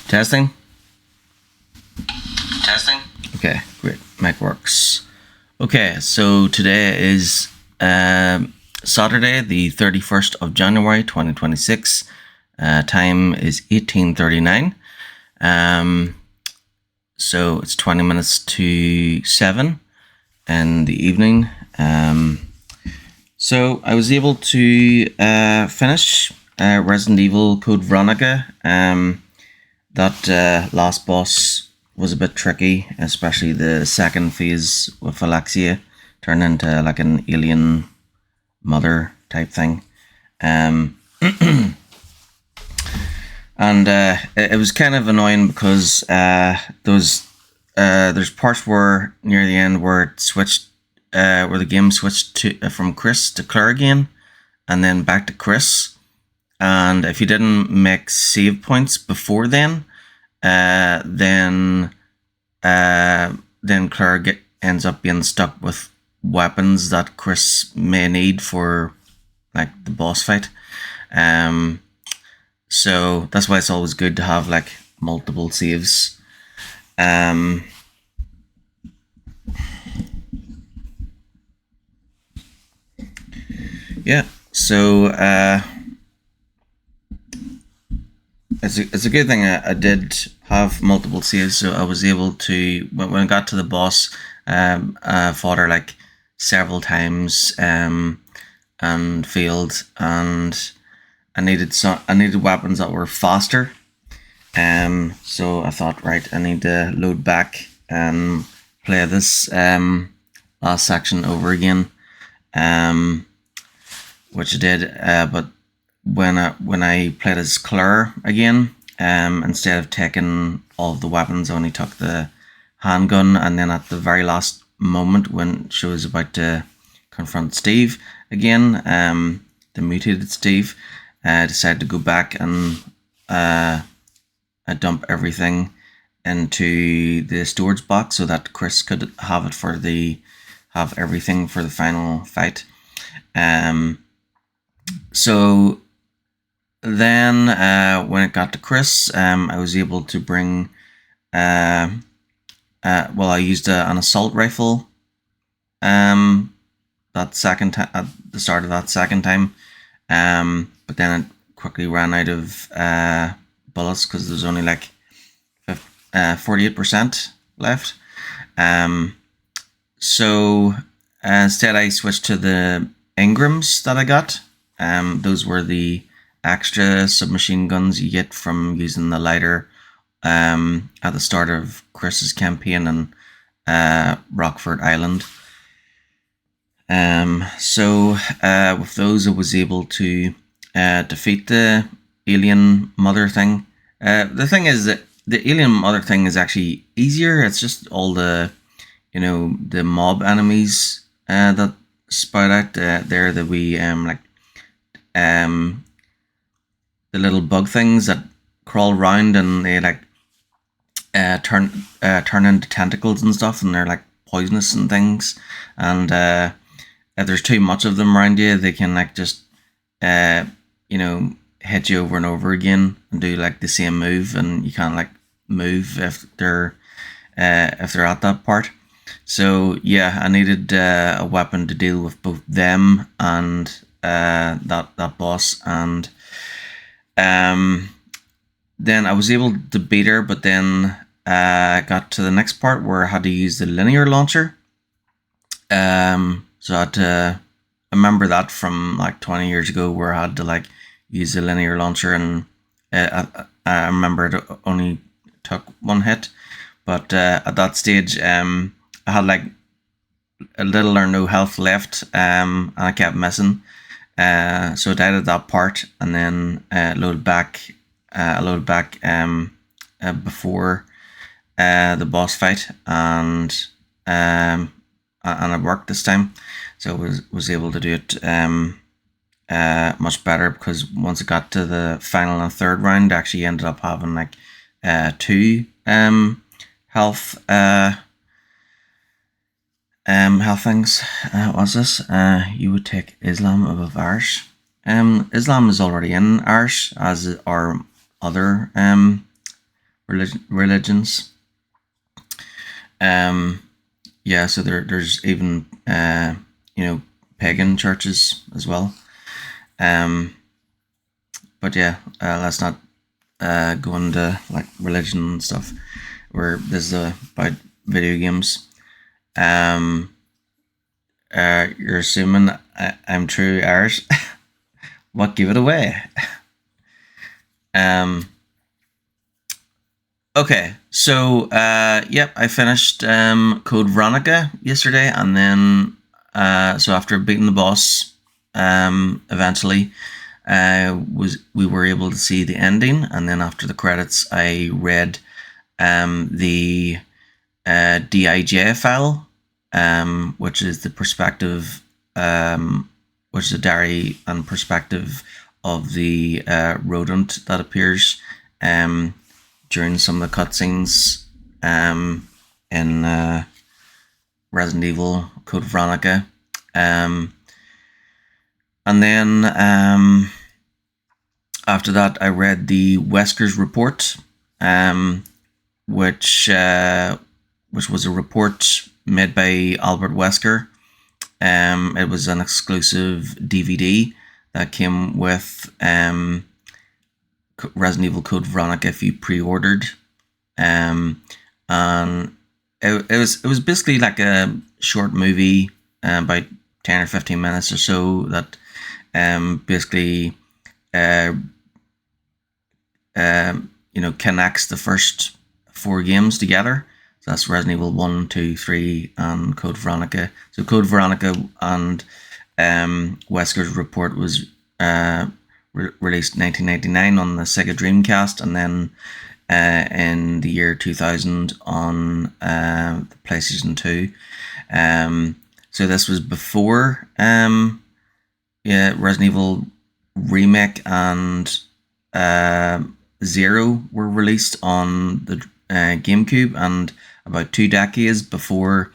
Testing. Testing. Okay, great. Mic works. Okay, so today is Saturday, the 31st of January, 2026. Time is 18:39. So it's 20 minutes to 7 in the evening. So I was able to finish Resident Evil Code Veronica. That last boss was a bit tricky, especially the second phase with Alexia turned into like an alien mother type thing. And it was kind of annoying because there's parts where near the end where it switched, where the game switched to from Chris to Claire again, and then back to Chris. And if you didn't make save points before then Claire ends up being stuck with weapons that Chris may need for like the boss fight. So that's why it's always good to have like multiple saves. Yeah, so it's a good thing I did have multiple saves, so I was able to, when I got to the boss, I fought her like several times and failed, and I needed weapons that were faster. So I thought, right, I need to load back and play this last section over again, which I did. But when I played as Claire again, instead of taking all of the weapons, I only took the handgun. And then at the very last moment, when she was about to confront Steve again, the mutated Steve, I decided to go back and I dump everything into the storage box so that Chris could have everything for the final fight. So then when it got to Chris, I was able to bring I used an assault rifle that second time, at the start of that second time, but then it quickly ran out of bullets because there's only like 48% left. So instead I switched to the Ingrams that I got. Those were the extra submachine guns you get from using the lighter at the start of Chris's campaign in Rockford Island. So with those I was able to defeat the alien mother thing. The thing is that the alien mother thing is actually easier. It's just all the mob enemies that spout out there, that we the little bug things that crawl around and they like turn into tentacles and stuff, and they're like poisonous and things. And if there's too much of them around you, they can like just hit you over and over again and do like the same move, and you can't like move if they're at that part. So yeah, I needed a weapon to deal with both them and that boss. And then I was able to beat her, but then I got to the next part where I had to use the linear launcher. So I had to remember that from like 20 years ago, where I had to like use the linear launcher, and I remember it only took one hit. But at that stage, I had like a little or no health left, and I kept missing. So I died at that part, and then loaded back before the boss fight, and it worked this time. So I was able to do it much better, because once it got to the final and third round, I actually ended up having like 2 health things. What was this? You would take Islam above Irish. Islam is already in Irish, as are other religions. Yeah, so there's even pagan churches as well. But yeah, let's not go into like religion and stuff. This is about video games. You're assuming I'm true Irish. What gave it away? Okay, so yep, I finished Code Veronica yesterday, and then so after beating the boss, eventually, we were able to see the ending, and then after the credits, I read the DIJ file, which is the perspective, which is a diary and perspective of the rodent that appears during some of the cutscenes in Resident Evil Code Veronica. And then after that, I read the Wesker's report, which was a report made by Albert Wesker. It was an exclusive DVD that came with Resident Evil Code Veronica if you pre-ordered, and it was basically like a short movie, about 10 or 15 minutes or so, that basically connects the first 4 games together. So that's Resident Evil 1, 2, 3, and Code Veronica. So Code Veronica and Wesker's report was released in 1999 on the Sega Dreamcast, and then in the year 2000 on the PlayStation 2. So this was before Resident Evil Remake and Zero were released on the GameCube, and about 2 decades before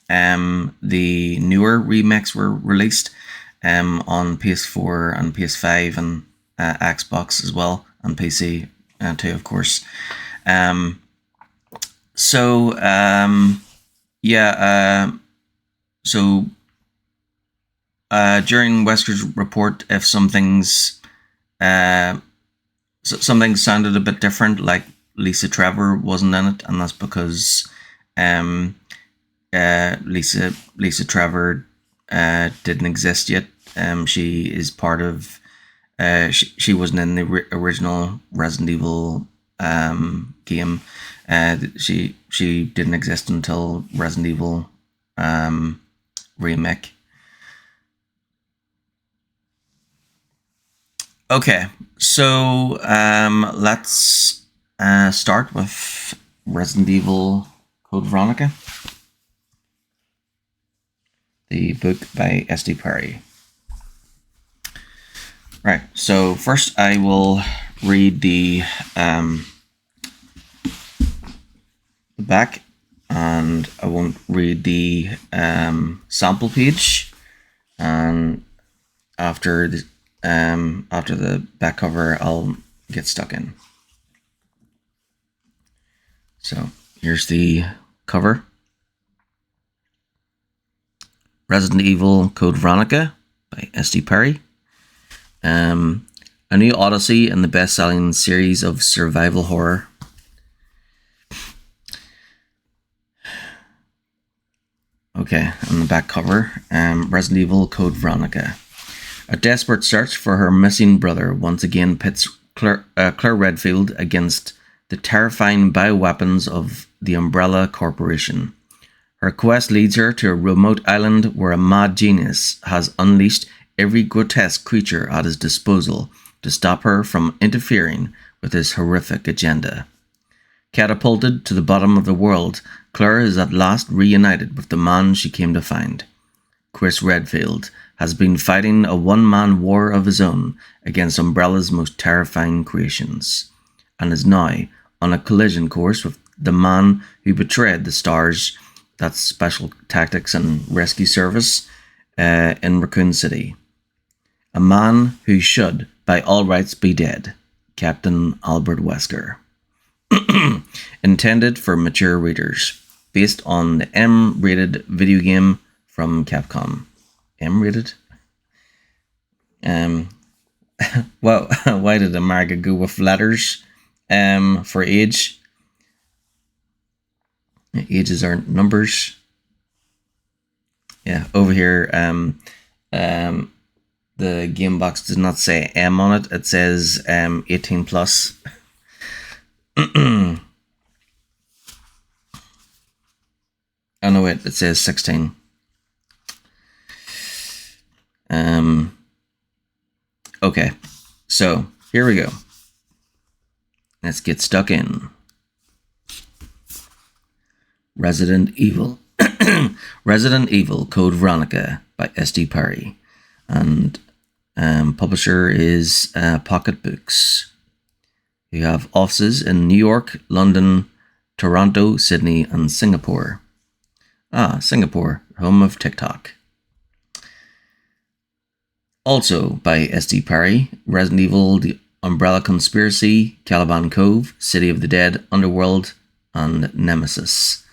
the newer remakes were released on PS4 and PS5 and Xbox as well, and PC too, of course. So during Wesker's report, if some things sounded a bit different, like Lisa Trevor wasn't in it, and that's because Lisa Trevor didn't exist yet. She is part of. She wasn't in the original Resident Evil game. She didn't exist until Resident Evil Remake. Okay, so let's start with Resident Evil Code Veronica, the book by S.D. Perry. Right, so first I will read the back, and I won't read the sample page, and after the back cover I'll get stuck in. So here's the cover. Resident Evil Code Veronica by S.D. Perry. A new odyssey in the best-selling series of survival horror. Okay, on the back cover, Resident Evil Code Veronica. A desperate search for her missing brother once again pits Claire Redfield against the terrifying bioweapons of the Umbrella Corporation. Her quest leads her to a remote island where a mad genius has unleashed every grotesque creature at his disposal to stop her from interfering with his horrific agenda. Catapulted to the bottom of the world, Claire is at last reunited with the man she came to find. Chris Redfield has been fighting a one-man war of his own against Umbrella's most terrifying creations, and is now on a collision course with the man who betrayed the STARS, that's Special Tactics and Rescue Service, in Raccoon City. A man who should, by all rights, be dead, Captain Albert Wesker. intended for mature readers, based on the M-rated video game from Capcom. M-rated? Well, why did America go with letters for age? Ages aren't numbers. Yeah, over here, the game box does not say M on it. It says 18 plus. Oh no, wait, it says 16. Okay, so here we go. Let's get stuck in. Resident Evil. Resident Evil Code Veronica by SD Perry. And publisher is Pocket Books. You have offices in New York, London, Toronto, Sydney, and Singapore. Singapore, home of TikTok. Also by SD Perry, Resident Evil, The Umbrella Conspiracy, Caliban Cove, City of the Dead, Underworld, and Nemesis.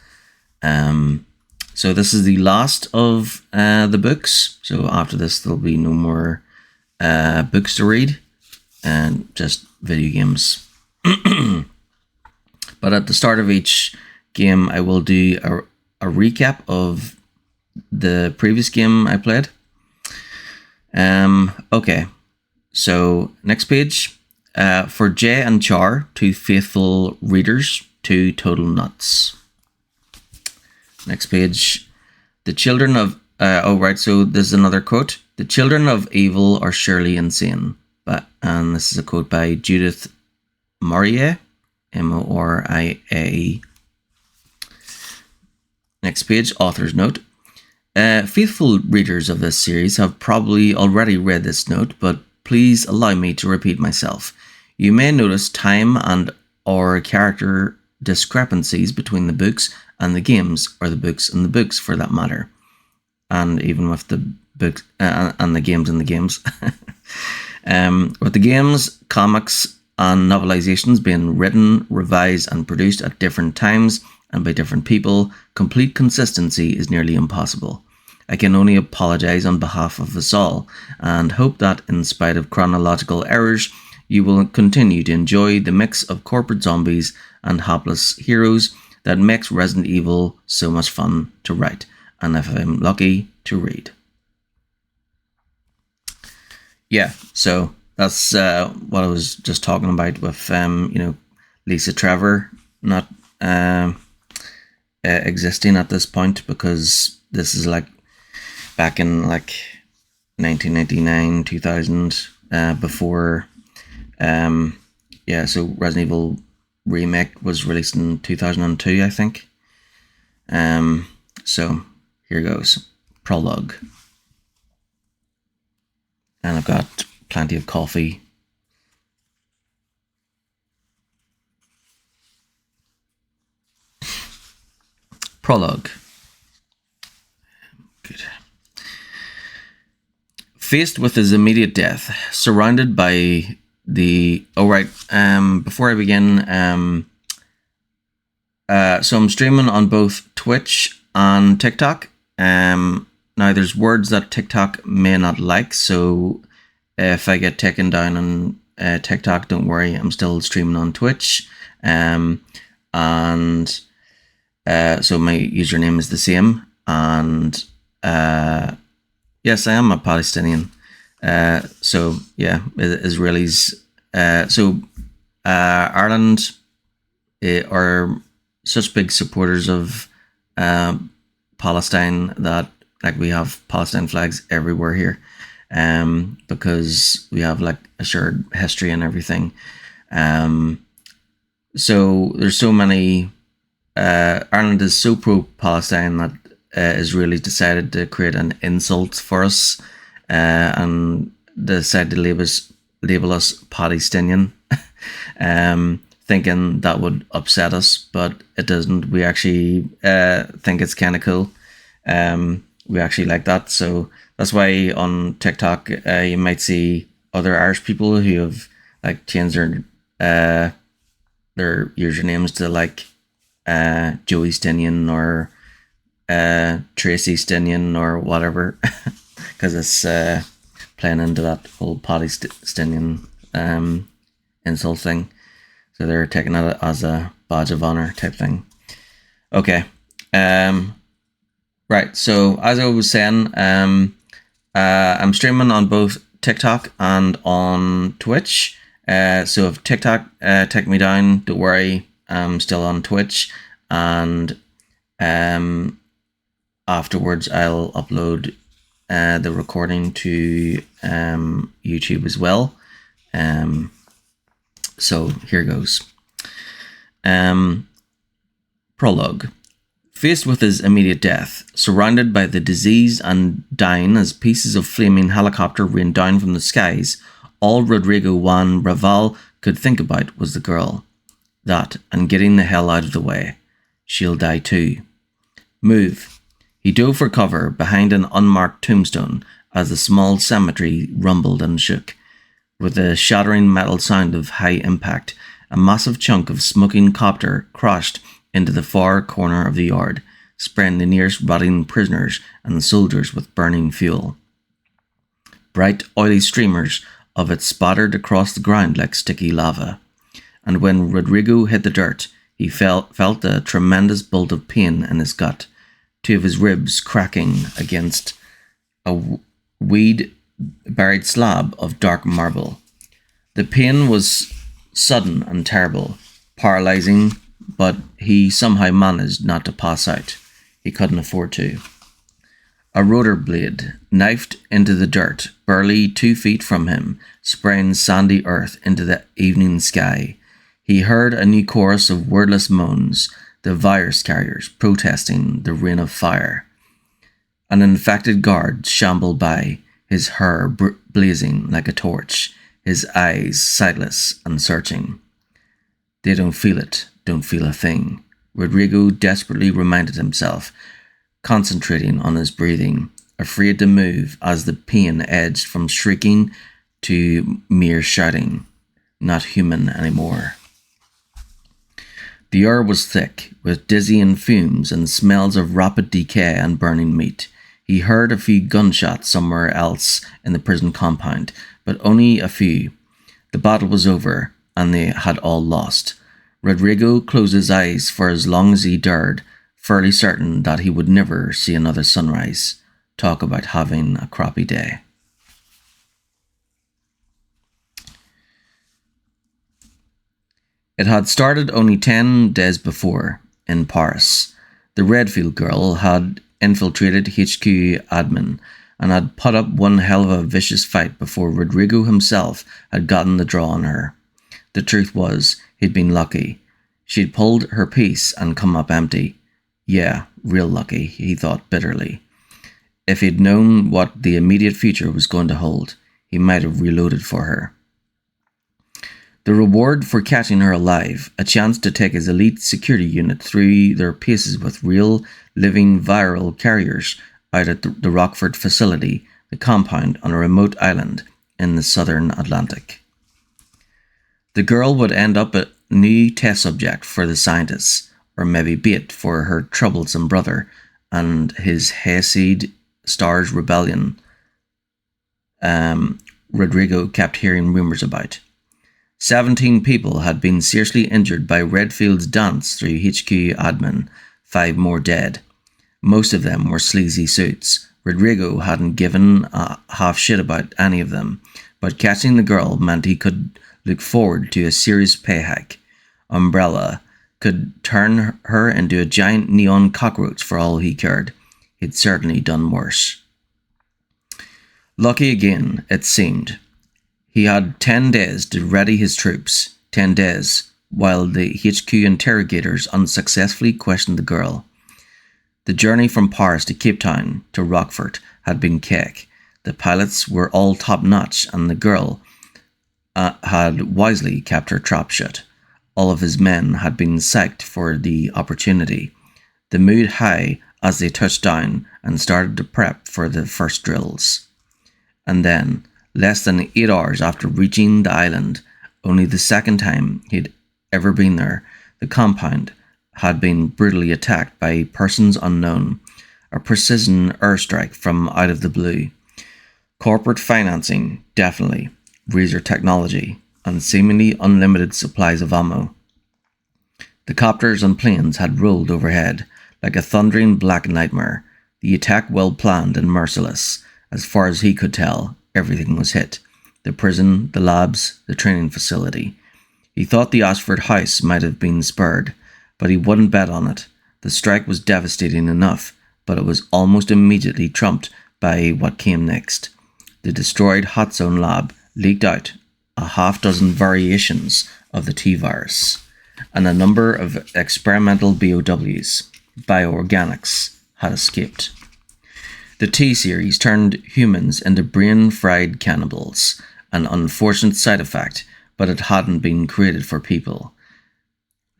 So this is the last of the books. So after this, there'll be no more books to read and just video games. But at the start of each game, I will do a recap of the previous game I played. Okay, so next page. For Jay and Char, 2 faithful readers, 2 total nuts. Next page. The children of... so there's another quote. The children of evil are surely insane. And this is a quote by Judith Moria. Moria. Next page, author's note. Faithful readers of this series have probably already read this note, but please allow me to repeat myself. You may notice time and or character discrepancies between the books and the games, or the books and the books for that matter, and even with the books and the games and the games. With the games, comics, and novelizations being written, revised, and produced at different times and by different people, complete consistency is nearly impossible. I can only apologize on behalf of us all, and hope that, in spite of chronological errors, you will continue to enjoy the mix of corporate zombies and hapless heroes that makes Resident Evil so much fun to write, and if I'm lucky, to read. Yeah, so that's what I was just talking about with, Lisa Trevor not existing at this point, because this is like back in like 1999, 2000, before, so Resident Evil Remake was released in 2002, I think. So here goes. Prologue. And I've got plenty of coffee. Prologue. Good. Faced with his immediate death, surrounded by the... before I begin, so I'm streaming on both Twitch and TikTok. Now there's words that TikTok may not like, so if I get taken down on TikTok, don't worry, I'm still streaming on Twitch. So my username is the same, and yes, I am a Palestinian. So yeah, Israelis. Ireland are such big supporters of Palestine that like we have Palestine flags everywhere here, because we have like a shared history and everything. So there's so many. Ireland is so pro-Palestine that Israelis decided to create an insult for us, and decided to label us Palestinian, thinking that would upset us, but it doesn't. We actually think it's kind of cool. We actually like that, so that's why on TikTok you might see other Irish people who have like changed their their usernames to like Joey Stinion or Tracy Stinion or whatever, because it's playing into that whole Paddy Stinion insult thing. So they're taking it as a badge of honor type thing. Okay. Right. So as I was saying, I'm streaming on both TikTok and on Twitch. So if TikTok take me down, don't worry, I'm still on Twitch, and afterwards I'll upload the recording to YouTube as well. So here goes. Prologue. Faced with his immediate death, surrounded by the disease and dying as pieces of flaming helicopter rained down from the skies, all Rodrigo Juan Raval could think about was the girl. That, and getting the hell out of the way. She'll die too. Move. He dove for cover behind an unmarked tombstone as the small cemetery rumbled and shook. With a shattering metal sound of high impact, a massive chunk of smoking copter crashed into the far corner of the yard, spraying the nearest rotting prisoners and soldiers with burning fuel. Bright, oily streamers of it spattered across the ground like sticky lava, and when Rodrigo hit the dirt, he felt a tremendous bolt of pain in his gut, two of his ribs cracking against a weed-buried slab of dark marble. The pain was sudden and terrible, paralyzing, but he somehow managed not to pass out. He couldn't afford to. A rotor blade knifed into the dirt, barely 2 feet from him, spraying sandy earth into the evening sky. He heard a new chorus of wordless moans, the virus carriers protesting the rain of fire. An infected guard shambled by, his hair blazing like a torch, his eyes sightless and searching. They don't feel it, don't feel a thing, Rodrigo desperately reminded himself, concentrating on his breathing, afraid to move as the pain edged from shrieking to mere shouting. Not human anymore. The air was thick, with dizzying fumes and smells of rapid decay and burning meat. He heard a few gunshots somewhere else in the prison compound, but only a few. The battle was over, and they had all lost. Rodrigo closed his eyes for as long as he dared, fairly certain that he would never see another sunrise. Talk about having a crappy day. It had started only 10 days before, in Paris. The Redfield girl had infiltrated HQ admin and had put up one hell of a vicious fight before Rodrigo himself had gotten the draw on her. The truth was, he'd been lucky. She'd pulled her piece and come up empty. Yeah, real lucky, he thought bitterly. If he'd known what the immediate future was going to hold, he might have reloaded for her. The reward for catching her alive, a chance to take his elite security unit through their paces with real, living viral carriers out at the Rockford facility, the compound on a remote island in the southern Atlantic. The girl would end up a new test subject for the scientists, or maybe bait for her troublesome brother and his hayseed Stars rebellion Rodrigo kept hearing rumours about. 17 people had been seriously injured by Redfield's dance through HQ admin, 5 more dead. Most of them were sleazy suits. Rodrigo hadn't given a half shit about any of them, but catching the girl meant he could look forward to a serious pay hike. Umbrella could turn her into a giant neon cockroach for all he cared. He'd certainly done worse. Lucky again, it seemed. He had 10 days to ready his troops, 10 days, while the HQ interrogators unsuccessfully questioned the girl. The journey from Paris to Cape Town to Rockford had been cake. The pilots were all top-notch, and the girl had wisely kept her trap shut. All of his men had been psyched for the opportunity. The mood high as they touched down and started to prep for the first drills. And then, less than 8 hours after reaching the island, only the second time he'd ever been there, the compound had been brutally attacked by persons unknown, a precision airstrike from out of the blue. Corporate financing, definitely, razor technology, and seemingly unlimited supplies of ammo. The copters and planes had rolled overhead like a thundering black nightmare, the attack well planned and merciless. As far as he could tell, everything was hit. The prison, the labs, the training facility. He thought the Oxford house might have been spared, but he wouldn't bet on it. The strike was devastating enough, but it was almost immediately trumped by what came next. The destroyed hot zone lab leaked out a half-dozen variations of the T-virus, and a number of experimental BOWs, bioorganics, had escaped. The T-series turned humans into brain-fried cannibals, an unfortunate side effect, but it hadn't been created for people.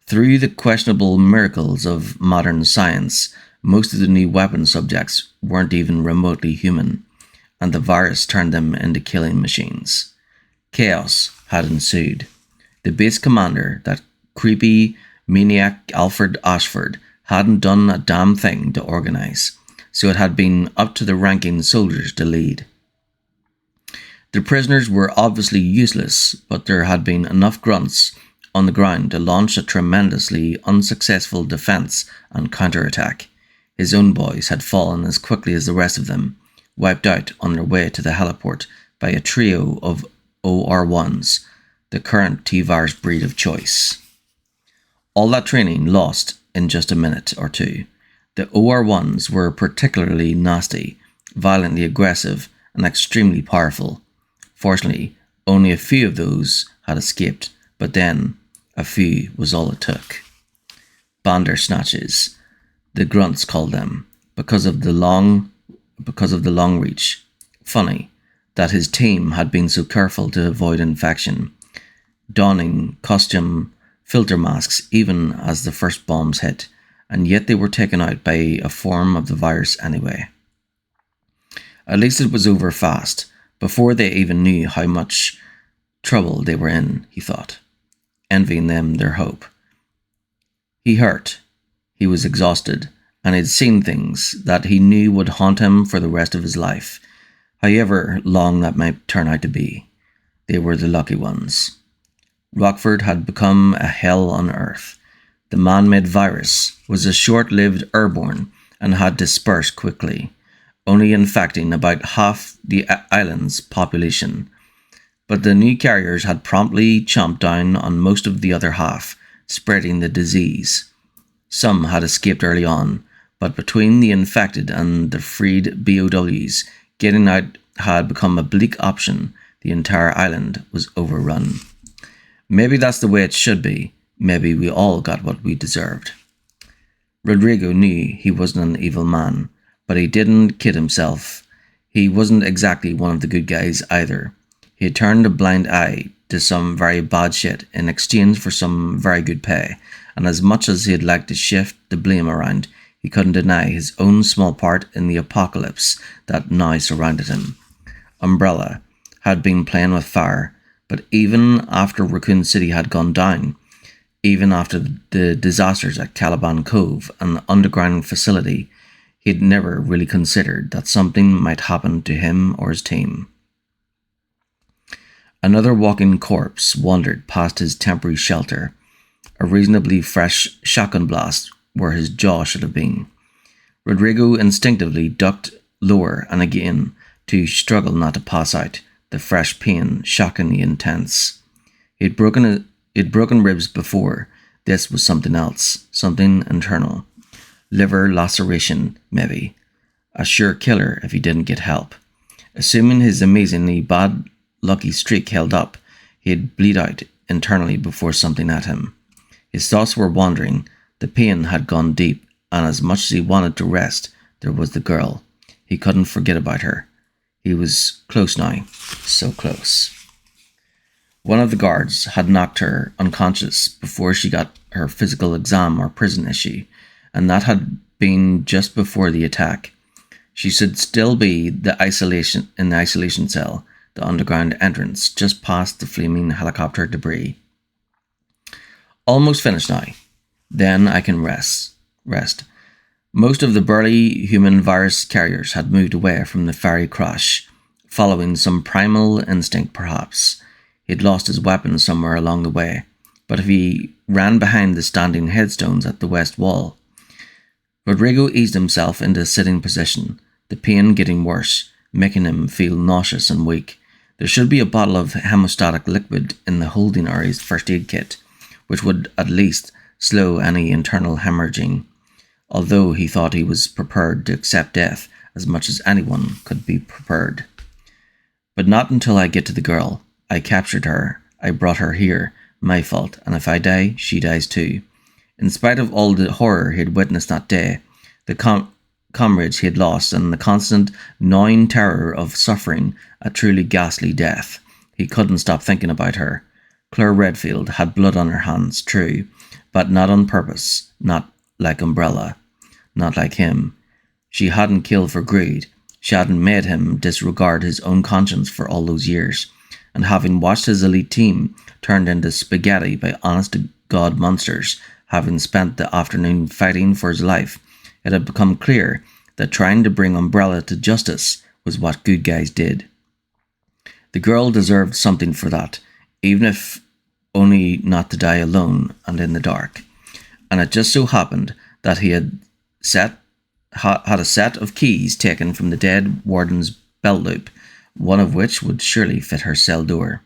Through the questionable miracles of modern science, most of the new weapon subjects weren't even remotely human, and the virus turned them into killing machines. Chaos had ensued. The base commander, that creepy maniac Alfred Ashford, hadn't done a damn thing to organise, so it had been up to the ranking soldiers to lead. The prisoners were obviously useless, but there had been enough grunts on the ground to launch a tremendously unsuccessful defence and counterattack. His own boys had fallen as quickly as the rest of them, wiped out on their way to the heliport by a trio of OR1s, the current T-virus breed of choice. All that training lost in just a minute or two. The OR1s were particularly nasty, violently aggressive, and extremely powerful. Fortunately, only a few of those had escaped, but then a few was all it took. Bandersnatches, the grunts called them, because of the long reach. Funny that his team had been so careful to avoid infection, donning costume filter masks even as the first bombs hit, and yet they were taken out by a form of the virus anyway. At least it was over fast, before they even knew how much trouble they were in, he thought, envying them their hope. He hurt, he was exhausted, and had seen things that he knew would haunt him for the rest of his life, however long that might turn out to be. They were the lucky ones. Rockford had become a hell on earth. The man-made virus was a short-lived airborne and had dispersed quickly, only infecting about half the island's population. But the new carriers had promptly chomped down on most of the other half, spreading the disease. Some had escaped early on, but between the infected and the freed BOWs, getting out had become a bleak option. The entire island was overrun. Maybe that's the way it should be. Maybe we all got what we deserved. Rodrigo knew he wasn't an evil man, but he didn't kid himself. He wasn't exactly one of the good guys either. He had turned a blind eye to some very bad shit in exchange for some very good pay, and as much as he'd like to shift the blame around, he couldn't deny his own small part in the apocalypse that now surrounded him. Umbrella had been playing with fire, but even after Raccoon City had gone down, even after the disasters at Caliban Cove and the underground facility, he'd never really considered that something might happen to him or his team. Another walking corpse wandered past his temporary shelter, a reasonably fresh shotgun blast where his jaw should have been. Rodrigo instinctively ducked lower and again to struggle not to pass out, the fresh pain shockingly intense. He'd broken ribs before. This was something else, something internal. Liver laceration, maybe. A sure killer if he didn't get help. Assuming his amazingly bad lucky streak held up, he'd bleed out internally before something at him. His thoughts were wandering. The pain had gone deep, and as much as he wanted to rest, there was the girl. He couldn't forget about her. He was close now, so close. One of the guards had knocked her unconscious before she got her physical exam or prison issue, and that had been just before the attack. She should still be in the isolation cell, the underground entrance, just past the flaming helicopter debris. Almost finished now. Then I can rest. Most of the burly human virus carriers had moved away from the ferry crash, following some primal instinct perhaps. He'd lost his weapon somewhere along the way, but if he ran behind the standing headstones at the west wall. Rodrigo eased himself into a sitting position, the pain getting worse, making him feel nauseous and weak. There should be a bottle of hemostatic liquid in the holding area's first aid kit, which would at least slow any internal hemorrhaging, although he thought he was prepared to accept death as much as anyone could be prepared. But not until I get to the girl. I captured her. I brought her here. My fault, and if I die, she dies too. In spite of all the horror he had witnessed that day, the comrades he had lost, and the constant gnawing terror of suffering a truly ghastly death, he couldn't stop thinking about her. Claire Redfield had blood on her hands, true, but not on purpose, not like Umbrella, not like him. She hadn't killed for greed. She hadn't made him disregard his own conscience for all those years. And having watched his elite team turned into spaghetti by honest-to-God monsters, having spent the afternoon fighting for his life, it had become clear that trying to bring Umbrella to justice was what good guys did. The girl deserved something for that, even if only not to die alone and in the dark. And it just so happened that he had a set of keys taken from the dead warden's belt loop, one of which would surely fit her cell door.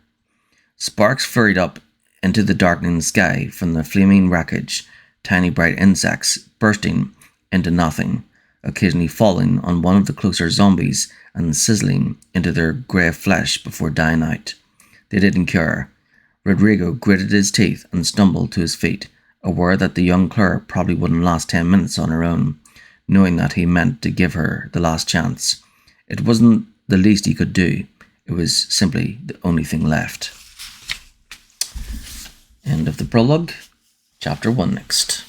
Sparks flurried up into the darkening sky from the flaming wreckage, tiny bright insects bursting into nothing, occasionally falling on one of the closer zombies and sizzling into their grey flesh before dying out. They didn't care. Rodrigo gritted his teeth and stumbled to his feet, aware that the young Claire probably wouldn't last 10 minutes on her own, knowing that he meant to give her the last chance. It wasn't the least he could do. It was simply the only thing left. End of the prologue. Chapter 1 next.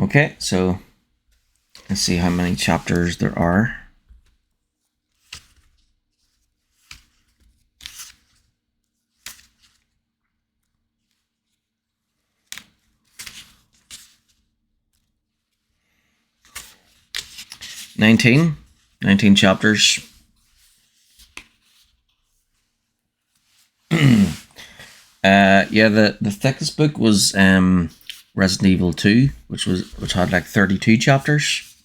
Okay, so let's see how many chapters there are. Nineteen chapters. Yeah, the thickest book was Resident Evil 2, which had like 32 chapters.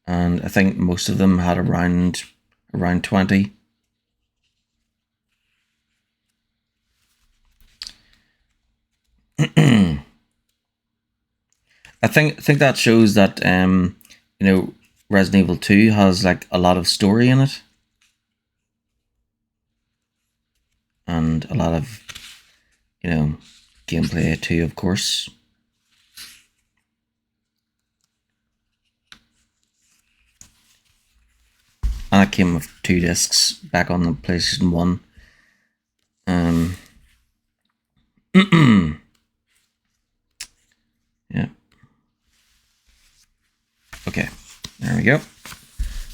And I think most of them had around 20. I think that shows that Resident Evil 2 has like a lot of story in it. And a lot of, gameplay too, of course. And it came with 2 discs back on the PlayStation 1. Yeah. Okay, there we go.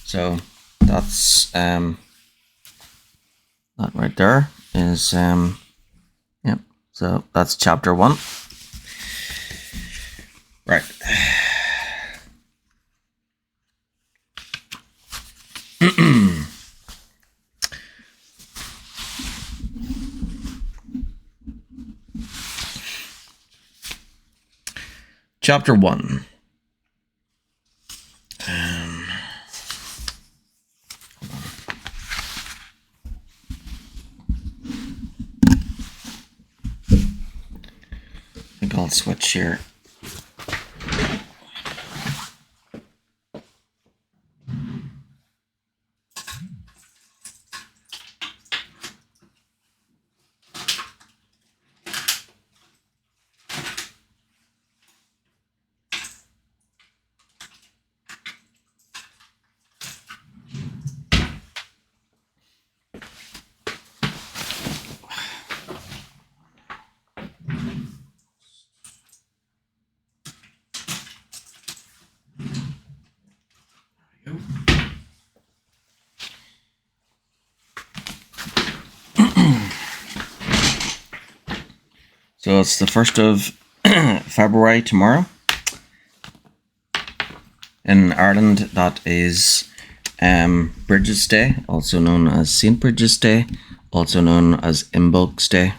So that's that right there is yep. So that's chapter 1. Right. Chapter 1. I think I'll switch here. So it's the 1st of February tomorrow. In Ireland, that is Bridget's Day, also known as St. Bridget's Day, also known as Imbolc's Day.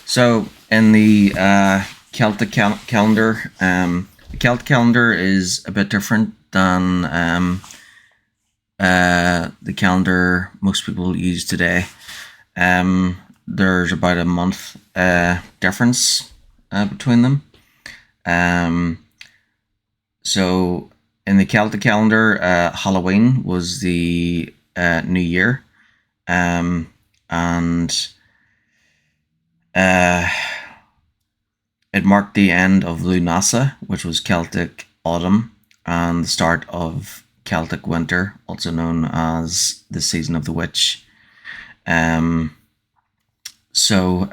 So in the Celtic calendar, the Celtic calendar is a bit different than the calendar most people use today. There's about a month difference between them. So in the Celtic calendar, Halloween was the New Year, and it marked the end of Lunasa, which was Celtic autumn, and the start of Celtic winter, also known as the season of the witch. So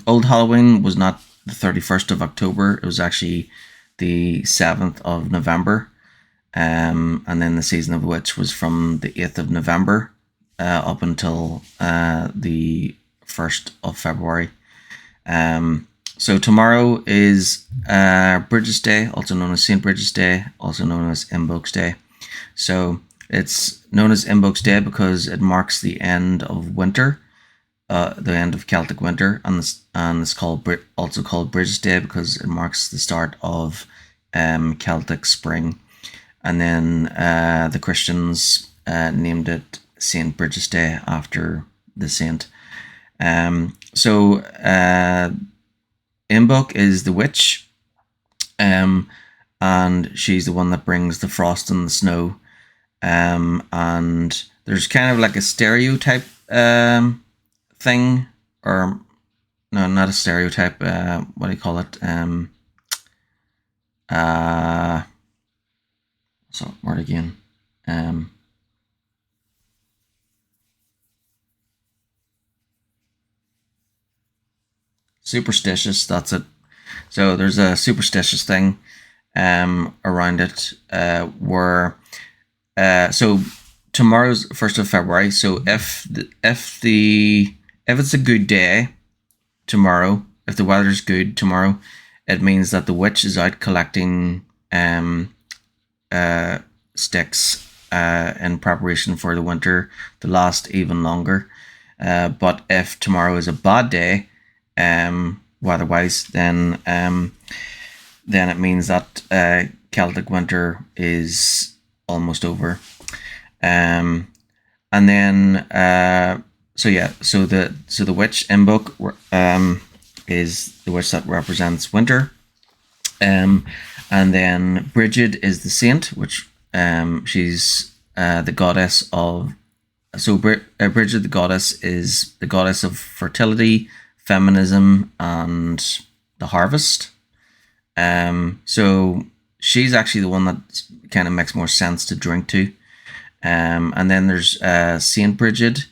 Old Halloween was not the 31st of October, it was actually the 7th of November. And then the season of the witch was from the 8th of November up until the 1st of February. So tomorrow is Bridget's Day, also known as St. Bridget's Day, also known as Imbolc's Day. So it's known as Imbolc's Day because it marks the end of winter, the end of Celtic winter, and it's also called Bridget's Day because it marks the start of Celtic spring. And then the Christians named it St. Bridget's Day after the saint. So Imbolc is the witch, and she's the one that brings the frost and the snow. And there's kind of like a stereotype thing, or no, not a stereotype. What do you call it? So word again. Superstitious. That's it. So there's a superstitious thing around it where so tomorrow's 1st of February. So if it's a good day tomorrow, if the weather's good tomorrow, it means that the witch is out collecting sticks in preparation for the winter to last even longer. But if tomorrow is a bad day, weather-wise, then it means that Celtic winter is almost over. And then so the witch Imbolc is the witch that represents winter. And then Bridget is the saint, which she's the goddess of. So Bridget, the goddess, is the goddess of fertility, feminism, and the harvest. So she's actually the one that kind of makes more sense to drink to. And then there's Saint Bridget,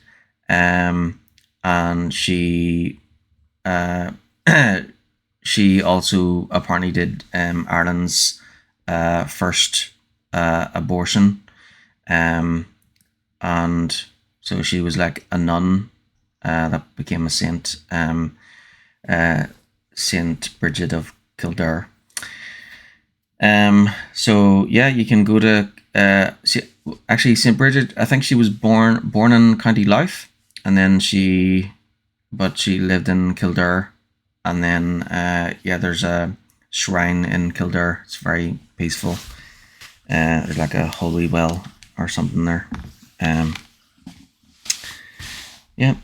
and she she also apparently did Ireland's first abortion, and so she was like a nun that became a saint, Saint Bridget of Kildare. So yeah, you can go to actually St. Bridget. I think she was born in County Louth, and then she lived in Kildare, and then yeah, there's a shrine in Kildare. It's very peaceful. There's like a holy well or something there. Yeah.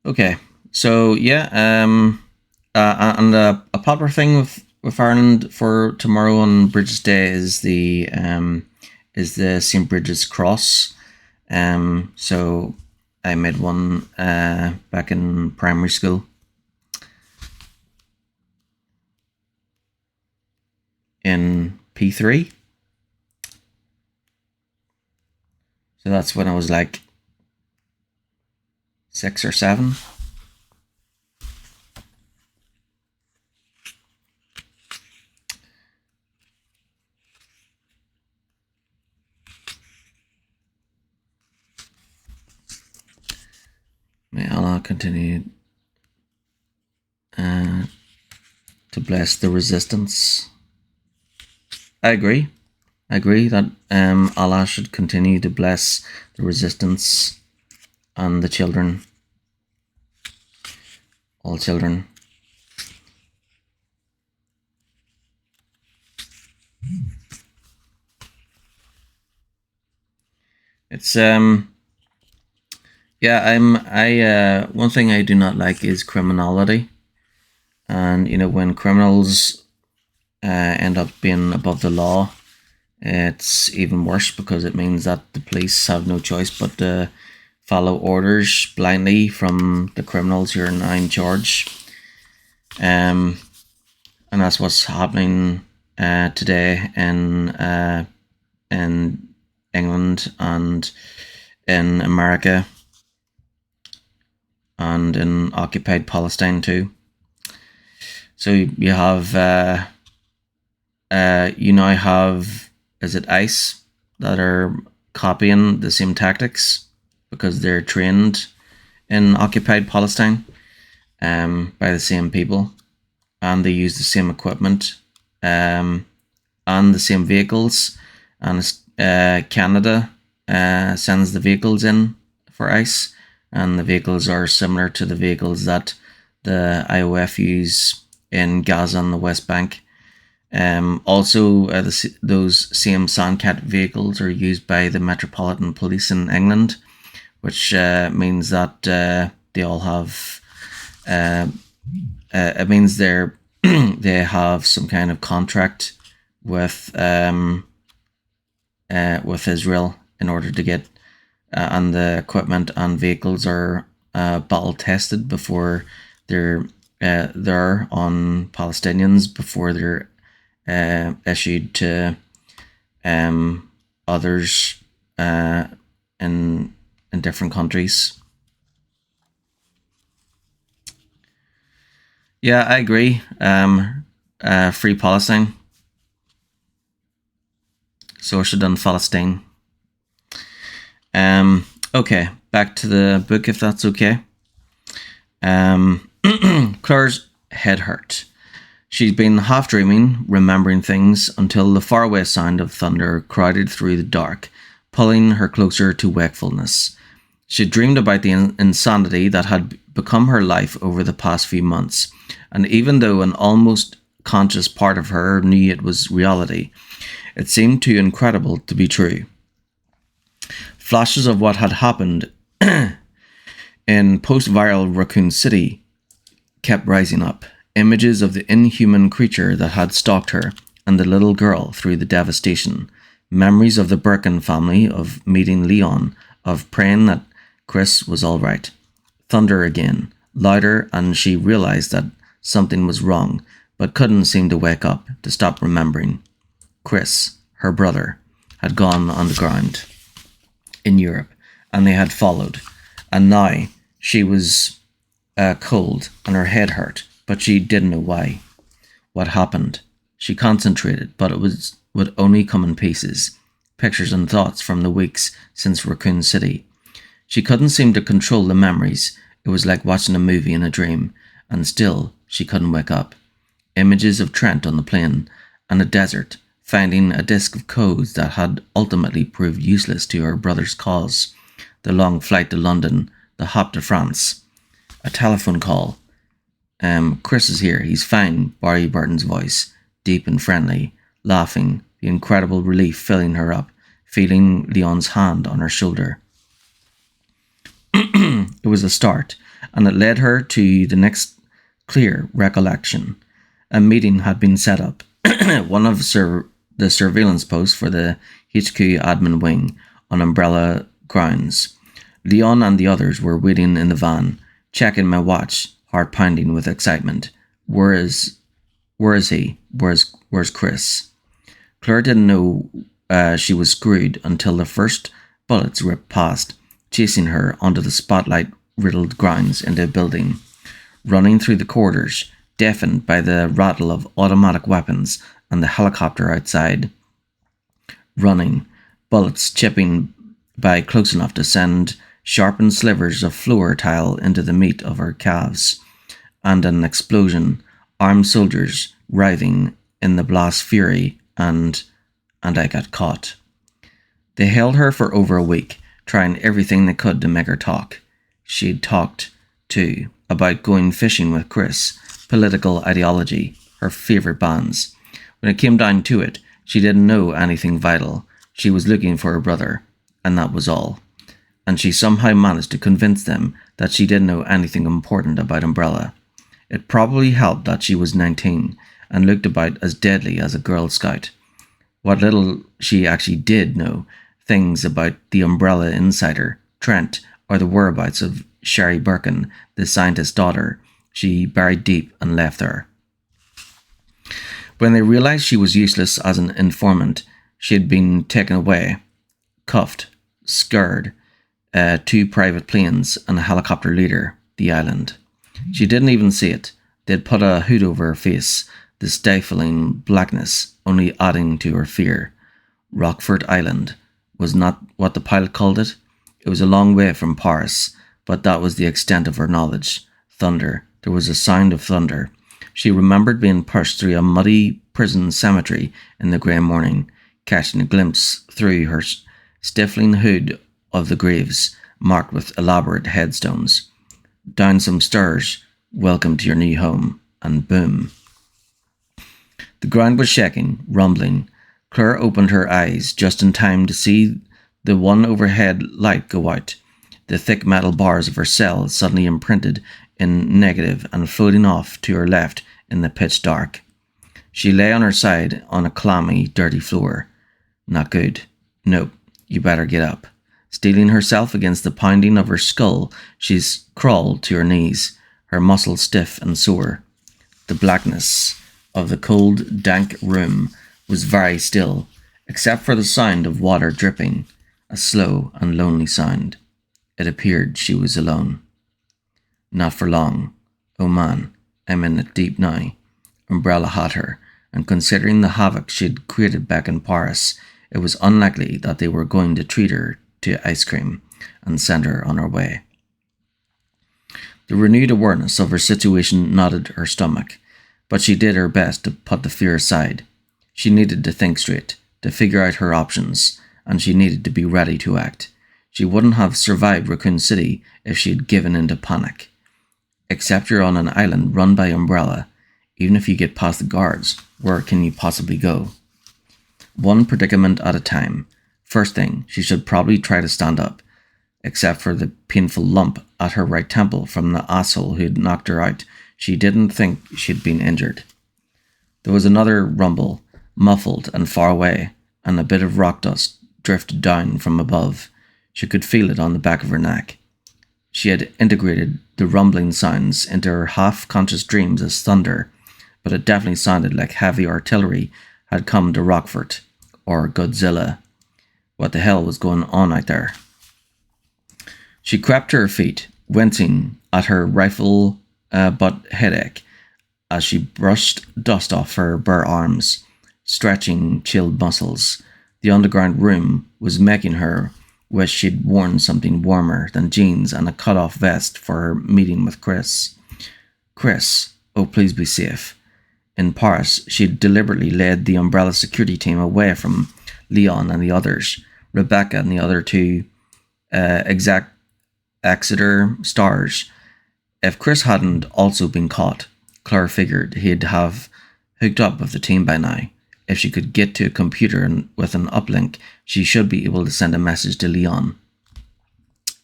Okay. So yeah, and a popular thing with Ireland for tomorrow on Bridges Day is the St. Bridget's Cross. So I made one back in primary school. In P3. So that's when I was like 6 or 7. May Allah continue to bless the resistance. I agree that Allah should continue to bless the resistance and the children, all children. It's yeah, one thing I do not like is criminality, and when criminals end up being above the law, it's even worse because it means that the police have no choice but to follow orders blindly from the criminals who are now in charge. And that's what's happening today in England and in America and in occupied Palestine too. So you have you now have, is it ICE that are copying the same tactics because they're trained in occupied Palestine by the same people, and they use the same equipment and the same vehicles, and Canada sends the vehicles in for ICE, and the vehicles are similar to the vehicles that the IOF use in Gaza and the West Bank. Also, those same Sandcat vehicles are used by the Metropolitan Police in England, which means that they all have. It means they have some kind of contract with Israel in order to get, and the equipment and vehicles are battle tested before they're on Palestinians before they're issued to others in different countries. Yeah, I agree. Free Palestine. So should done Palestine. Okay, back to the book if that's okay. Claire's head hurt. She'd been half dreaming, remembering things, until the faraway sound of thunder crowded through the dark, pulling her closer to wakefulness. She dreamed about the insanity that had become her life over the past few months, and even though an almost conscious part of her knew it was reality, it seemed too incredible to be true. Flashes of what had happened in post-viral Raccoon City kept rising up. Images of the inhuman creature that had stalked her and the little girl through the devastation. Memories of the Birkin family, of meeting Leon, of praying that Chris was all right. Thunder again, louder, and she realized that something was wrong, but couldn't seem to wake up, to stop remembering. Chris, her brother, had gone on the ground in Europe, and they had followed. And now she was cold and her head hurt, but she didn't know why. What happened? She concentrated, but it would only come in pieces. Pictures and thoughts from the weeks since Raccoon City. She couldn't seem to control the memories. It was like watching a movie in a dream, and still she couldn't wake up. Images of Trent on the plane, and a desert, finding a disk of codes that had ultimately proved useless to her brother's cause. The long flight to London, the hop to France. A telephone call. Chris is here, he's fine, Barry Burton's voice, deep and friendly, laughing, the incredible relief filling her up, feeling Leon's hand on her shoulder. It was a start, and it led her to the next clear recollection. A meeting had been set up, one of the surveillance posts for the HQ admin wing on Umbrella grounds. Leon and the others were waiting in the van, checking my watch, heart pounding with excitement. Where is he? Where's Chris? Claire didn't know she was screwed until the first bullets ripped past, chasing her onto the spotlight-riddled grounds in the building. Running through the corridors, deafened by the rattle of automatic weapons and the helicopter outside. Running, bullets chipping by close enough to send sharpened slivers of floor tile into the meat of her calves. And an explosion, armed soldiers writhing in the blast fury, and I got caught. They held her for over a week, trying everything they could to make her talk. She'd talked, too, about going fishing with Chris, political ideology, her favourite bands. When it came down to it, she didn't know anything vital. She was looking for her brother, and that was all. And she somehow managed to convince them that she didn't know anything important about Umbrella. It probably helped that she was 19 and looked about as deadly as a Girl Scout. What little she actually did know, things about the Umbrella insider, Trent, or the whereabouts of Sherry Birkin, the scientist's daughter, she buried deep and left there. When they realized she was useless as an informant, she had been taken away, cuffed, scared, 2 private planes and a helicopter leader, the island. She didn't even see it. They'd put a hood over her face, the stifling blackness only adding to her fear. Rockford Island was not what the pilot called it. It was a long way from Paris, but that was the extent of her knowledge. Thunder. There was a sound of thunder. She remembered being pushed through a muddy prison cemetery in the grey morning, catching a glimpse through her stifling hood of the graves, marked with elaborate headstones. Down some stairs, welcome to your new home, and boom. The ground was shaking, rumbling. Claire opened her eyes just in time to see the one overhead light go out. The thick metal bars of her cell suddenly imprinted in negative and floating off to her left in the pitch dark. She lay on her side on a clammy, dirty floor. Not good. Nope, you better get up. Steeling herself against the pounding of her skull, she crawled to her knees, her muscles stiff and sore. The blackness of the cold, dank room was very still, except for the sound of water dripping, a slow and lonely sound. It appeared she was alone. Not for long. Oh man, I'm in it deep now. Umbrella had her, and considering the havoc she'd created back in Paris, it was unlikely that they were going to treat her to ice cream and send her on her way. The renewed awareness of her situation knotted her stomach, but she did her best to put the fear aside. She needed to think straight, to figure out her options, and she needed to be ready to act. She wouldn't have survived Raccoon City if she had given in to panic. Except you're on an island run by Umbrella. Even if you get past the guards, where can you possibly go? One predicament at a time. First thing, she should probably try to stand up, except for the painful lump at her right temple from the asshole who'd knocked her out. She didn't think she'd been injured. There was another rumble, muffled and far away, and a bit of rock dust drifted down from above. She could feel it on the back of her neck. She had integrated the rumbling sounds into her half-conscious dreams as thunder, but it definitely sounded like heavy artillery had come to Rockford, or Godzilla. What the hell was going on out there? She crept to her feet, wincing at her rifle butt headache as she brushed dust off her bare arms, stretching chilled muscles. The underground room was making her wished she'd worn something warmer than jeans and a cut-off vest for her meeting with Chris. Chris, oh please be safe. In Paris, she'd deliberately led the Umbrella security team away from Leon and the others, Rebecca and the other two Exeter stars. If Chris hadn't also been caught, Claire figured he'd have hooked up with the team by now. If she could get to a computer and with an uplink, she should be able to send a message to Leon.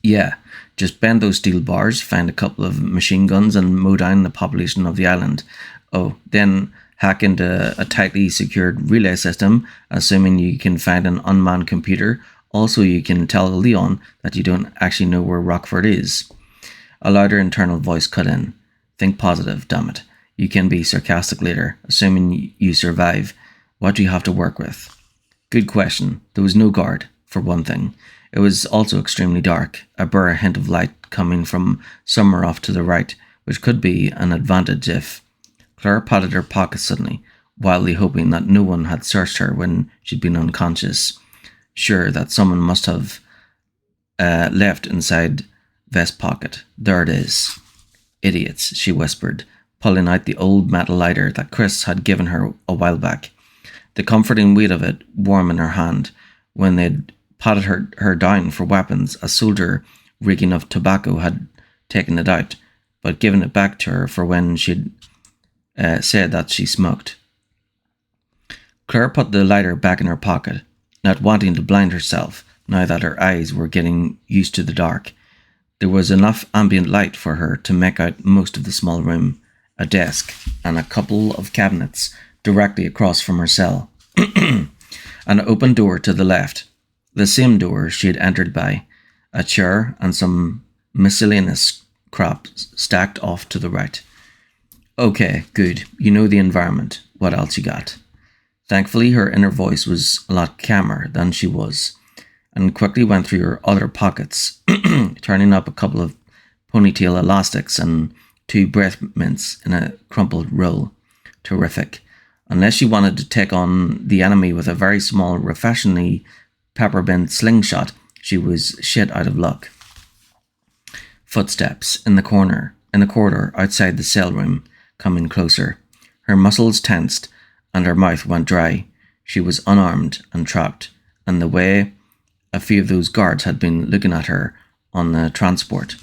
Yeah, just bend those steel bars, find a couple of machine guns and mow down the population of the island. Oh, then hack into a tightly secured relay system, assuming you can find an unmanned computer. Also, you can tell Leon that you don't actually know where Rockford is. A louder internal voice cut in. Think positive, damn it. You can be sarcastic later, assuming you survive. What do you have to work with? Good question. There was no guard, for one thing. It was also extremely dark, a bare hint of light coming from somewhere off to the right, which could be an advantage if... Claire patted her pocket suddenly, wildly hoping that no one had searched her when she'd been unconscious. Sure that someone must have left inside vest pocket. There it is. Idiots, she whispered, pulling out the old metal lighter that Chris had given her a while back. The comforting weight of it warm in her hand. When they'd patted her down for weapons, a soldier reeking of tobacco had taken it out, but given it back to her for when she'd said that she smoked. Claire put the lighter back in her pocket, not wanting to blind herself now that her eyes were getting used to the dark. There was enough ambient light for her to make out most of the small room, a desk, and a couple of cabinets directly across from her cell. An open door to the left, the same door she had entered by, a chair and some miscellaneous crap stacked off to the right. Okay, good. You know the environment. What else you got? Thankfully, her inner voice was a lot calmer than she was, and quickly went through her other pockets, turning up a couple of ponytail elastics and 2 breath mints in a crumpled roll. Terrific. Unless she wanted to take on the enemy with a very small, refreshingly peppermint slingshot, she was shit out of luck. Footsteps in the corridor outside the cell room, coming closer. Her muscles tensed, and her mouth went dry. She was unarmed and trapped, and the way a few of those guards had been looking at her on the transport.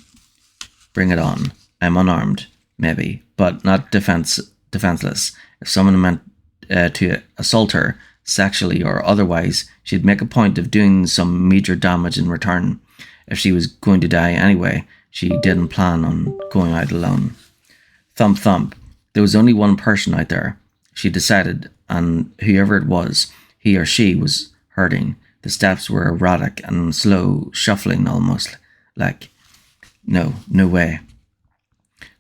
Bring it on. I'm unarmed, maybe, but not defenseless. If someone meant to assault her, sexually or otherwise, she'd make a point of doing some major damage in return. If she was going to die anyway, she didn't plan on going out alone. Thump thump. There was only one person out there, she decided, and whoever it was, he or she was hurting. The steps were erratic and slow, shuffling almost, like, no way.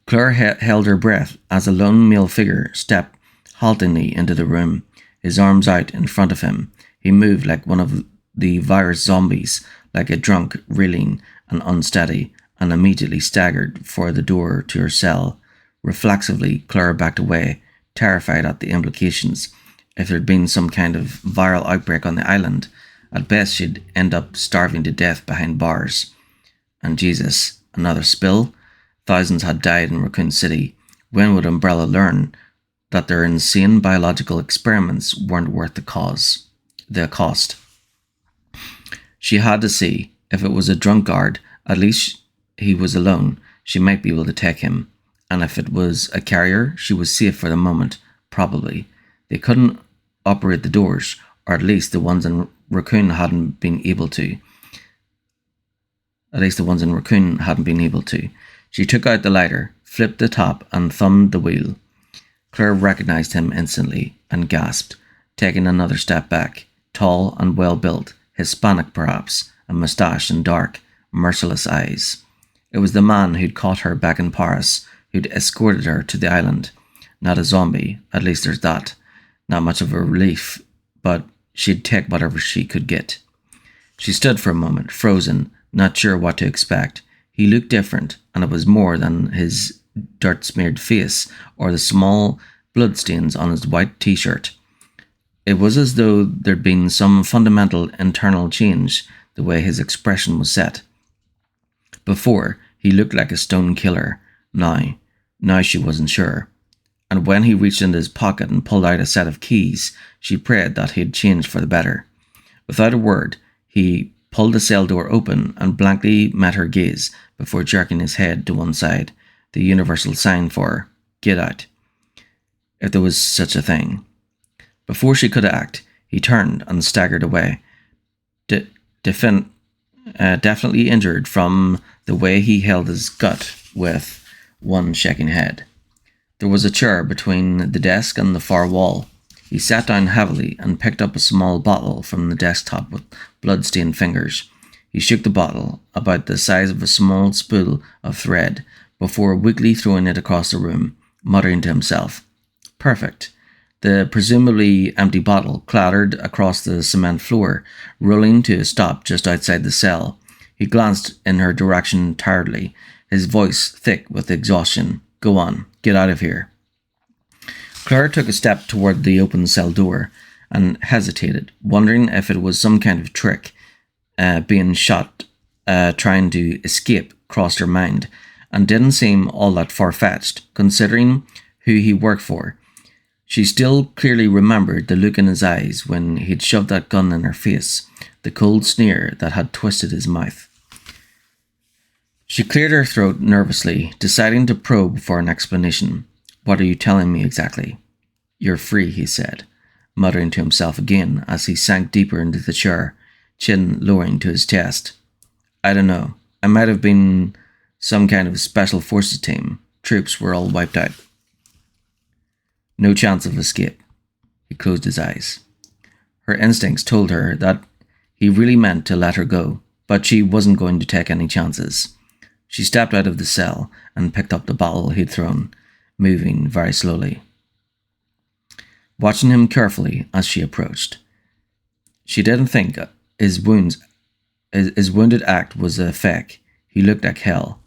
Claire held her breath as a lone male figure stepped haltingly into the room, his arms out in front of him. He moved like one of the virus zombies, like a drunk, reeling and unsteady, and immediately staggered for the door to her cell. Reflexively, Claire backed away, terrified at the implications. If there'd been some kind of viral outbreak on the island, at best she'd end up starving to death behind bars. And Jesus, another spill? Thousands had died in Raccoon City. When would Umbrella learn that their insane biological experiments weren't worth the cost? She had to see. If it was a drunk guard, at least he was alone. She might be able to take him. And if it was a carrier, she was safe for the moment, probably. They couldn't operate the doors, or at least the ones in Raccoon hadn't been able to. She took out the lighter, flipped the top, and thumbed the wheel. Claire recognized him instantly and gasped, taking another step back. Tall and well-built, Hispanic perhaps, a moustache and dark, merciless eyes. It was the man who'd caught her back in Paris, who'd escorted her to the island. Not a zombie, at least there's that. Not much of a relief, but she'd take whatever she could get. She stood for a moment, frozen, not sure what to expect. He looked different, and it was more than his dirt-smeared face or the small bloodstains on his white t-shirt. It was as though there'd been some fundamental internal change. the way his expression was set. Before, he looked like a stone killer. Now she wasn't sure. And when he reached into his pocket and pulled out a set of keys, she prayed that he had changed for the better. Without a word, he pulled the cell door open and blankly met her gaze before jerking his head to one side, the universal sign for "get out," if there was such a thing. Before she could act, he turned and staggered away, definitely injured from the way he held his gut with one shaking head. There was a chair between the desk and the far wall. He sat down heavily and picked up a small bottle from the desktop with blood-stained fingers. He shook the bottle, about the size of a small spool of thread, before weakly throwing it across the room, muttering to himself, "Perfect." The presumably empty bottle clattered across the cement floor, rolling to a stop just outside the cell. He glanced in her direction tiredly, his voice thick with exhaustion. "Go on, get out of here." Claire took a step toward the open cell door and hesitated, wondering if it was some kind of trick. Being shot, trying to escape, crossed her mind, and didn't seem all that far-fetched, considering who he worked for. She still clearly remembered the look in his eyes when he'd shoved that gun in her face, the cold sneer that had twisted his mouth. She cleared her throat nervously, deciding to probe for an explanation. "What are you telling me exactly?" "You're free," he said, muttering to himself again as he sank deeper into the chair, chin lowering to his chest. "I don't know. I might have been some kind of special forces team. Troops were all wiped out." No chance of escape. He closed his eyes. Her instincts told her that he really meant to let her go, but she wasn't going to take any chances. She stepped out of the cell and picked up the bottle he'd thrown, moving very slowly, watching him carefully as she approached. She didn't think his wounded act was a fake. He looked like hell,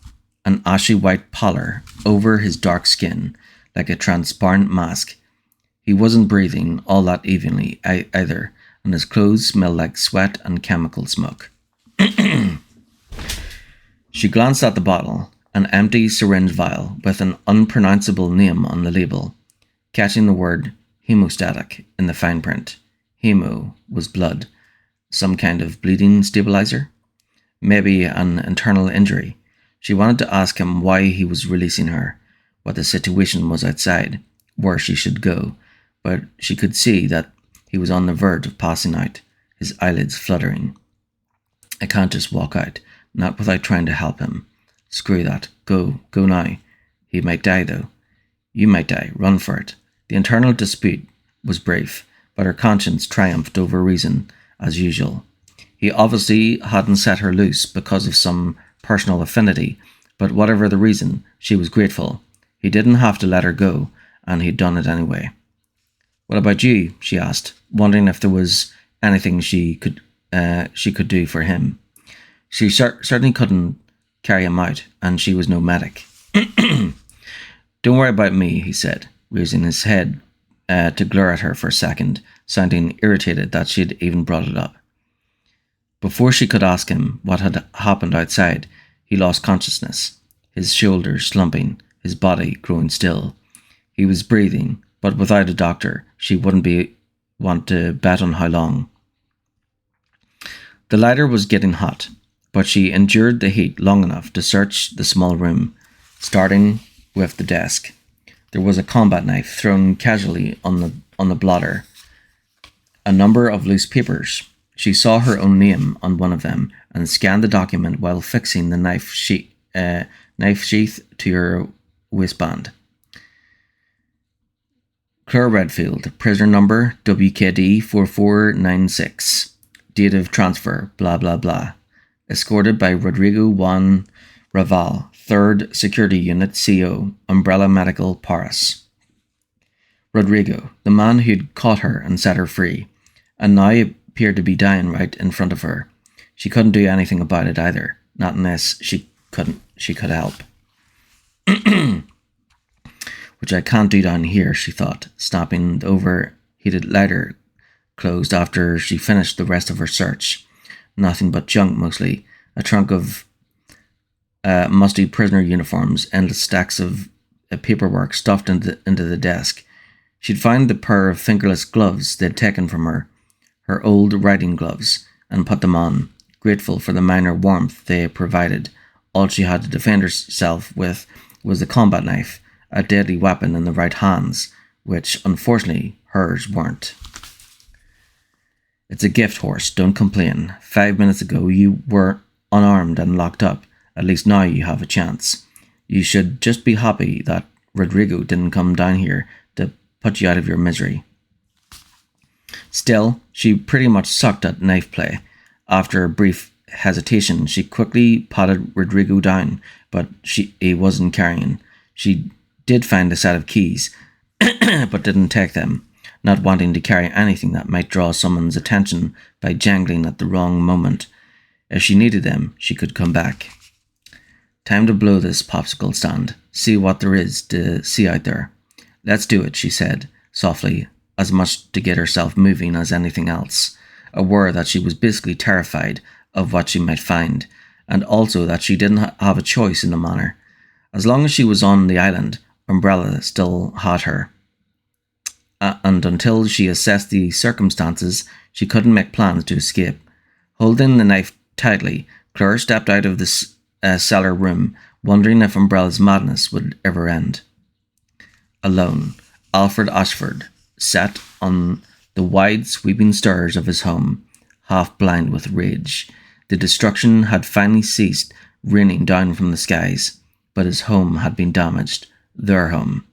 an ashy white pallor over his dark skin, like a transparent mask. He wasn't breathing all that evenly either, and his clothes smelled like sweat and chemical smoke. She glanced at the bottle, an empty syringe vial with an unpronounceable name on the label, catching the word hemostatic in the fine print. Hemo was blood, some kind of bleeding stabilizer, maybe an internal injury. She wanted to ask him why he was releasing her, what the situation was outside, where she should go, but she could see that he was on the verge of passing out, his eyelids fluttering. "I can't just walk out, not without trying to help him. Screw that. Go now. He might die, though. You might die. Run for it." The internal dispute was brief, but her conscience triumphed over reason, as usual. He obviously hadn't set her loose because of some personal affinity, but whatever the reason, she was grateful. He didn't have to let her go, and he'd done it anyway. "What about you?" she asked, wondering if there was anything she could do for him. She certainly couldn't carry him out, and she was no medic. "Don't worry about me," he said, raising his head to glare at her for a second, sounding irritated that she'd even brought it up. Before she could ask him what had happened outside, he lost consciousness, his shoulders slumping, his body growing still. He was breathing, but without a doctor, she wouldn't want to bet on how long. The lighter was getting hot, but she endured the heat long enough to search the small room, starting with the desk. There was a combat knife thrown casually on the blotter, a number of loose papers. She saw her own name on one of them and scanned the document while fixing the knife sheath to her waistband. Claire Redfield, prisoner number WKD 4496, date of transfer, blah blah blah, escorted by Rodrigo Juan Raval, 3rd Security Unit CO, Umbrella Medical, Paris. Rodrigo, the man who'd caught her and set her free, and now appeared to be dying right in front of her. She couldn't do anything about it either, not unless she could help. Which I can't do down here, she thought, snapping the overheated lighter closed after she finished the rest of her search. nothing but junk mostly, a trunk of musty prisoner uniforms, endless stacks of paperwork stuffed into the desk. She'd found the pair of fingerless gloves they'd taken from her old riding gloves, and put them on, grateful for the minor warmth they provided. All she had to defend herself with was the combat knife, a deadly weapon in the right hands, which, unfortunately, hers weren't. It's a gift, horse, don't complain. 5 minutes ago you were unarmed and locked up. At least now you have a chance. You should just be happy that Rodrigo didn't come down here to put you out of your misery. Still, she pretty much sucked at knife play. After a brief hesitation, she quickly patted Rodrigo down, but he wasn't carrying. She did find a set of keys, but didn't take them, not wanting to carry anything that might draw someone's attention by jangling at the wrong moment. If she needed them, she could come back. Time to blow this popsicle stand, see what there is to see out there. Let's do it, she said, softly, as much to get herself moving as anything else, aware that she was basically terrified of what she might find, and also that she didn't have a choice in the matter. As long as she was on the island, Umbrella still had her. And until she assessed the circumstances, she couldn't make plans to escape. Holding the knife tightly, Claire stepped out of the cellar room, wondering if Umbrella's madness would ever end. Alone, Alfred Ashford sat on the wide sweeping stairs of his home, half blind with rage. The destruction had finally ceased raining down from the skies, but his home had been damaged, their home.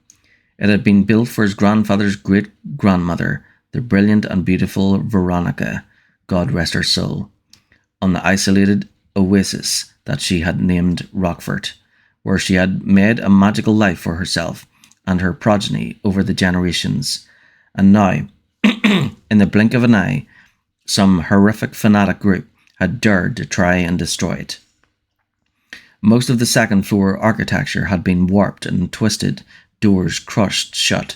It had been built for his grandfather's great-grandmother, the brilliant and beautiful Veronica, God rest her soul, on the isolated oasis that she had named Rockford, where she had made a magical life for herself and her progeny over the generations. And now, in the blink of an eye, some horrific fanatic group had dared to try and destroy it. Most of the second-floor architecture had been warped and twisted, doors crushed shut,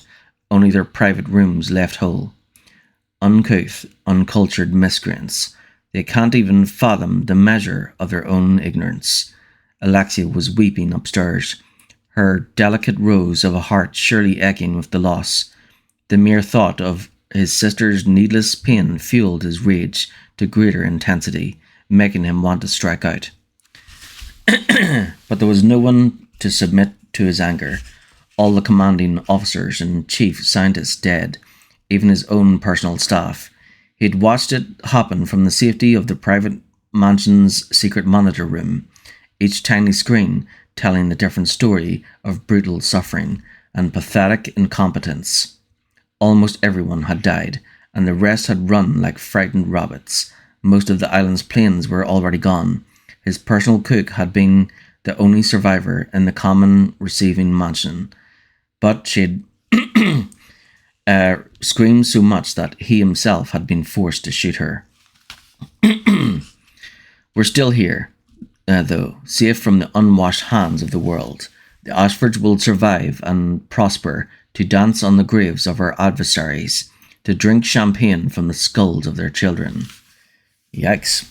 only their private rooms left whole. Uncouth, uncultured miscreants. They can't even fathom the measure of their own ignorance. Alexia was weeping upstairs, her delicate rose of a heart surely aching with the loss. The mere thought of his sister's needless pain fueled his rage to greater intensity, making him want to strike out. But there was no one to submit to his anger. All the commanding officers and chief scientists dead, even his own personal staff. He'd watched it happen from the safety of the private mansion's secret monitor room, each tiny screen telling a different story of brutal suffering and pathetic incompetence. Almost everyone had died, and the rest had run like frightened rabbits. Most of the island's planes were already gone. His personal cook had been the only survivor in the common receiving mansion, but she'd screamed so much that he himself had been forced to shoot her. We're still here, though, safe from the unwashed hands of the world. The Ashfords will survive and prosper, to dance on the graves of our adversaries, to drink champagne from the skulls of their children. Yikes.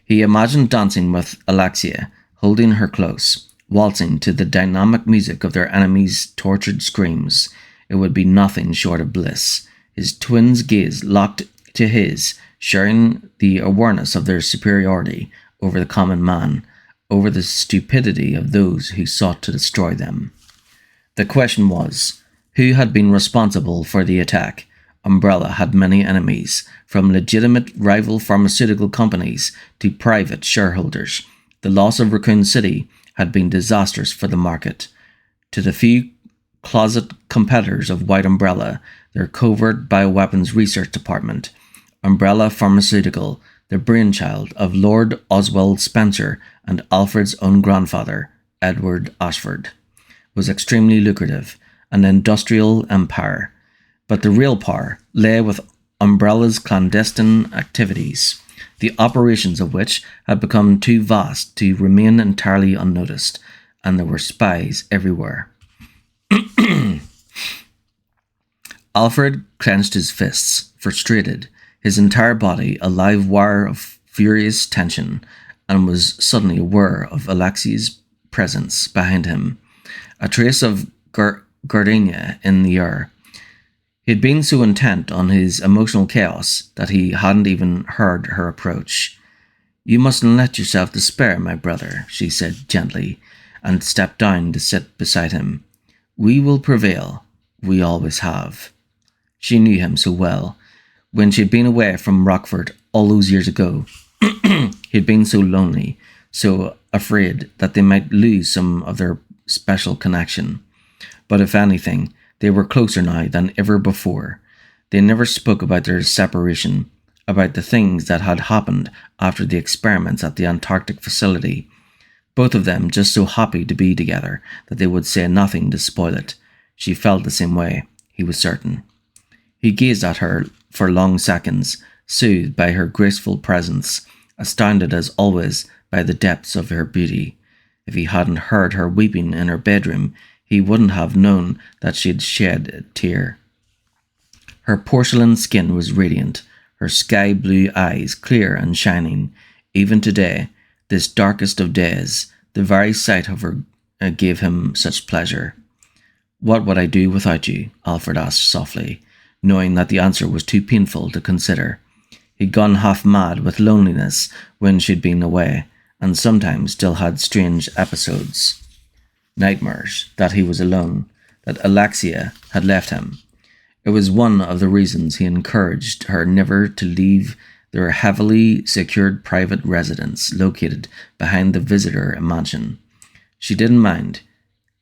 He imagined dancing with Alexia, holding her close, waltzing to the dynamic music of their enemies' tortured screams. It would be nothing short of bliss. His twin's gaze locked to his, sharing the awareness of their superiority over the common man, over the stupidity of those who sought to destroy them. The question was, who had been responsible for the attack? Umbrella had many enemies, from legitimate rival pharmaceutical companies to private shareholders. The loss of Raccoon City had been disastrous for the market. To the few closet competitors of White Umbrella, their covert bioweapons research department, Umbrella Pharmaceutical, the brainchild of Lord Oswald Spencer and Alfred's own grandfather, Edward Ashford, was extremely lucrative, an industrial empire. But the real power lay with Umbrella's clandestine activities, the operations of which had become too vast to remain entirely unnoticed, and there were spies everywhere. Alfred clenched his fists, frustrated. his entire body a live wire of furious tension, and was suddenly aware of Alexia's presence behind him, a trace of gardenia in the air. He had been so intent on his emotional chaos that he hadn't even heard her approach. "You mustn't let yourself despair, my brother," she said gently, and stepped down to sit beside him. "We will prevail. We always have." She knew him so well. When she had been away from Rockford all those years ago, he had been so lonely, so afraid that they might lose some of their special connection. But if anything, they were closer now than ever before. They never spoke about their separation, about the things that had happened after the experiments at the Antarctic facility. Both of them just so happy to be together that they would say nothing to spoil it. She felt the same way, he was certain. He gazed at her for long seconds, soothed by her graceful presence, astounded as always by the depths of her beauty. If he hadn't heard her weeping in her bedroom, he wouldn't have known that she had shed a tear. Her porcelain skin was radiant, her sky-blue eyes clear and shining. Even today, this darkest of days, the very sight of her gave him such pleasure. "What would I do without you?" Alfred asked softly, knowing that the answer was too painful to consider. He'd gone half mad with loneliness when she'd been away, and sometimes still had strange episodes. Nightmares that he was alone, that Alexia had left him. It was one of the reasons he encouraged her never to leave their heavily secured private residence located behind the visitor mansion. She didn't mind.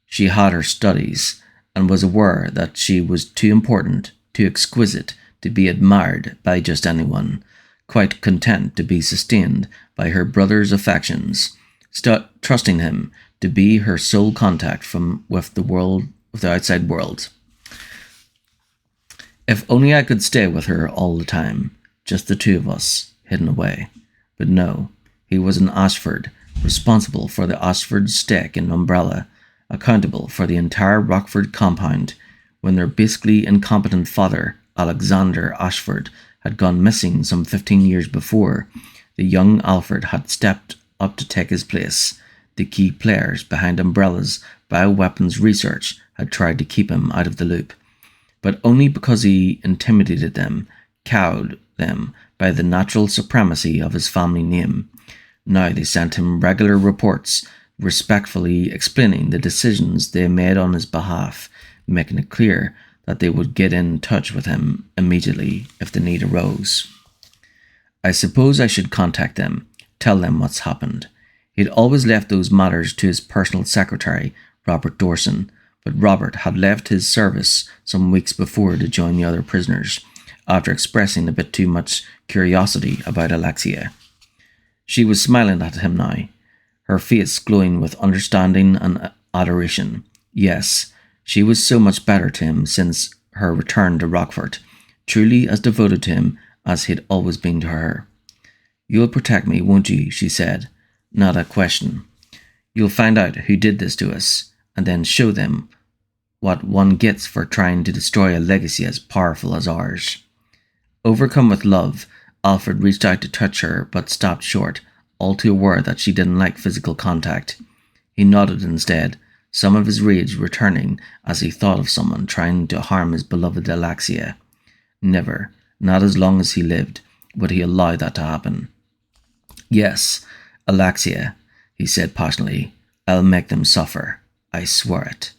She had her studies and was aware that she was too important, too exquisite to be admired by just anyone, quite content to be sustained by her brother's affections, trusting him to be her sole contact with the outside world. If only I could stay with her all the time, just the two of us, hidden away. But no, he was an Ashford, responsible for the Ashford stake and umbrella, accountable for the entire Rockford compound. When their basically incompetent father, Alexander Ashford, had gone missing some 15 years before, the young Alfred had stepped up to take his place. The key players behind Umbrella's bioweapons research had tried to keep him out of the loop, but only because he intimidated them, cowed them by the natural supremacy of his family name. Now they sent him regular reports, respectfully explaining the decisions they made on his behalf, making it clear that they would get in touch with him immediately if the need arose. I suppose I should contact them, tell them what's happened. He'd always left those matters to his personal secretary, Robert Dorson, but Robert had left his service some weeks before to join the other prisoners, after expressing a bit too much curiosity about Alexia. She was smiling at him now, her face glowing with understanding and adoration. Yes, she was so much better to him since her return to Rockford, truly as devoted to him as he'd always been to her. "You'll protect me, won't you?" she said. "Not a question. You'll find out who did this to us, and then show them what one gets for trying to destroy a legacy as powerful as ours." Overcome with love, Alfred reached out to touch her, but stopped short, all too aware that she didn't like physical contact. He nodded instead, some of his rage returning as he thought of someone trying to harm his beloved Alexia. Never, not as long as he lived, would he allow that to happen. "Yes, Alexia," he said passionately, "I'll make them suffer. I swear it."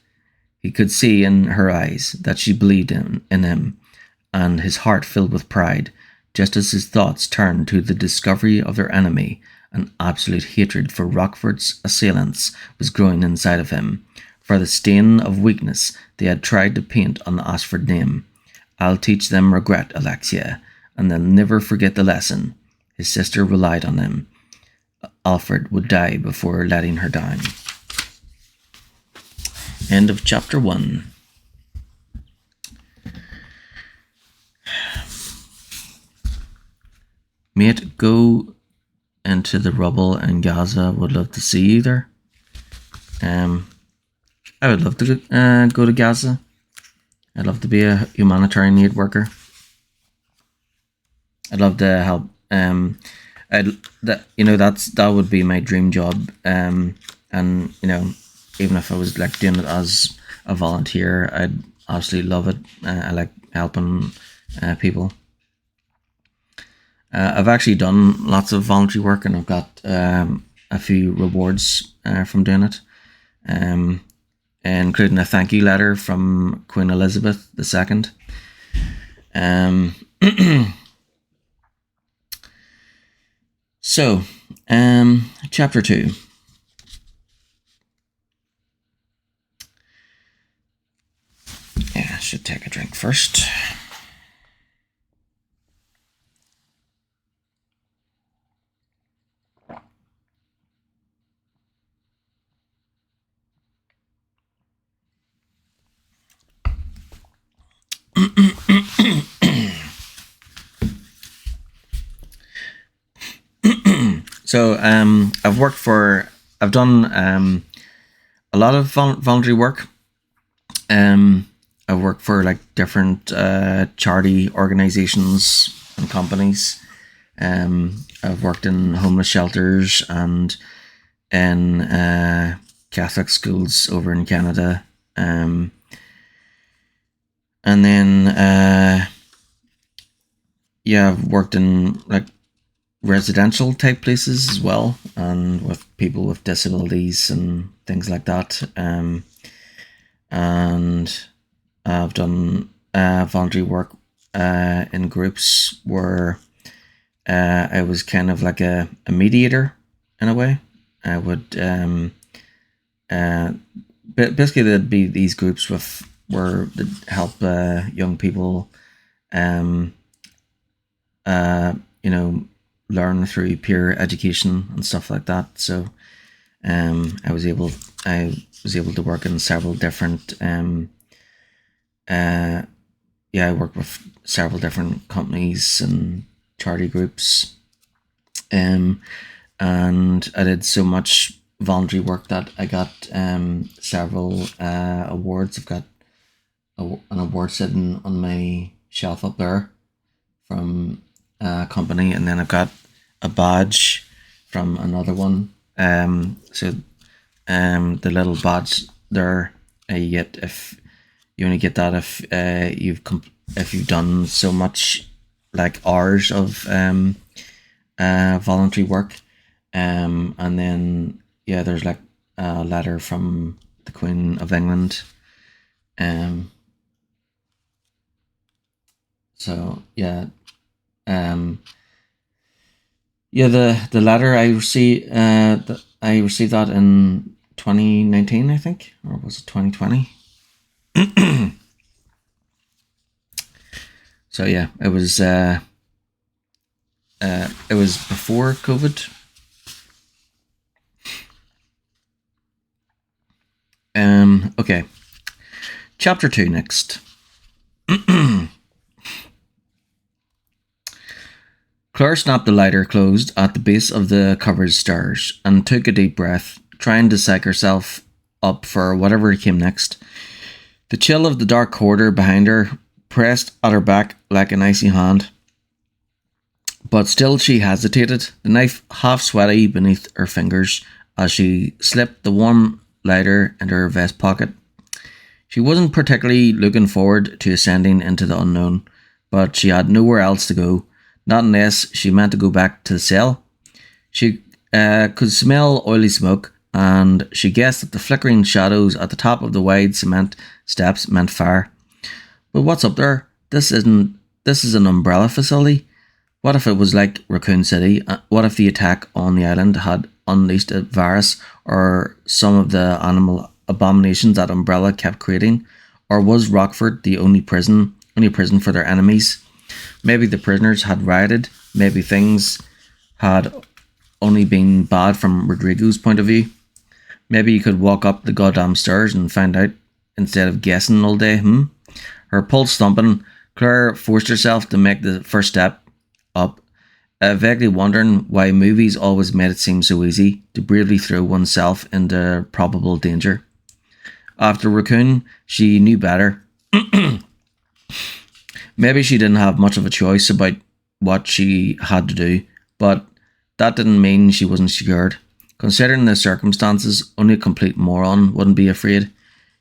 He could see in her eyes that she believed in him, and his heart filled with pride, just as his thoughts turned to the discovery of their enemy. An absolute hatred for Rockford's assailants was growing inside of him, for the stain of weakness they had tried to paint on the Ashford name. "I'll teach them regret, Alexia, and they'll never forget the lesson." His sister relied on him. Alfred would die before letting her down. End of chapter 1. Mate, go into the rubble in Gaza. Would love to see you there. I would love to go to Gaza. I'd love to be a humanitarian aid worker. I'd love to help. That would be my dream job. And even if I was like doing it as a volunteer, I'd absolutely love it. I like helping people. I've actually done lots of voluntary work, and I've got a few rewards from doing it, including a thank you letter from Queen Elizabeth II. So, chapter 2. Yeah, I should take a drink first. So I've done a lot of voluntary work. I've worked for like different charity organizations and companies. I've worked in homeless shelters and in Catholic schools over in Canada. And then I've worked in like residential type places as well, and with people with disabilities and things like that. And I've done voluntary work in groups where I was kind of like a mediator in a way. I would basically there'd be these groups where they'd help young people learn through peer education and stuff like that. So I was able to work in several different I worked with several different companies and charity groups, and I did so much voluntary work that I got several awards. I've got an award sitting on my shelf up there from a company, and then I've got a badge from another one. The little badge there, you only get that if you've done so much like hours of voluntary work. And then there's like a letter from the Queen of England. The letter I received, I received that in 2019, I think, or was it 2020? So it was before COVID. Okay. Chapter 2 next. Claire snapped the lighter closed at the base of the covered stairs and took a deep breath, trying to psych herself up for whatever came next. The chill of the dark corridor behind her pressed at her back like an icy hand. But still she hesitated, the knife half sweaty beneath her fingers as she slipped the warm lighter into her vest pocket. She wasn't particularly looking forward to ascending into the unknown, but she had nowhere else to go, not unless she meant to go back to the cell. She could smell oily smoke, and she guessed that the flickering shadows at the top of the wide cement steps meant fire. But what's up there? This is an umbrella facility. What if it was like Raccoon City? What if the attack on the island had unleashed a virus or some of the animal abominations that Umbrella kept creating? Or was Rockford the only prison for their enemies? Maybe the prisoners had rioted. Maybe things had only been bad from Rodrigo's point of view. Maybe you could walk up the goddamn stairs and find out instead of guessing all day. Her pulse thumping, Claire forced herself to make the first step up, vaguely wondering why movies always made it seem so easy to bravely throw oneself into probable danger. After Raccoon, she knew better. Maybe she didn't have much of a choice about what she had to do, but that didn't mean she wasn't scared. Considering the circumstances, only a complete moron wouldn't be afraid.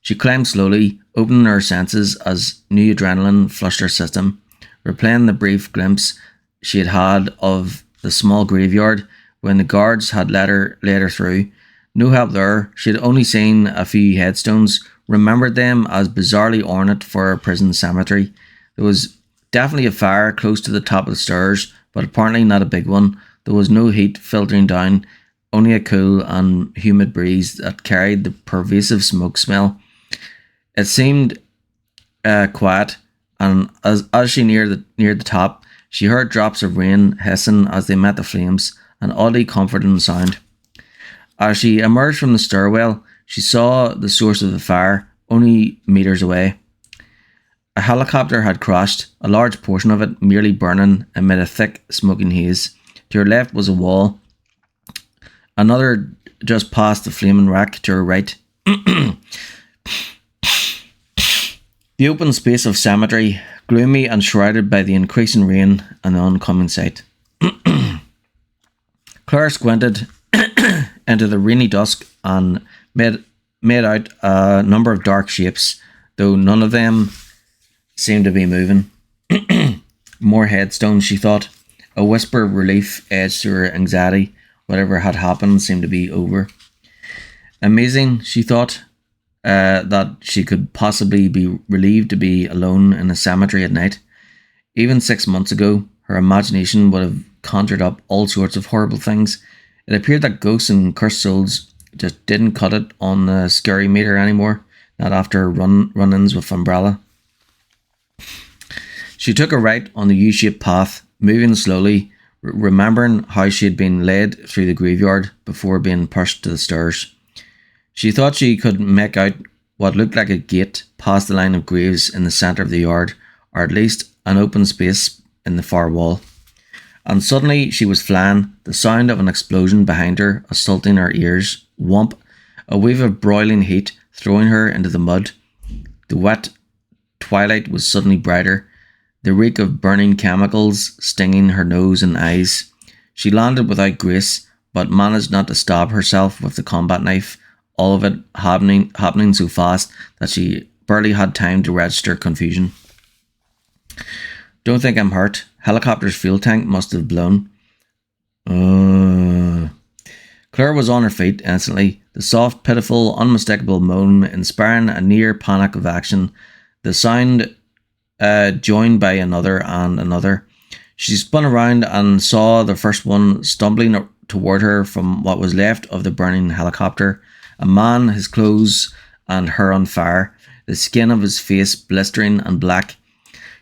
She climbed slowly, opening her senses as new adrenaline flushed her system, replaying the brief glimpse she had had of the small graveyard when the guards had let her through. No help there. She had only seen a few headstones, remembered them as bizarrely ornate for a prison cemetery. There was definitely a fire close to the top of the stairs, but apparently not a big one. There was no heat filtering down, only a cool and humid breeze that carried the pervasive smoke smell. It seemed quiet, and as she neared the top, she heard drops of rain hissing as they met the flames, an oddly comforting sound. As she emerged from the stairwell, she saw the source of the fire, only meters away. A helicopter had crashed, a large portion of it merely burning amid a thick, smoking haze. To her left was a wall, another just past the flaming wreck to her right. The open space of cemetery, gloomy and shrouded by the increasing rain and the oncoming sight. Claire squinted into the rainy dusk and made out a number of dark shapes, though none of them seemed to be moving. More headstones, she thought. A whisper of relief edged through her anxiety. Whatever had happened seemed to be over. Amazing, she thought, that she could possibly be relieved to be alone in a cemetery at night. Even 6 months ago, her imagination would have conjured up all sorts of horrible things. It appeared that ghosts and cursed souls just didn't cut it on the scary meter anymore, not after run-ins with Umbrella. She took a right on the U-shaped path, moving slowly, remembering how she had been led through the graveyard before being pushed to the stairs. She thought she could make out what looked like a gate past the line of graves in the centre of the yard, or at least an open space in the far wall. And suddenly she was flying, the sound of an explosion behind her assaulting her ears. Whomp! A wave of broiling heat throwing her into the mud. The wet twilight was suddenly brighter, the reek of burning chemicals stinging her nose and eyes. She landed without grace, but managed not to stab herself with the combat knife, all of it happening so fast that she barely had time to register confusion. Don't think I'm hurt. Helicopter's fuel tank must have blown. Claire was on her feet instantly, the soft, pitiful, unmistakable moan inspiring a near panic of action. The sound joined by another and another. She spun around and saw the first one stumbling toward her from what was left of the burning helicopter. A man, his clothes and hair on fire, the skin of his face blistering and black.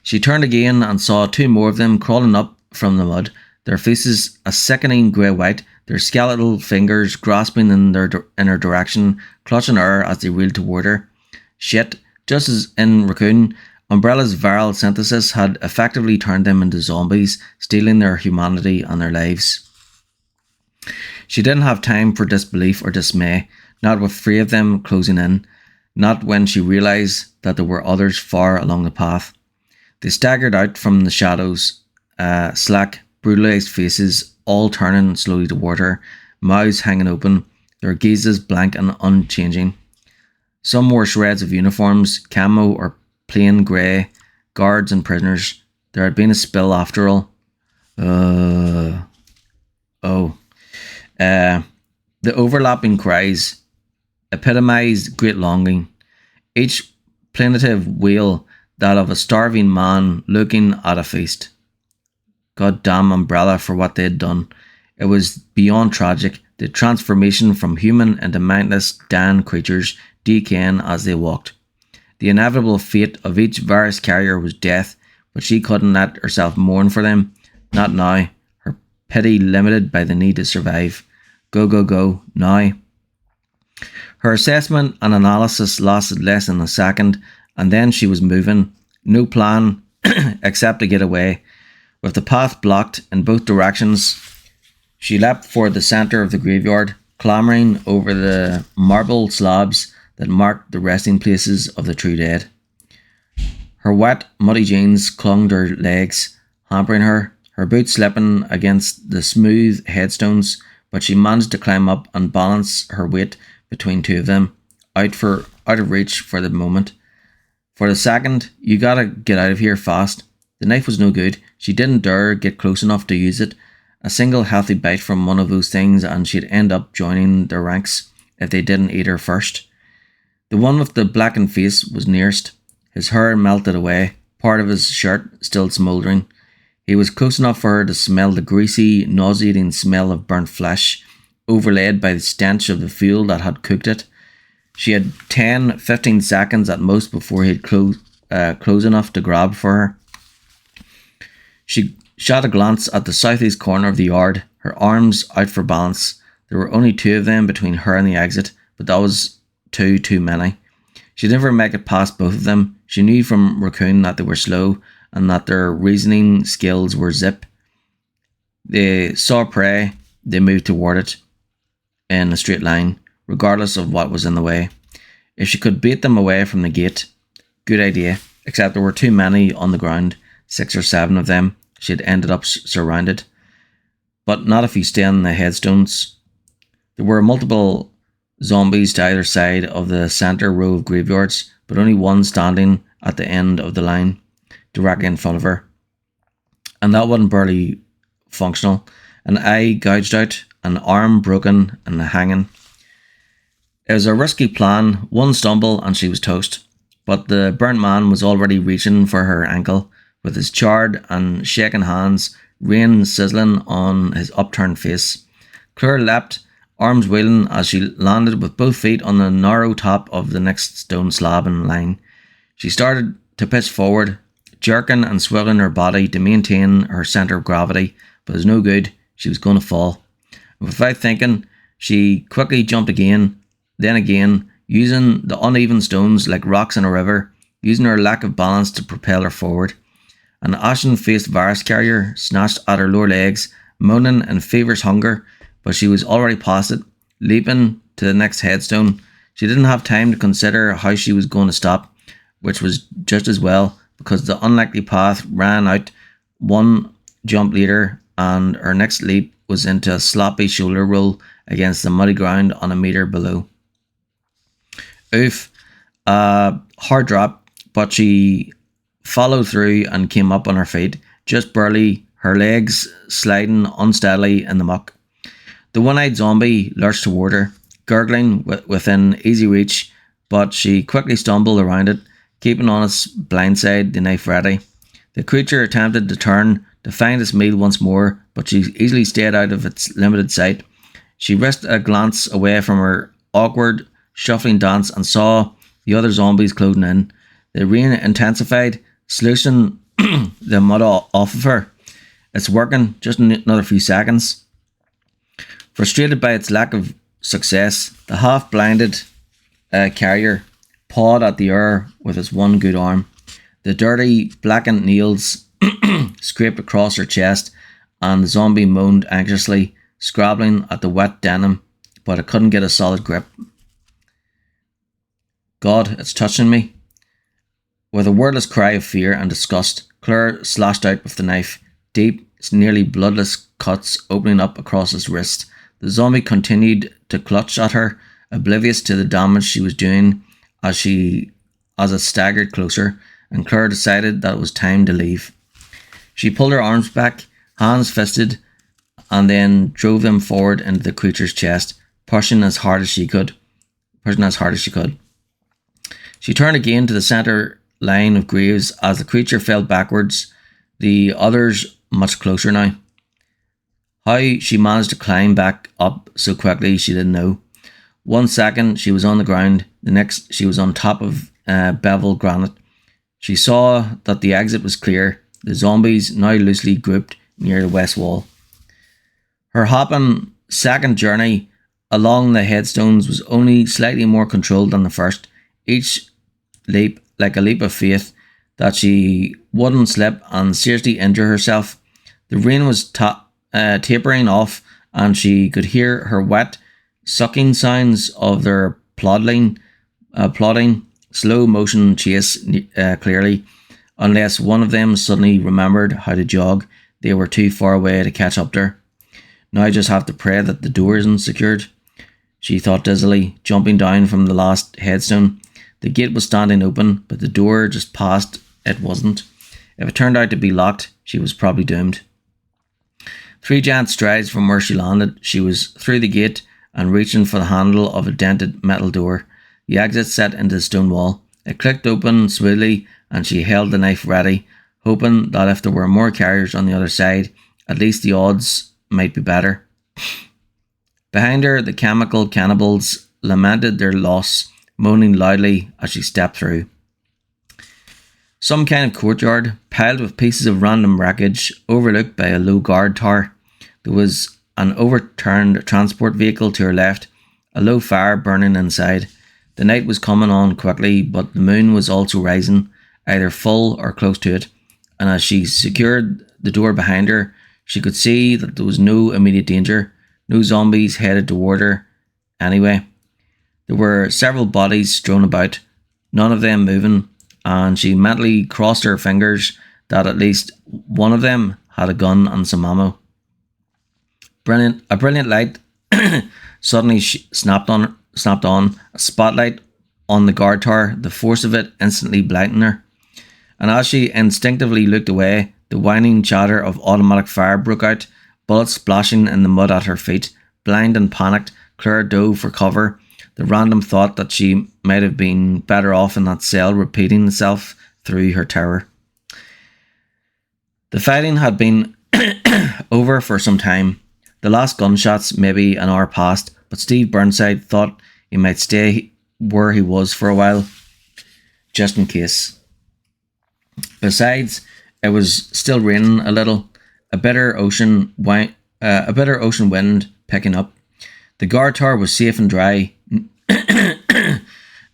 She turned again and saw 2 more of them crawling up from the mud, their faces a sickening grey-white, their skeletal fingers grasping in her direction, clutching her as they reeled toward her. Shit, just as in Raccoon, Umbrella's viral synthesis had effectively turned them into zombies, stealing their humanity and their lives. She didn't have time for disbelief or dismay, not with 3 of them closing in, not when she realised that there were others far along the path. They staggered out from the shadows, slack, brutalised faces, all turning slowly toward her, mouths hanging open, their gazes blank and unchanging. Some wore shreds of uniforms, camo or plain grey, guards and prisoners. There had been a spill after all. The overlapping cries epitomised great longing, each plaintive wail that of a starving man looking at a feast. God damn Umbrella for what they had done. It was beyond tragic, the transformation from human into mindless, dying creatures decaying as they walked. The inevitable fate of each virus carrier was death, but she couldn't let herself mourn for them. Not now, her pity limited by the need to survive. Go, go, go, now. Her assessment and analysis lasted less than a second, and then she was moving. No plan except to get away. With the path blocked in both directions, she leapt for the centre of the graveyard, clambering over the marble slabs that marked the resting places of the true dead. Her wet, muddy jeans clung to her legs, hampering her. her boots slipping against the smooth headstones, but she managed to climb up and balance her weight between two of them, out of reach for the moment. For the second, you gotta get out of here fast. The knife was no good. She didn't dare get close enough to use it. A single healthy bite from one of those things and she'd end up joining their ranks if they didn't eat her first. The one with the blackened face was nearest. His hair melted away, part of his shirt still smouldering. He was close enough for her to smell the greasy, nauseating smell of burnt flesh, overlaid by the stench of the fuel that had cooked it. She had 10-15 seconds at most before he'd close enough to grab for her. She shot a glance at the southeast corner of the yard, her arms out for balance. There were only two of them between her and the exit, but that was too many. She'd never make it past both of them. She knew from Raccoon that they were slow and that their reasoning skills were zip. They saw prey, they moved toward it in a straight line, regardless of what was in the way. If she could bait them away from the gate, good idea, except there were too many on the ground, 6 or 7 of them. She had ended up surrounded. But not if you stay on the headstones. There were multiple zombies to either side of the centre row of graveyards, but only one standing at the end of the line, directly in front of her. And that one barely functional. An eye gouged out, an arm broken and hanging. It was a risky plan. One stumble and she was toast. But the burnt man was already reaching for her ankle, with his charred and shaking hands, rain sizzling on his upturned face. Claire leapt, arms wheeling as she landed with both feet on the narrow top of the next stone slab in line. She started to pitch forward, jerking and swiveling her body to maintain her centre of gravity, but it was no good. She was going to fall. Without thinking, she quickly jumped again, then again, using the uneven stones like rocks in a river, using her lack of balance to propel her forward. An ashen-faced virus carrier snatched at her lower legs, moaning in feverish hunger, but she was already past it, leaping to the next headstone. She didn't have time to consider how she was going to stop, which was just as well, because the unlikely path ran out one jump later, and her next leap was into a sloppy shoulder roll against the muddy ground on a metre below. Oof, hard drop, but she followed through and came up on her feet, just barely, her legs sliding unsteadily in the muck. The one-eyed zombie lurched toward her, gurgling within easy reach, but she quickly stumbled around it, keeping on its blind side, the knife ready. The creature attempted to turn to find its meal once more, but she easily stayed out of its limited sight. She risked a glance away from her awkward, shuffling dance and saw the other zombies closing in. The rain intensified, sluicing the mud off of her. It's working, just another few seconds. Frustrated by its lack of success, the half-blinded carrier pawed at the air with its one good arm. The dirty, blackened nails scraped across her chest, and the zombie moaned anxiously, scrabbling at the wet denim, but it couldn't get a solid grip. God, it's touching me. With a wordless cry of fear and disgust, Claire slashed out with the knife, deep, nearly bloodless cuts opening up across his wrist. The zombie continued to clutch at her, oblivious to the damage she was doing as it staggered closer, and Claire decided that it was time to leave. She pulled her arms back, hands fisted, and then drove them forward into the creature's chest, pushing as hard as she could. She turned again to the centre line of graves as the creature fell backwards, the others much closer now. How she managed to climb back up so quickly she didn't know. 1 second she was on the ground, the next she was on top of beveled granite. She saw that the exit was clear, the zombies now loosely grouped near the west wall. Her hopping second journey along the headstones was only slightly more controlled than the first, each leap like a leap of faith that she wouldn't slip and seriously injure herself. The rain was tapering off, and she could hear her wet, sucking sounds of their plodding, slow motion chase clearly, unless one of them suddenly remembered how to jog. they were too far away to catch up to her. Now I just have to pray that the door isn't secured, she thought dizzily, jumping down from the last headstone. The gate was standing open, but the door just past it wasn't. If it turned out to be locked, she was probably doomed. 3 giant strides from where she landed, she was through the gate and reaching for the handle of a dented metal door. The exit set into the stone wall. It clicked open smoothly and she held the knife ready, hoping that if there were more carriers on the other side, at least the odds might be better. Behind her, the chemical cannibals lamented their loss, moaning loudly as she stepped through. Some kind of courtyard, piled with pieces of random wreckage, overlooked by a low guard tower. There was an overturned transport vehicle to her left, a low fire burning inside. The night was coming on quickly, but the moon was also rising, either full or close to it, and as she secured the door behind her, she could see that there was no immediate danger, no zombies headed toward her anyway. There were several bodies strewn about, none of them moving, and she mentally crossed her fingers that at least one of them had a gun and some ammo. A brilliant light suddenly snapped on, a spotlight on the guard tower, the force of it instantly blinding her. And as she instinctively looked away, the whining chatter of automatic fire broke out, bullets splashing in the mud at her feet. Blind and panicked, Claire dove for cover, the random thought that she might have been better off in that cell repeating itself through her terror. The fighting had been over for some time. The last gunshots maybe an hour past, but Steve Burnside thought he might stay where he was for a while, just in case. Besides, it was still raining a little, a bitter ocean wind picking up. The guard tower was safe and dry.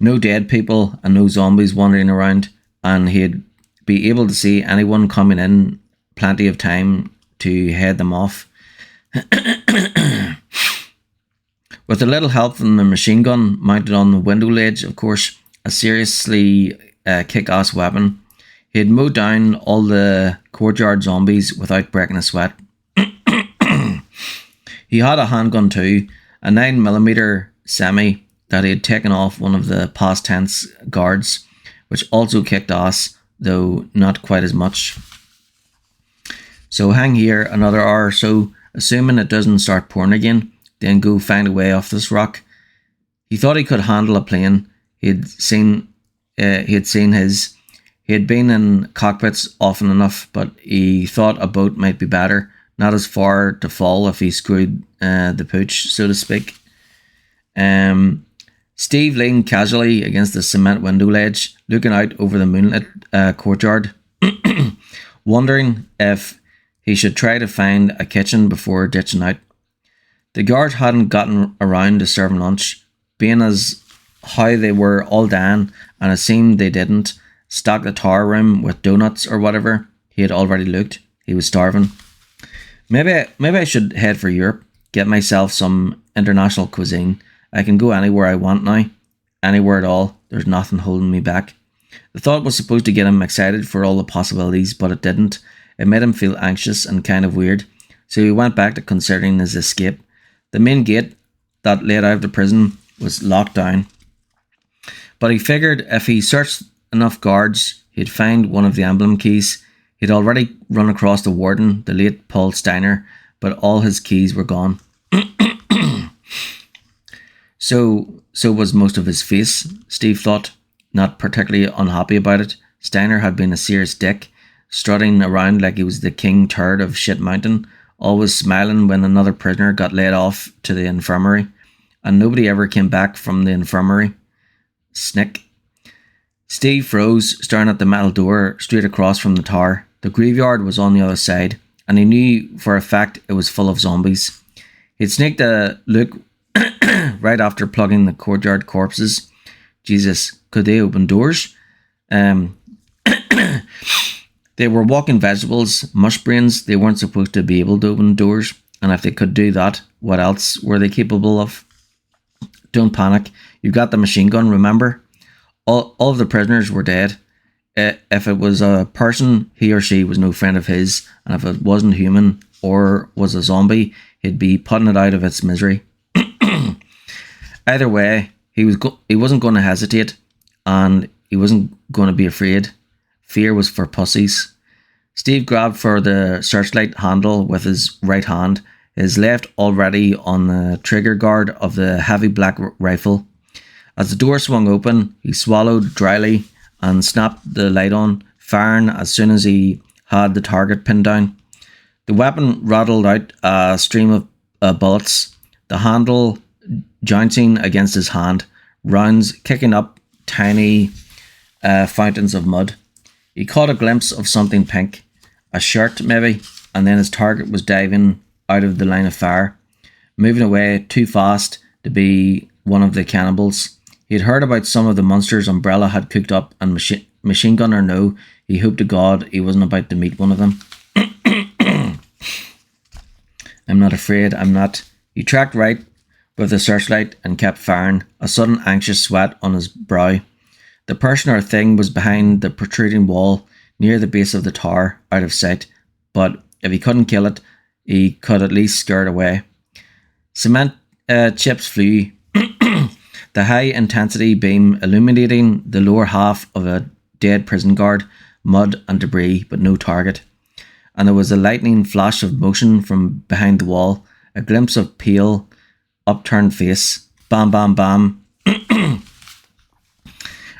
No dead people and no zombies wandering around, and he'd be able to see anyone coming in plenty of time to head them off. With a little help from the machine gun mounted on the window ledge, of course, a seriously kick-ass weapon, he had mowed down all the courtyard zombies without breaking a sweat. He had a handgun too, a 9mm semi that he had taken off one of the past tense guards, which also kicked ass, though not quite as much. So hang here another hour or so, assuming it doesn't start pouring again, then go find a way off this rock. He thought he could handle a plane. He had been in cockpits often enough, but he thought a boat might be better, not as far to fall if he screwed the pooch, so to speak. Steve leaned casually against the cement window ledge, looking out over the moonlit courtyard, wondering if he should try to find a kitchen before ditching out. The guard hadn't gotten around to serving lunch, being as how they were all down, and it seemed they didn't stock the tower room with donuts or whatever. He had already looked. He was starving. Maybe I should head for Europe, get myself some international cuisine. I can go anywhere I want now. Anywhere at all. There's nothing holding me back. The thought was supposed to get him excited for all the possibilities, but it didn't. It made him feel anxious and kind of weird. So he went back to considering his escape. The main gate that led out of the prison was locked down. But he figured if he searched enough guards, he'd find one of the emblem keys. He'd already run across the warden, the late Paul Steiner, but all his keys were gone. So was most of his face, Steve thought, not particularly unhappy about it. Steiner had been a serious dick, strutting around like he was the king turd of Shit Mountain, always smiling when another prisoner got led off to the infirmary, and nobody ever came back from the infirmary. Snick. Steve froze, staring at the metal door straight across from the tower. The graveyard was on the other side, and he knew for a fact it was full of zombies. He'd sneaked a look right after plugging the courtyard corpses. Jesus, could they open doors? They were walking vegetables, mush brains. They weren't supposed to be able to open doors, and if they could do that, what else were they capable of? Don't panic. You've got the machine gun, remember? All of the prisoners were dead. If it was a person, he or she was no friend of his, and if it wasn't human or was a zombie, he'd be putting it out of its misery. Either way, he wasn't going to hesitate, and he wasn't going to be afraid. Fear was for pussies. Steve grabbed for the searchlight handle with his right hand, his left already on the trigger guard of the heavy black rifle. As the door swung open, he swallowed dryly and snapped the light on, firing as soon as he had the target pinned down. The weapon rattled out a stream of bullets, the handle jouncing against his hand, rounds kicking up tiny fountains of mud. He caught a glimpse of something pink, a shirt maybe, and then his target was diving out of the line of fire, moving away too fast to be one of the cannibals. He had heard about some of the monsters Umbrella had cooked up, and machine gun or no, he hoped to God he wasn't about to meet one of them. I'm not afraid, I'm not. He tracked right with the searchlight and kept firing, a sudden anxious sweat on his brow. The person or thing was behind the protruding wall near the base of the tower, out of sight, but if he couldn't kill it, he could at least scare it away. Cement chips flew, the high-intensity beam illuminating the lower half of a dead prison guard, mud and debris, but no target. And there was a lightning flash of motion from behind the wall, a glimpse of pale, upturned face. Bam, bam, bam.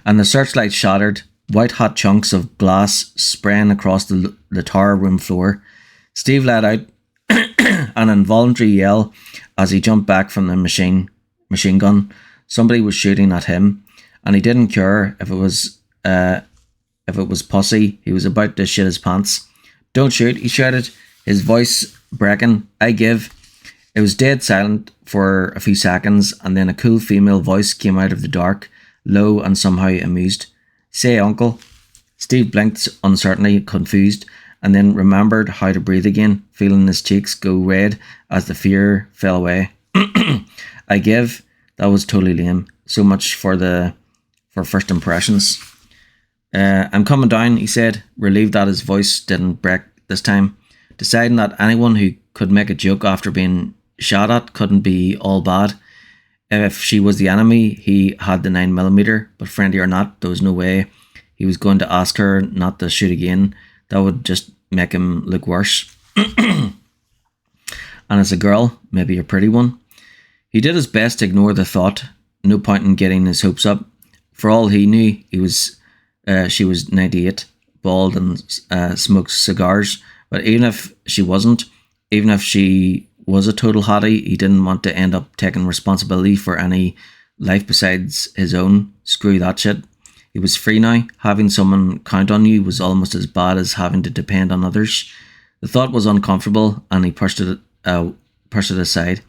And the searchlight shattered, white-hot chunks of glass spraying across the tower room floor. Steve let out an involuntary yell as he jumped back from the machine gun. Somebody was shooting at him, and he didn't care if it was pussy. He was about to shit his pants. "Don't shoot," he shouted, his voice breaking. "I give." It was dead silent for a few seconds, and then a cool female voice came out of the dark, low and somehow amused. "Say, uncle." Steve blinked uncertainly, confused, and then remembered how to breathe again, feeling his cheeks go red as the fear fell away. "I give." That was totally lame. So much for first impressions. "I'm coming down," he said, relieved that his voice didn't break this time, deciding that anyone who could make a joke after being shot at couldn't be all bad. If she was the enemy, he had the 9mm, but friendly or not, there was no way he was going to ask her not to shoot again. That would just make him look worse. And as a girl, maybe a pretty one. He did his best to ignore the thought. No point in getting his hopes up. For all he knew, she was 98, bald and smoked cigars. But even if she wasn't, even if she was a total hottie, he didn't want to end up taking responsibility for any life besides his own. Screw that shit. He was free now. Having someone count on you was almost as bad as having to depend on others. The thought was uncomfortable, and he pushed it aside.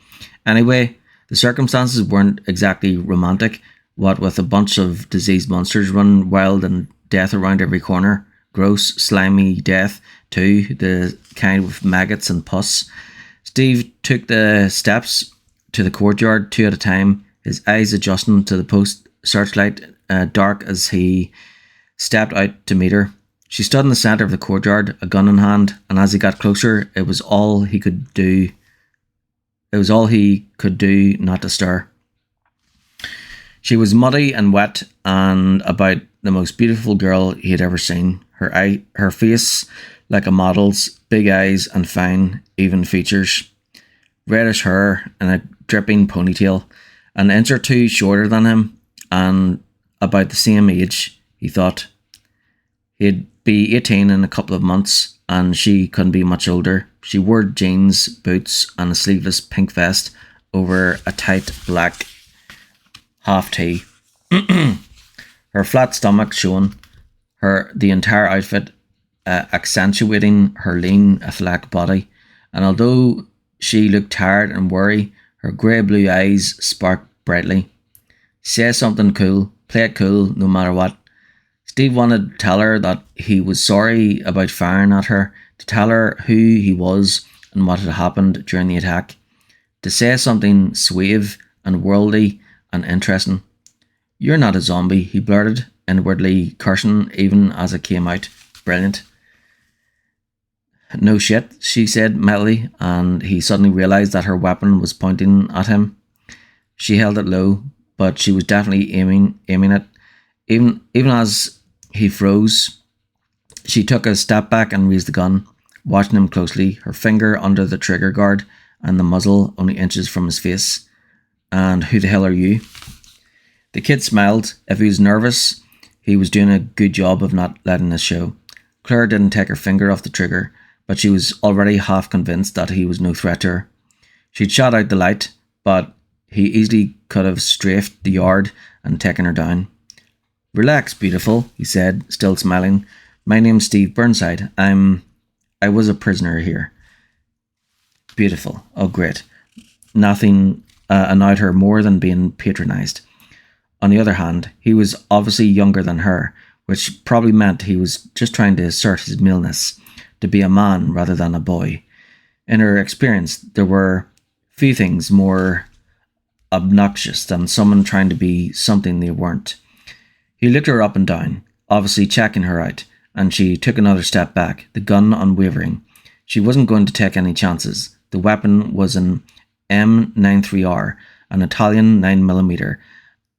Anyway, the circumstances weren't exactly romantic. What with a bunch of diseased monsters running wild and death around every corner. Gross, slimy death, too, the kind with maggots and pus. Steve took the steps to the courtyard, 2 at a time, his eyes adjusting to the post searchlight, dark as he stepped out to meet her. She stood in the centre of the courtyard, a gun in hand, and as he got closer, it was all he could do not to stir. She was muddy and wet and about the most beautiful girl he had ever seen. Her face like a model's, big eyes and fine, even features. Reddish hair and a dripping ponytail. An inch or two shorter than him and about the same age, he thought. He'd be 18 in a couple of months and she couldn't be much older. She wore jeans, boots and a sleeveless pink vest over a tight black half tee. Her flat stomach showing, the entire outfit accentuating her lean, athletic body. And although she looked tired and weary, her grey blue eyes sparked brightly. Say something cool, play it cool no matter what. Steve wanted to tell her that he was sorry about firing at her, to tell her who he was and what had happened during the attack, to say something suave and worldly and interesting. "You're not a zombie," he blurted. inwardly cursing even as it came out. Brilliant. No shit, she said mentally, and he suddenly realised that her weapon was pointing at him. She held it low, but she was definitely aiming it. Even as he froze, she took a step back and raised the gun, watching him closely, her finger under the trigger guard and the muzzle only inches from his face. And who the hell are you? The kid smiled. If he was nervous, he was doing a good job of not letting this show. Claire didn't take her finger off the trigger, but she was already half convinced that he was no threat to her. She'd shot out the light, but he easily could have strafed the yard and taken her down. Relax, beautiful, he said, still smiling. My name's Steve Burnside. I was a prisoner here. Beautiful. Oh, great. Nothing annoyed her more than being patronised. On the other hand, he was obviously younger than her, which probably meant he was just trying to assert his maleness, to be a man rather than a boy. In her experience, there were few things more obnoxious than someone trying to be something they weren't. He looked her up and down, obviously checking her out, and she took another step back, the gun unwavering. She wasn't going to take any chances. The weapon was an M93R, an Italian 9mm,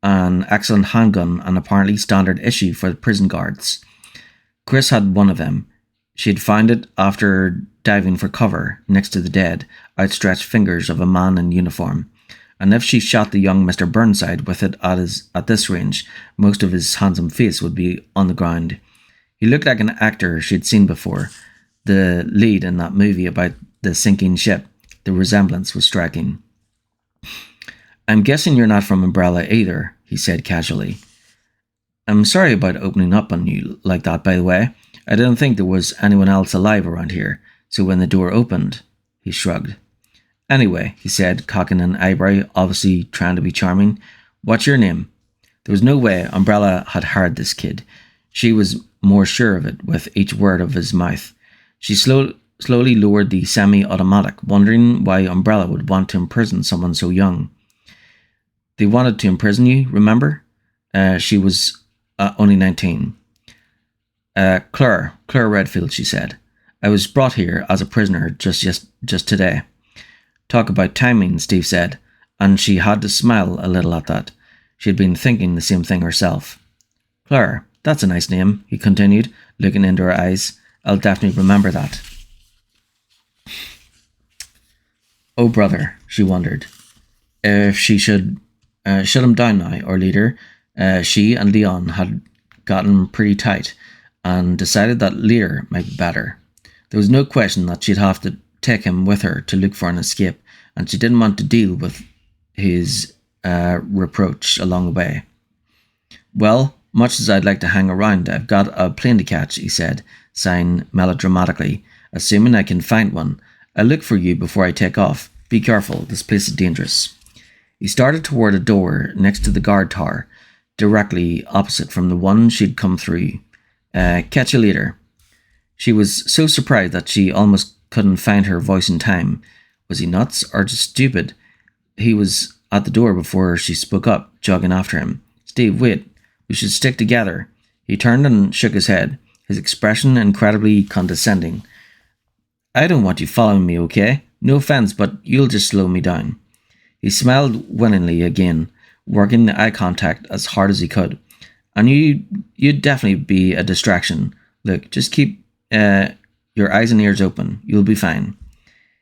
an excellent handgun and apparently standard issue for the prison guards. Chris had one of them. She had found it after diving for cover next to the dead, outstretched fingers of a man in uniform. And if she shot the young Mr. Burnside with it at this range, most of his handsome face would be on the ground. He looked like an actor she'd seen before, the lead in that movie about the sinking ship. The resemblance was striking. I'm guessing you're not from Umbrella either, he said casually. I'm sorry about opening up on you like that, by the way. I didn't think there was anyone else alive around here, so when the door opened, he shrugged. Anyway, he said, cocking an eyebrow, obviously trying to be charming, what's your name? There was no way Umbrella had hired this kid. She was more sure of it with each word of his mouth. She slowly lowered the semi-automatic, wondering why Umbrella would want to imprison someone so young. They wanted to imprison you, remember? She was only 19. Claire Redfield, she said. I was brought here as a prisoner just today. Talk about timing, Steve said, and she had to smile a little at that. She had been thinking the same thing herself. Claire, that's a nice name, he continued, looking into her eyes. I'll definitely remember that. Oh, brother, she wondered. If she should shut him down now, or later, she and Leon had gotten pretty tight and decided that later might be better. There was no question that she'd have to take him with her to look for an escape, and she didn't want to deal with his reproach along the way. Well, much as I'd like to hang around, I've got a plane to catch, he said, sighing melodramatically. Assuming I can find one, I'll look for you before I take off. Be careful, this place is dangerous. He started toward a door next to the guard tower, directly opposite from the one she'd come through. Catch you later. She was so surprised that she almost couldn't find her voice in time. Was he nuts or just stupid? He was at the door before she spoke up, jogging after him. Steve, wait. We should stick together. He turned and shook his head, his expression incredibly condescending. I don't want you following me, okay? No offense, but you'll just slow me down. He smiled winningly again, working the eye contact as hard as he could. I knew you'd definitely be a distraction. Look, just keep your eyes and ears open. You'll be fine.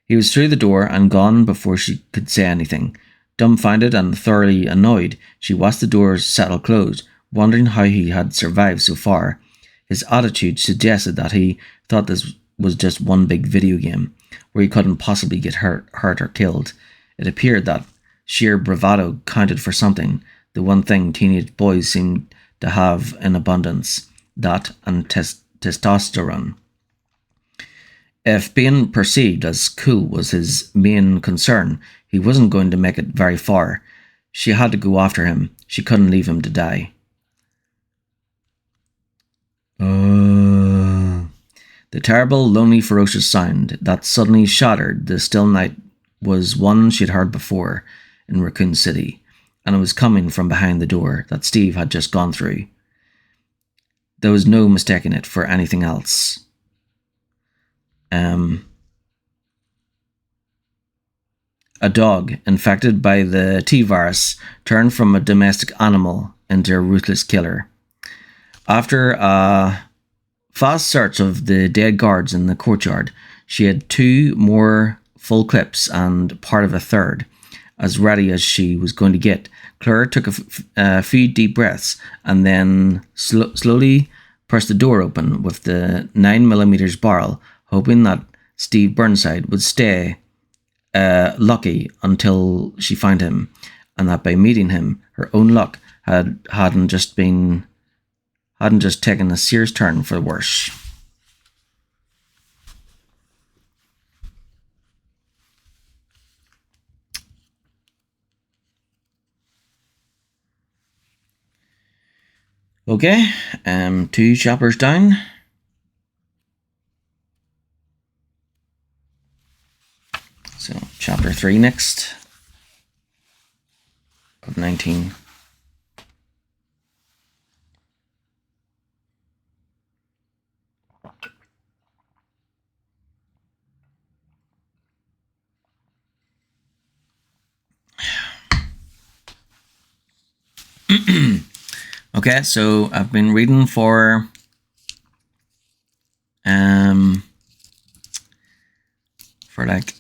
He was through the door and gone before she could say anything. Dumbfounded and thoroughly annoyed, she watched the doors settle closed, wondering how he had survived so far. His attitude suggested that he thought this was just one big video game, where he couldn't possibly get hurt or killed. It appeared that sheer bravado counted for something, the one thing teenage boys seemed to have in abundance, that and testosterone. If being perceived as cool was his main concern, he wasn't going to make it very far. She had to go after him. She couldn't leave him to die. The terrible, lonely, ferocious sound that suddenly shattered the still night was one she'd heard before in Raccoon City, and it was coming from behind the door that Steve had just gone through. there was no mistaking it for anything else. A dog infected by the T virus turned from a domestic animal into a ruthless killer. After a fast search of the dead guards in the courtyard, she had 2 more full clips and part of a third, as ready as she was going to get. Claire took a few deep breaths and then slowly pressed the door open with the 9mm barrel, hoping that Steve Burnside would stay lucky until she found him, and that by meeting him, her own luck hadn't just taken a serious turn for the worse. Okay, 2 chapters down. So chapter 3 next of 19. Okay, so I've been reading for like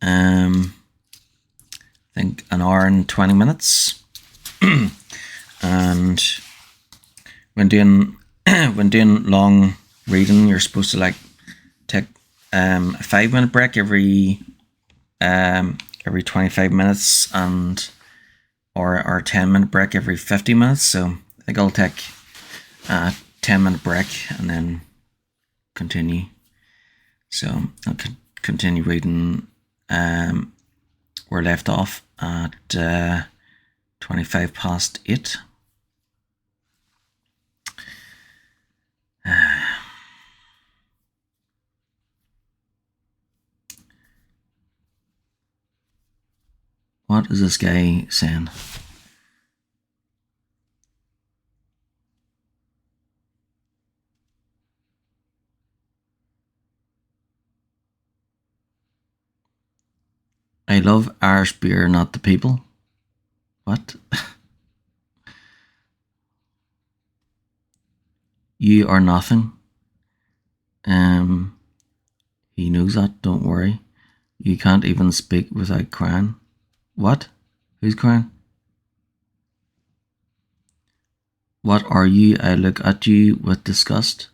I think an hour and 20 minutes. And when doing long reading, you're supposed to like take a 5-minute break every 25 minutes or a 10-minute break every 50 minutes. So I think I'll take a 10-minute break and then continue. So I'll continue reading where I left off at 8:25. What is this guy saying? I love Irish beer, not the people. What? You are nothing. He knows that, don't worry. You can't even speak without crying. What? Who's crying? What are you? I look at you with disgust.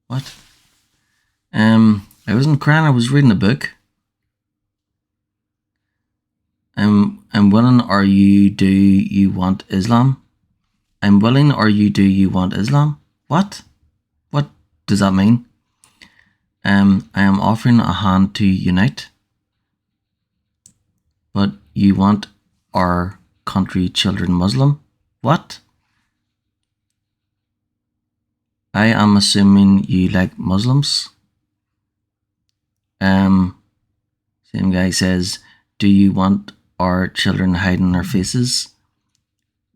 What? I wasn't crying, I was reading a book. I'm willing, or you do you want Islam? I'm willing, or you do you want Islam? What? What does that mean? I am offering a hand to unite. But you want our country children Muslim? What? I am assuming you like Muslims. Same guy says, do you want our children hiding their faces?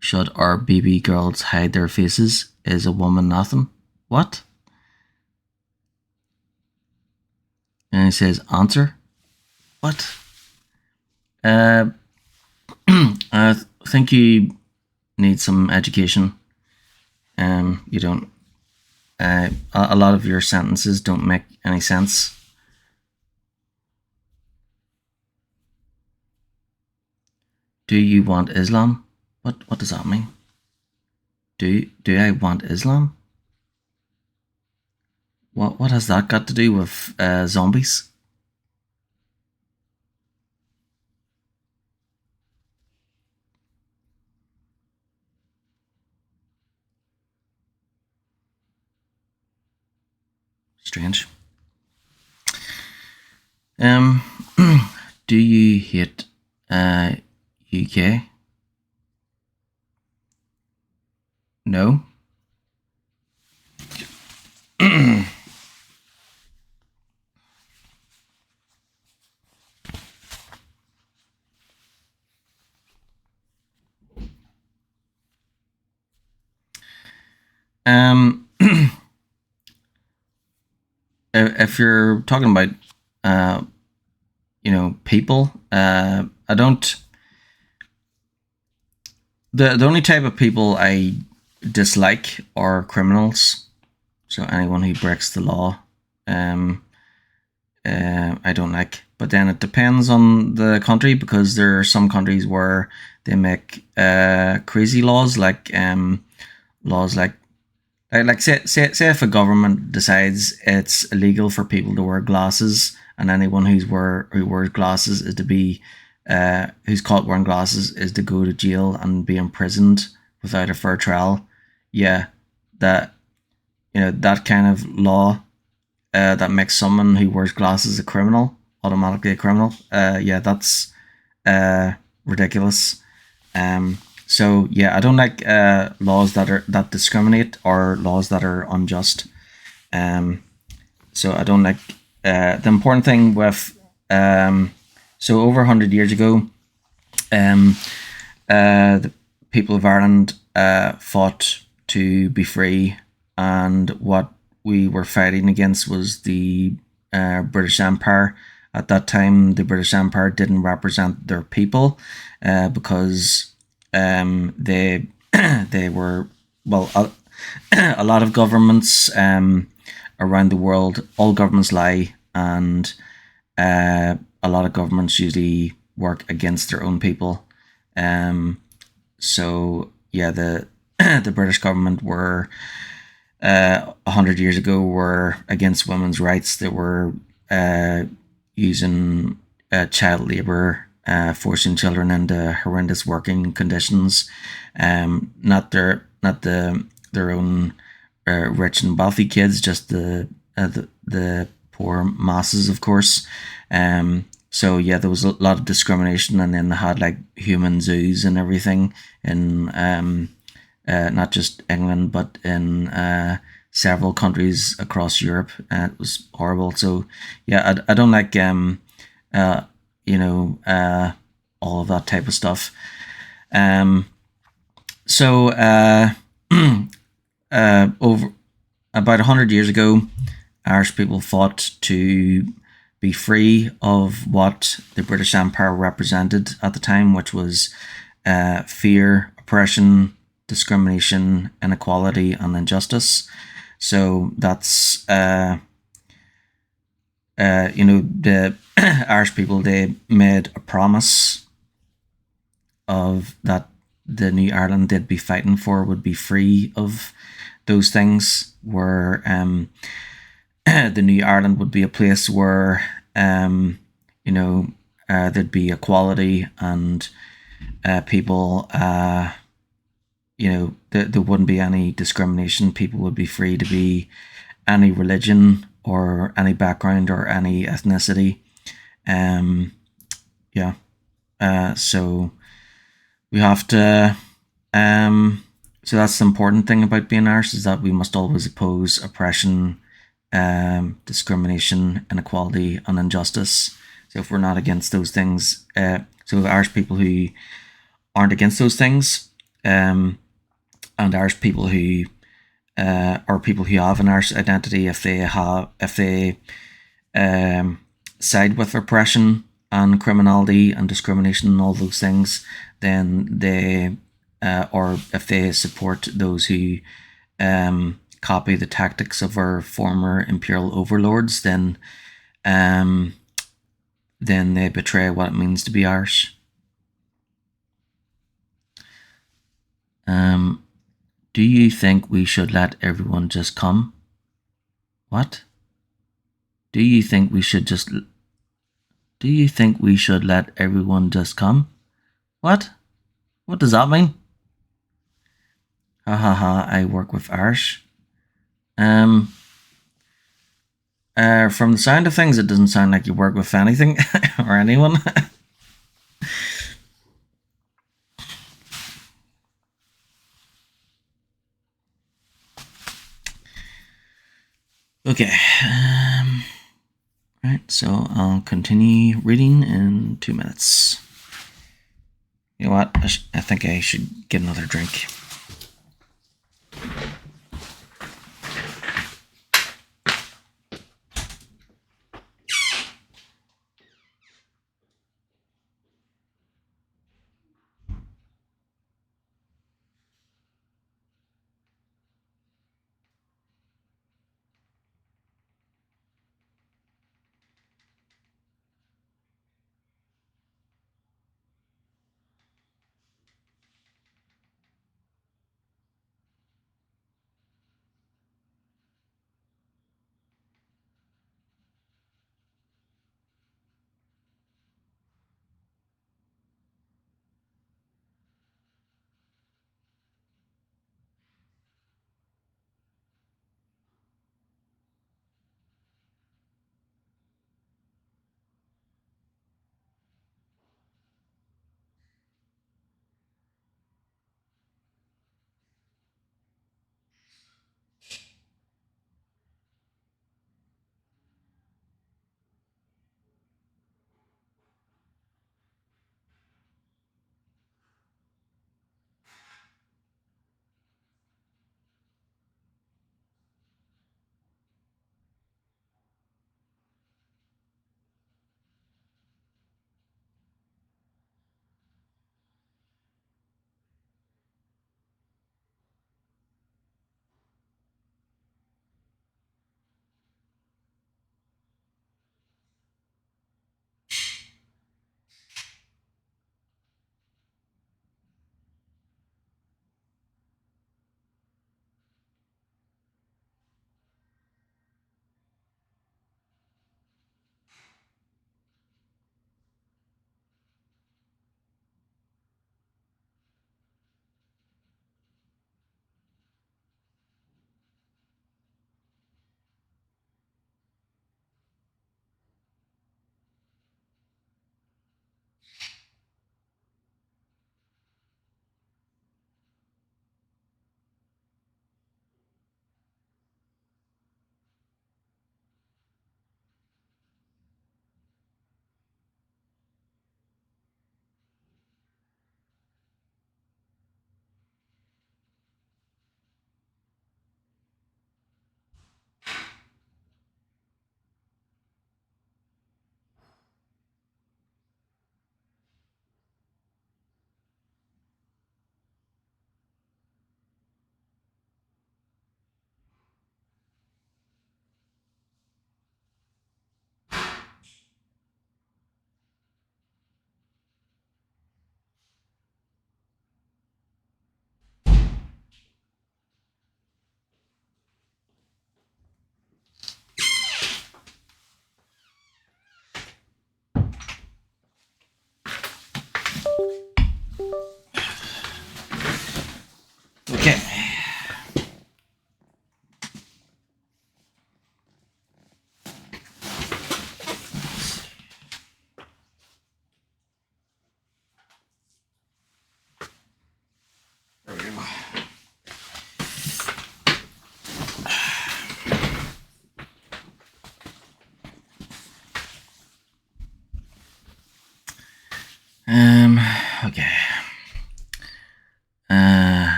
Should our baby girls hide their faces? Is a woman nothing? What? And he says, answer. What? I think you need some education. You don't. A lot of your sentences don't make any sense. Do you want Islam? What does that mean? Do I want Islam? What has that got to do with zombies? Strange. Do you hate UK? No. Um, if you're talking about, people, I don't. The only type of people I dislike are criminals. So anyone who breaks the law, um, I don't like. But then it depends on the country, because there are some countries where they make crazy laws, laws like say if a government decides it's illegal for people to wear glasses, and anyone who wears glasses is to be who's caught wearing glasses is to go to jail and be imprisoned without a fair trial. Yeah, that that kind of law that makes someone who wears glasses a criminal, automatically a criminal. Yeah, that's uh, ridiculous. So yeah, I don't like laws that discriminate, or laws that are unjust. Um, so I don't like the important thing with so over 100 years ago, um, the people of Ireland fought to be free, and what we were fighting against was the British Empire. At that time, the British Empire didn't represent their people because they they were well a lot of governments around the world. All governments lie, and a lot of governments usually work against their own people. Um, so yeah, the the British government were 100 years ago were against women's rights. They were using child labor, forcing children into horrendous working conditions. Not their own rich and wealthy kids, just the poor masses, of course. So yeah, there was a lot of discrimination, and then they had like human zoos and everything in not just England, but in several countries across Europe. It was horrible. So yeah, I don't like uh, you know all of that type of stuff. Um, so over about 100 years ago, Irish people fought to be free of what the British Empire represented at the time, which was fear, oppression, discrimination, inequality, and injustice. So that's the Irish people, they made a promise of that the new Ireland they'd be fighting for would be free of those things, where the new Ireland would be a place where there'd be equality, and people there wouldn't be any discrimination. People would be free to be any religion or any background or any ethnicity. Um, yeah. So we have to. So that's the important thing about being Irish, is that we must always oppose oppression, discrimination, inequality, and injustice. So if we're not against those things, so Irish people who aren't against those things, and Irish people who or people who have an Irish identity, if they side with oppression and criminality and discrimination and all those things, then they or if they support those who copy the tactics of our former imperial overlords, then they betray what it means to be Irish. Do you think we should let everyone just come? What? Do you think we should let everyone just come? What? What does that mean? Ha ha ha, I work with Irish. From the sound of things, it doesn't sound like you work with anything or anyone. Okay. Right, so I'll continue reading in 2 minutes. You know what? I think I should get another drink.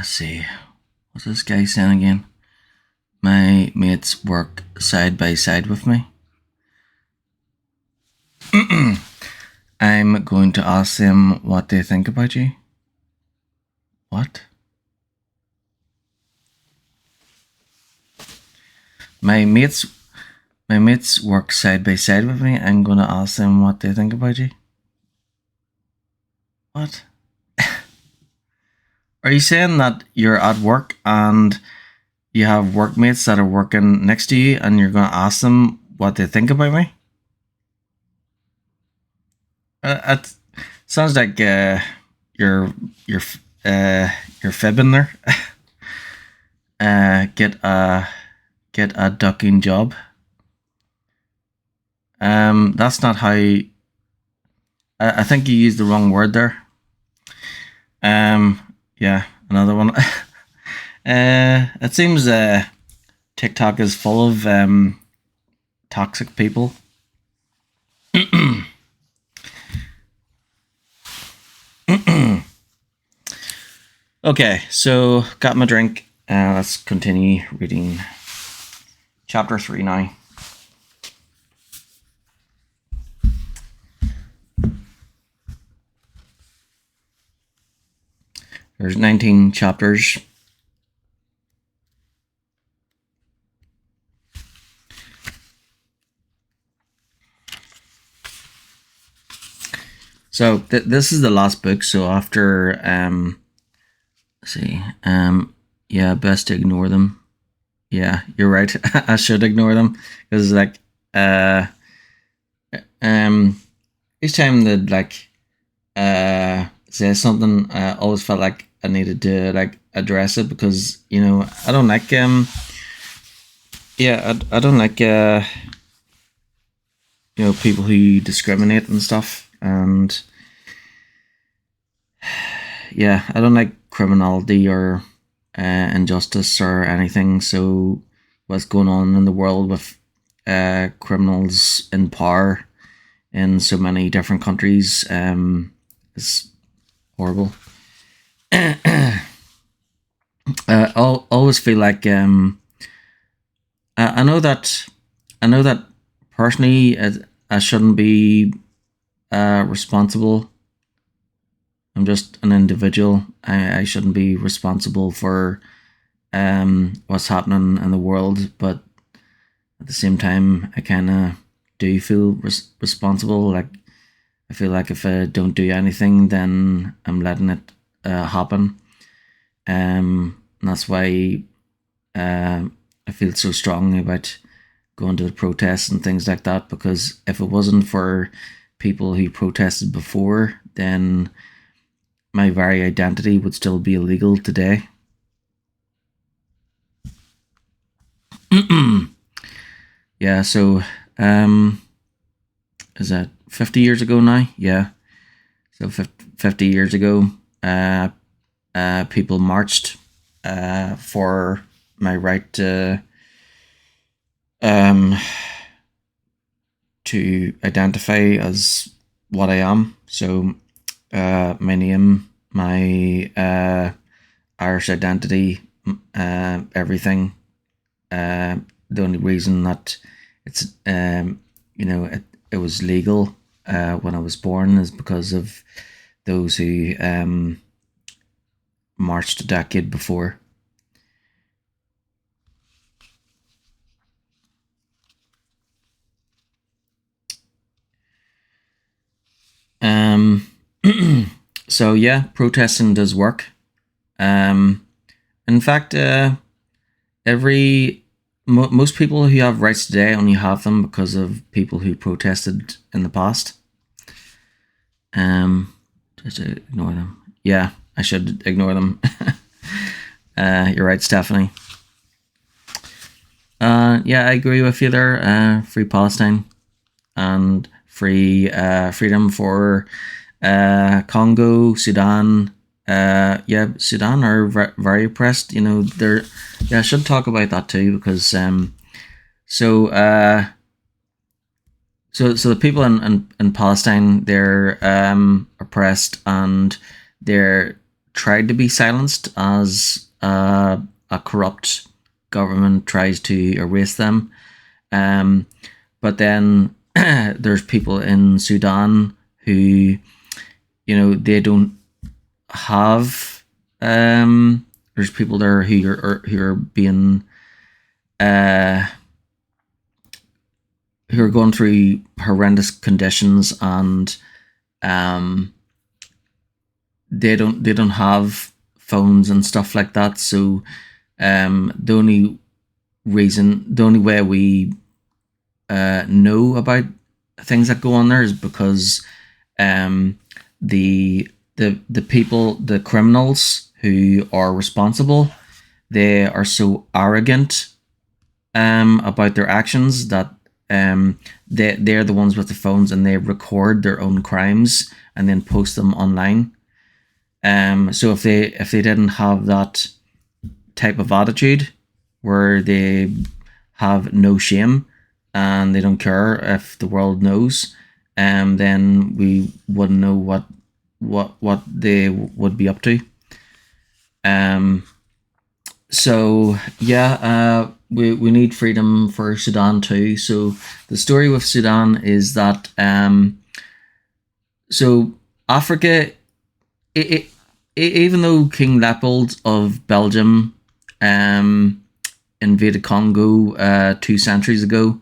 let's see. What's this guy saying again? My mates work side by side with me. I'm going to ask them what they think about you. What? My mates work side by side with me. I'm going to ask them what they think about you. What? Are you saying that you're at work and you have workmates that are working next to you and you're going to ask them what they think about me? It sounds like you're fibbing there. Get a ducking job. That's not how. I think you used the wrong word there. Yeah, another one. It seems TikTok is full of toxic people. Okay, so got my drink. Let's continue reading chapter 3 now. There's 19 chapters. So this is the last book. So after let's see, yeah, best to ignore them. Yeah, you're right. I should ignore them because like each time they'd like say something, I always felt like I needed to like address it because I don't like I don't like people who discriminate and stuff, and yeah, I don't like criminality or injustice or anything. So what's going on in the world with criminals in power in so many different countries is horrible. I always feel like I know that personally I shouldn't be responsible. I'm just an individual. I shouldn't be responsible for what's happening in the world, but at the same time I kind of do feel responsible. Like I feel like if I don't do anything, then I'm letting it happen. And that's why I feel so strongly about going to the protests and things like that, because if it wasn't for people who protested before, then my very identity would still be illegal today. Yeah, so is that 50 years ago now? Yeah. So 50 years ago, people marched for my right to identify as what I am. So my name, my Irish identity, everything. The only reason that it's it was legal when I was born is because of those who marched a decade before. So yeah, protesting does work. In fact, most people who have rights today only have them because of people who protested in the past. Just ignore them. Yeah, I should ignore them. You're right, Stephanie. Yeah, I agree with you there. Free Palestine and free freedom for Congo, Sudan. Yeah, Sudan are very oppressed. They're. Yeah, I should talk about that too because so the people in Palestine, they're oppressed and they're tried to be silenced as a corrupt government tries to erase them. But then there's people in Sudan who, they don't have. There's people there who are being who are going through horrendous conditions, and they don't have phones and stuff like that. So the only way we know about things that go on there is because the people, the criminals who are responsible, they are so arrogant about their actions that they're the ones with the phones, and they record their own crimes and then post them online. So if they didn't have that type of attitude where they have no shame and they don't care if the world knows, then we wouldn't know what they would be up to. So yeah, we need freedom for Sudan too. So the story with Sudan is that so Africa, even though King Leopold of Belgium invaded Congo 2 centuries ago,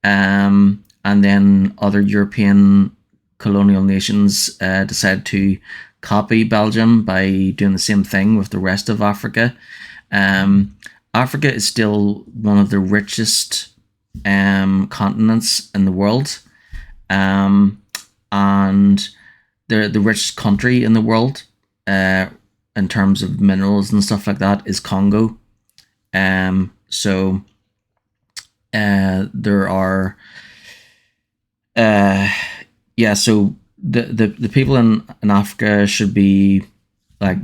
and then other European colonial nations decided to copy Belgium by doing the same thing with the rest of Africa. Africa is still one of the richest continents in the world, and the richest country in the world in terms of minerals and stuff like that is Congo. So there are so the people in Africa should be like,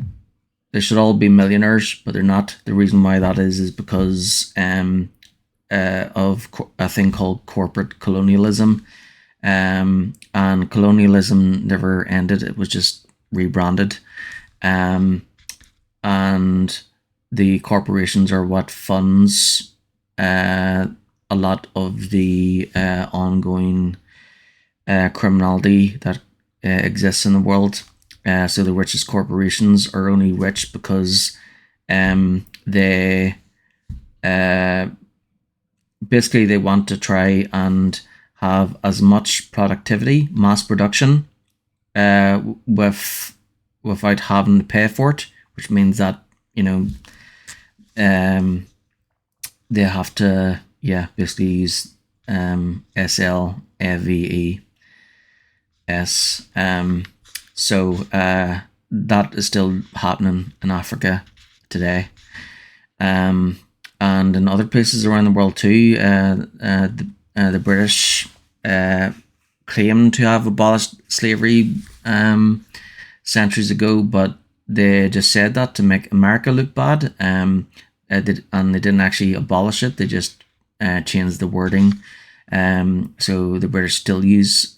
they should all be millionaires, but they're not. The reason why that is because of a thing called corporate colonialism, and colonialism never ended. It was just rebranded, and the corporations are what funds a lot of the ongoing criminality that exists in the world. So the richest corporations are only rich because they basically they want to try and have as much productivity, mass production, without having to pay for it, which means that they have to basically use SLAVES. So that is still happening in Africa today, and in other places around the world too. The British claim to have abolished slavery centuries ago, but they just said that to make America look bad. And they didn't actually abolish it. They just changed the wording. So the British still use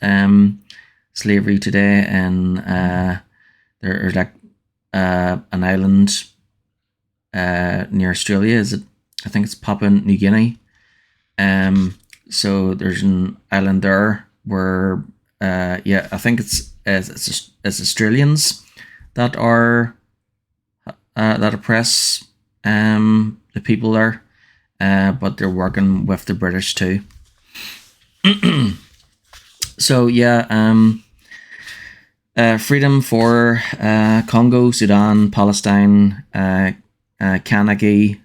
slavery today, and there's like an island near Australia. I think it's Papua New Guinea. So there's an island there where I think it's Australians that are that oppress the people there, but they're working with the British too. So freedom for Congo, Sudan, Palestine, Kanaki,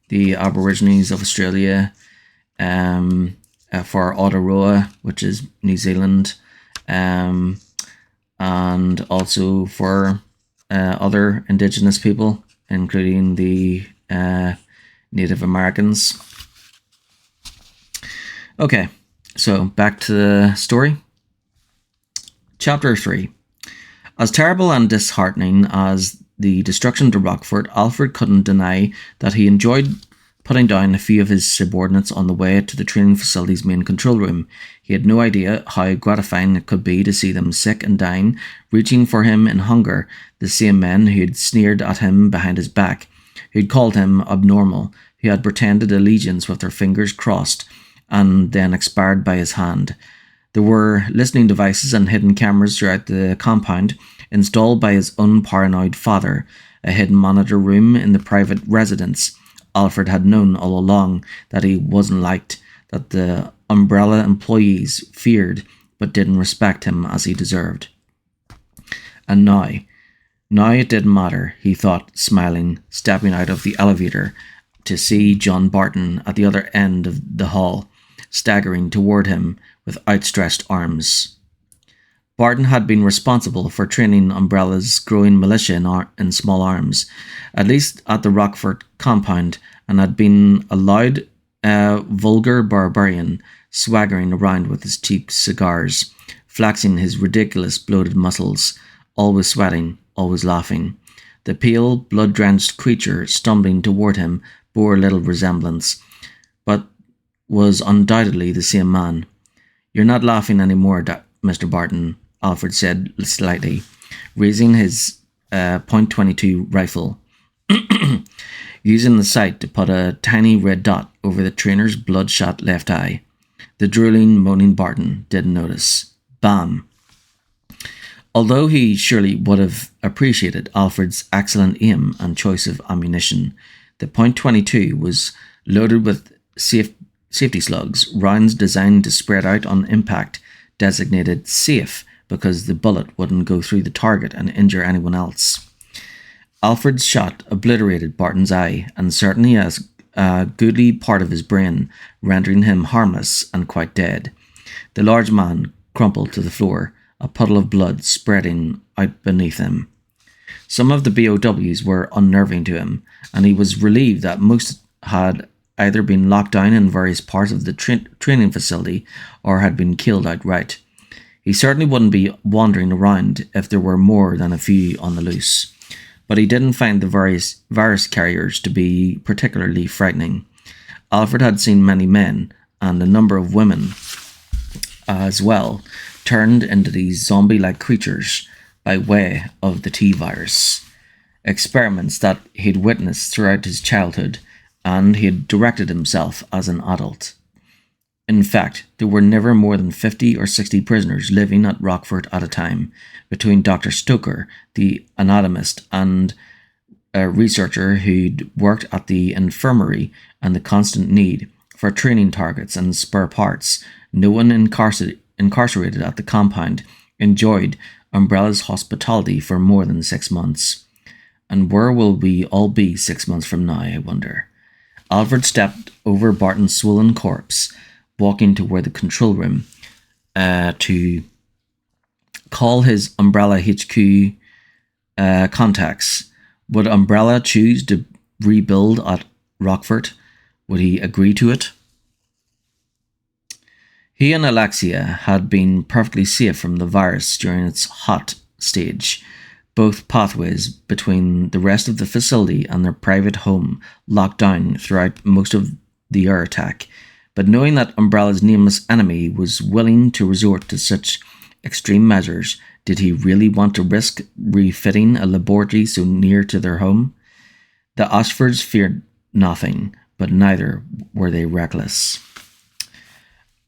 the Aborigines of Australia, for Aotearoa, which is New Zealand, and also for other Indigenous people, including the Native Americans. Okay, so back to the story. Chapter 3. As terrible and disheartening as the destruction to Rockford, Alfred couldn't deny that he enjoyed putting down a few of his subordinates on the way to the training facility's main control room. He had no idea how gratifying it could be to see them sick and dying, reaching for him in hunger, the same men who had sneered at him behind his back, who had called him abnormal, who had pretended allegiance with their fingers crossed and then expired by his hand. There were listening devices and hidden cameras throughout the compound, installed by his unparanoid father, a hidden monitor room in the private residence. Alfred had known all along that he wasn't liked, that the Umbrella employees feared but didn't respect him as he deserved. And now it didn't matter, he thought, smiling, stepping out of the elevator to see John Barton at the other end of the hall, staggering toward him with outstretched arms. Barton had been responsible for training Umbrella's growing militia in small arms, at least at the Rockford compound, and had been a loud, vulgar barbarian, swaggering around with his cheap cigars, flexing his ridiculous bloated muscles, always sweating, always laughing. The pale, blood-drenched creature stumbling toward him bore little resemblance, but was undoubtedly the same man. "You're not laughing any more, Mr. Barton," Alfred said slightly, raising his .22 rifle, using the sight to put a tiny red dot over the trainer's bloodshot left eye. The drooling, moaning Barton didn't notice. Bam! Although he surely would have appreciated Alfred's excellent aim and choice of ammunition, the .22 was loaded with safety slugs, rounds designed to spread out on impact, designated safe because the bullet wouldn't go through the target and injure anyone else. Alfred's shot obliterated Barton's eye, and certainly a goodly part of his brain, rendering him harmless and quite dead. The large man crumpled to the floor, a puddle of blood spreading out beneath him. Some of the BOWs were unnerving to him, and he was relieved that most had either been locked down in various parts of the training facility or had been killed outright. He certainly wouldn't be wandering around if there were more than a few on the loose. But he didn't find the various virus carriers to be particularly frightening. Alfred had seen many men, and a number of women as well, turned into these zombie-like creatures by way of the T-virus. Experiments that he'd witnessed throughout his childhood, and he had directed himself as an adult. In fact, there were never more than 50 or 60 prisoners living at Rockford at a time, between Dr. Stoker, the anatomist, and a researcher who'd worked at the infirmary, and the constant need for training targets and spare parts. No one incarcerated at the compound enjoyed Umbrella's hospitality for more than 6 months. And where will we all be 6 months from now, I wonder? Alfred stepped over Barton's swollen corpse, walking toward the control room to call his Umbrella HQ contacts. Would Umbrella choose to rebuild at Rockford? Would he agree to it? He and Alexia had been perfectly safe from the virus during its hot stage. Both pathways between the rest of the facility and their private home locked down throughout most of the air attack. But knowing that Umbrella's nameless enemy was willing to resort to such extreme measures, did he really want to risk refitting a laboratory so near to their home? The Ashfords feared nothing, but neither were they reckless.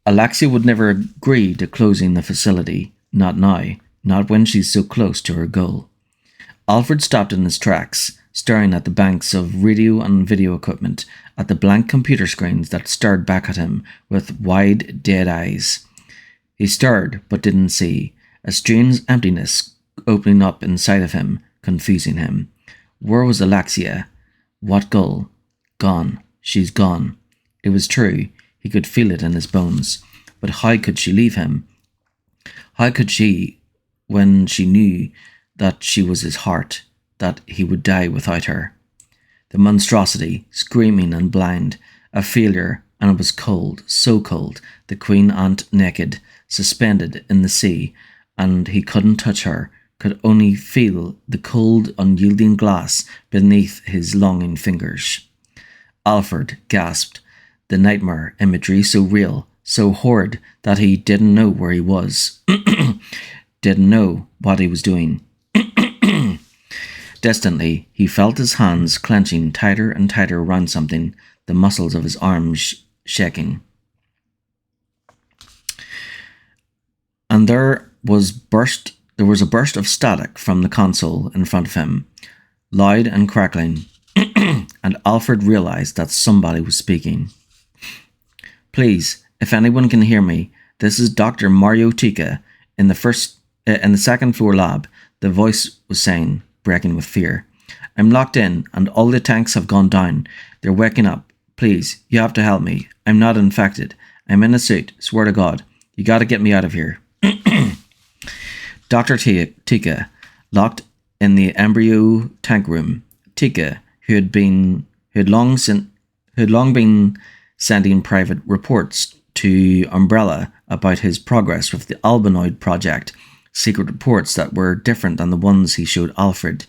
Alexia would never agree to closing the facility, not now, not when she's so close to her goal. Alfred stopped in his tracks, staring at the banks of radio and video equipment, at the blank computer screens that stared back at him with wide, dead eyes. He stared, but didn't see, a strange emptiness opening up inside of him, confusing him. Where was Alexia? What goal? Gone. She's gone. It was true. He could feel it in his bones. But how could she leave him? How could she, when she knew that she was his heart, that he would die without her? The monstrosity, screaming and blind, a failure, and it was cold, so cold, the queen ant naked, suspended in the sea, and he couldn't touch her, could only feel the cold, unyielding glass beneath his longing fingers. Alfred gasped, the nightmare imagery so real, so horrid that he didn't know where he was, didn't know what he was doing. Distantly, he felt his hands clenching tighter and tighter around something, the muscles of his arms shaking. And there was a burst of static from the console in front of him, loud and crackling, and Alfred realized that somebody was speaking. Please, if anyone can hear me, this is Dr. Mario Tika in the second floor lab, the voice was saying, breaking with fear. I'm locked in, and all the tanks have gone down. They're waking up. Please, you have to help me. I'm not infected. I'm in a suit, swear to God. You gotta get me out of here. Dr. Tika, locked in the embryo tank room. Tika, who had long been sending private reports to Umbrella about his progress with the Albanoid project, secret reports that were different than the ones he showed Alfred.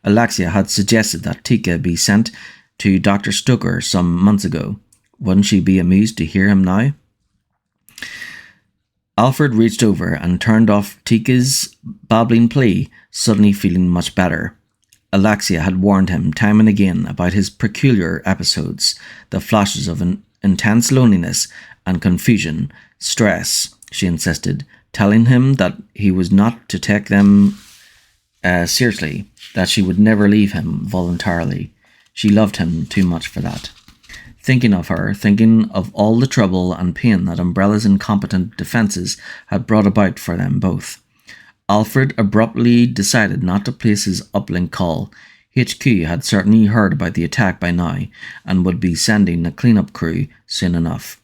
Alexia had suggested that Tika be sent to Dr. Stoker some months ago. Wouldn't she be amused to hear him now? Alfred reached over and turned off Tika's babbling plea, suddenly feeling much better. Alexia had warned him time and again about his peculiar episodes, the flashes of intense loneliness and confusion, stress, she insisted, telling him that he was not to take them seriously, that she would never leave him voluntarily. She loved him too much for that. Thinking of her, thinking of all the trouble and pain that Umbrella's incompetent defences had brought about for them both, Alfred abruptly decided not to place his uplink call. HQ had certainly heard about the attack by now and would be sending a cleanup crew soon enough.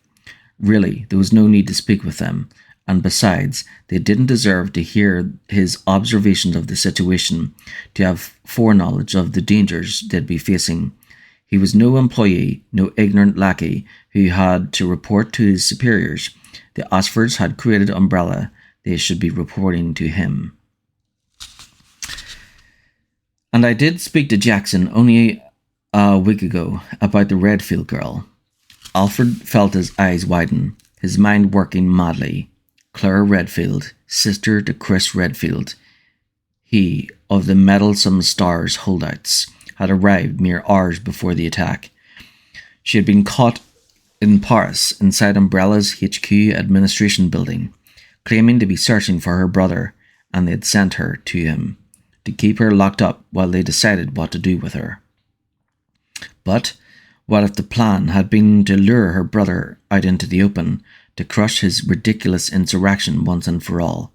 Really, there was no need to speak with them, and besides, they didn't deserve to hear his observations of the situation, to have foreknowledge of the dangers they'd be facing. He was no employee, no ignorant lackey who had to report to his superiors. The Osfords had created Umbrella. They should be reporting to him. And I did speak to Jackson only a week ago about the Redfield girl. Alfred felt his eyes widen, his mind working madly. Claire Redfield, sister to Chris Redfield, he of the meddlesome Stars holdouts, had arrived mere hours before the attack. She had been caught in Paris inside Umbrella's HQ administration building, claiming to be searching for her brother, and they had sent her to him to keep her locked up while they decided what to do with her. But what if the plan had been to lure her brother out into the open, to crush his ridiculous insurrection once and for all?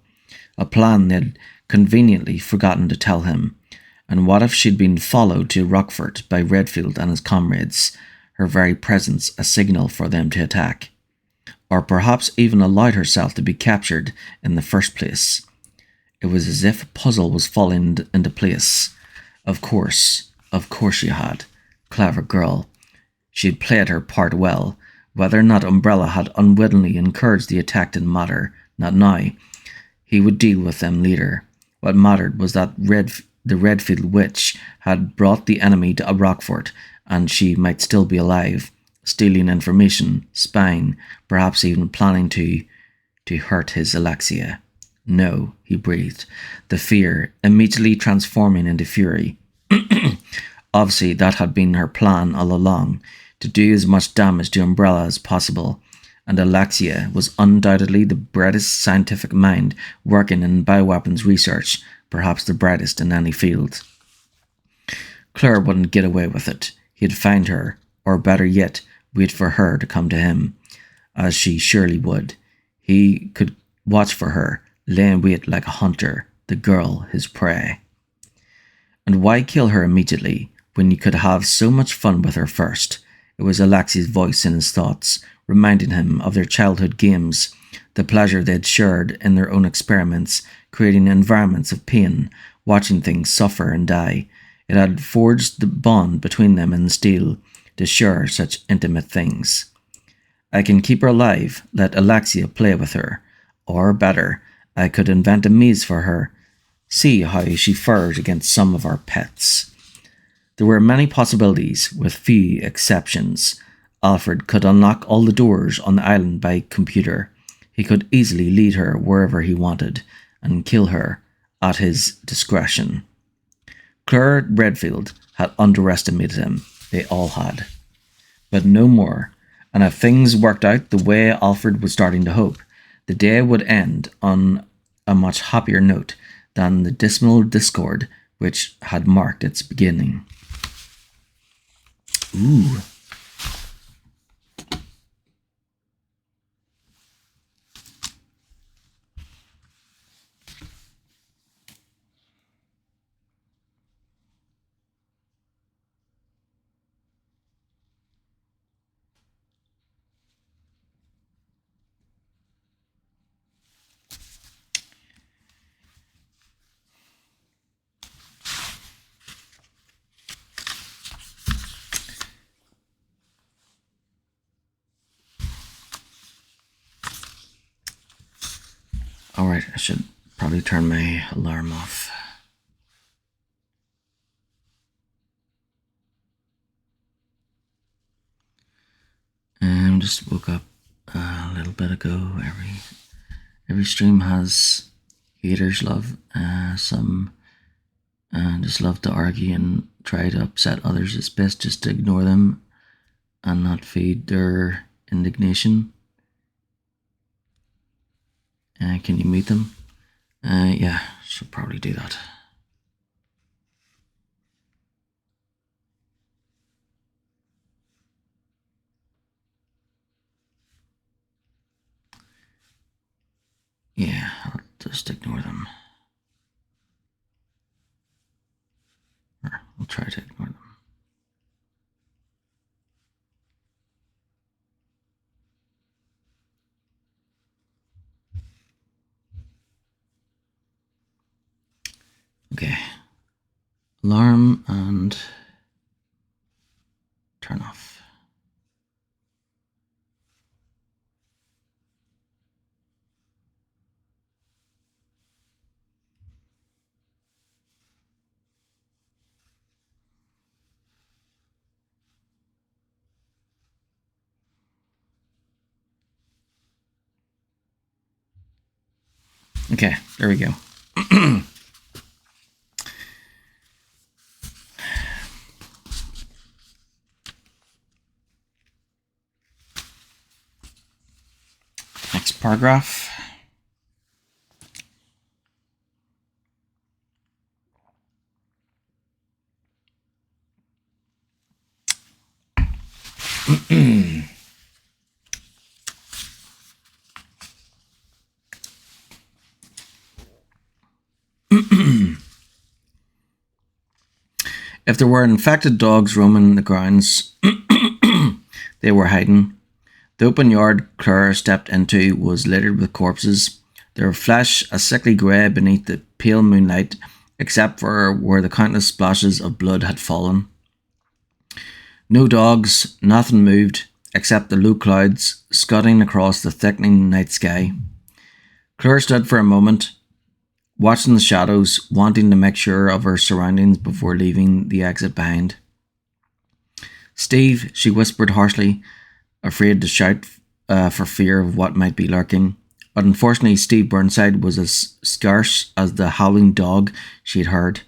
A plan they'd conveniently forgotten to tell him. And what if she'd been followed to Rockford by Redfield and his comrades, her very presence a signal for them to attack? Or perhaps even allowed herself to be captured in the first place. It was as if a puzzle was falling into place. Of course she had. Clever girl. She had played her part well. Whether or not Umbrella had unwittingly encouraged the attack didn't matter. Not now. He would deal with them later. What mattered was that the Redfield witch had brought the enemy to Rockford, and she might still be alive, stealing information, spying, perhaps even planning to hurt his Alexia. No, he breathed, the fear immediately transforming into fury. Obviously, that had been her plan all along, to do as much damage to Umbrella as possible, and Alexia was undoubtedly the brightest scientific mind working in bioweapons research, perhaps the brightest in any field. Claire wouldn't get away with it. He'd find her, or better yet, wait for her to come to him, as she surely would. He could watch for her, lay in wait like a hunter, the girl his prey. And why kill her immediately, when you could have so much fun with her first? It was Alexi's voice in his thoughts, reminding him of their childhood games, the pleasure they'd shared in their own experiments, creating environments of pain, watching things suffer and die. It had forged the bond between them in steel, to share such intimate things. I can keep her alive, let Alexia play with her. Or better, I could invent a maze for her. See how she fares against some of our pets. There were many possibilities, with few exceptions. Alfred could unlock all the doors on the island by computer. He could easily lead her wherever he wanted and kill her at his discretion. Claire Redfield had underestimated him. They all had. But no more. And if things worked out the way Alfred was starting to hope, the day would end on a much happier note than the dismal discord which had marked its beginning. Ooh. Alright, I should probably turn my alarm off. Just woke up a little bit ago. Every stream has haters, love. Some just love to argue and try to upset others. It's best just to ignore them and not feed their indignation. Can you mute them? Yeah, should probably do that. Yeah, I'll just ignore them. Or I'll try to ignore them. Okay. Alarm and turn off. Okay, there we go. Next paragraph. If there were infected dogs roaming the grounds, they were hiding. The open yard Claire stepped into was littered with corpses, their flesh a sickly grey beneath the pale moonlight, except for where the countless splashes of blood had fallen. No dogs, nothing moved, except the low clouds scudding across the thickening night sky. Claire stood for a moment, watching the shadows, wanting to make sure of her surroundings before leaving the exit behind. "Steve," she whispered harshly, afraid to shout for fear of what might be lurking. But unfortunately, Steve Burnside was as scarce as the howling dog she had heard.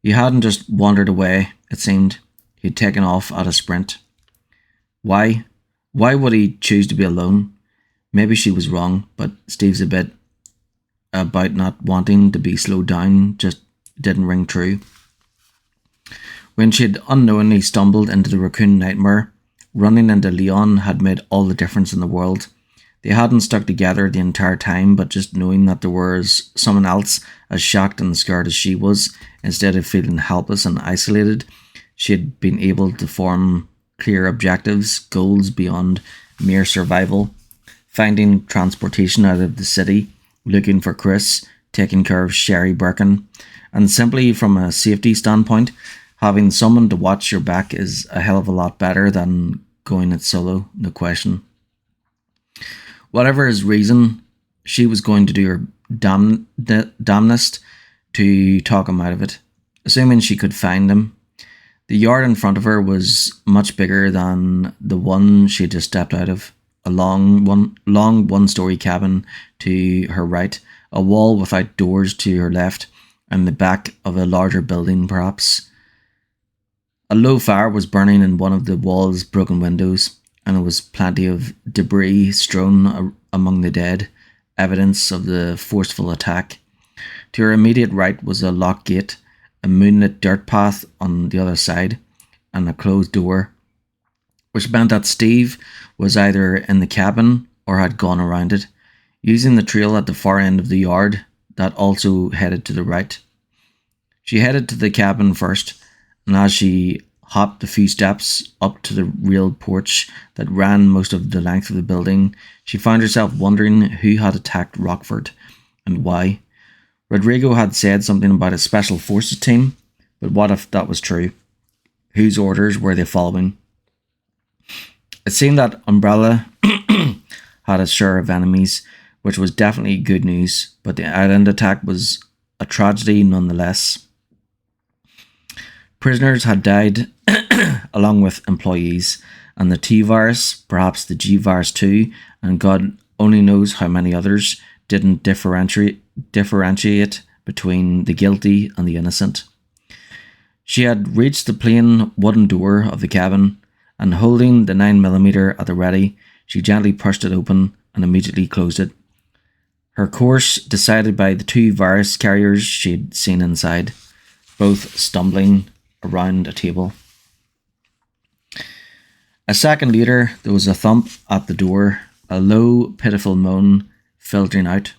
He hadn't just wandered away, it seemed. He'd taken off at a sprint. Why? Why would he choose to be alone? Maybe she was wrong, but Steve's a bit about not wanting to be slowed down just didn't ring true. When she had unknowingly stumbled into the raccoon nightmare, running into Leon had made all the difference in the world. They hadn't stuck together the entire time, but just knowing that there was someone else as shocked and scared as she was, instead of feeling helpless and isolated, she had been able to form clear objectives, goals beyond mere survival, finding transportation out of the city, looking for Chris, taking care of Sherry Birkin, and simply from a safety standpoint, having someone to watch your back is a hell of a lot better than going it solo, no question. Whatever his reason, she was going to do her damnedest to talk him out of it, assuming she could find him. The yard in front of her was much bigger than the one she had just stepped out of. A long one-story cabin to her right, a wall without doors to her left, and the back of a larger building perhaps. A low fire was burning in one of the wall's broken windows, and there was plenty of debris strewn among the dead, evidence of the forceful attack. To her immediate right was a locked gate, a moonlit dirt path on the other side, and a closed door, which meant that Steve was either in the cabin or had gone around it, using the trail at the far end of the yard that also headed to the right. She headed to the cabin first, and as she hopped a few steps up to the railed porch that ran most of the length of the building, she found herself wondering who had attacked Rockford and why. Rodrigo had said something about a special forces team, but what if that was true? Whose orders were they following? It seemed that Umbrella had a share of enemies, which was definitely good news, but the island attack was a tragedy nonetheless. Prisoners had died along with employees, and the T-virus, perhaps the G-virus too, and God only knows how many others, didn't differentiate between the guilty and the innocent. She had reached the plain wooden door of the cabin, and holding the 9mm at the ready, she gently pushed it open and immediately closed it. Her course decided by the two virus carriers she had seen inside, both stumbling around a table. A second later, there was a thump at the door, a low, pitiful moan filtering out.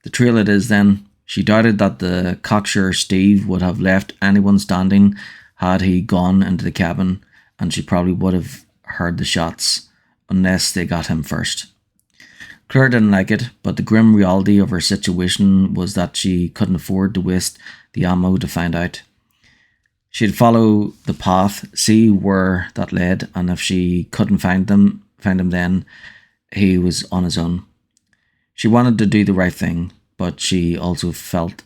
The trail it is then. She doubted that the cocksure Steve would have left anyone standing had he gone into the cabin, and she probably would have heard the shots, unless they got him first. Claire didn't like it, but the grim reality of her situation was that she couldn't afford to waste the ammo to find out. She'd follow the path, see where that led, and if she couldn't find him then, he was on his own. She wanted to do the right thing, but she also felt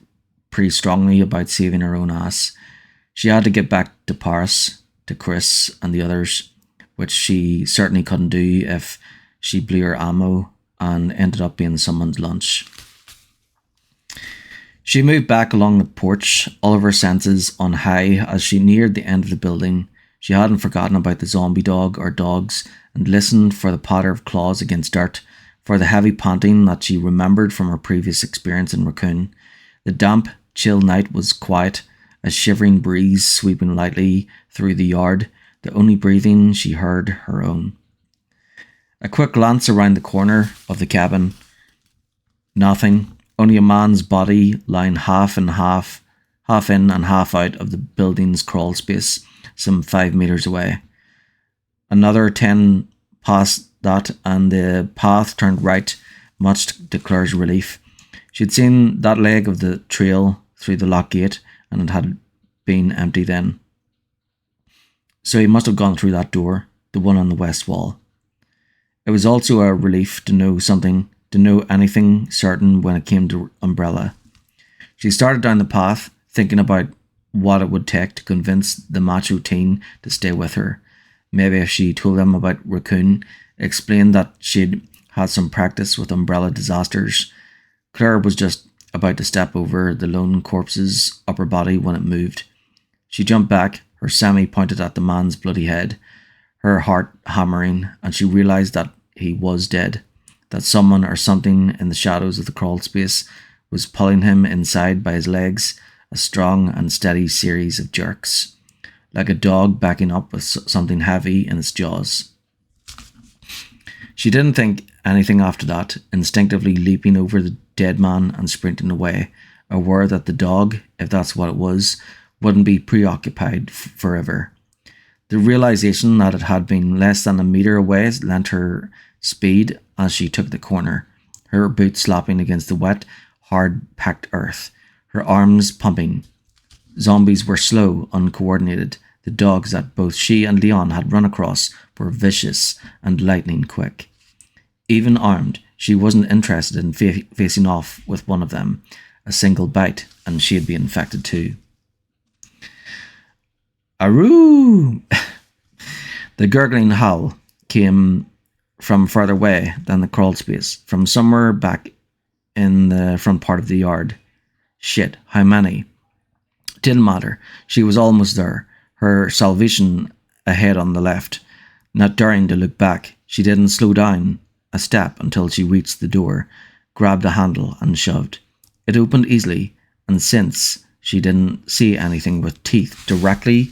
pretty strongly about saving her own ass. She had to get back to Paris, to Chris and the others, which she certainly couldn't do if she blew her ammo and ended up being someone's lunch. She moved back along the porch, all of her senses on high as she neared the end of the building. She hadn't forgotten about the zombie dog or dogs, and listened for the patter of claws against dirt, for the heavy panting that she remembered from her previous experience in Raccoon. The damp, chill night was quiet, a shivering breeze sweeping lightly through the yard, the only breathing she heard her own. A quick glance around the corner of the cabin. Nothing. Only a man's body lying half in and half out of the building's crawl space, some 5 meters away. Another 10 past that, and the path turned right, much to Claire's relief. She'd seen that leg of the trail through the lock gate, and it had been empty then. So he must have gone through that door, the one on the west wall. It was also a relief to know anything certain when it came to Umbrella. She started down the path, thinking about what it would take to convince the macho teen to stay with her. Maybe if she told him about Raccoon, explained that she'd had some practice with umbrella disasters. Claire was just about to step over the lone corpse's upper body when it moved. She jumped back, her semi pointed at the man's bloody head, her heart hammering, and she realised that he was dead, that someone or something in the shadows of the crawl space was pulling him inside by his legs, a strong and steady series of jerks, like a dog backing up with something heavy in its jaws. She didn't think anything after that, instinctively leaping over the dead man and sprinting away, aware that the dog, if that's what it was, wouldn't be preoccupied forever. The realization that it had been less than a meter away lent her speed as she took the corner, her boots slapping against the wet, hard-packed earth, her arms pumping. Zombies were slow, uncoordinated. The dogs that both she and Leon had run across were vicious and lightning quick. Even armed, she wasn't interested in facing off with one of them. A single bite, and she'd be infected too. Aroo! The gurgling howl came from further away than the crawl space, from somewhere back in the front part of the yard. Shit, how many? Didn't matter. She was almost there, her salvation ahead on the left. Not daring to look back, she didn't slow down a step until she reached the door, grabbed the handle and shoved. It opened easily, and since she didn't see anything with teeth directly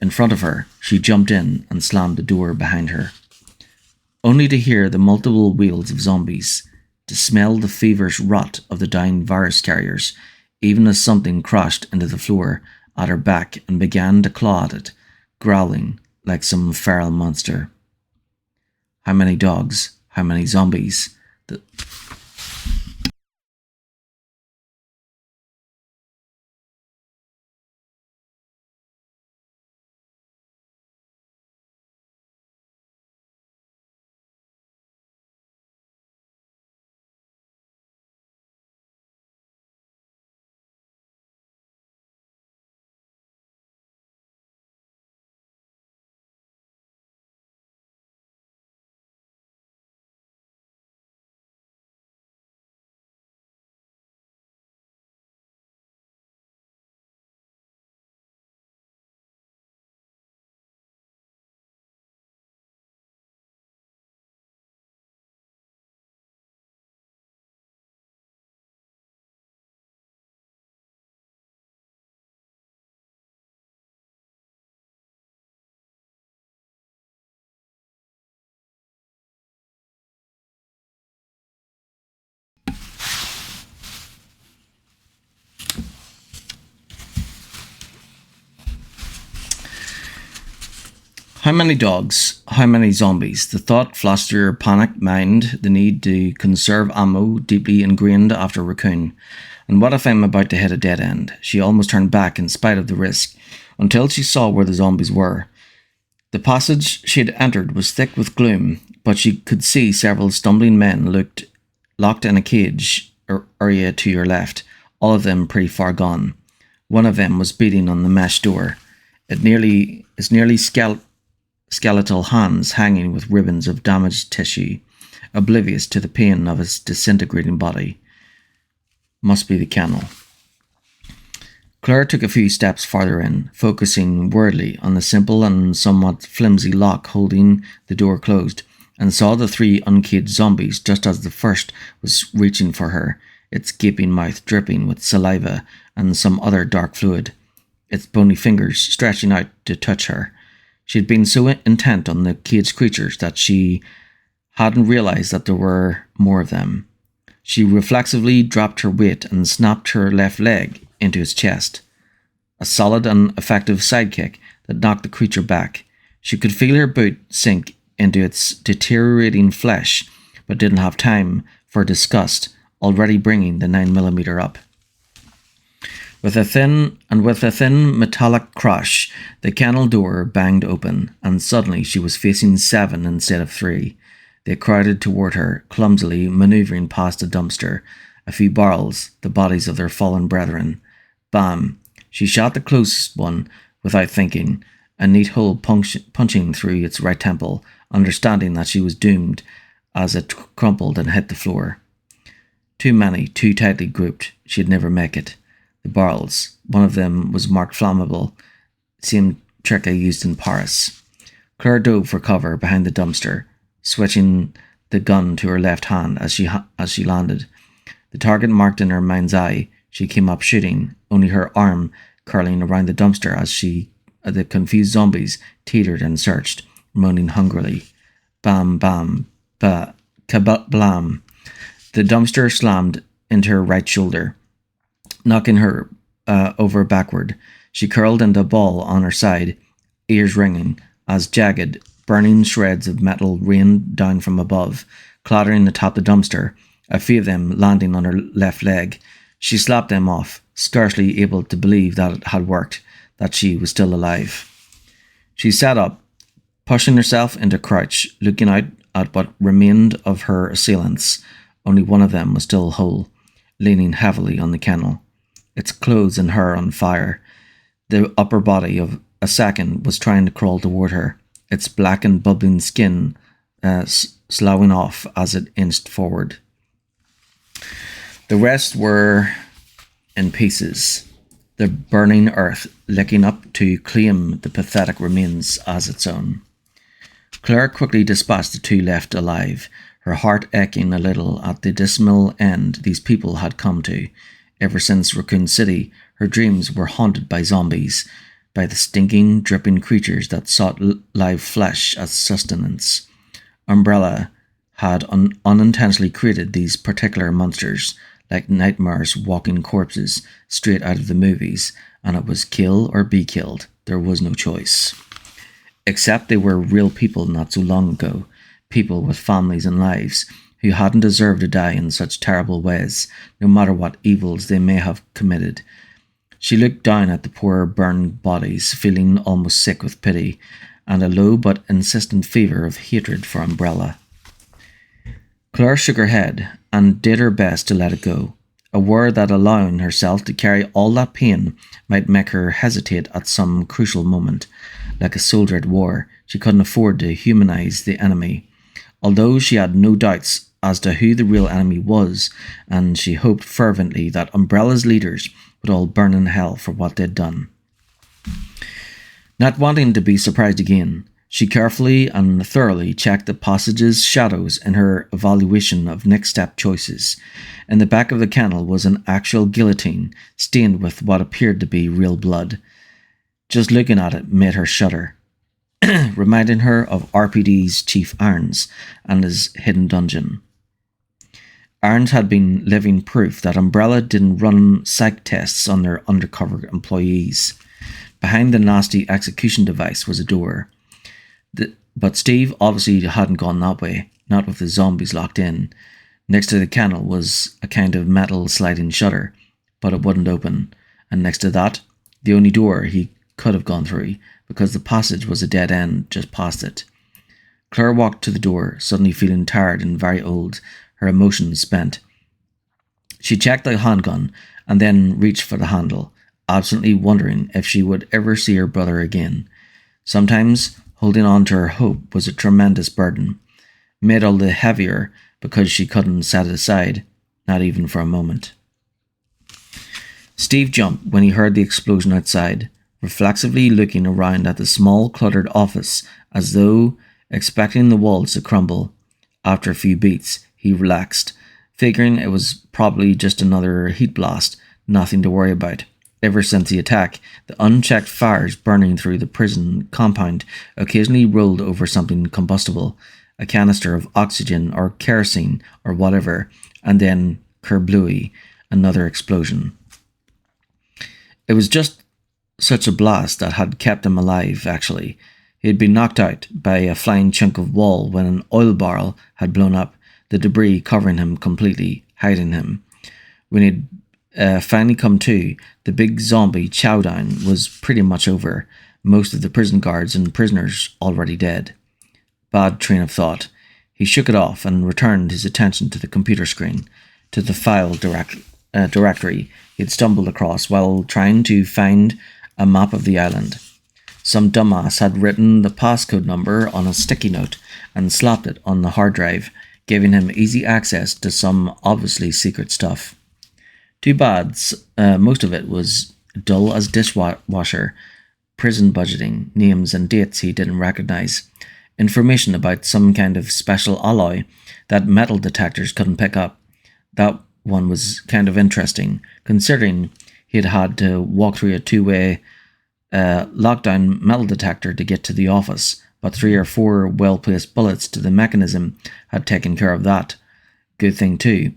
in front of her, she jumped in and slammed the door behind her. Only to hear the multiple wheels of zombies, to smell the feverish rot of the dying virus carriers, even as something crashed into the floor at her back and began to claw at it, growling like some feral monster. How many dogs? How many zombies? How many dogs? How many zombies? The thought flashed through her panicked mind, the need to conserve ammo deeply ingrained after Raccoon. And what if I'm about to hit a dead end? She almost turned back in spite of the risk, until she saw where the zombies were. The passage she had entered was thick with gloom, but she could see several stumbling men locked in a cage area to your left, all of them pretty far gone. One of them was beating on the mesh door. It nearly skeletal hands hanging with ribbons of damaged tissue, oblivious to the pain of his disintegrating body. Must be the kennel. Claire took a few steps farther in, focusing weirdly on the simple and somewhat flimsy lock holding the door closed, and saw the three uncaged zombies just as the first was reaching for her, its gaping mouth dripping with saliva and some other dark fluid, its bony fingers stretching out to touch her. She had been so intent on the caged creatures that she hadn't realized that there were more of them. She reflexively dropped her weight and snapped her left leg into its chest. A solid and effective sidekick that knocked the creature back. She could feel her boot sink into its deteriorating flesh, but didn't have time for disgust, already bringing the 9mm up. With a thin metallic crash, the kennel door banged open, and suddenly she was facing 7 instead of 3. They crowded toward her, clumsily maneuvering past a dumpster, a few barrels, the bodies of their fallen brethren. Bam! She shot the closest one without thinking, a neat hole punching through its right temple, understanding that she was doomed as it crumpled and hit the floor. Too many, too tightly grouped. She'd never make it. The barrels, one of them was marked flammable, same trick I used in Paris. Claire dove for cover behind the dumpster, switching the gun to her left hand as she landed. The target marked in her mind's eye, she came up shooting, only her arm curling around the dumpster as the confused zombies teetered and searched, moaning hungrily. Bam, bam, ba, kablam. The dumpster slammed into her right shoulder, knocking her over backward. She curled into a ball on her side, ears ringing, as jagged, burning shreds of metal rained down from above, clattering atop the dumpster, a few of them landing on her left leg. She slapped them off, scarcely able to believe that it had worked, that she was still alive. She sat up, pushing herself into crouch, looking out at what remained of her assailants. Only one of them was still whole, leaning heavily on the kennel, its clothes and hair on fire, the upper body of a second, was trying to crawl toward her, its black and bubbling skin sloughing off as it inched forward. The rest were in pieces, the burning earth licking up to claim the pathetic remains as its own. Claire quickly dispatched the two left alive, her heart aching a little at the dismal end these people had come to. Ever since Raccoon City, her dreams were haunted by zombies, by the stinking, dripping creatures that sought live flesh as sustenance. Umbrella had unintentionally created these particular monsters, like nightmares walking corpses straight out of the movies, and it was kill or be killed. There was no choice. Except they were real people not so long ago, people with families and lives, who hadn't deserved to die in such terrible ways, no matter what evils they may have committed. She looked down at the poor burned bodies, feeling almost sick with pity, and a low but insistent fever of hatred for Umbrella. Claire shook her head, and did her best to let it go, aware that allowing herself to carry all that pain might make her hesitate at some crucial moment. Like a soldier at war, she couldn't afford to humanize the enemy, although she had no doubts as to who the real enemy was, and she hoped fervently that Umbrella's leaders would all burn in hell for what they'd done. Not wanting to be surprised again, she carefully and thoroughly checked the passage's shadows in her evaluation of next step choices. In the back of the kennel was an actual guillotine, stained with what appeared to be real blood. Just looking at it made her shudder, reminding her of RPD's Chief Irons and his hidden dungeon. Irons had been living proof that Umbrella didn't run psych tests on their undercover employees. Behind the nasty execution device was a door. But Steve obviously hadn't gone that way, not with the zombies locked in. Next to the kennel was a kind of metal sliding shutter, but it wouldn't open. And next to that, the only door he could have gone through, because the passage was a dead end just past it. Claire walked to the door, suddenly feeling tired and very old, her emotions spent. She checked the handgun and then reached for the handle, absently wondering if she would ever see her brother again. Sometimes holding on to her hope was a tremendous burden, made all the heavier because she couldn't set it aside, not even for a moment. Steve jumped when he heard the explosion outside, reflexively looking around at the small, cluttered office as though expecting the walls to crumble. After a few beats, he relaxed, figuring it was probably just another heat blast, nothing to worry about. Ever since the attack, the unchecked fires burning through the prison compound occasionally rolled over something combustible, a canister of oxygen or kerosene or whatever, and then kerblooey, another explosion. It was just such a blast that had kept him alive, actually. He had been knocked out by a flying chunk of wall when an oil barrel had blown up, the debris covering him completely, hiding him. When he'd finally come to, the big zombie chowdown was pretty much over, most of the prison guards and prisoners already dead. Bad train of thought. He shook it off and returned his attention to the computer screen, to the file directory he had stumbled across while trying to find a map of the island. Some dumbass had written the passcode number on a sticky note and slapped it on the hard drive, giving him easy access to some obviously secret stuff. Too bad most of it was dull as dishwasher, prison budgeting, names and dates he didn't recognize, information about some kind of special alloy that metal detectors couldn't pick up. That one was kind of interesting, considering he'd had to walk through a two-way lockdown metal detector to get to the office, but 3 or 4 well-placed bullets to the mechanism had taken care of that. Good thing too.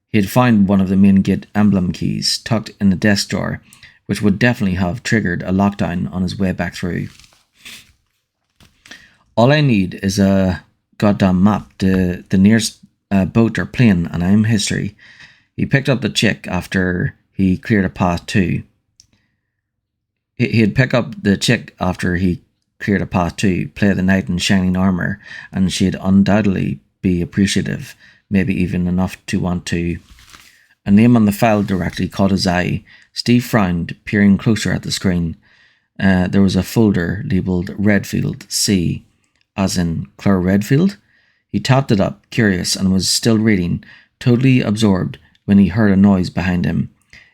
He had found one of the main gate emblem keys tucked in the desk drawer, which would definitely have triggered a lockdown on his way back through. All I need is a goddamn map to the nearest boat or plane, and I'm history. He picked up the chick after he cleared a path to. He'd pick up the chick after he cleared a path to, play the knight in shining armour, and she'd undoubtedly be appreciative, maybe even enough to want to. A name on the file directory caught his eye. Steve frowned, peering closer at the screen. There was a folder labelled Redfield C, as in Claire Redfield. He tapped it up, curious, and was still reading, totally absorbed, when he heard a noise behind him.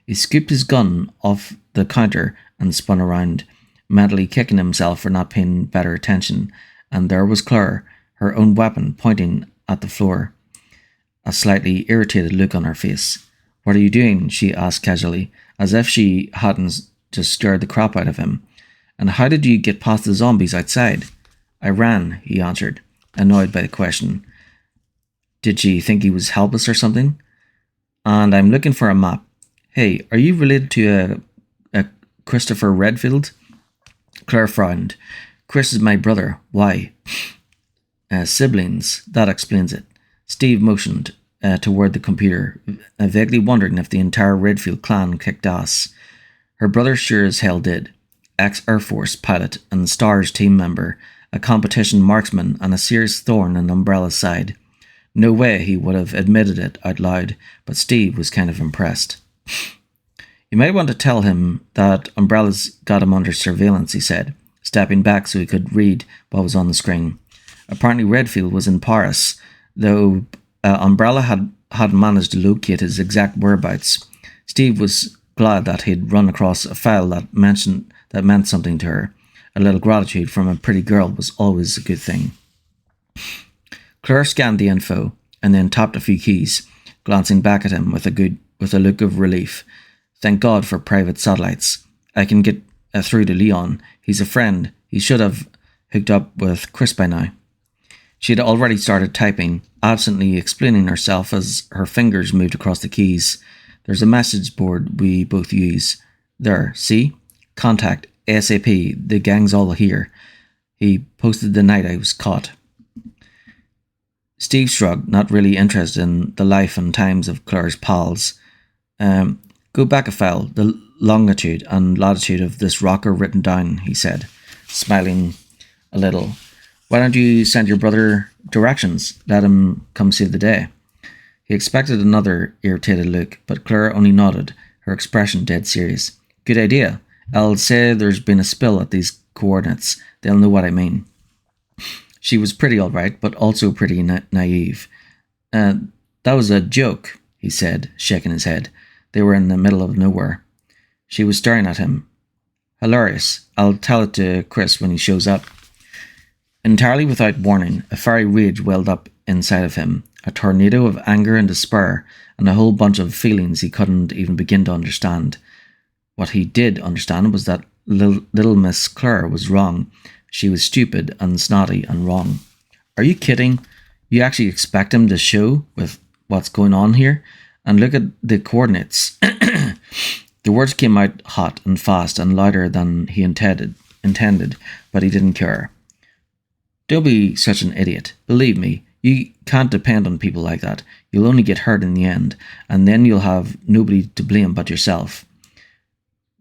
He scooped his gun off the counter and spun around, mentally kicking himself for not paying better attention, and there was Claire, her own weapon pointing at the floor, a slightly irritated look on her face. "What are you doing?" she asked casually, as if she hadn't just scared the crap out of him. "And how did you get past the zombies outside?" "I ran," he answered, annoyed by the question. Did she think he was helpless or something? "And I'm looking for a map." "Hey, are you related to a Christopher Redfield?" Claire frowned. "Chris is my brother. Why?" Siblings. That explains it." Steve motioned toward the computer, vaguely wondering if the entire Redfield clan kicked ass. Her brother sure as hell did. Ex-Air Force pilot and STARS team member, a competition marksman, and a serious thorn in Umbrella's side. No way he would have admitted it out loud, but Steve was kind of impressed. "You might want to tell him that Umbrella's got him under surveillance," he said, stepping back so he could read what was on the screen. Apparently Redfield was in Paris, though Umbrella hadn't managed to locate his exact whereabouts. Steve was glad that he'd run across a file that meant something to her. A little gratitude from a pretty girl was always a good thing. Claire scanned the info and then tapped a few keys, glancing back at him with a look of relief. "Thank God for private satellites. I can get through to Leon. He's a friend. He should have hooked up with Chris by now." She had already started typing, absently explaining herself as her fingers moved across the keys. "There's a message board we both use. There, see? Contact ASAP. The gang's all here. He posted the night I was caught." Steve shrugged, not really interested in the life and times of Claire's pals. Go back a file. The longitude and latitude of this rock are written down," he said, smiling a little. "Why don't you send your brother directions? Let him come save the day." He expected another irritated look, but Claire only nodded, her expression dead serious. "Good idea. I'll say there's been a spill at these coordinates. They'll know what I mean." She was pretty all right, but also pretty naive. "That was a joke," he said, shaking his head. They were in the middle of nowhere. She was staring at him. "Hilarious. I'll tell it to Chris when he shows up." Entirely without warning, a fiery rage welled up inside of him, a tornado of anger and despair, and a whole bunch of feelings he couldn't even begin to understand. What he did understand was that little Miss Claire was wrong. She was stupid and snotty and wrong. "Are you kidding? You actually expect him to show with what's going on here? And look at the coordinates." The words came out hot and fast and louder than he intended, but he didn't care. "Don't be such an idiot. Believe me, you can't depend on people like that. You'll only get hurt in the end, and then you'll have nobody to blame but yourself."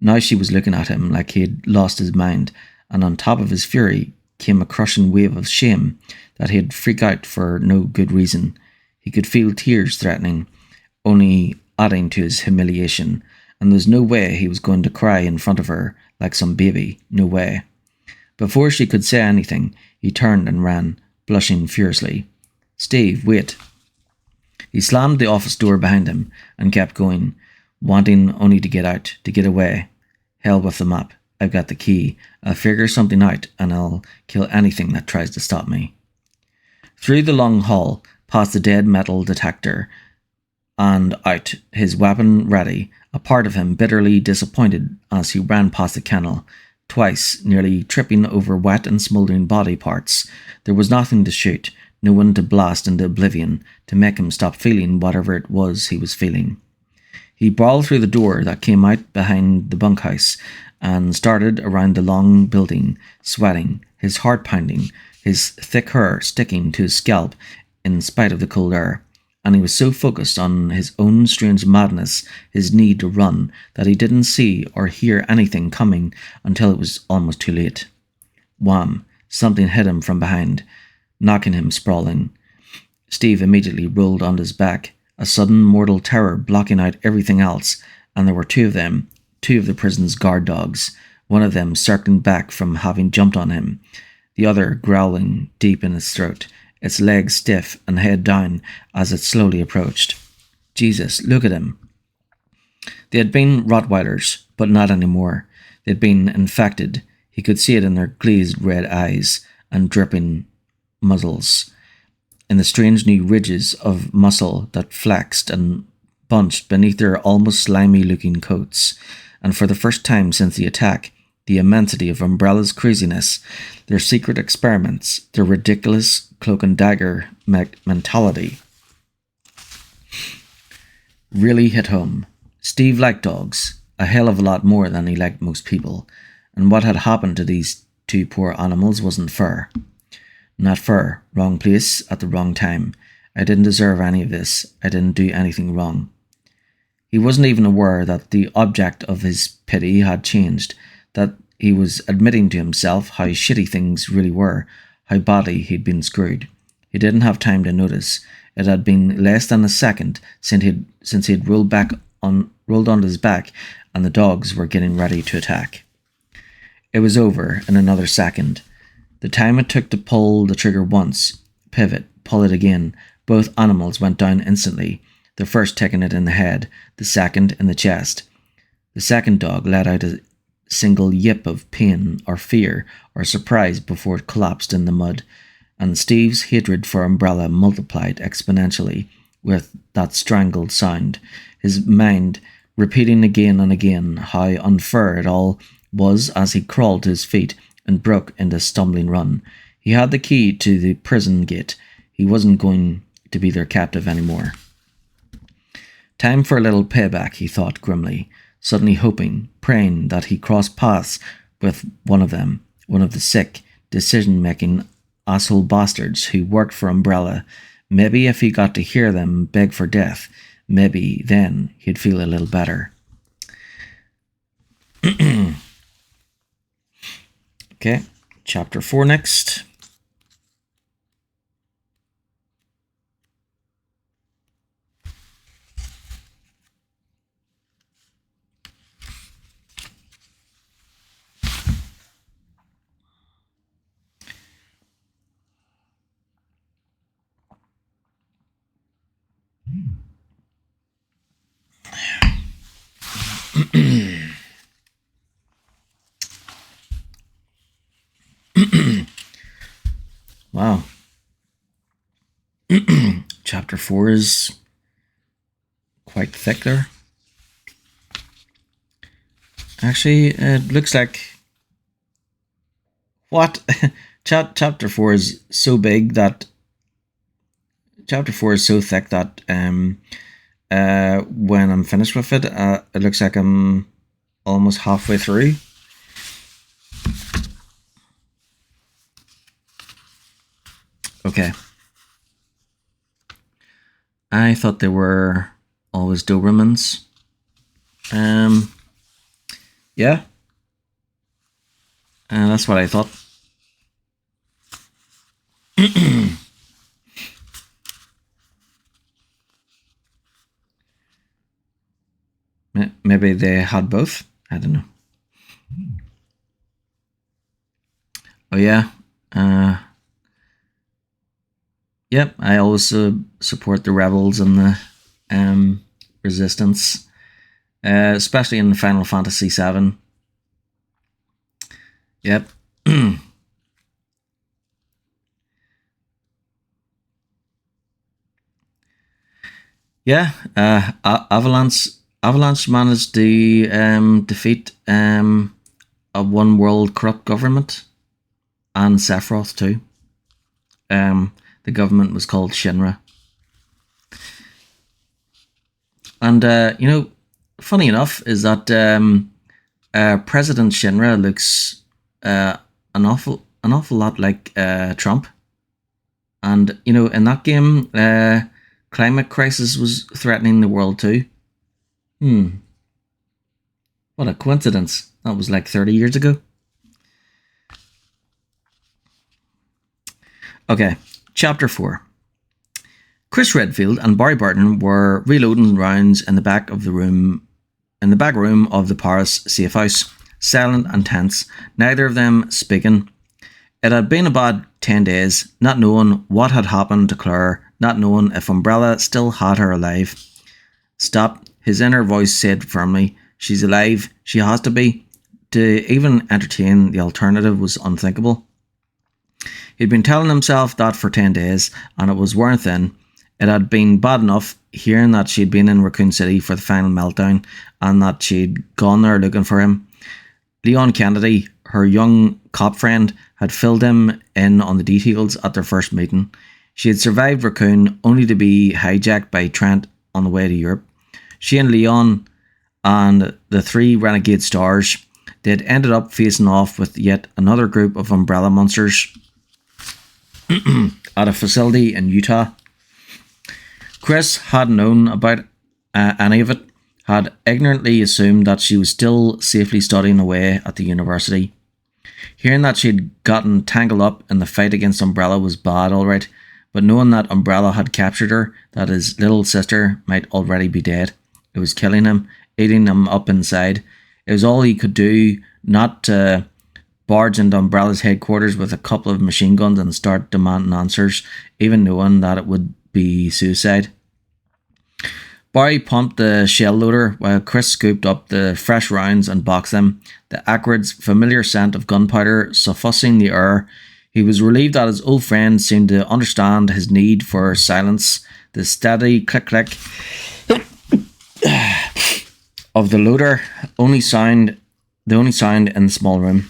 Now she was looking at him like he had lost his mind, and on top of his fury came a crushing wave of shame that he'd freak out for no good reason. He could feel tears threatening, only adding to his humiliation, and there's no way he was going to cry in front of her like some baby. No way. Before she could say anything, he turned and ran, blushing furiously. "Steve, wait." He slammed the office door behind him and kept going, wanting only to get out, to get away. Hell with the map. I've got the key. I'll figure something out, and I'll kill anything that tries to stop me. Through the long hall, past the dead metal detector, and out, his weapon ready, a part of him bitterly disappointed as he ran past the kennel, twice, nearly tripping over wet and smouldering body parts. There was nothing to shoot, no one to blast into oblivion, to make him stop feeling whatever it was he was feeling. He brawled through the door that came out behind the bunkhouse and started around the long building, sweating, his heart pounding, his thick hair sticking to his scalp in spite of the cold air. And he was so focused on his own strange madness, his need to run, that he didn't see or hear anything coming until it was almost too late. Wham! Something hit him from behind, knocking him sprawling. Steve immediately rolled on his back, a sudden mortal terror blocking out everything else, and there were two of them, two of the prison's guard dogs, one of them circling back from having jumped on him, the other growling deep in its throat, its legs stiff and head down as it slowly approached. Jesus, look at him. They had been Rottweilers, but not anymore. They'd been infected. He could see it in their glazed red eyes and dripping muzzles, in the strange new ridges of muscle that flexed and bunched beneath their almost slimy-looking coats. And for the first time since the attack, the immensity of Umbrella's craziness, their secret experiments, their ridiculous cloak and dagger mentality really hit home. Steve liked dogs, a hell of a lot more than he liked most people, and what had happened to these two poor animals wasn't fair. Not fair. Wrong place at the wrong time. I didn't deserve any of this. I didn't do anything wrong. He wasn't even aware that the object of his pity had changed, that he was admitting to himself how shitty things really were, how badly he'd been screwed. He didn't have time to notice. It had been less than a second since he'd rolled onto his back, and the dogs were getting ready to attack. It was over in another second. The time it took to pull the trigger once, pivot, pull it again, both animals went down instantly, the first taking it in the head, the second in the chest. The second dog let out a single yip of pain or fear or surprise before it collapsed in the mud, and Steve's hatred for Umbrella multiplied exponentially with that strangled sound, his mind repeating again and again how unfair it all was as he crawled to his feet and broke into a stumbling run. He had the key to the prison gate. He wasn't going to be their captive anymore. Time for a little payback, he thought grimly, suddenly hoping, praying that he crossed paths with one of them, one of the sick, decision-making asshole bastards who worked for Umbrella. Maybe if he got to hear them beg for death, maybe then he'd feel a little better. Okay, chapter 4 next. Wow. Chapter 4 is quite thick there. Actually, it looks like... What? Chapter 4 is so big that... Chapter 4 is so thick that when I'm finished with it, it looks like I'm almost halfway through. Okay. I thought they were always Dobermans. Yeah. That's what I thought. Maybe they had both. I don't know. Oh yeah. Yep, I always support the rebels and the resistance, especially in Final Fantasy VII. Yep. Yeah, Avalanche managed to defeat a one world corrupt government, and Sephiroth too. The government was called Shinra. And, you know, funny enough is that President Shinra looks an awful lot like Trump. And, you know, in that game, climate crisis was threatening the world too. What a coincidence. That was like 30 years ago. Okay. Chapter 4. Chris Redfield and Barry Burton were reloading rounds in the back room of the Paris safe house. silent and tense, neither of them speaking. It had been about 10 days, not knowing what had happened to Claire, not knowing if Umbrella still had her alive. Stop, his inner voice said firmly. She's alive, she has to be. To even entertain the alternative was unthinkable. He'd been telling himself that for 10 days, and it was wearing thin. It had been bad enough hearing that she'd been in Raccoon City for the final meltdown, and that she'd gone there looking for him. Leon Kennedy, her young cop friend, had filled him in on the details at their first meeting. She had survived Raccoon only to be hijacked by Trent on the way to Europe. She and Leon and the three renegade stars, they'd ended up facing off with yet another group of umbrella monsters at a facility in Utah. Chris hadn't known about any of it, had ignorantly assumed that she was still safely studying away at the university. Hearing that she'd gotten tangled up in the fight against Umbrella was bad, alright, but knowing that Umbrella had captured her, that his little sister might already be dead, it was killing him, eating him up inside. It was all he could do not to barge into Umbrella's headquarters with a couple of machine guns and start demanding answers, even knowing that it would be suicide. Barry pumped the shell loader while Chris scooped up the fresh rounds and boxed them, the acrid, familiar scent of gunpowder suffusing the air. He was relieved that his old friend seemed to understand his need for silence, the steady click-click of the loader, the only sound in the small room.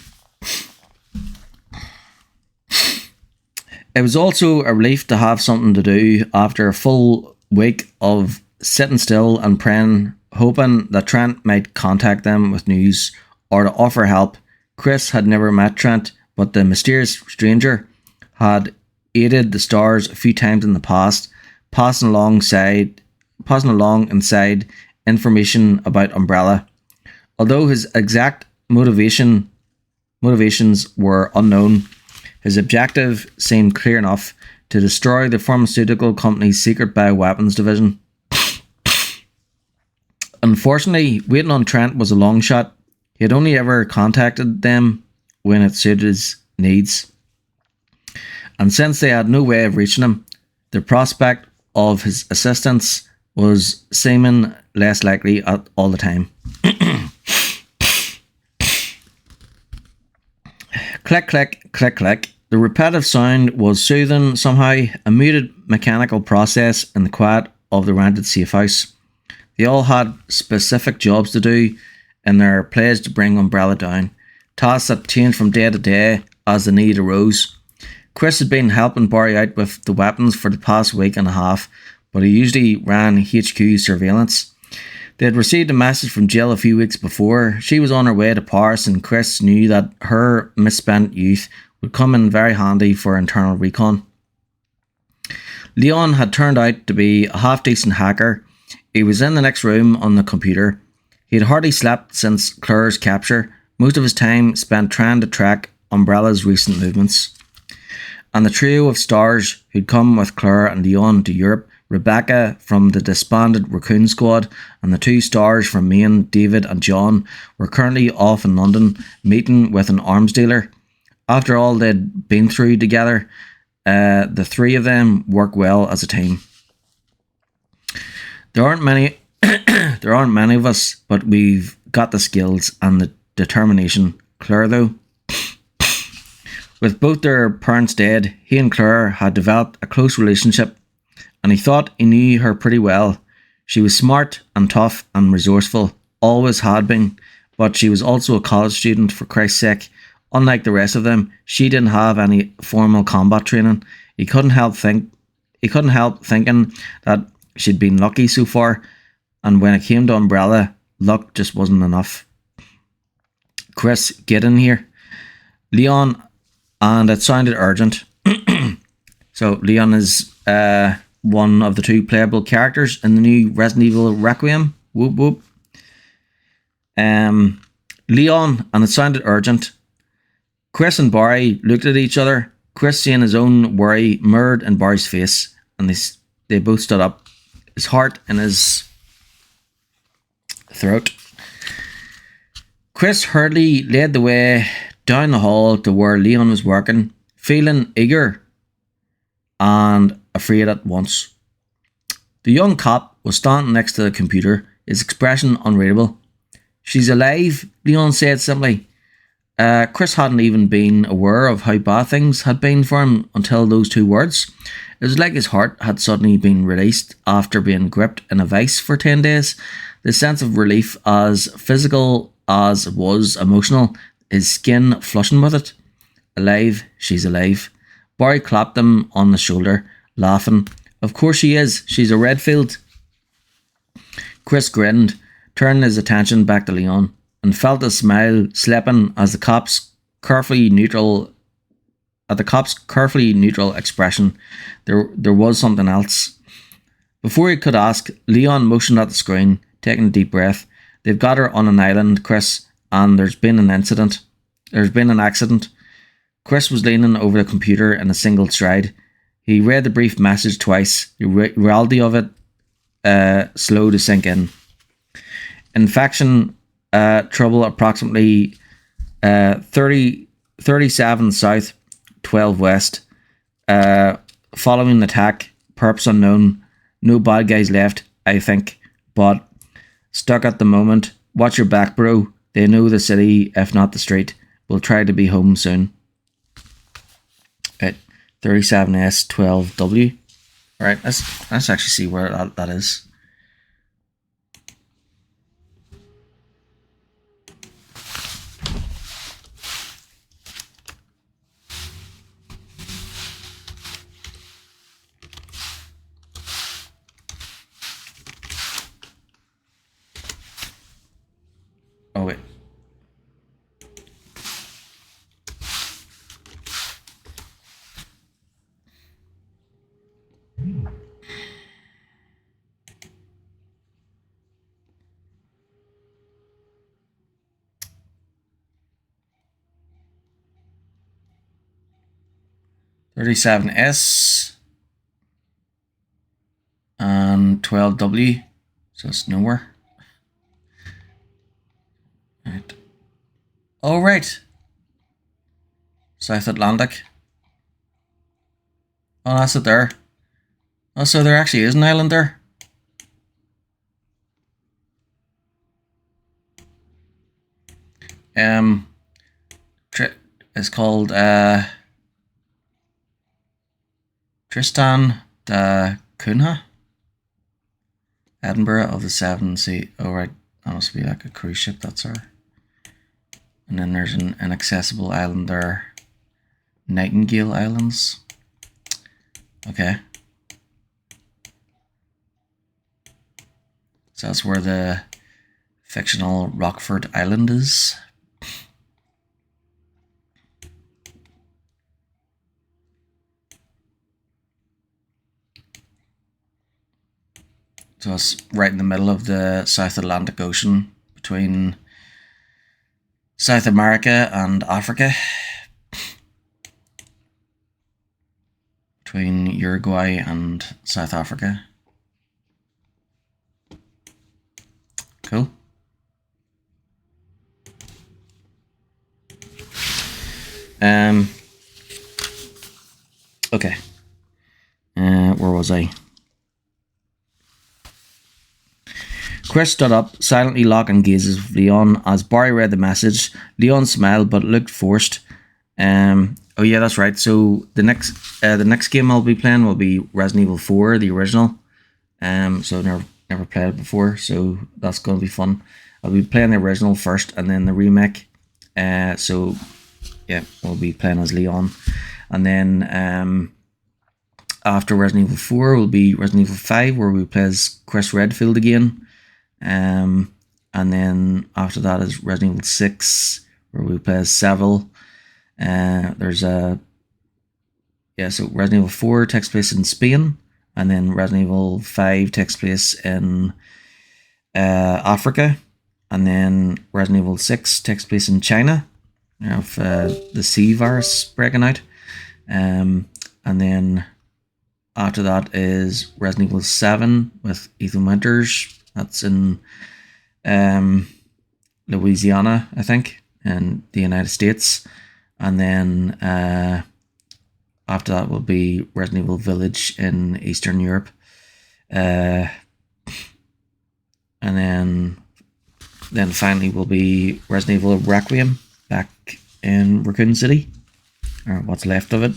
It was also a relief to have something to do after a full week of sitting still and praying, hoping that Trent might contact them with news or to offer help. Chris had never met Trent, but the mysterious stranger had aided the stars a few times in the past, passing along inside information about Umbrella. Although his exact motivations were unknown, his objective seemed clear enough: to destroy the pharmaceutical company's secret bioweapons division. Unfortunately, waiting on Trent was a long shot. He had only ever contacted them when it suited his needs. And since they had no way of reaching him, the prospect of his assistance was seeming less likely all the time. Click, click, click, click. The repetitive sound was soothing somehow, a muted mechanical process in the quiet of the rented safe house. They all had specific jobs to do in their pledge to bring Umbrella down, tasks that changed from day to day as the need arose. Chris had been helping Barry out with the weapons for the past week and a half, but he usually ran HQ surveillance. They had received a message from Jill a few weeks before. She was on her way to Paris, and Chris knew that her misspent youth would come in very handy for internal recon. Leon had turned out to be a half-decent hacker. He was in the next room on the computer. He had hardly slept since Claire's capture, most of his time spent trying to track Umbrella's recent movements. And the trio of stars who'd come with Claire and Leon to Europe, Rebecca from the disbanded Raccoon Squad, and the two stars from Maine, David and John, were currently off in London meeting with an arms dealer. After all they'd been through together, the three of them work well as a team. There aren't many of us, but we've got the skills and the determination. Claire, though, with both their parents dead, he and Claire had developed a close relationship, and he thought he knew her pretty well. She was smart and tough and resourceful, always had been, but she was also a college student, for Christ's sake. Unlike the rest of them, she didn't have any formal combat training. He couldn't help thinking that she'd been lucky so far, and when it came to Umbrella, luck just wasn't enough. Chris, get in here. Leon, and it sounded urgent. So Leon is one of the two playable characters in the new Resident Evil Requiem. Whoop whoop. Leon, and it sounded urgent. Chris and Barry looked at each other, Chris seeing his own worry mirrored in Barry's face, and they both stood up, his heart in his throat. Chris hurriedly led the way down the hall to where Leon was working, feeling eager and afraid at once. The young cop was standing next to the computer, his expression unreadable. "She's alive," Leon said simply. Chris hadn't even been aware of how bad things had been for him until those two words. It was like his heart had suddenly been released after being gripped in a vice for 10 days. The sense of relief, as physical as it was emotional, his skin flushing with it. "Alive, she's alive." Barry clapped him on the shoulder, laughing. "Of course she is. She's a Redfield." Chris grinned, turning his attention back to Leon, and felt a smile slipping as the cop's carefully neutral expression. There was something else. Before he could ask, Leon motioned at the screen, taking a deep breath. "They've got her on an island, Chris, and there's been an accident." Chris was leaning over the computer in a single stride. He read the brief message twice, the reality of it slow to sink in. "Infection, trouble approximately 37 south, 12 west. Following attack, purpose unknown. No bad guys left, I think, but stuck at the moment. Watch your back, bro. They know the city, if not the street. We'll try to be home soon." Right, 37S 12W. Alright, let's actually see where that is. Oh wait. $37S and 12W, so it's nowhere. Right. Oh, right. South Atlantic. Oh, that's it there. Oh, so there actually is an island there. It's called Tristan da Cunha. Edinburgh of the Seven Sea. Oh, right. That must be like a cruise ship, that's her. And then there's an inaccessible island there. Nightingale Islands. Okay. So that's where the fictional Rockford Island is. So it's right in the middle of the South Atlantic Ocean between South America and Africa. Between Uruguay and South Africa. Cool. Okay. Where was I? Chris stood up, silently locking gazes with Leon as Barry read the message. Leon smiled but looked forced. Oh yeah, that's right. So the next game I'll be playing will be Resident Evil 4, the original. So never played it before, so that's going to be fun. I'll be playing the original first and then the remake. So yeah, we'll be playing as Leon, and then after Resident Evil 4 will be Resident Evil 5, where we play as Chris Redfield again. And then after that is Resident Evil 6, where we play as Seville. So Resident Evil 4 takes place in Spain, and then Resident Evil 5 takes place in Africa, and then Resident Evil 6 takes place in China. You know, the C virus breaking out. And then after that is Resident Evil 7 with Ethan Winters. That's in the Louisiana, I think, in the United States. And then after that will be Resident Evil Village in Eastern Europe. And then finally will be Resident Evil Requiem back in Raccoon City, or what's left of it.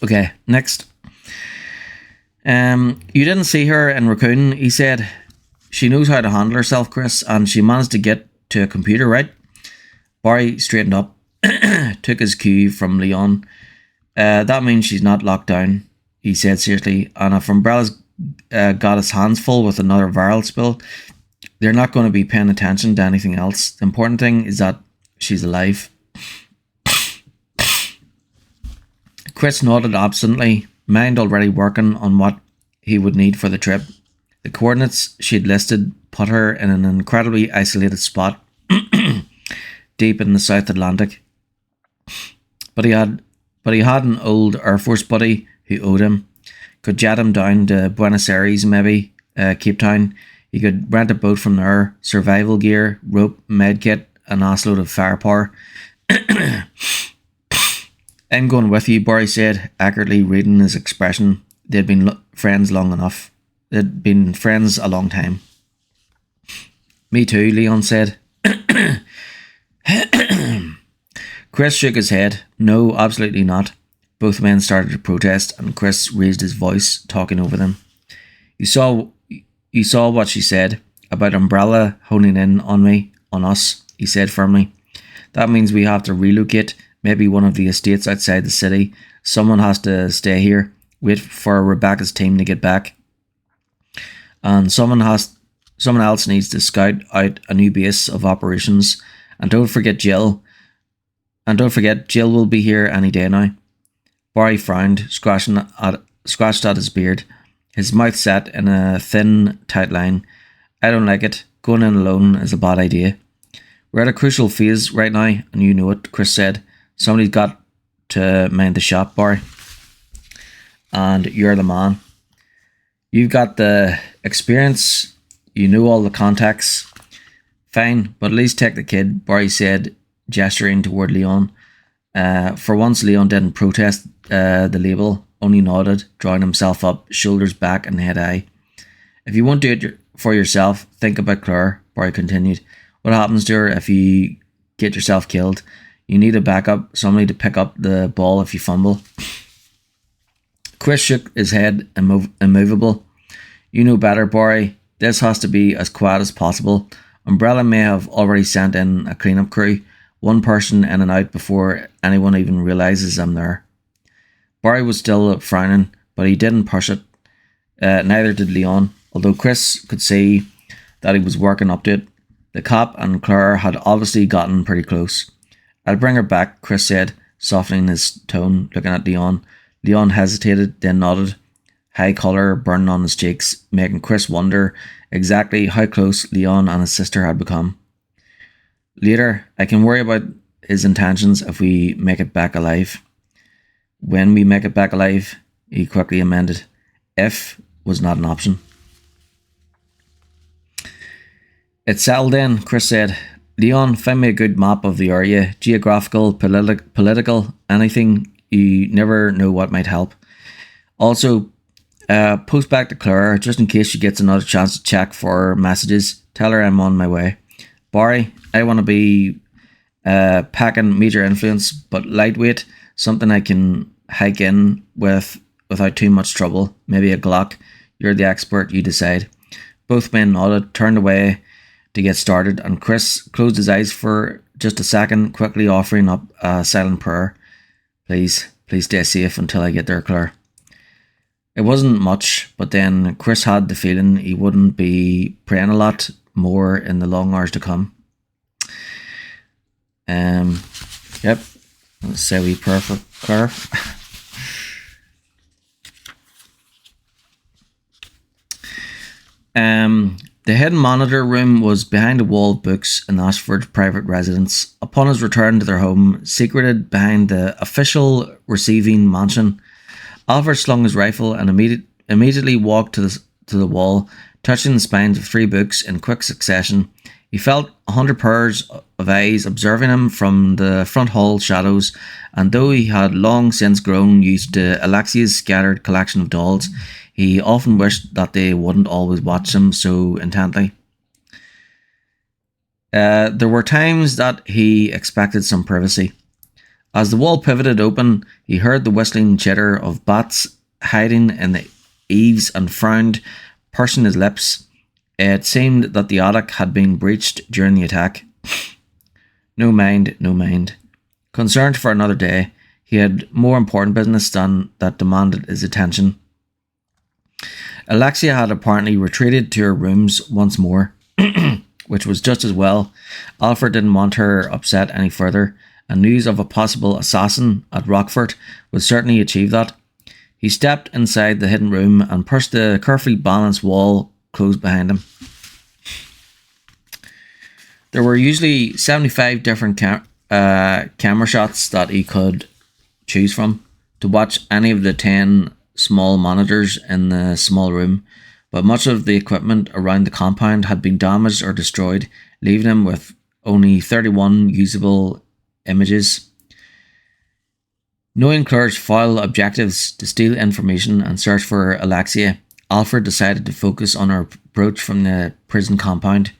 Okay, next. You didn't see her in Raccoon, he said. She knows how to handle herself, Chris, and she managed to get to a computer, right? Barry straightened up, took his cue from Leon. That means she's not locked down, he said seriously. And if Umbrella's got his hands full with another viral spill, they're not going to be paying attention to anything else. The important thing is that she's alive. Chris nodded absently, mind already working on what he would need for the trip. The coordinates she'd listed put her in an incredibly isolated spot deep in the South Atlantic. But he had an old Air Force buddy who owed him. Could jet him down to Buenos Aires, maybe, Cape Town. He could rent a boat from there, survival gear, rope, medkit, an assload of firepower. I'm going with you, Barry said, accurately reading his expression. They'd been friends long enough. They'd been friends a long time. Me too, Leon said. Chris shook his head. No, absolutely not. Both men started to protest, and Chris raised his voice, talking over them. You saw what she said about Umbrella honing in on us, he said firmly. That means we have to relocate, maybe one of the estates outside the city. Someone has to stay here, wait for Rebecca's team to get back. And someone else needs to scout out a new base of operations. And don't forget Jill. Jill will be here any day now. Barry frowned, scratched at his beard. His mouth set in a thin, tight line. I don't like it. Going in alone is a bad idea. We're at a crucial phase right now, and you know it, Chris said. Somebody's got to mind the shop, Barry. And you're the man. You've got the experience. You know all the contacts. Fine, but at least take the kid, Barry said, gesturing toward Leon. For once, Leon didn't protest the label, only nodded, drawing himself up, shoulders back and head high. If you won't do it for yourself, think about Claire, Barry continued. What happens to her if you get yourself killed? You need a backup, somebody to pick up the ball if you fumble. Chris shook his head, immovable. You know better, Barry. This has to be as quiet as possible. Umbrella may have already sent in a cleanup crew, one person in and out before anyone even realises I'm there. Barry was still frowning, but he didn't push it. Neither did Leon, although Chris could see that he was working up to it. The cop and Claire had obviously gotten pretty close. I'll bring her back, Chris said, softening his tone, looking at Leon. Leon hesitated, then nodded, high colour burning on his cheeks, making Chris wonder exactly how close Leon and his sister had become. Later, I can worry about his intentions if we make it back alive. When we make it back alive, he quickly amended. If was not an option. It's settled in, Chris said. Leon, find me a good map of the area, geographical, political, anything. You never know what might help. Also, post back to Claire, just in case she gets another chance to check for messages. Tell her I'm on my way. Barry, I want to be packing major influence, but lightweight, something I can hike in with without too much trouble. Maybe a Glock. You're the expert, you decide. Both men nodded, turned away to get started, and Chris closed his eyes for just a second, quickly offering up a silent prayer. Please stay safe until I get there, Claire. It wasn't much, but then Chris had the feeling he wouldn't be praying a lot more in the long hours to come. Yep. Let's say we prayer for Claire. The hidden monitor room was behind a wall of books in Ashford's private residence. Upon his return to their home, secreted behind the official receiving mansion, Alfred slung his rifle and immediately walked to the wall, touching the spines of 3 books in quick succession. He felt 100 pairs of eyes observing him from the front hall shadows, and though he had long since grown used to Alexia's scattered collection of dolls, he often wished that they wouldn't always watch him so intently. There were times that he expected some privacy. As the wall pivoted open, he heard the whistling chitter of bats hiding in the eaves and frowned, pursing his lips. It seemed that the attic had been breached during the attack. No mind, no mind. Concerned for another day, he had more important business that demanded his attention. Alexia had apparently retreated to her rooms once more, which was just as well. Alfred didn't want her upset any further, and news of a possible assassin at Rockford would certainly achieve that. He stepped inside the hidden room and pushed the carefully balanced wall closed behind him. There were usually 75 different camera shots that he could choose from to watch any of the 10 small monitors in the small room, but much of the equipment around the compound had been damaged or destroyed, leaving him with only 31 usable images. Knowing Claire's foul objectives to steal information and search for Alexia, Alfred decided to focus on her approach from the prison compound.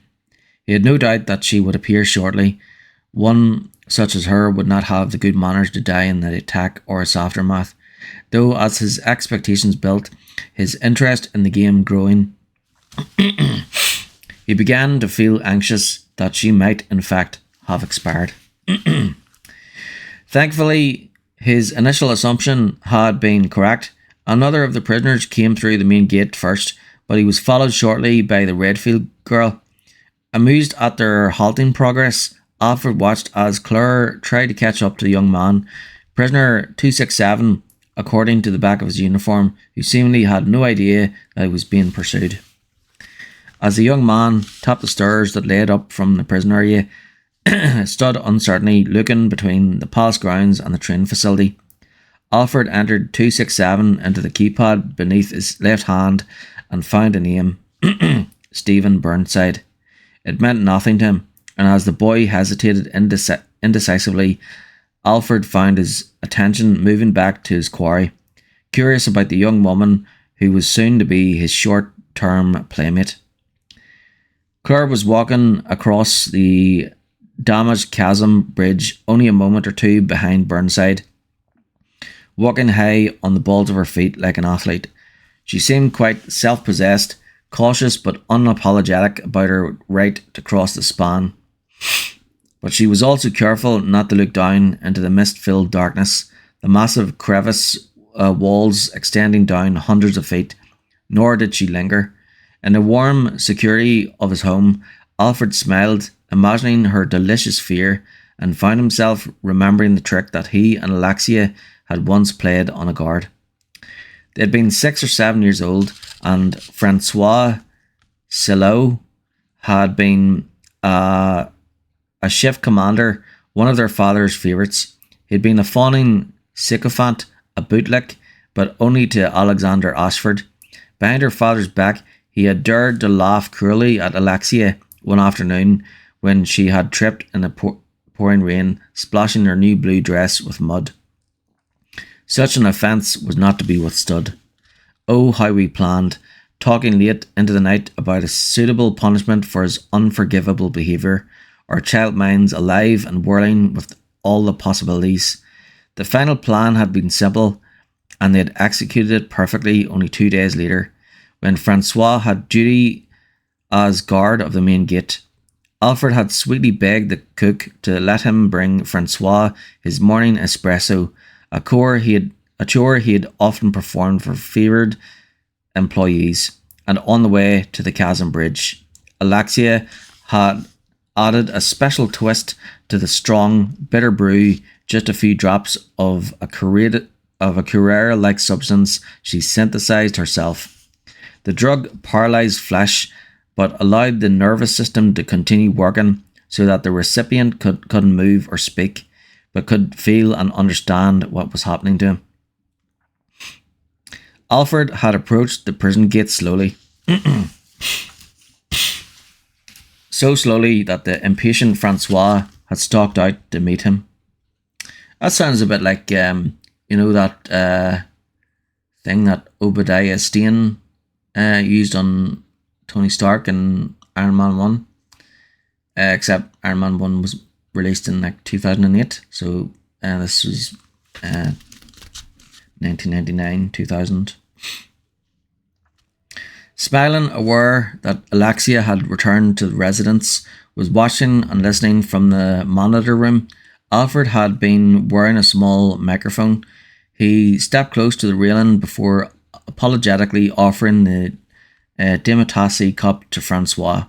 He had no doubt that she would appear shortly. One such as her would not have the good manners to die in the attack or its aftermath, though as his expectations built, his interest in the game growing, he began to feel anxious that she might in fact have expired. Thankfully, his initial assumption had been correct. Another of the prisoners came through the main gate first, but he was followed shortly by the Redfield girl. Amused at their halting progress, Alfred watched as Claire tried to catch up to the young man, prisoner 267, according to the back of his uniform, who seemingly had no idea that he was being pursued. As the young man topped the stairs that led up from the prison area, stood uncertainly looking between the palace grounds and the train facility, Alfred entered 267 into the keypad beneath his left hand and found a name, Stephen Burnside. It meant nothing to him, and as the boy hesitated indecisively, Alfred found his attention moving back to his quarry, curious about the young woman who was soon to be his short-term playmate. Claire was walking across the damaged chasm bridge only a moment or two behind Burnside, walking high on the balls of her feet like an athlete. She seemed quite self-possessed, cautious but unapologetic about her right to cross the span. But she was also careful not to look down into the mist-filled darkness, the massive crevice walls extending down hundreds of feet, nor did she linger. In the warm security of his home, Alfred smiled, imagining her delicious fear, and found himself remembering the trick that he and Alexia had once played on a guard. They had been 6 or 7 years old, and Francois Selot had been a shift commander, one of their father's favourites. He had been a fawning sycophant, a bootlick, but only to Alexander Ashford. Behind her father's back, he had dared to laugh cruelly at Alexia one afternoon when she had tripped in the pouring rain, splashing her new blue dress with mud. Such an offence was not to be withstood. Oh, how we planned, talking late into the night about a suitable punishment for his unforgivable behaviour, our child minds alive and whirling with all the possibilities. The final plan had been simple, and they had executed it perfectly only 2 days later, when Francois had duty as guard of the main gate. Alfred had sweetly begged the cook to let him bring Francois his morning espresso, a chore he had often performed for fevered employees, and on the way to the chasm bridge, Alexia had added a special twist to the strong, bitter brew, just a few drops of a Curare-like substance she synthesized herself. The drug paralyzed flesh, but allowed the nervous system to continue working so that the recipient couldn't move or speak, but could feel and understand what was happening to him. Alfred had approached the prison gate slowly. so slowly that the impatient Francois had stalked out to meet him. That sounds a bit like, that thing that Obadiah Stane used on Tony Stark in Iron Man 1. Except Iron Man 1 was released in like 2008. So this was 1999, 2000. Smiling, aware that Alexia had returned to the residence, was watching and listening from the monitor room. Alfred had been wearing a small microphone. He stepped close to the railing before apologetically offering the Dematassi cup to Francois.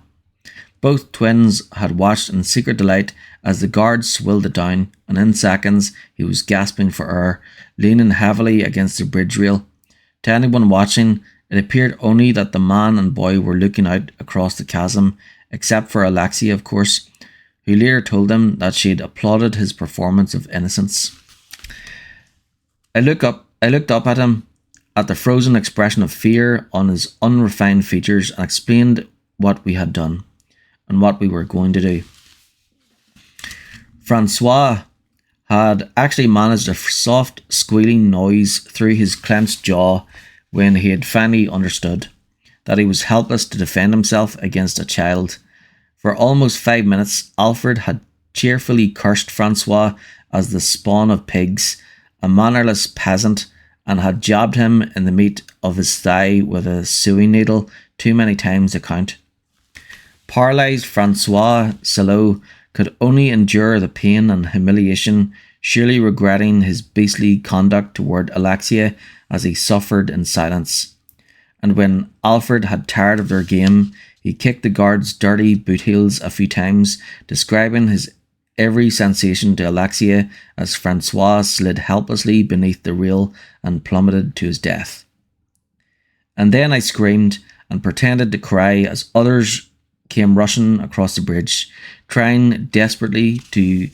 Both twins had watched in secret delight as the guards swilled it down, and in seconds he was gasping for air, leaning heavily against the bridge rail. To anyone watching, it appeared only that the man and boy were looking out across the chasm, except for Alexia, of course, who later told him that she had applauded his performance of innocence. I looked up at him, at the frozen expression of fear on his unrefined features, and explained what we had done and what we were going to do. Francois had actually managed a soft squealing noise through his clenched jaw when he had finally understood that he was helpless to defend himself against a child. For almost 5 minutes, Alfred had cheerfully cursed Francois as the spawn of pigs, a mannerless peasant, and had jabbed him in the meat of his thigh with a sewing needle too many times to count. Paralysed Francois Selot could only endure the pain and humiliation, surely regretting his beastly conduct toward Alexia as he suffered in silence. And when Alfred had tired of their game, he kicked the guard's dirty boot heels a few times, describing his every sensation to Alexia as Francois slid helplessly beneath the rail and plummeted to his death. And then I screamed and pretended to cry as others came rushing across the bridge, trying desperately to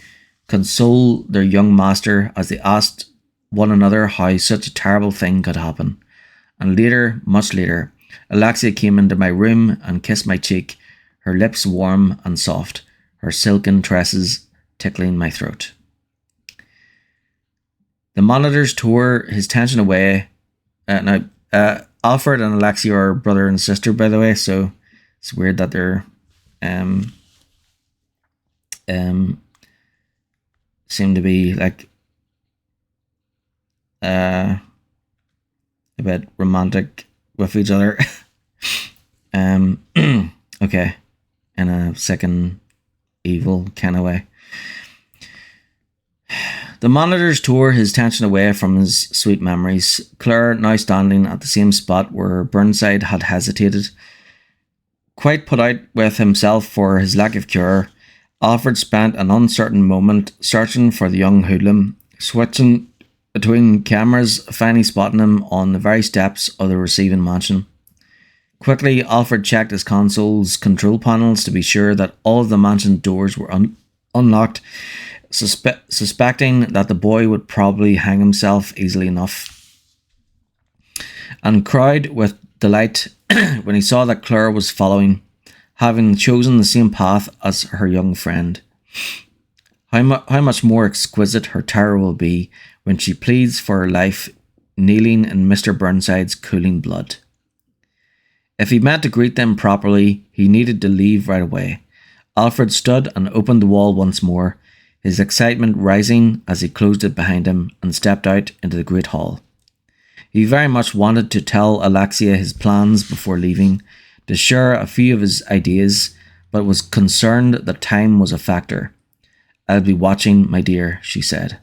console their young master as they asked one another how such a terrible thing could happen. And later, much later, Alexia came into my room and kissed my cheek, her lips warm and soft, her silken tresses tickling my throat. The monitors tore his tension away. Alfred and Alexia are brother and sister, by the way, so it's weird that they're seem to be like a bit romantic with each other. Okay, in a second evil kind of way. The monitors tore his tension away from his sweet memories. Claire, now standing at the same spot where Burnside had hesitated, quite put out with himself for his lack of cure, Alfred spent an uncertain moment searching for the young hoodlum, switching between cameras, finally spotting him on the very steps of the receiving mansion. Quickly, Alfred checked his console's control panels to be sure that all of the mansion doors were unlocked, suspecting that the boy would probably hang himself easily enough, and cried with delight when he saw that Claire was following, having chosen the same path as her young friend. How much more exquisite her terror will be when she pleads for her life, kneeling in Mr. Burnside's cooling blood. If he meant to greet them properly, he needed to leave right away. Alfred stood and opened the wall once more, his excitement rising as he closed it behind him and stepped out into the great hall. He very much wanted to tell Alexia his plans before leaving, to share a few of his ideas, but was concerned that time was a factor. "I'll be watching, my dear," she said.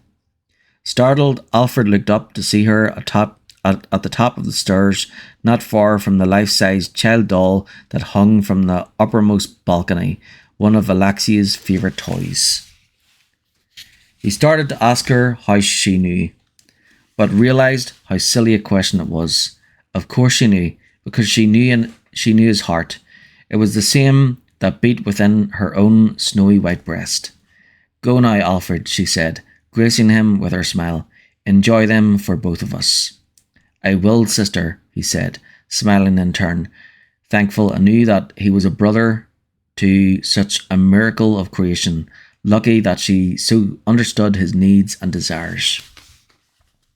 Startled, Alfred looked up to see her at the top of the stairs, not far from the life-size child doll that hung from the uppermost balcony, one of Alexia's favourite toys. He started to ask her how she knew, but realised how silly a question it was. Of course she knew, because she knew his heart. It was the same that beat within her own snowy white breast. "Go now, Alfred," she said, gracing him with her smile. "Enjoy them for both of us." "I will, sister," he said, smiling in turn, thankful anew that he was a brother to such a miracle of creation, lucky that she so understood his needs and desires.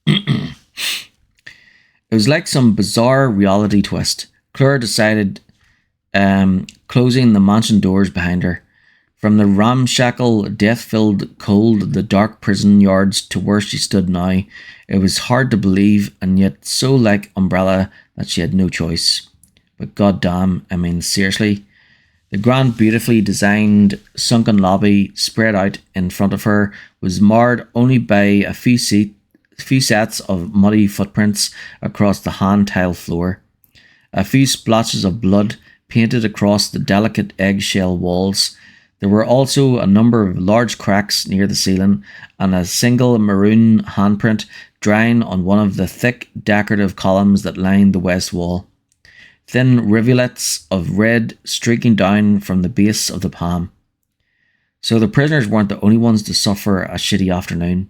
It was like some bizarre reality twist. Claire decided closing the mansion doors behind her. From the ramshackle, death-filled cold of the dark prison yards to where she stood now, it was hard to believe and yet so like Umbrella that she had no choice. But goddamn, I mean seriously. The grand, beautifully designed sunken lobby spread out in front of her was marred only by a few sets of muddy footprints across the hand-tile floor. A few splotches of blood painted across the delicate eggshell walls. There were also a number of large cracks near the ceiling and a single maroon handprint drying on one of the thick decorative columns that lined the west wall. Thin rivulets of red streaking down from the base of the palm. So the prisoners weren't the only ones to suffer a shitty afternoon.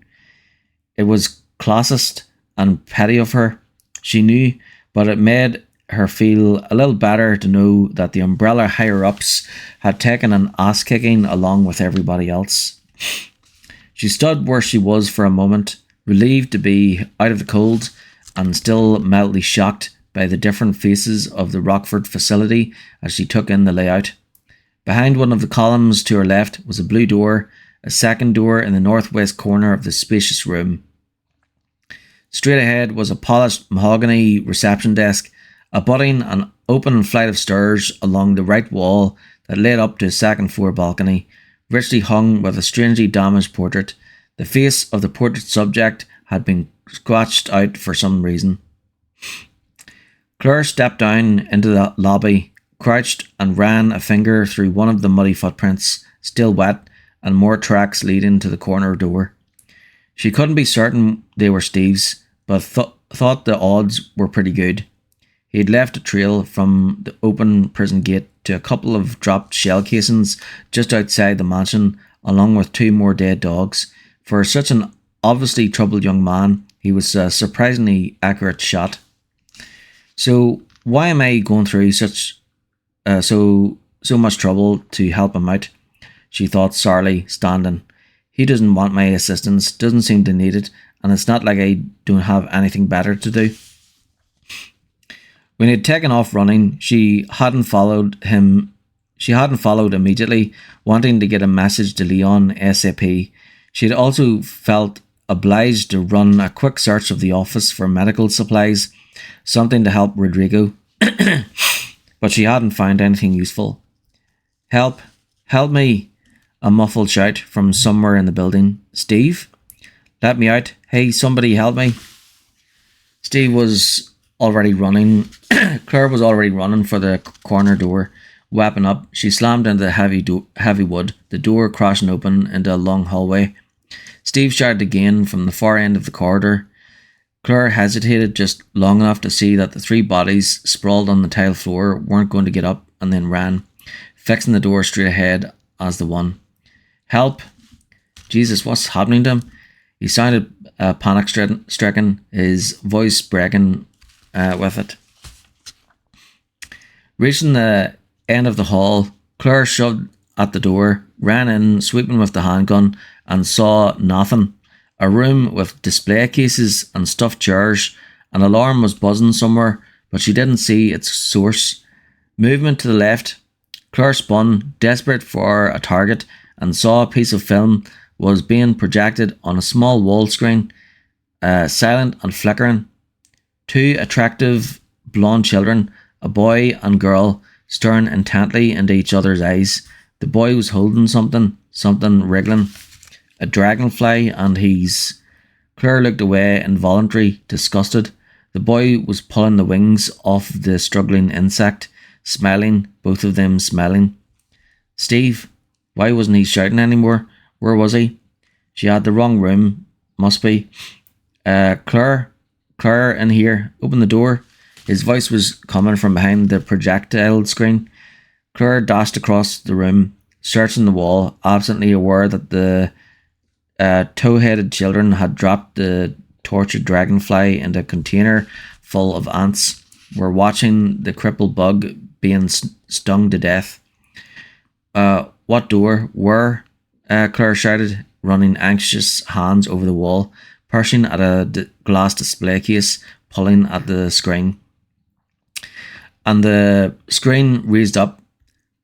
It was classist and petty of her, she knew, but it made her feel a little better to know that the Umbrella higher-ups had taken an ass-kicking along with everybody else. She stood where she was for a moment, relieved to be out of the cold and still mildly shocked by the different faces of the Rockford facility as she took in the layout. Behind one of the columns to her left was a blue door, a second door in the northwest corner of the spacious room. Straight ahead was a polished mahogany reception desk, abutting an open flight of stairs along the right wall that led up to a second-floor balcony, richly hung with a strangely damaged portrait. The face of the portrait subject had been scratched out for some reason. Claire stepped down into the lobby, crouched and ran a finger through one of the muddy footprints, still wet, and more tracks leading to the corner door. She couldn't be certain they were Steve's, but thought the odds were pretty good. He had left a trail from the open prison gate to a couple of dropped shell casings just outside the mansion, along with 2 more dead dogs. For such an obviously troubled young man, he was a surprisingly accurate shot. So why am I going through such so much trouble to help him out? She thought sourly, standing. He doesn't want my assistance, doesn't seem to need it, and it's not like I don't have anything better to do. When he had taken off running, she hadn't followed immediately, wanting to get a message to Leon ASAP. She had also felt obliged to run a quick search of the office for medical supplies, something to help Rodrigo, but she hadn't found anything useful. Help me, a muffled shout from somewhere in the building. Steve? Let me out. Hey, somebody help me. Steve was already running. Claire was already running for the corner door. Weapon up, she slammed into the heavy wood, the door crashing open into a long hallway. Steve shouted again from the far end of the corridor. Claire hesitated just long enough to see that the 3 bodies sprawled on the tile floor weren't going to get up, and then ran, fixing the door straight ahead as the one. Help! Jesus, what's happening to him? He sounded panic-stricken, his voice breaking with it. Reaching the end of the hall, Claire shoved at the door, ran in, sweeping with the handgun, and saw nothing. A room with display cases and stuffed chairs. An alarm was buzzing somewhere, but she didn't see its source. Movement to the left, Claire spun, desperate for a target, and saw a piece of film was being projected on a small wall screen, silent and flickering. 2 attractive blonde children, a boy and girl, staring intently into each other's eyes. The boy was holding something wriggling. A dragonfly, and Claire looked away, involuntarily disgusted. The boy was pulling the wings off the struggling insect, smiling, both of them smiling. Steve, why wasn't he shouting anymore? Where was he? She had the wrong room, must be. Claire, in here, open the door. His voice was coming from behind the projectile screen. Claire dashed across the room, searching the wall, absently aware that the tow-headed children had dropped the tortured dragonfly into a container full of ants, were watching the crippled bug being stung to death. What door? Where? Claire shouted, running anxious hands over the wall, pushing at a glass display case, pulling at the screen. And the screen raised up,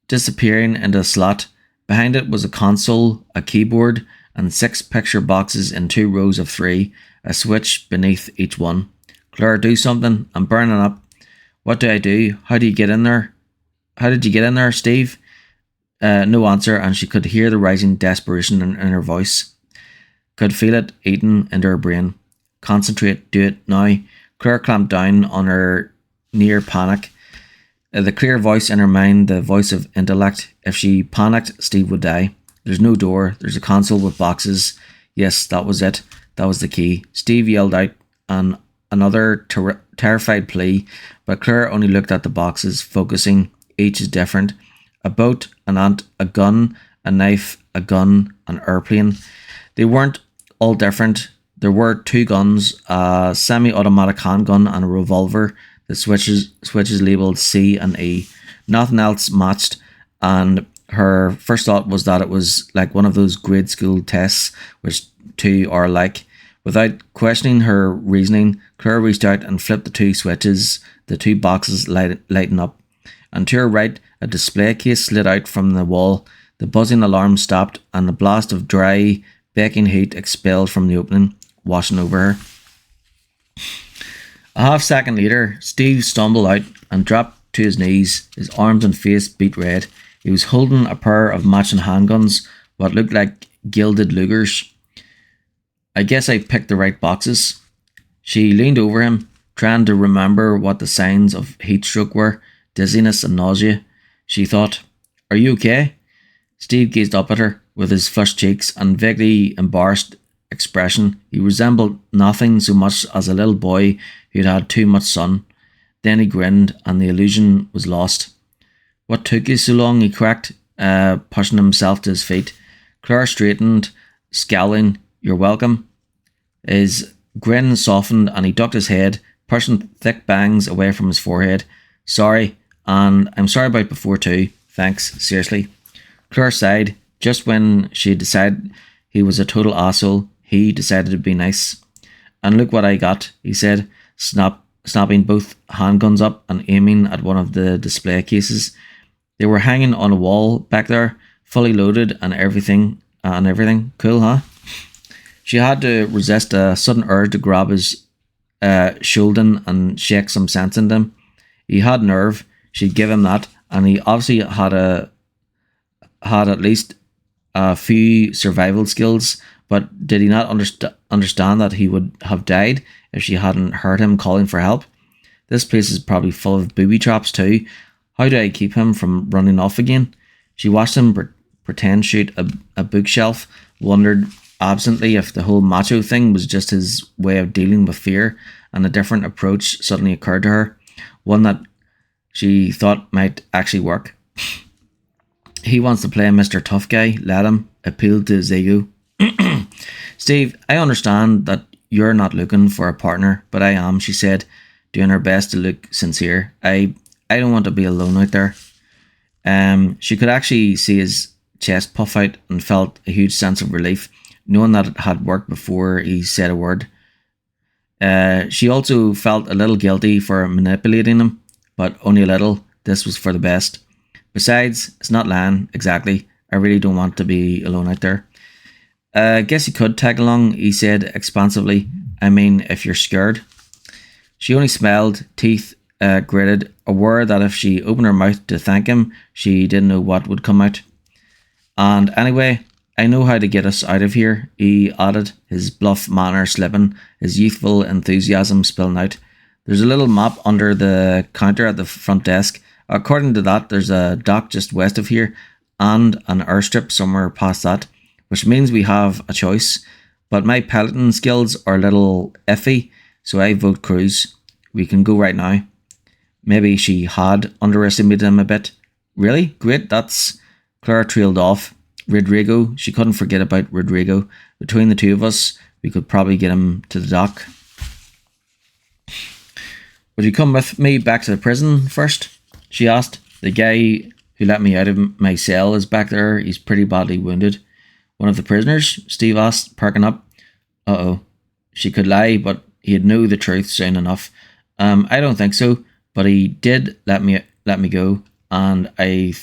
disappearing into a slot. Behind it was a console, a keyboard, and 6 picture boxes in 2 rows of 3, a switch beneath each one. Claire, do something. I'm burning up. What do I do? How do you get in there? How did you get in there, Steve? No answer, and she could hear the rising desperation in her voice. Could feel it eating into her brain. Concentrate, do it now. Claire clamped down on her near panic. The clear voice in her mind, the voice of intellect. If she panicked, Steve would die. There's no door. There's a console with boxes. Yes, that was it. That was the key. Steve yelled out another terrified plea, but Claire only looked at the boxes, focusing. Each is different. A boat, an ant, a gun, a knife, a gun, an airplane. They weren't all different. There were 2 guns, a semi-automatic handgun and a revolver. The switches labelled C and E. Nothing else matched, and her first thought was that it was like one of those grade school tests, which 2 are like. Without questioning her reasoning, Claire reached out and flipped the 2 switches, the 2 boxes lighting up. And to her right, a display case slid out from the wall. The buzzing alarm stopped, and a blast of dry, baking heat expelled from the opening, washing over her. A half second later, Steve stumbled out and dropped to his knees. His arms and face beat red. He was holding a pair of matching handguns, what looked like gilded Lugers. I guess I picked the right boxes. She leaned over him, trying to remember what the signs of heat stroke were, dizziness and nausea. She thought, "Are you okay?" Steve gazed up at her with his flushed cheeks and vaguely embarrassed expression. He resembled nothing so much as a little boy who'd had too much sun. Then he grinned, and the illusion was lost. "What took you so long?" he cracked, pushing himself to his feet. Claire straightened, scowling. "You're welcome." His grin softened, and he ducked his head, pushing thick bangs away from his forehead. "Sorry, and I'm sorry about before too. Thanks, seriously." Claire sighed. Just when she decided he was a total asshole, he decided to be nice. "And look what I got," he said, snapping both handguns up and aiming at one of the display cases. They were hanging on a wall back there, fully loaded and everything. Cool, huh? She had to resist a sudden urge to grab his shoulder and shake some sense into him. He had nerve. She'd give him that, and he obviously had at least a few survival skills. But did he not understand that he would have died if she hadn't heard him calling for help? This place is probably full of booby traps too. How do I keep him from running off again? She watched him pretend shoot a bookshelf, wondered absently if the whole macho thing was just his way of dealing with fear, and a different approach suddenly occurred to her, one that she thought might actually work. He wants to play Mr. Tough Guy, let him, appealed to his ego. "Steve, I understand that you're not looking for a partner, but I am," she said, doing her best to look sincere. I don't want to be alone out there." She could actually see his chest puff out and felt a huge sense of relief, knowing that it had worked before he said a word. She also felt a little guilty for manipulating him, but only a little. This was for the best. Besides, it's not lying, exactly. I really don't want to be alone out there. "Guess you could tag along," he said expansively. "I mean, if you're scared." She only smiled, teeth gritted, aware that if she opened her mouth to thank him, she didn't know what would come out. "And anyway, I know how to get us out of here," he added, his bluff manner slipping, his youthful enthusiasm spilling out. "There's a little map under the counter at the front desk. According to that, there's a dock just west of here, and an airstrip somewhere past that, which means we have a choice. But my piloting skills are a little iffy, so I vote cruise. We can go right now." Maybe she had underestimated him a bit. "Really? Great, that's..." Claire trailed off. Rodrigo, she couldn't forget about Rodrigo. Between the 2 of us, we could probably get him to the dock. "Would you come with me back to the prison first?" she asked. The guy who let me out of my cell, is back there. He's pretty badly wounded." "One of the prisoners?" Steve asked, perking up. Uh-oh. She could lie, but he'd know the truth soon enough. "I don't think so, but he did let me go, and I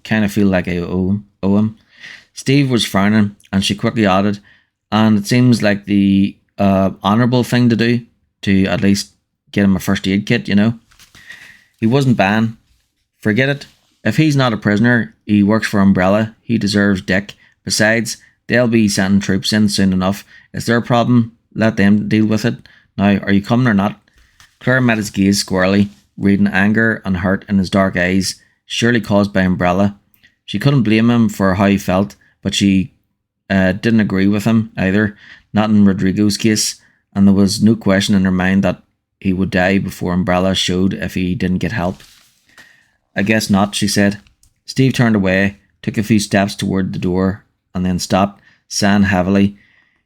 kind of feel like I owe him." Steve was frowning, and she quickly added, "And it seems like the honourable thing to do, to at least get him a first aid kit, you know." "He wasn't banned. Forget it. If he's not a prisoner, he works for Umbrella. He deserves dick. Besides, they'll be sending troops in soon enough. It's their problem. Let them deal with it. Now, are you coming or not?" Claire met his gaze squarely, reading anger and hurt in his dark eyes, surely caused by Umbrella. She couldn't blame him for how he felt, but she didn't agree with him either, not in Rodrigo's case, and there was no question in her mind that he would die before Umbrella showed if he didn't get help. "I guess not," she said. Steve turned away, took a few steps toward the door, and then stopped, sighing heavily.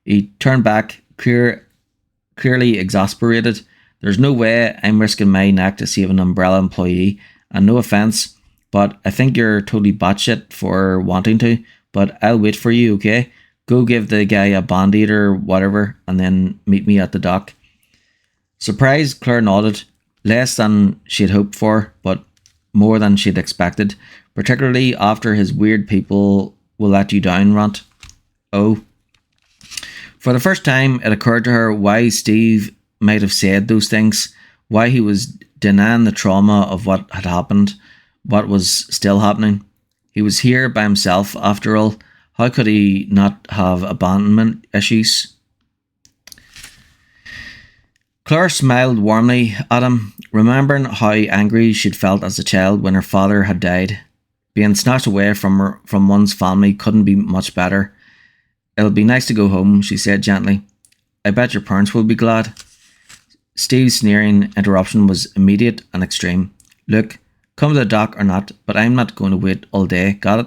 He turned back, clearly exasperated. "There's no way I'm risking my neck to save an Umbrella employee, and no offence, but I think you're totally batshit for wanting to, but I'll wait for you, okay? Go give the guy a band-aid or whatever, and then meet me at the dock." Surprised, Claire nodded, less than she'd hoped for, but more than she'd expected, particularly after his weird people will let you down rant. Oh. For the first time, it occurred to her why Steve might have said those things, why he was denying the trauma of what had happened, what was still happening. He was here by himself, after all. How could he not have abandonment issues? Claire smiled warmly at him, remembering how angry she'd felt as a child when her father had died. Being snatched away from one's family couldn't be much better. "It'll be nice to go home," she said gently. "I bet your parents will be glad." Steve's sneering interruption was immediate and extreme. "Look, come to the dock or not, but I'm not going to wait all day, got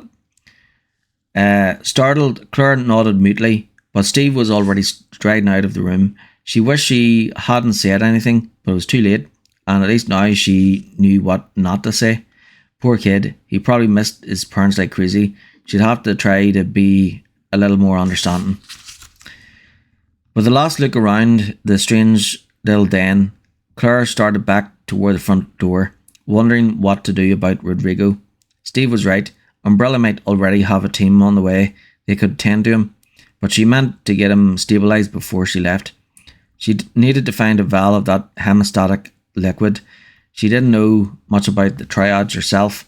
it?" Startled, Claire nodded mutely, but Steve was already striding out of the room. She wished she hadn't said anything, but it was too late, and at least now she knew what not to say. Poor kid, he probably missed his parents like crazy. She'd have to try to be a little more understanding. With a last look around the strange little den, Claire started back toward the front door, wondering what to do about Rodrigo. Steve was right. Umbrella might already have a team on the way. They could tend to him, but she meant to get him stabilised before she left. She needed to find a vial of that hemostatic liquid. She didn't know much about the triads herself,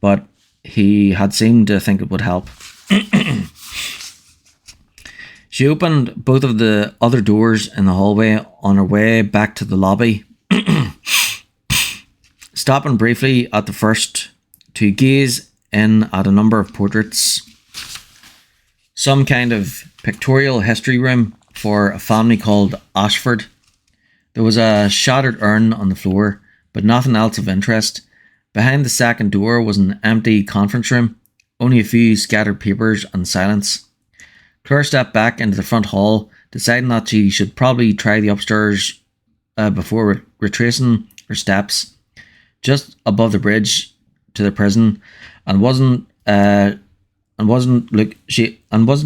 but he had seemed to think it would help. She opened both of the other doors in the hallway on her way back to the lobby, stopping briefly at the first to gaze in at a number of portraits. Some kind of pictorial history room for a family called Ashford. There was a shattered urn on the floor, but nothing else of interest. Behind the second door was an empty conference room, only a few scattered papers and silence. Claire stepped back into the front hall, deciding that she should probably try the upstairs before retracing her steps. Just above the bridge to the prison, and wasn't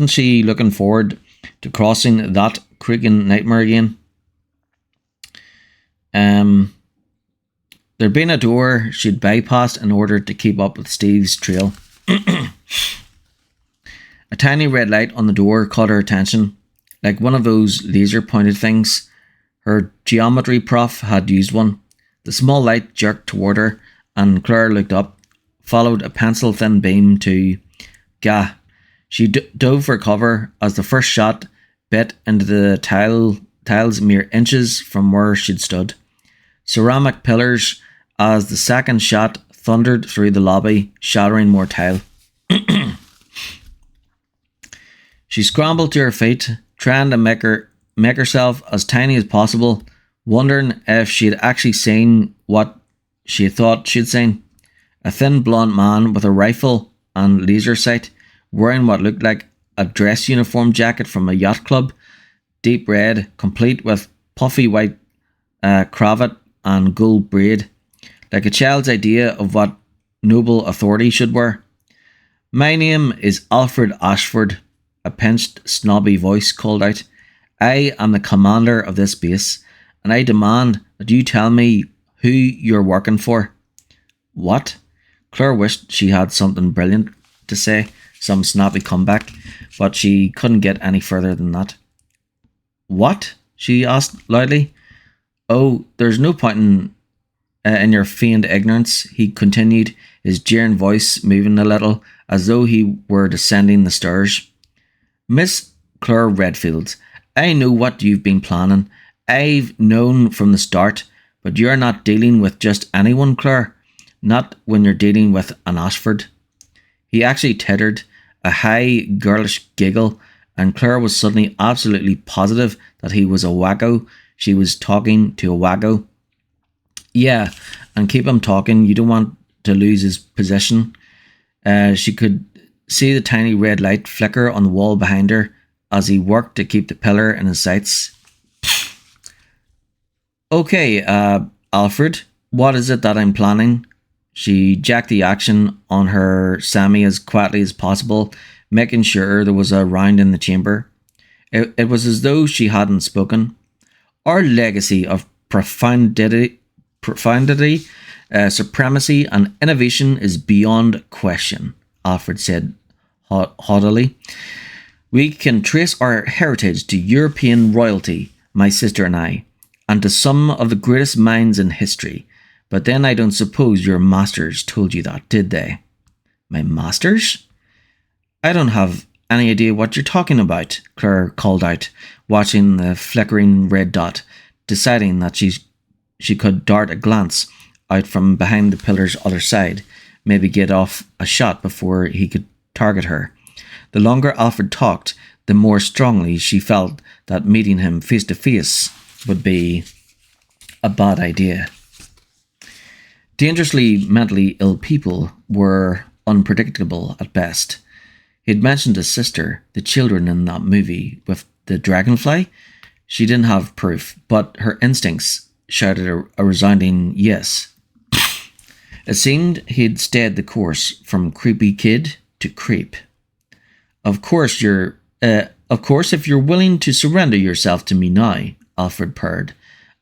she looking forward to crossing that creaking nightmare again? There'd been a door she'd bypassed in order to keep up with Steve's trail. A tiny red light on the door caught her attention, like one of those laser-pointed things. Her geometry prof had used one. The small light jerked toward her, and Claire looked up, followed a pencil-thin beam to Gah. She dove for cover as the first shot bit into the tiles mere inches from where she'd stood. Ceramic pillars as the second shot thundered through the lobby, shattering more tile. She scrambled to her feet, trying to make herself as tiny as possible, wondering if she had actually seen what she thought she'd seen. A thin blonde man with a rifle and laser sight, wearing what looked like a dress uniform jacket from a yacht club, deep red, complete with puffy white cravat and gold braid. Like a child's idea of what noble authority should wear. My name is Alfred Ashford, a pinched, snobby voice called out. I am the commander of this base, and I demand that you tell me who you're working for. What? Claire wished she had something brilliant to say, some snappy comeback, but she couldn't get any further than that. What? She asked loudly. Oh, there's no point in your feigned ignorance, he continued, his jeering voice moving a little, as though he were descending the stairs. Miss Claire Redfield, I know what you've been planning. I've known from the start, but you're not dealing with just anyone, Claire. Not when you're dealing with an Ashford. He actually tittered, a high, girlish giggle, and Claire was suddenly absolutely positive that he was a wacko. She was talking to a wacko. Yeah, and keep him talking. You don't want to lose his position. She could see the tiny red light flicker on the wall behind her as he worked to keep the pillar in his sights. Okay, Alfred, what is it that I'm planning? She jacked the action on her Sammy as quietly as possible, making sure there was a round in the chamber. It was as though she hadn't spoken. Our legacy of profundity, supremacy, and innovation is beyond question, Alfred said haughtily. We can trace our heritage to European royalty, my sister and I, and to some of the greatest minds in history. But then I don't suppose your masters told you that, did they? My masters? I don't have any idea what you're talking about, Claire called out, watching the flickering red dot, deciding that she could dart a glance out from behind the pillar's other side, maybe get off a shot before he could target her. The longer Alfred talked, the more strongly she felt that meeting him face to face would be a bad idea. Dangerously mentally ill people were unpredictable at best. He'd mentioned his sister, the children in that movie with the dragonfly. She didn't have proof, but her instincts shouted a resounding yes. It seemed he'd stayed the course from creepy kid to creep. Of course, if you're willing to surrender yourself to me now, Alfred purred,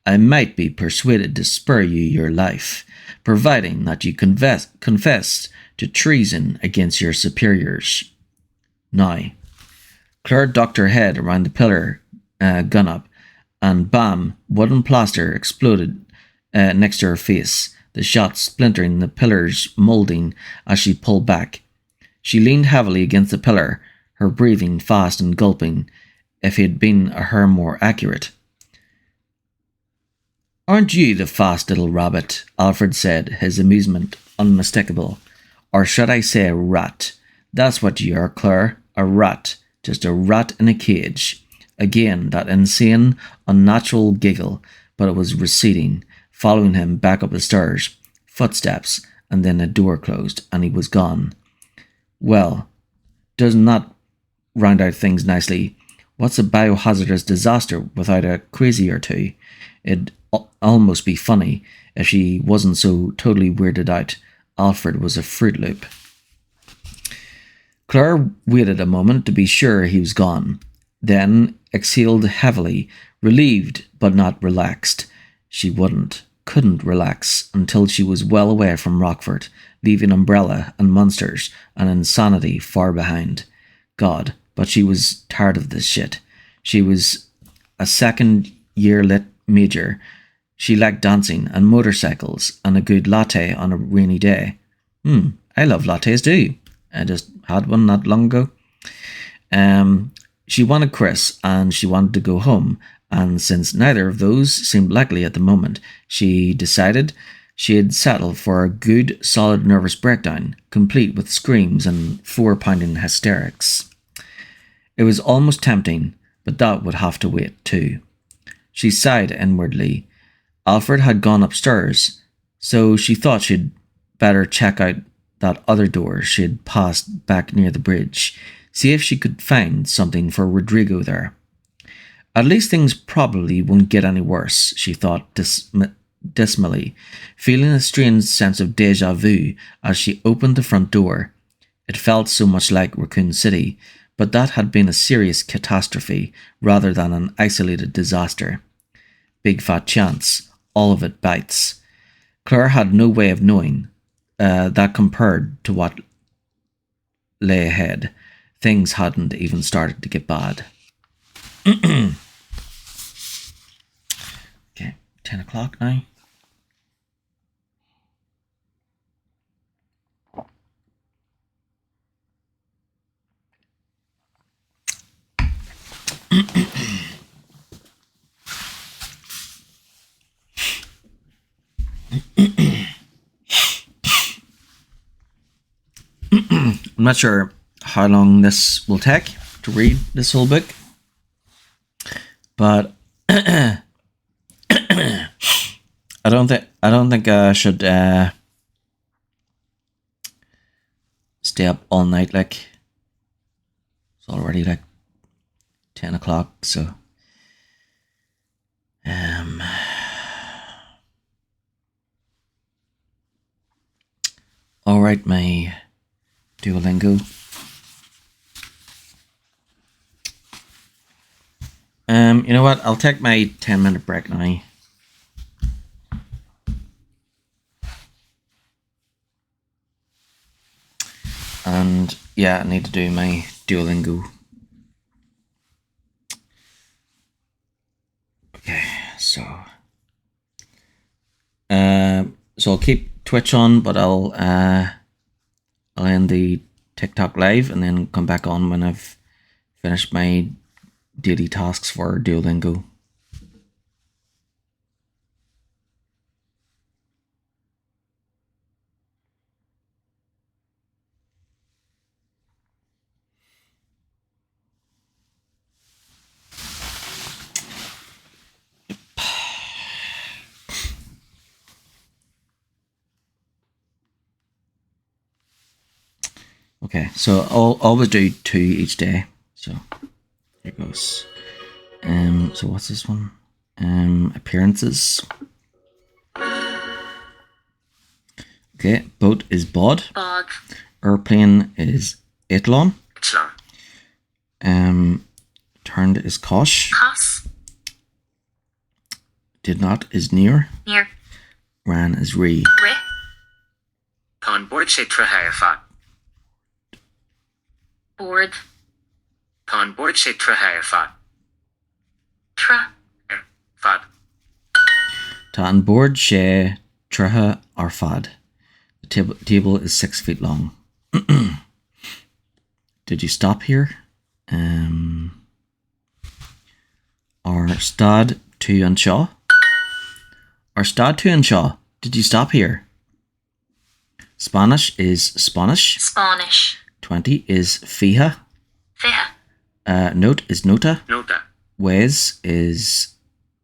I might be persuaded to spare you your life, providing that you confess to treason against your superiors. Now, Claire ducked her head around the pillar gun up, and bam, wooden plaster exploded next to her face, the shot splintering the pillar's moulding as she pulled back. She leaned heavily against the pillar, her breathing fast and gulping, if he had been a hair more accurate. Aren't you the fast little rabbit? Alfred said, his amusement unmistakable. Or should I say a rat? That's what you are, Claire. A rat. Just a rat in a cage. Again, that insane, unnatural giggle, but it was receding, following him back up the stairs. Footsteps, and then a door closed, and he was gone. Well, doesn't that round out things nicely? What's a biohazardous disaster without a crazy or two? It'd almost be funny if she wasn't so totally weirded out. Alfred was a Fruit Loop. Claire waited a moment to be sure he was gone, then exhaled heavily, relieved but not relaxed. She couldn't relax until she was well away from Rockford, leaving Umbrella and monsters and insanity far behind. God, but she was tired of this shit. She was a second-year lit major. She liked dancing and motorcycles and a good latte on a rainy day. I love lattes too. I just had one not long ago. She wanted Chris and she wanted to go home, and since neither of those seemed likely at the moment, she decided she'd settle for a good, solid nervous breakdown, complete with screams and floor-pounding hysterics. It was almost tempting, but that would have to wait too. She sighed inwardly. Alfred had gone upstairs, so she thought she'd better check out that other door she'd passed back near the bridge, see if she could find something for Rodrigo there. At least things probably won't get any worse, she thought dismally, feeling a strange sense of deja vu as she opened the front door. It felt so much like Raccoon City, but that had been a serious catastrophe rather than an isolated disaster. Big fat chance, all of it bites. Claire had no way of knowing that compared to what lay ahead, things hadn't even started to get bad. Okay, 10 o'clock now. I'm not sure how long this will take to read this whole book, but I don't think I should stay up all night. Like, it's already like 10 o'clock, so all right, my Duolingo. You know what? I'll take my 10-minute break now. And yeah, I need to do my Duolingo. Okay, so I'll keep Twitch on, but I'll end the TikTok live and then come back on when I've finished my daily tasks for Duolingo. Okay, so I'll always do 2 each day. So here goes. So what's this one? Appearances. Okay, boat is bod. Bod. Airplane is etlon. Etlon. Turned is kosh. Kos. Did not is near. Near. Ran is re. Ri. Tá board sé trotha ar fad. Board. Tá board sé trotha ar fad. Tra. Ar fad. Tá an board sé trutha ar fad. The table is 6 feet long. Did you stop here? Ar stad tú an seo? Ar stad tú an seo? Did you stop here? Spanish is Spanish. Spanish. 20 is fija. Fiha. Note is nota. Nota. Ways is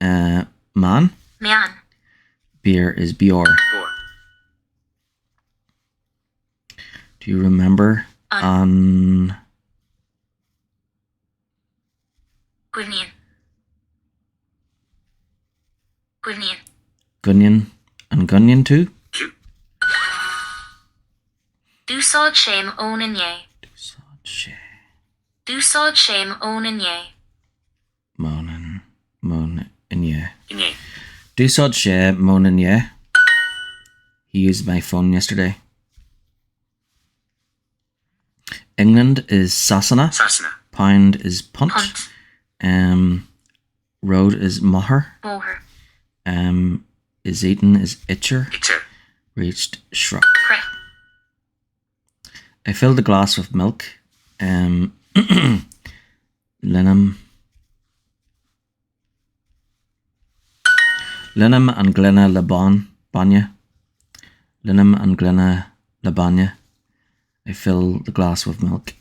man. Mian. Beer is bior. Bor. Do you remember an Gwinian. Gwinian. Gunyan and Gunyan too? Two. Dúsáid shame own in ye. Dúsáid shame own in ye. Moan in ye. In ye. Dúsáid sé moan in ye. He used my phone yesterday. England is Sasana. Sasana. Pound is punt. Punt. Road is moher. Moher. Is eaten is itcher. Itcher. Reached shrub. Pre. I filled the glass with milk. Linum and Glenna Laban Banya. Linum and Glenna Labanya. I fill the glass with milk.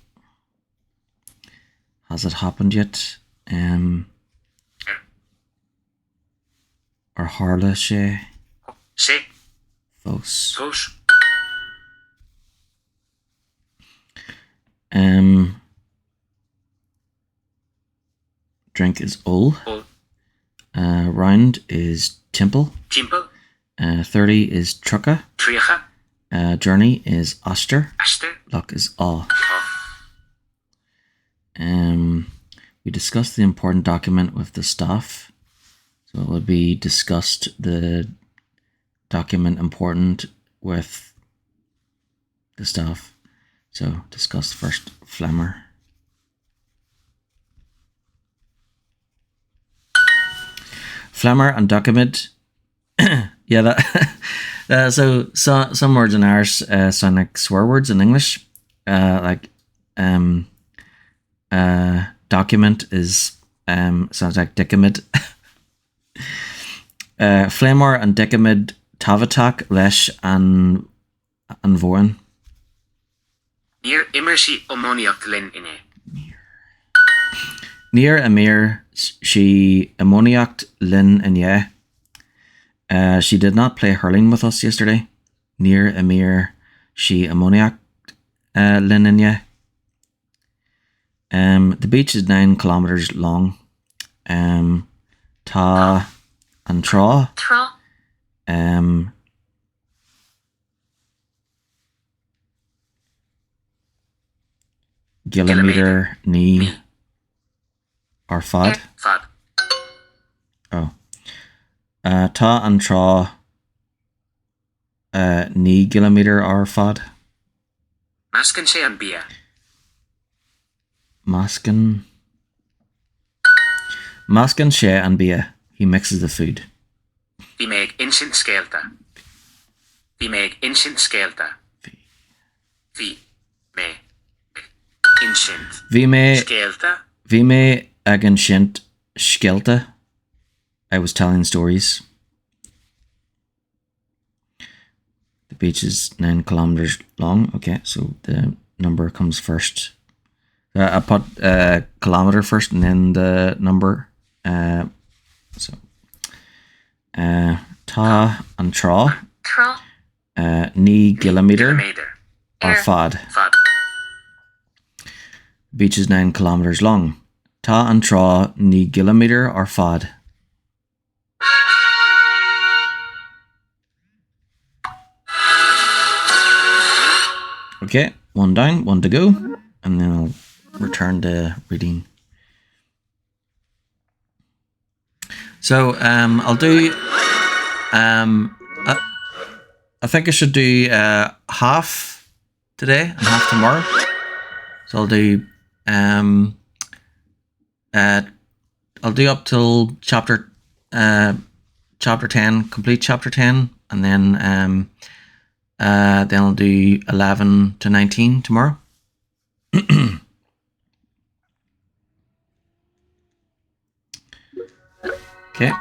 Has it happened yet? Or Harla sé? Sé. Fos. Fos. Drink is ol. Ol. Round is timple. Timple. 30 is trucka. Tríocha. Journey is Oster. Aster. Luck is awe. Oh. We discussed the important document with the staff. So it would be discussed the document important with the staff. So discuss first. Flammer. Flammer and document. Yeah, that. So some words in Irish sound like swear words in English. Document is sounds like dicamid. Flamor and dicamid tavatak lesh and voin. Níor immersi ammoniac lin inne. Near Amir, she ammoniacked Lynn and yeah. She did not play hurling with us yesterday. Near Amir, she ammoniacked Lynn and yeah. The beach is 9 kilometers long. Ta and Tra. Tra. Kilometer ni or fad. Fad. Oh. Ta and Tra ni kilometer or fad. Mascan sé an bia. Mascan she and bia. He mixes the food. Bhí méid insint scéalta. Bhí méid insint scéalta. Bhí mé insint scéalta. Bhí mé ag an sint skelta. I was telling stories. The beach is 9 kilometers long. Okay, so the number comes first. I put kilometer first and then the number. Ta and Tra. Tra. Ni kilometer or fad. Fad. Beach is 9 kilometers long. Ta and Tra ni kilometer or fad. Okay, one down, one to go, and then I'll return to reading. So I'll do. I think I should do half today and half tomorrow. So I'll do I'll do up till chapter 10, complete chapter 10, and then I'll do 11 to 19 tomorrow. Okay,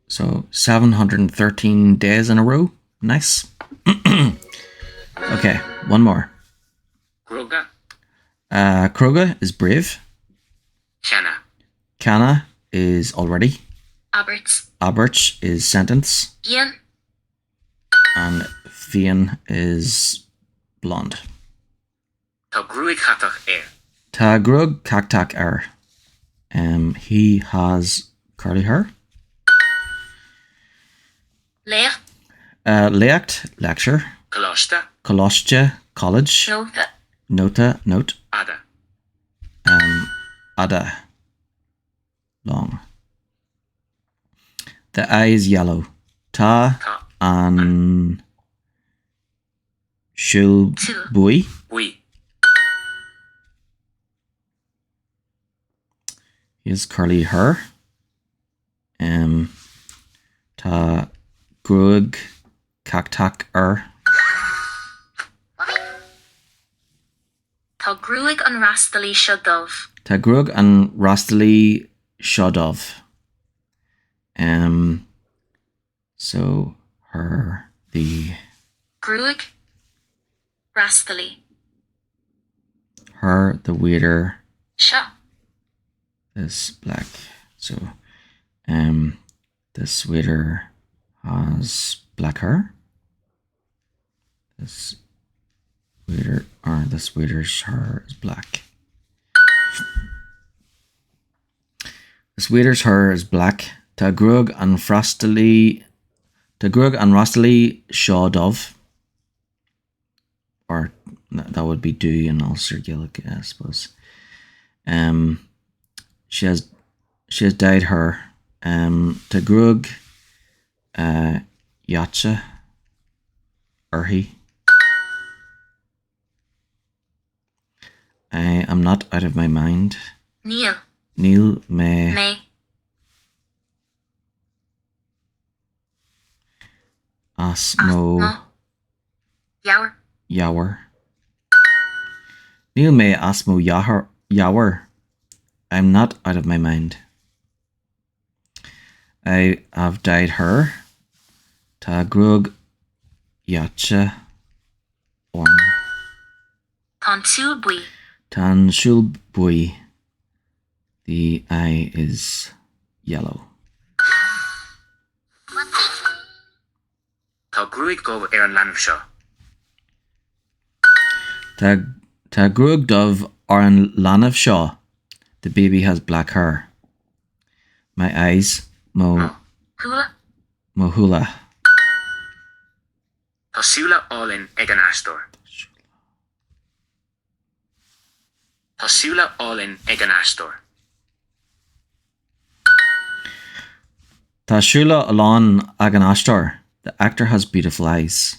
so 713 days in a row. Nice. Okay, one more. Kruga. Kroga is brave. Shanna. Canna is already. Aberts. Aberch is sentence. Ian. And Fian is blonde. Tá grúig chatach Ta grug cactac he has curly hair. Leach. Leacht, lecture. Colossta. Colostia, college. Nota. Nota, note. Ada. Ada, long. The eye is yellow. Ta an shul bui. Bui. He has curly hair. Ta grug cactac Tá grúig an rastalí seo dubh. Ta grug an rastali shodov. So her the Grúig. Rastalí. her the waiter Seo. is black. So this waiter has black hair. This waiter's hair is black. This waiter's hair is black. Ta grug an frastali Tá grug an rastali seo dove. Or that would be do in Ulster Gaelic, I suppose. She has dyed her. Tá grug yacha urhi. I am not out of my mind. Neil. Neil me. May. Asmo. Yower. Yower. Neil me asmo yower. I'm not out of my mind. I have dyed her. Tá grug yacha orm. Tan Sulbui. Tan Sulbui. The eye is yellow. Tá grúig go ar an lanmh seo. Tá grug dove ar an lanmh seo. The baby has black hair. My eyes mo hula. Tá siúla ólinn ag an astor. Tá siúla ólinn ag an astor. Tá siúla alán ag an astor. The actor has beautiful eyes.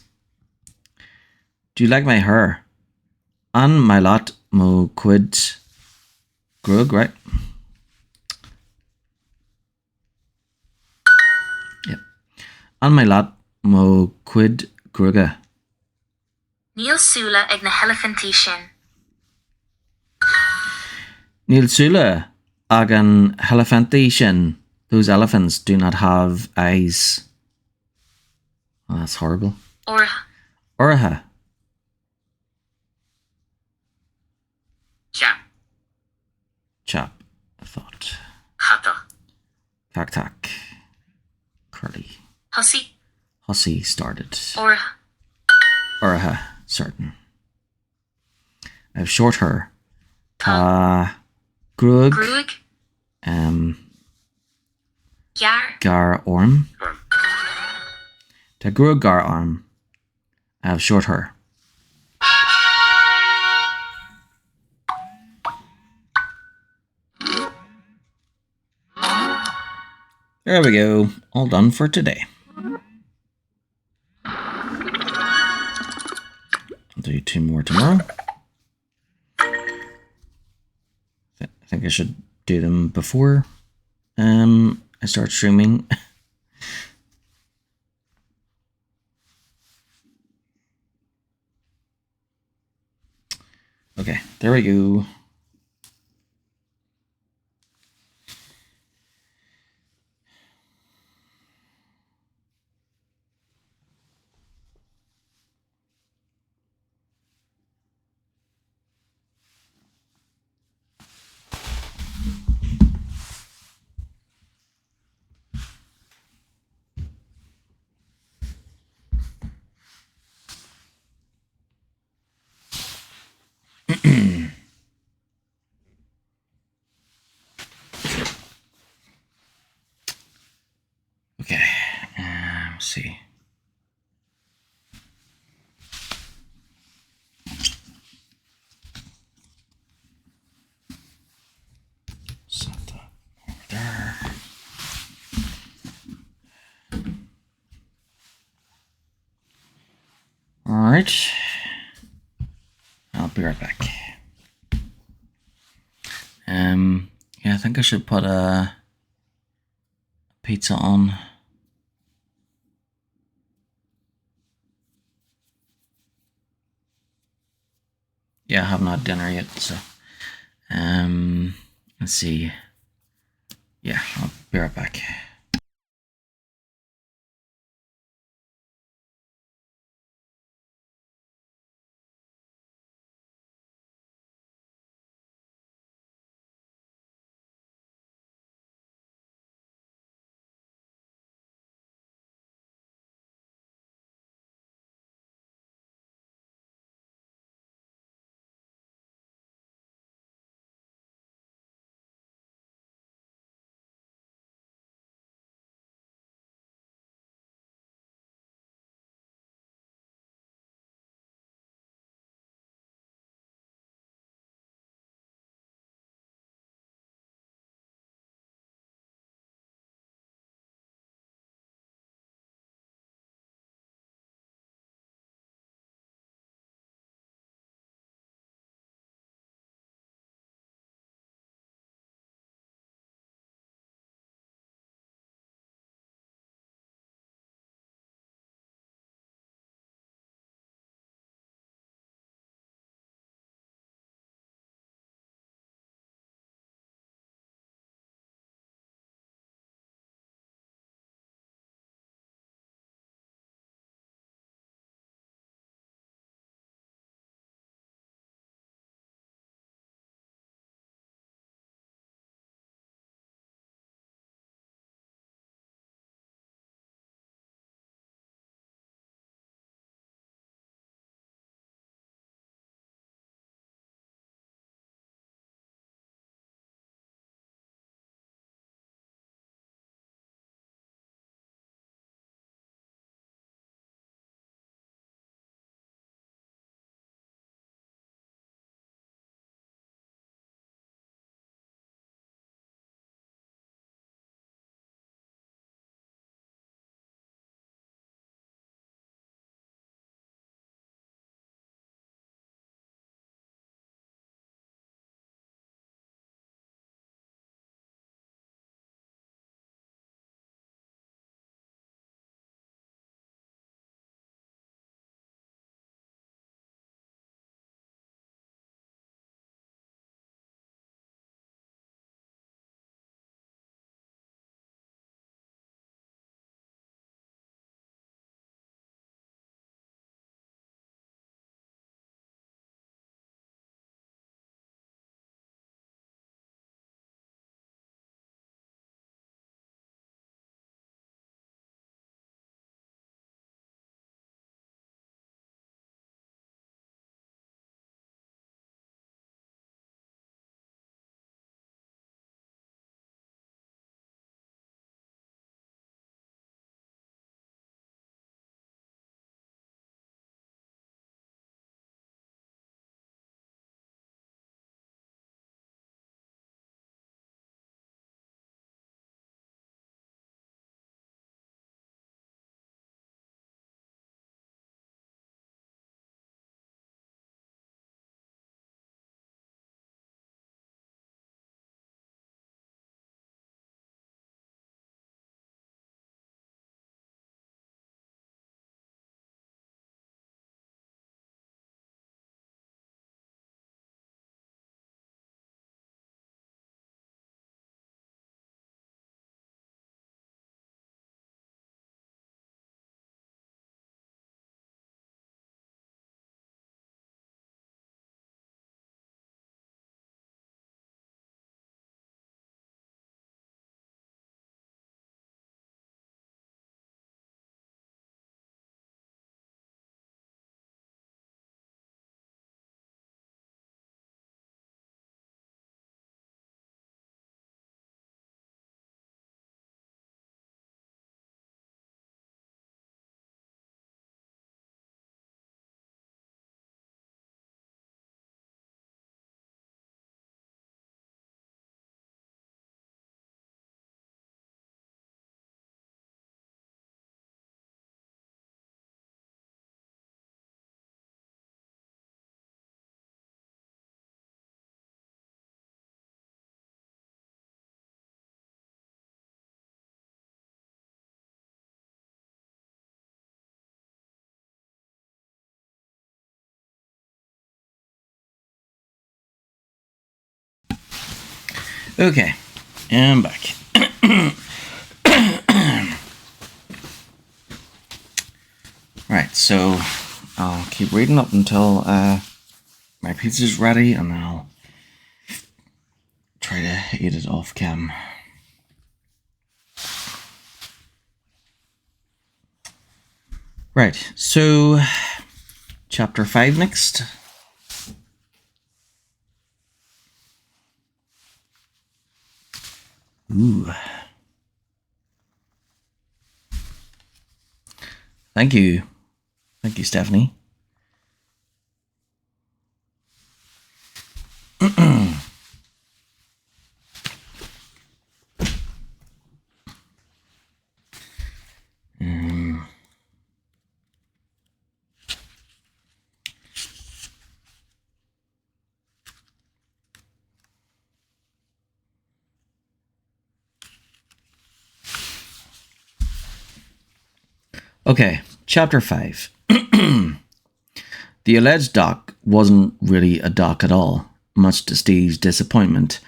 Do you like my hair? An my lot mo quid grug, right? Yep. An my lot mo quid gruga. Níl siúla ag na elephantí sin. Níl siúla ag an elephantí sin. Those elephants do not have eyes. Oh, that's horrible. Orha. Chap, I thought. Hata. Tak. Curly. Hussy started. Orha, certain. I have short hair. Grug. Gar orm. Ta grug gar arm. I have short hair. There we go. All done for today. I'll do 2 more tomorrow. I think I should do them before I start streaming. Okay, there we go. Okay, let's see. Set that over there. All right, I'll be right back. Yeah, I think I should put a pizza on. Yeah, I haven't had dinner yet, so let's see. Yeah, I'll be right back. Okay, I'm back. Right, so I'll keep reading up until my pizza's ready, and then I'll try to eat it off cam. Right, so chapter 5 next. Ooh. Thank you. Thank you, Stephanie. Okay, chapter 5. The alleged dock wasn't really a dock at all, much to Steve's disappointment.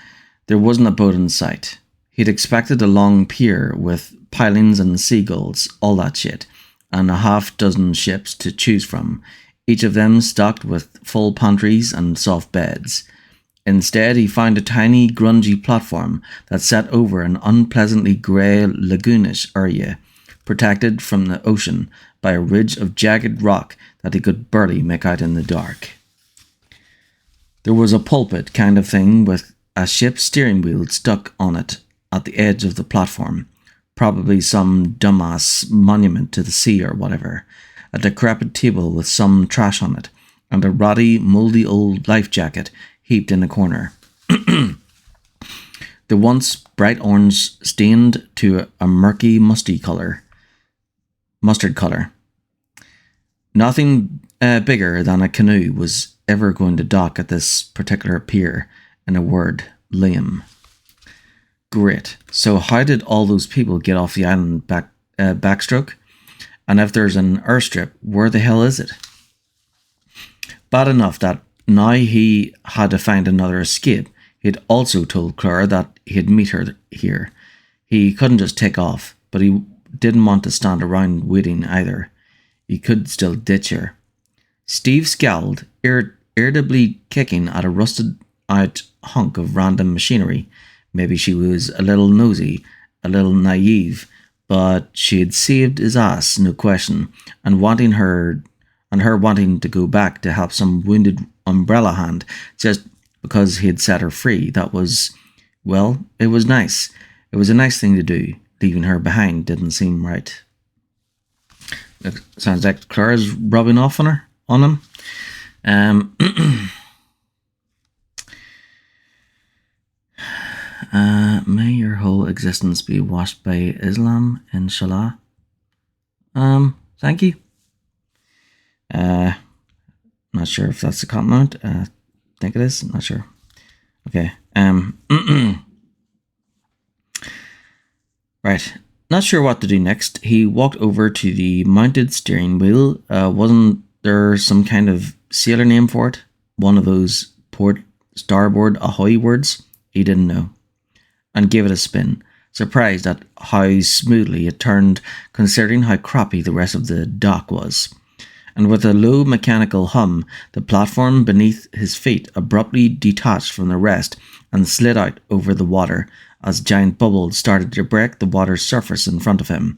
There wasn't a boat in sight. He'd expected a long pier with pilings and seagulls, all that shit, and a half-dozen ships to choose from, each of them stocked with full pantries and soft beds. Instead, he found a tiny, grungy platform that sat over an unpleasantly grey, lagoonish area, protected from the ocean by a ridge of jagged rock that he could barely make out in the dark. There was a pulpit kind of thing with a ship's steering wheel stuck on it at the edge of the platform, probably some dumbass monument to the sea or whatever, a decrepit table with some trash on it, and a rotty, mouldy old life jacket heaped in a corner. The once bright orange stained to a murky mustard colour. Nothing bigger than a canoe was ever going to dock at this particular pier. In a word, lame. Great. So how did all those people get off the island backstroke? And if there's an airstrip, where the hell is it? Bad enough that now he had to find another escape. He'd also told Claire that he'd meet her here. He couldn't just take off, but he didn't want to stand around waiting either. He could still ditch her. Steve scowled, irritably kicking at a rusted-out hunk of random machinery. Maybe she was a little nosy, a little naive, but she'd saved his ass, no question, and her wanting to go back to help some wounded umbrella hand just because he'd set her free. That was, well, it was nice. It was a nice thing to do. Leaving her behind didn't seem right. It sounds like Claire's rubbing off on him. May your whole existence be washed by Islam, inshallah. Thank you. Not sure if that's a compliment. Think it is. Not sure. Okay. Right. Not sure what to do next. He walked over to the mounted steering wheel. Wasn't there some kind of sailor name for it? One of those port starboard ahoy words? He didn't know. And gave it a spin, surprised at how smoothly it turned, considering how crappy the rest of the dock was. And with a low mechanical hum, the platform beneath his feet abruptly detached from the rest and slid out over the water as giant bubbles started to break the water's surface in front of him.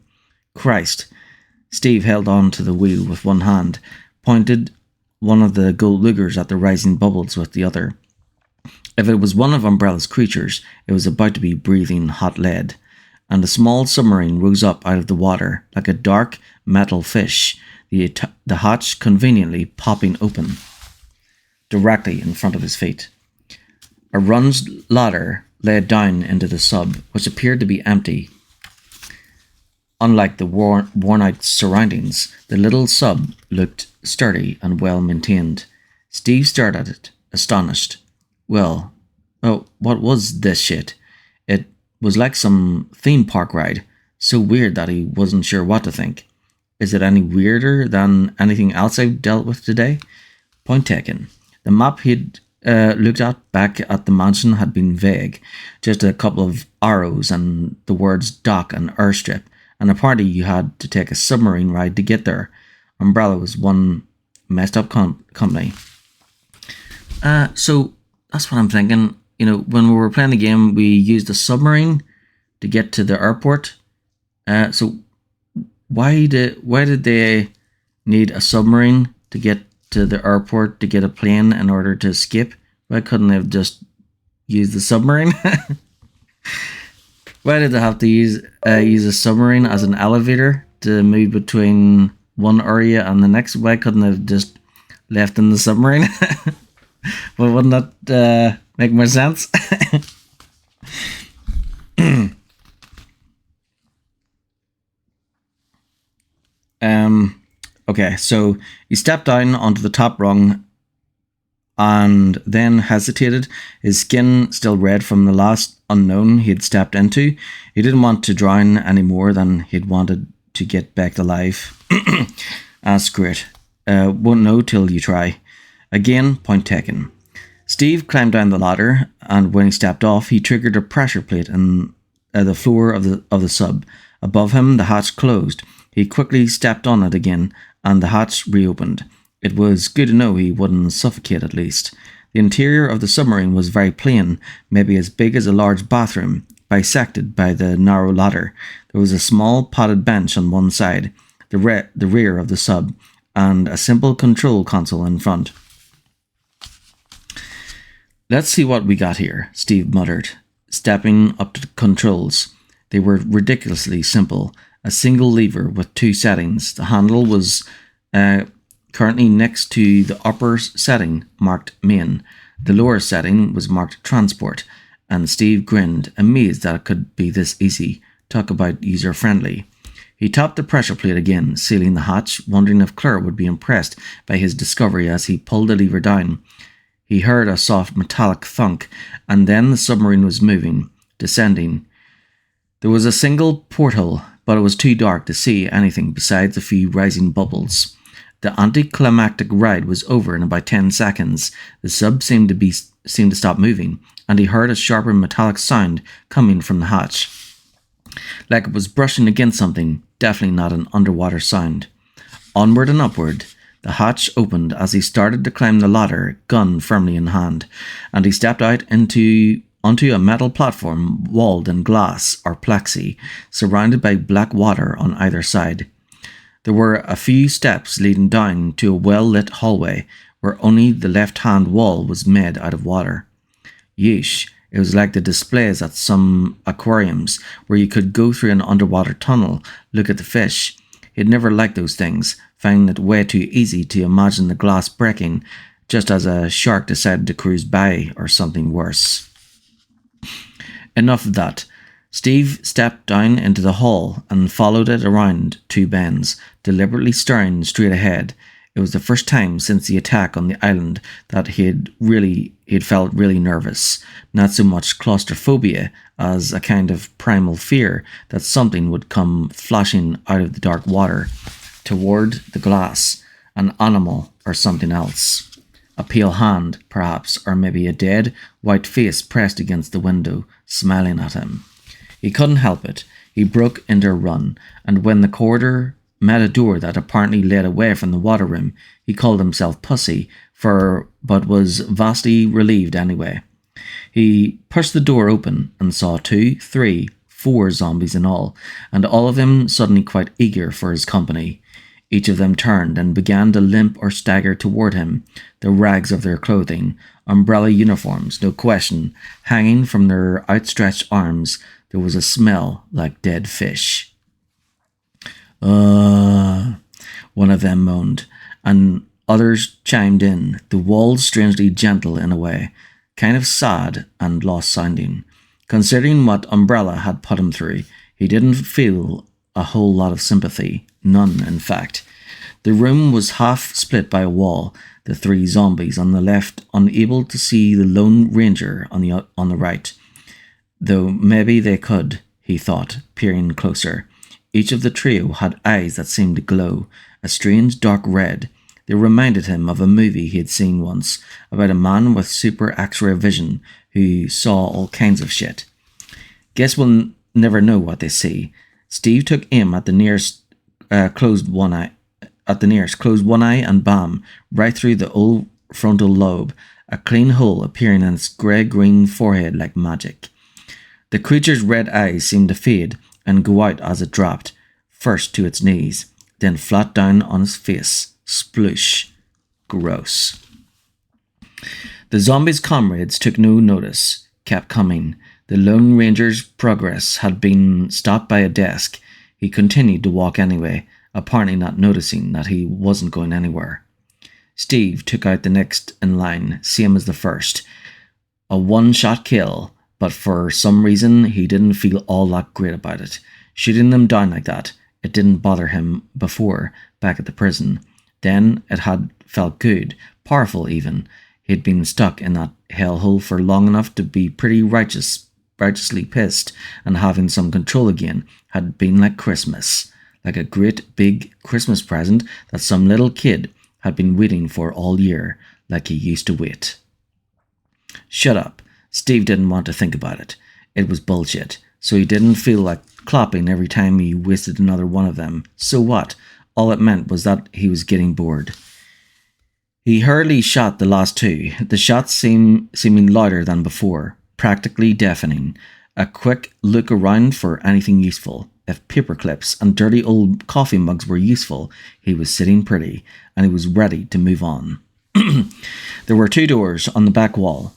Christ! Steve held on to the wheel with one hand, pointed one of the gold lookers at the rising bubbles with the other. If it was one of Umbrella's creatures, it was about to be breathing hot lead, and a small submarine rose up out of the water like a dark metal fish, the hatch conveniently popping open directly in front of his feet. A runged ladder led down into the sub, which appeared to be empty. Unlike the worn-out surroundings, the little sub looked sturdy and well-maintained. Steve stared at it, astonished. Well, what was this shit? It was like some theme park ride, so weird that he wasn't sure what to think. Is it any weirder than anything else I've dealt with today? Point taken. The map he'd back at the mansion had been vague, just a couple of arrows and the words dock and airstrip, and apparently you had to take a submarine ride to get there. Umbrella was one messed up company. So that's what I'm thinking. You know, when we were playing the game, we used a submarine to get to the airport. So why did they need a submarine to get to the airport to get a plane in order to escape? Why couldn't they have just used the submarine? Why did they have to use a submarine as an elevator to move between one area and the next? Why couldn't they have just left in the submarine? Well, wouldn't that make more sense? Okay, so he stepped down onto the top rung and then hesitated, his skin still red from the last unknown he had stepped into. He didn't want to drown any more than he'd wanted to get back alive. Screw it. Won't know till you try. Again, point taken. Steve climbed down the ladder, and when he stepped off, he triggered a pressure plate in the floor of the sub. Above him, the hatch closed. He quickly stepped on it again, and the hatch reopened. It was good to know he wouldn't suffocate at least. The interior of the submarine was very plain, maybe as big as a large bathroom, bisected by the narrow ladder. There was a small potted bench on one side, the rear of the sub, and a simple control console in front. Let's see what we got here, Steve muttered, stepping up to the controls. They were ridiculously simple. A single lever with two settings. The handle was currently next to the upper setting marked main. The lower setting was marked transport, and Steve grinned, amazed that it could be this easy. Talk about user-friendly. He tapped the pressure plate again, sealing the hatch, wondering if Claire would be impressed by his discovery as he pulled the lever down. He heard a soft metallic thunk, and then the submarine was moving, descending. There was a single porthole, but it was too dark to see anything besides a few rising bubbles. The anticlimactic ride was over in about 10 seconds. The sub seemed to stop moving, and he heard a sharper metallic sound coming from the hatch, like it was brushing against something, definitely not an underwater sound. Onward and upward, the hatch opened as he started to climb the ladder, gun firmly in hand, and he stepped out onto a metal platform walled in glass or plexi, surrounded by black water on either side. There were a few steps leading down to a well-lit hallway where only the left-hand wall was made out of water. Yeesh, it was like the displays at some aquariums where you could go through an underwater tunnel, look at the fish. He'd never liked those things, finding it way too easy to imagine the glass breaking just as a shark decided to cruise by or something worse. Enough of that. Steve stepped down into the hall and followed it around two bends, deliberately staring straight ahead. It was the first time since the attack on the island that he'd felt really nervous. Not so much claustrophobia as a kind of primal fear that something would come flashing out of the dark water toward the glass, an animal or something else. A pale hand, perhaps, or maybe a dead, white face pressed against the window, smiling at him. He couldn't help it. He broke into a run, and when the corridor met a door that apparently led away from the water room, he called himself pussy, but was vastly relieved anyway. He pushed the door open and saw 2, 3, 4 zombies in all of them suddenly quite eager for his company. Each of them turned and began to limp or stagger toward him, the rags of their clothing, umbrella uniforms, no question, hanging from their outstretched arms. There was a smell like dead fish. One of them moaned, and others chimed in, the walls strangely gentle in a way, kind of sad and lost-sounding. Considering what Umbrella had put him through, he didn't feel a whole lot of sympathy. None, in fact. The room was half split by a wall, the 3 zombies on the left unable to see the Lone Ranger on the right. Though maybe they could, he thought, peering closer. Each of the trio had eyes that seemed to glow, a strange dark red. They reminded him of a movie he had seen once about a man with super X-ray vision who saw all kinds of shit. Guess we'll never know what they see. Steve took aim at the nearest closed one eye, and bam, right through the old frontal lobe, a clean hole appearing in its grey-green forehead like magic. The creature's red eyes seemed to fade and go out as it dropped, first to its knees, then flat down on its face. Sploosh. Gross. The zombie's comrades took no notice, kept coming. The Lone Ranger's progress had been stopped by a desk. He continued to walk anyway, apparently not noticing that he wasn't going anywhere. Steve took out the next in line, same as the first. A one-shot kill, but for some reason he didn't feel all that great about it. Shooting them down like that, it didn't bother him before, back at the prison. Then it had felt good, powerful even. He'd been stuck in that hellhole for long enough to be pretty righteously pissed, and having some control again had been like Christmas. Like a great big Christmas present that some little kid had been waiting for all year, like he used to wait. Shut up. Steve didn't want to think about it. It was bullshit, so he didn't feel like clapping every time he wasted another one of them. So what? All it meant was that he was getting bored. He hurriedly shot the last two, the shots seeming louder than before, practically deafening. A quick look around for anything useful. If paper clips and dirty old coffee mugs were useful, he was sitting pretty, and he was ready to move on. There were two doors on the back wall,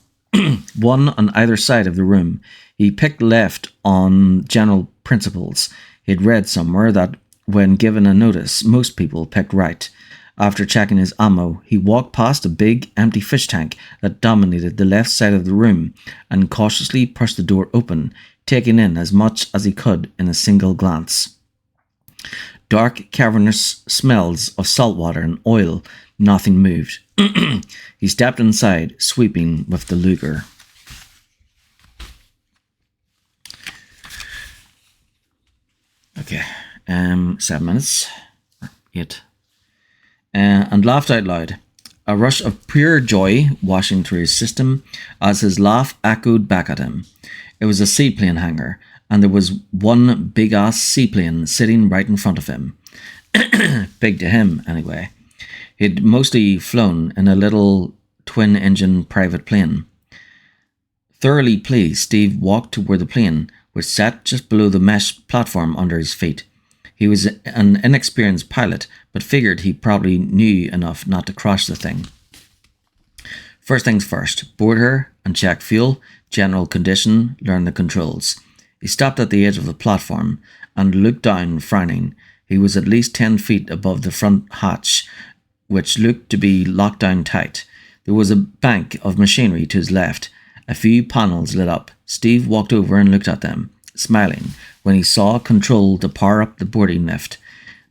one on either side of the room. He picked left on general principles. He had read somewhere that when given a notice, most people picked right. After checking his ammo, he walked past a big, empty fish tank that dominated the left side of the room and cautiously pushed the door open, taking in as much as he could in a single glance. Dark, cavernous smells of salt water and oil. Nothing moved. He stepped inside, sweeping with the Luger. Okay, 7 minutes, 8, and laughed out loud. A rush of pure joy washing through his system as his laugh echoed back at him. It was a seaplane hangar, and there was one big-ass seaplane sitting right in front of him. Big to him, anyway. He'd mostly flown in a little twin-engine private plane. Thoroughly pleased, Steve walked to where the plane was sat just below the mesh platform under his feet. He was an inexperienced pilot, but figured he probably knew enough not to crash the thing. First things first, board her and check fuel, general condition, learn the controls. He stopped at the edge of the platform and looked down, frowning. He was at least 10 feet above the front hatch, which looked to be locked down tight. There was a bank of machinery to his left. A few panels lit up. Steve walked over and looked at them, smiling, when he saw control to power up the boarding lift.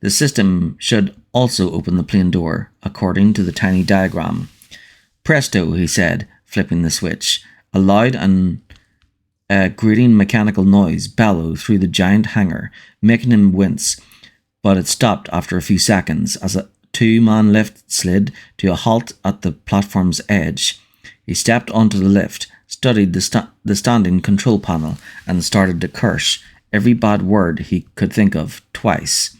The system should also open the plane door, according to the tiny diagram. Presto, he said, flipping the switch. A loud and grating mechanical noise bellowed through the giant hangar, making him wince, but it stopped after a few seconds as a two-man lift slid to a halt at the platform's edge. He stepped onto the lift, studied the standing control panel, and started to curse every bad word he could think of twice.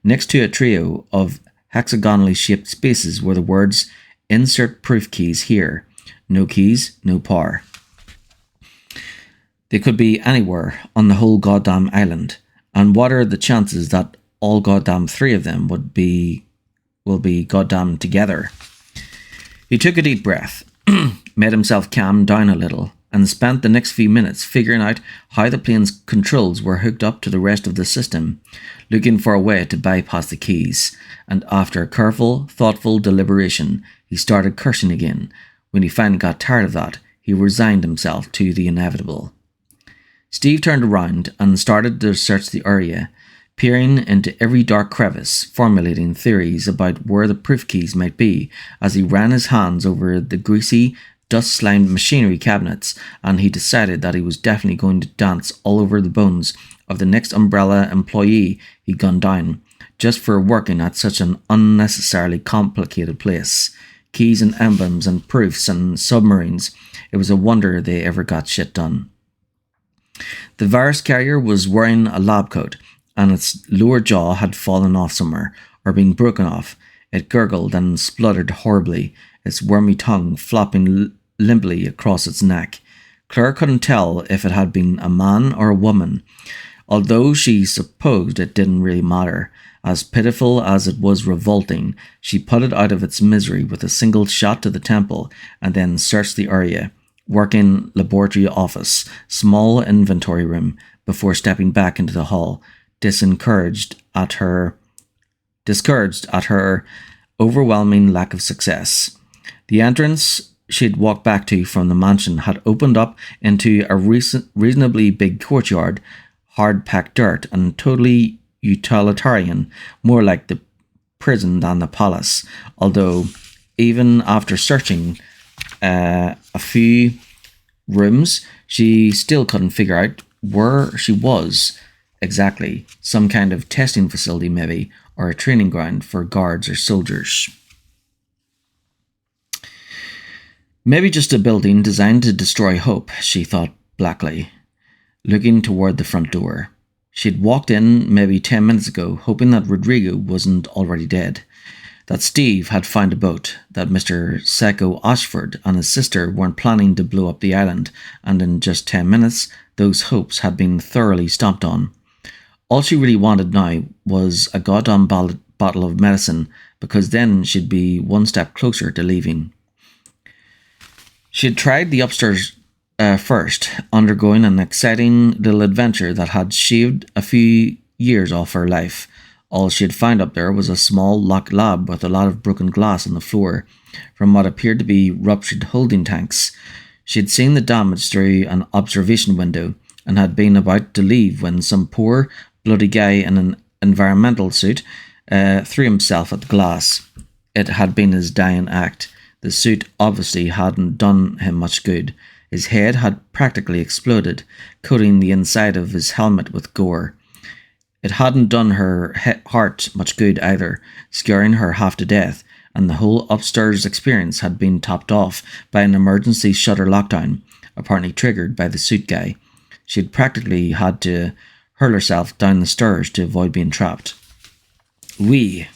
Next to a trio of hexagonally shaped spaces were the words, "Insert proof keys here. No keys, no power." They could be anywhere on the whole goddamn island. And what are the chances that all goddamn three of them will be goddamn together? He took a deep breath, made himself calm down a little, and spent the next few minutes figuring out how the plane's controls were hooked up to the rest of the system, looking for a way to bypass the keys. And after a careful, thoughtful deliberation, he started cursing again. When he finally got tired of that, he resigned himself to the inevitable. Steve turned around and started to search the area, peering into every dark crevice, formulating theories about where the proof keys might be as he ran his hands over the greasy, dust-slimed machinery cabinets, and he decided that he was definitely going to dance all over the bones of the next Umbrella employee he gunned down. just for working at such an unnecessarily complicated place. Keys and emblems and proofs and submarines. It was a wonder they ever got shit done. The virus carrier was wearing a lab coat, and its lower jaw had fallen off somewhere, or been broken off. It gurgled and spluttered horribly, its wormy tongue flopping limply across its neck. Claire couldn't tell if it had been a man or a woman, although she supposed it didn't really matter. As pitiful as it was revolting, she put it out of its misery with a single shot to the temple, and then searched the area. Working laboratory office, small inventory room, before stepping back into the hall, discouraged at her overwhelming lack of success. The entrance she'd walked back to from the mansion had opened up into a reasonably big courtyard, hard-packed dirt and totally utilitarian, more like the prison than the palace, although even after searching a few rooms, she still couldn't figure out where she was exactly. Some kind of testing facility maybe, or a training ground for guards or soldiers. Maybe just a building designed to destroy hope, she thought blackly, looking toward the front door. She'd walked in maybe 10 minutes ago, hoping that Rodrigo wasn't already dead, that Steve had found a boat, that Mr. Seco Ashford and his sister weren't planning to blow up the island, and in just 10 minutes, those hopes had been thoroughly stomped on. All she really wanted now was a goddamn bottle of medicine, because then she'd be one step closer to leaving. She had tried the upstairs first, undergoing an exciting little adventure that had shaved a few years off her life. All she had found up there was a small locked lab with a lot of broken glass on the floor from what appeared to be ruptured holding tanks. She had seen the damage through an observation window and had been about to leave when some poor, bloody guy in an environmental suit threw himself at the glass. It had been his dying act. The suit obviously hadn't done him much good. His head had practically exploded, coating the inside of his helmet with gore. It hadn't done her heart much good either, scaring her half to death, and the whole upstairs experience had been topped off by an emergency shutter lockdown, apparently triggered by the suit guy. She had practically had to hurl herself down the stairs to avoid being trapped. 9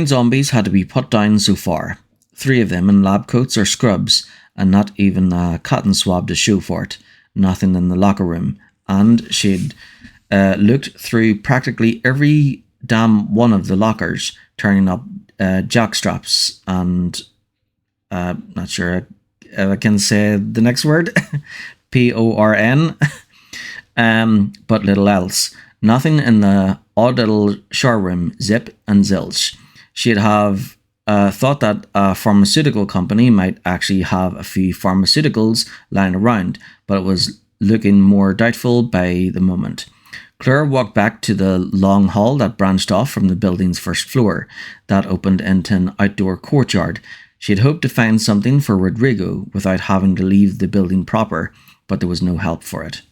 zombies had to be put down so far, 3 of them in lab coats or scrubs, and not even a cotton swab to show for it, nothing in the locker room, and she'd looked through practically every damn one of the lockers, turning up jock straps and not sure if I can say the next word, PORN, but little else. Nothing in the odd little shower room, zip and zilch. She'd have thought that a pharmaceutical company might actually have a few pharmaceuticals lying around, but it was looking more doubtful by the moment. Claire walked back to the long hall that branched off from the building's first floor, that opened into an outdoor courtyard. She had hoped to find something for Rodrigo without having to leave the building proper, but there was no help for it.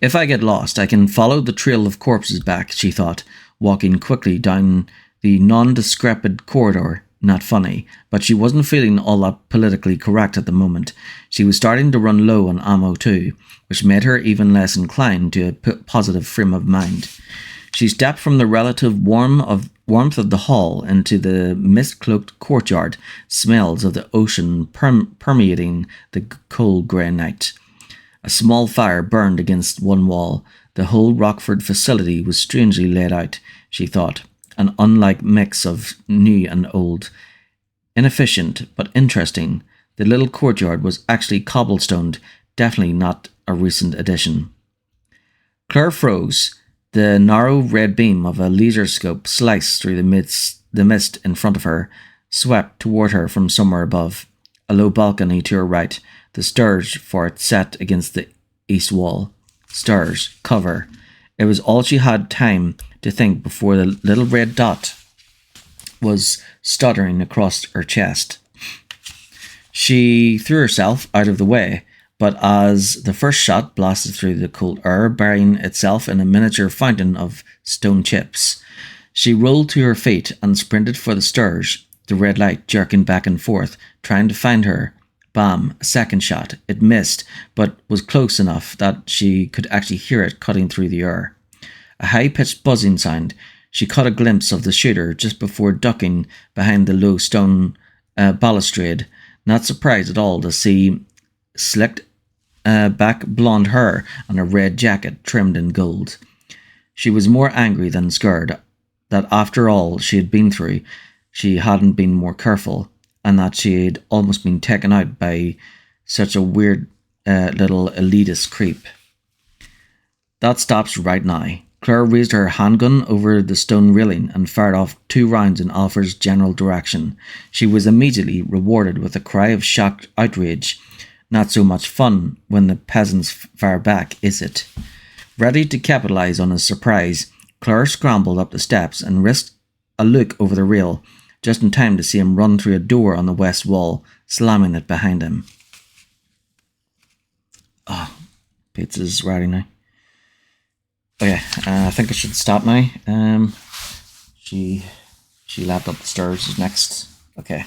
If I get lost, I can follow the trail of corpses back, she thought, walking quickly down the nondescript corridor. Not funny, but she wasn't feeling all that politically correct at the moment. She was starting to run low on ammo too, which made her even less inclined to a positive frame of mind. She stepped from the relative warmth of the hall into the mist-cloaked courtyard, smells of the ocean permeating the cold grey night. A small fire burned against one wall. The whole Rockford facility was strangely laid out, she thought, an unlike mix of new and old. Inefficient, but interesting. The little courtyard was actually cobblestoned, definitely not a recent addition. Claire froze. The narrow red beam of a laser scope sliced through the mist in front of her, swept toward her from somewhere above. A low balcony to her right, the stairs for it set against the east wall. Stairs, cover. It was all she had time to think before the little red dot was stuttering across her chest. She threw herself out of the way, but as the first shot blasted through the cold air, burying itself in a miniature fountain of stone chips. She rolled to her feet and sprinted for the stairs, the red light jerking back and forth, trying to find her. Bam, a second shot. It missed, but was close enough that she could actually hear it cutting through the air. A high-pitched buzzing sound. She caught a glimpse of the shooter just before ducking behind the low stone balustrade, not surprised at all to see slicked back blonde hair and a red jacket trimmed in gold. She was more angry than scared that after all she had been through, she hadn't been more careful, and that she had almost been taken out by such a weird little elitist creep. That stops right now. Claire raised her handgun over the stone railing and fired off 2 rounds in Alfred's general direction. She was immediately rewarded with a cry of shocked outrage. Not so much fun when the peasants fire back, is it? Ready to capitalize on his surprise, Claire scrambled up the steps and risked a look over the rail, just in time to see him run through a door on the west wall, slamming it behind him. Oh, pizza's ready now. Okay, I think I should stop now. She lapped up the stairs next. Okay.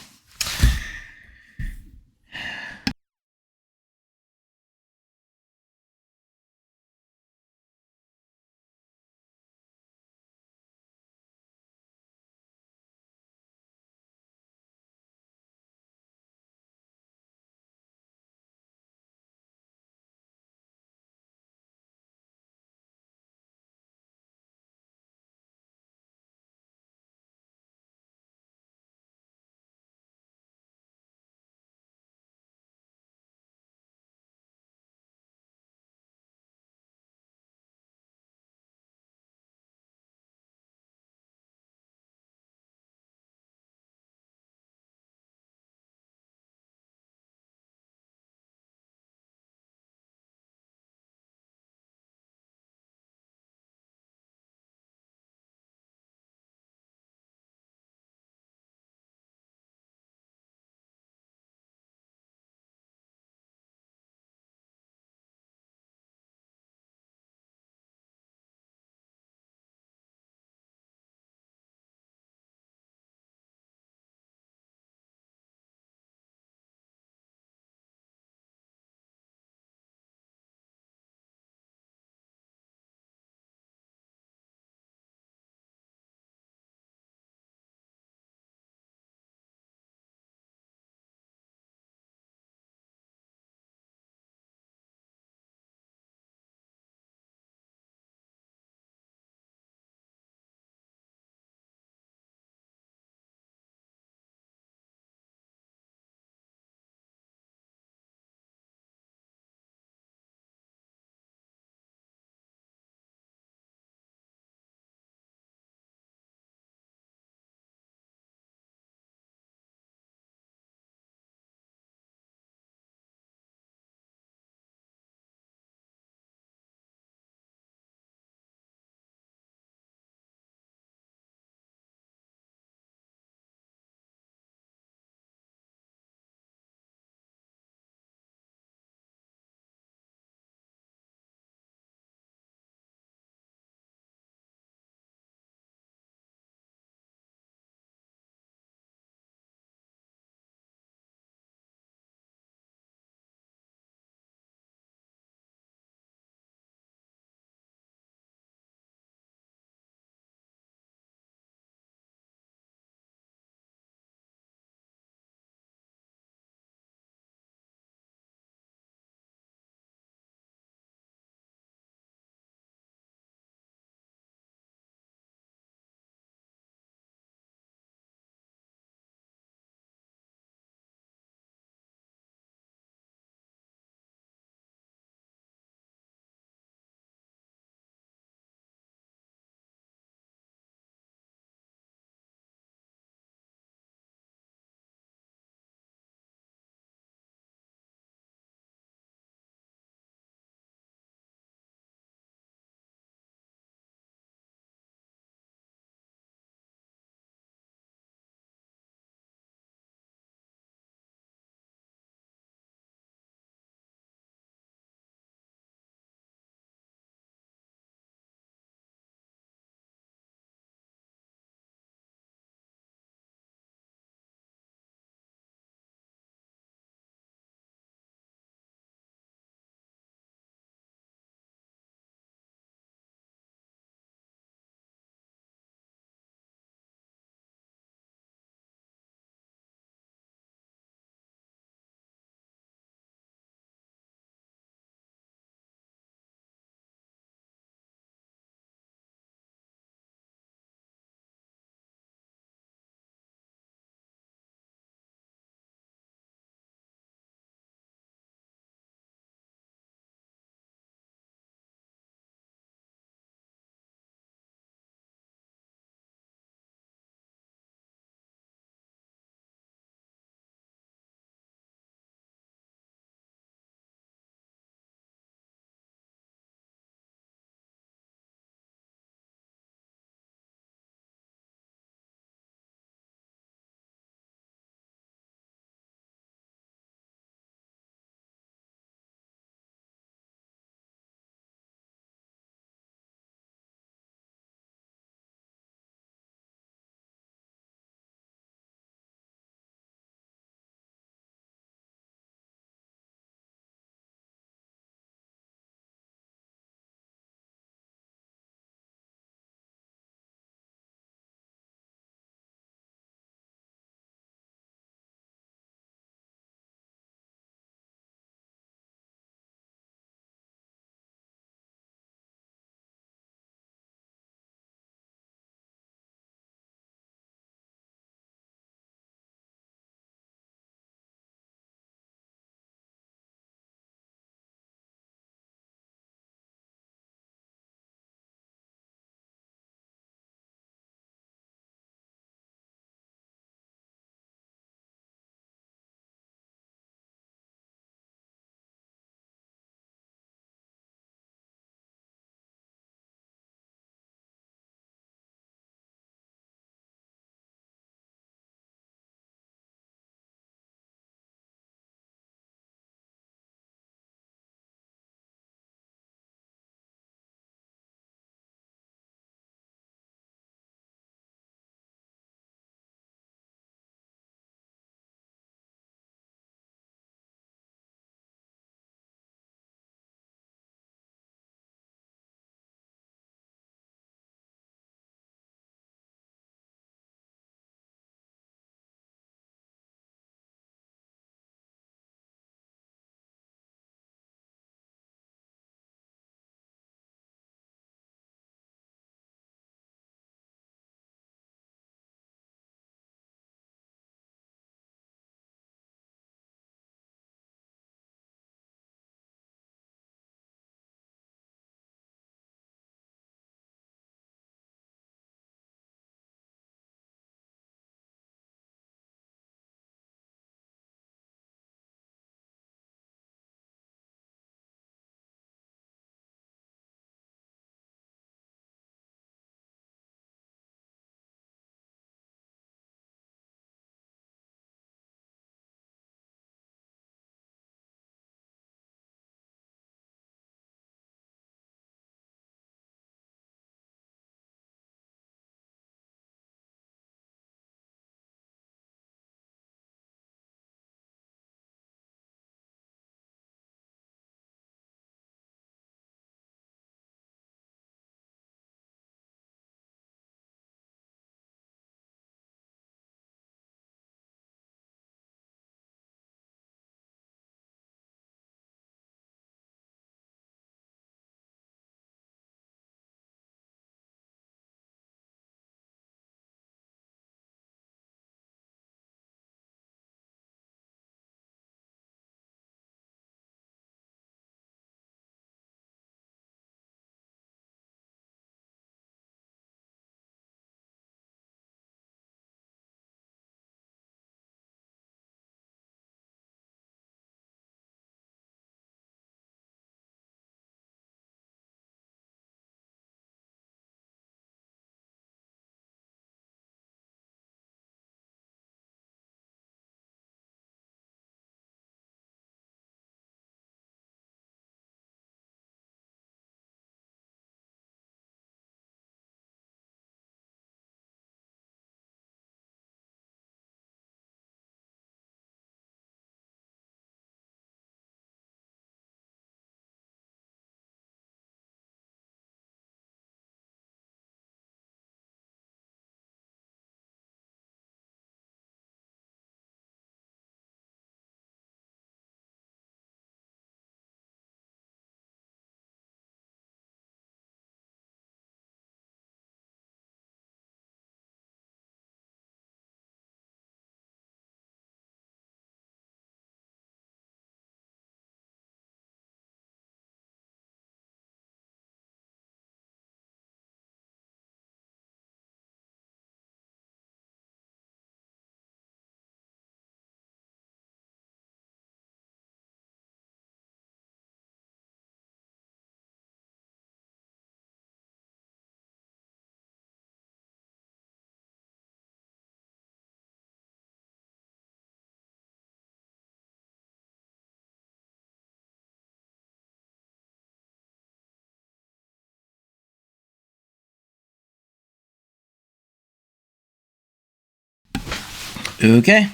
Okay,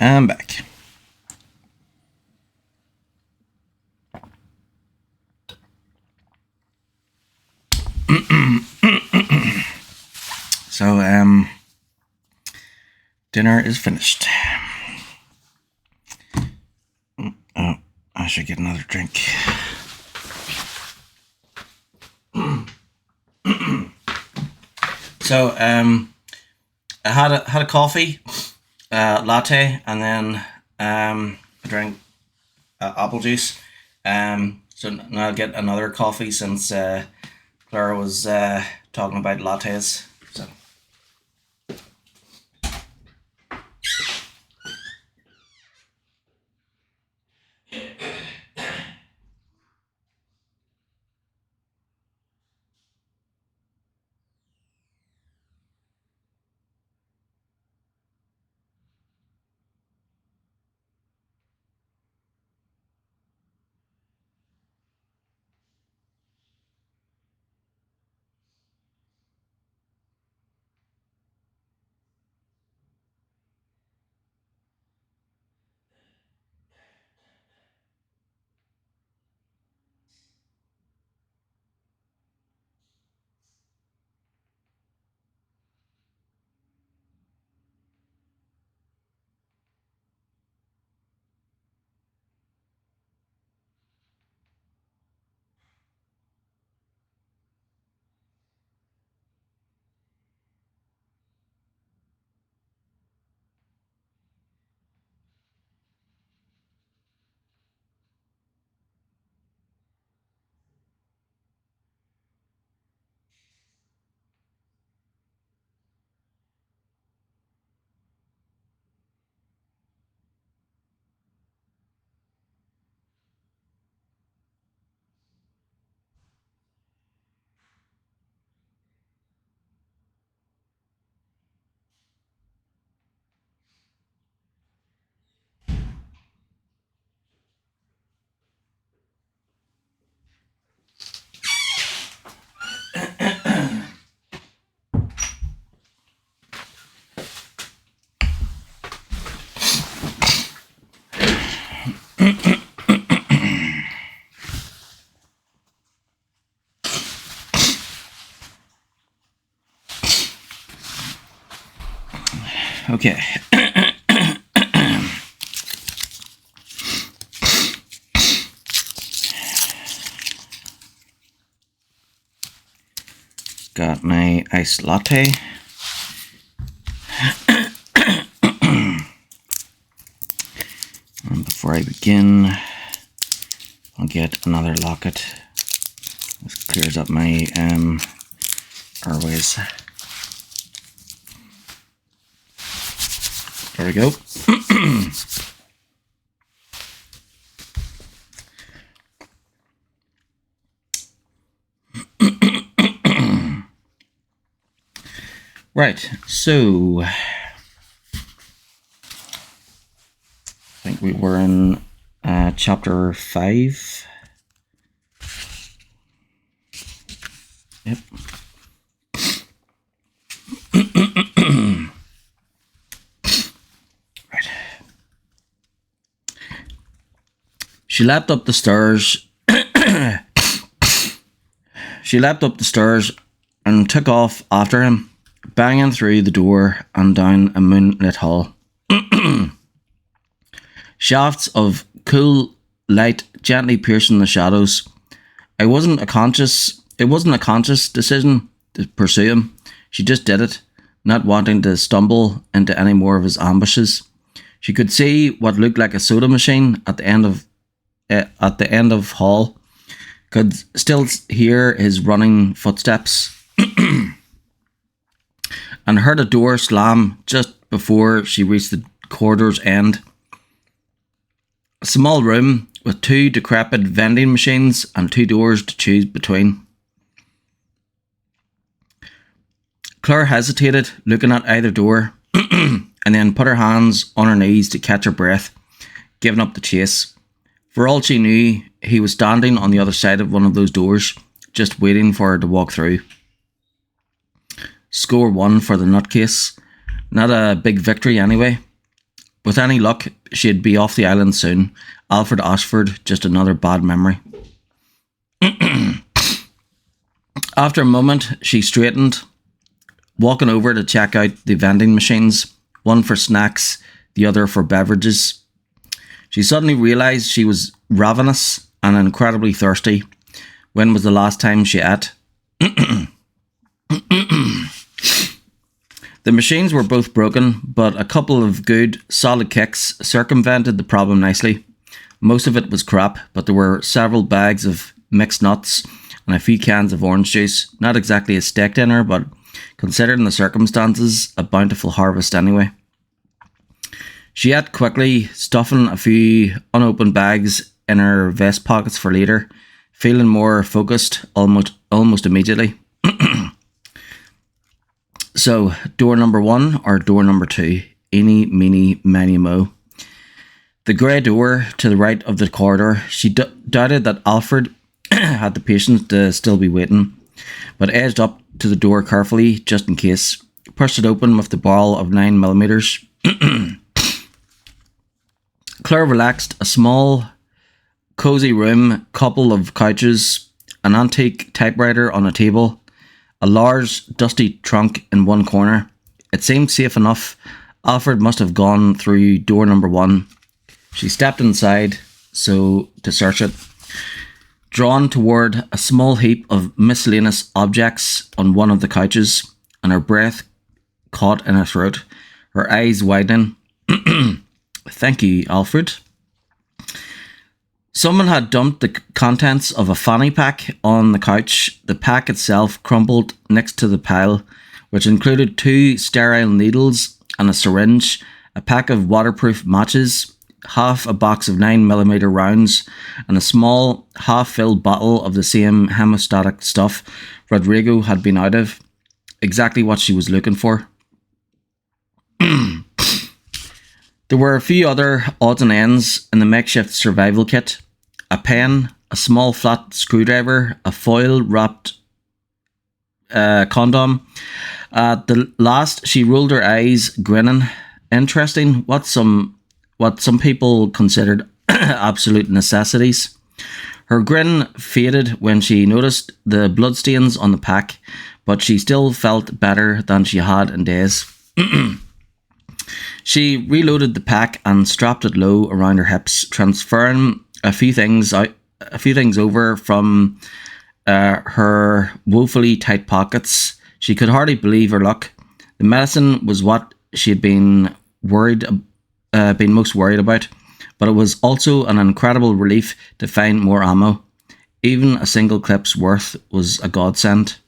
I'm back. So, dinner is finished. Oh, I should get another drink. So, I had a coffee, latte, and then I drank apple juice. So now I'll get another coffee since Clara was talking about lattes. So. Okay. Got my iced latte. And before I begin, I'll get another locket. This clears up my airways. There we go. Right, so I think we were in chapter 5. Yep. Right. She leapt up the stairs. She leapt up the stairs and took off after him, banging through the door and down a moonlit hall. Shafts of cool light gently piercing the shadows. It wasn't a conscious decision to pursue him. She just did it, not wanting to stumble into any more of his ambushes. She could see what looked like a soda machine at the end of hall. Could still hear his running footsteps, and heard a door slam just before she reached the corridor's end. A small room with 2 decrepit vending machines and 2 doors to choose between. Claire hesitated, looking at either door, and then put her hands on her knees to catch her breath, giving up the chase. For all she knew, he was standing on the other side of one of those doors, just waiting for her to walk through. Score 1 for the nutcase. Not a big victory anyway. With any luck, she'd be off the island soon. Alfred Ashford, just another bad memory. After a moment, she straightened, walking over to check out the vending machines, one for snacks, the other for beverages. She suddenly realised she was ravenous and incredibly thirsty. When was the last time she ate? The machines were both broken, but a couple of good, solid kicks circumvented the problem nicely. Most of it was crap, but there were several bags of mixed nuts and a few cans of orange juice. Not exactly a steak dinner, but considering the circumstances, a bountiful harvest anyway. She ate quickly, stuffing a few unopened bags in her vest pockets for later, feeling more focused almost immediately. So, door number 1 or door number 2? Eeny, meeny, miny, mo. The grey door to the right of the corridor. She doubted that Alfred had the patience to still be waiting, but edged up to the door carefully, just in case. Pushed it open with the barrel of 9mm. Claire relaxed. A small, cosy room, couple of couches, an antique typewriter on a table, a large, dusty trunk in one corner. It seemed safe enough. Alfred must have gone through door number 1. She stepped inside to search it, drawn toward a small heap of miscellaneous objects on one of the couches, and her breath caught in her throat, her eyes widening. Thank you, Alfred. Someone had dumped the contents of a fanny pack on the couch. The pack itself crumpled next to the pile, which included 2 sterile needles and a syringe, a pack of waterproof matches, half a box of 9mm rounds, and a small, half-filled bottle of the same hemostatic stuff Rodrigo had been out of. Exactly what she was looking for. There were a few other odds and ends in the makeshift survival kit. A pen, a small flat screwdriver, a foil-wrapped condom. At the last, she rolled her eyes, grinning. Interesting, what some people considered absolute necessities. Her grin faded when she noticed the bloodstains on the pack, but she still felt better than she had in days. She reloaded the pack and strapped it low around her hips, transferring a few things over from her woefully tight pockets. She could hardly believe her luck. The medicine was what she had been most worried about, but it was also an incredible relief to find more ammo. Even a single clip's worth was a godsend.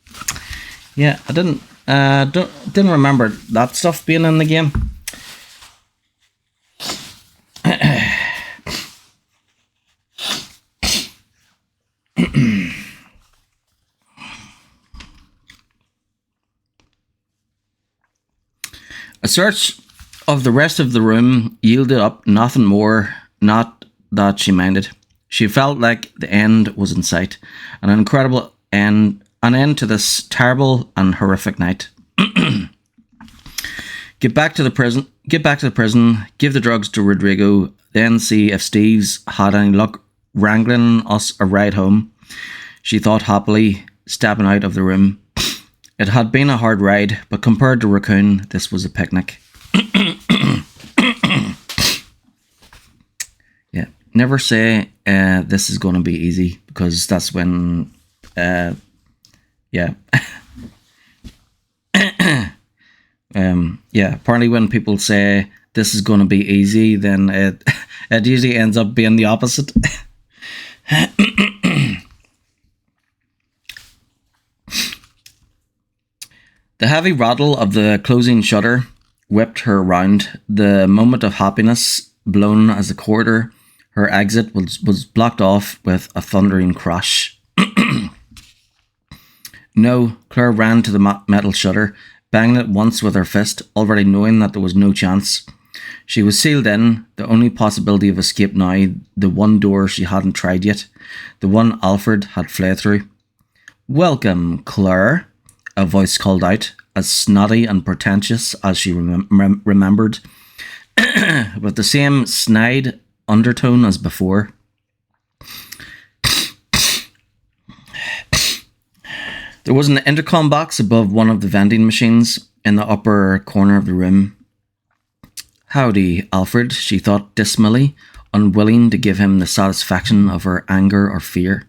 Yeah, I didn't remember that stuff being in the game. A search of the rest of the room yielded up nothing more, not that she minded. She felt like the end was in sight, an incredible end, an end to this terrible and horrific night. Get back to the prison, give the drugs to Rodrigo, then see if Steve's had any luck wrangling us a ride home, she thought happily, stepping out of the room. It had been a hard ride, but compared to Raccoon, this was a picnic. Yeah, never say this is going to be easy, because that's when, yeah. Yeah, apparently when people say this is going to be easy, then it usually ends up being the opposite. The heavy rattle of the closing shutter whipped her round. The moment of happiness blown as the corridor, her exit was blocked off with a thundering crash. No, Claire ran to the metal shutter, banging it once with her fist, already knowing that there was no chance. She was sealed in, the only possibility of escape now, the one door she hadn't tried yet, the one Alfred had fled through. "Welcome, Claire," a voice called out, as snotty and pretentious as she remembered, with the same snide undertone as before. There was an intercom box above one of the vending machines in the upper corner of the room. "Howdy, Alfred," she thought dismally, unwilling to give him the satisfaction of her anger or fear.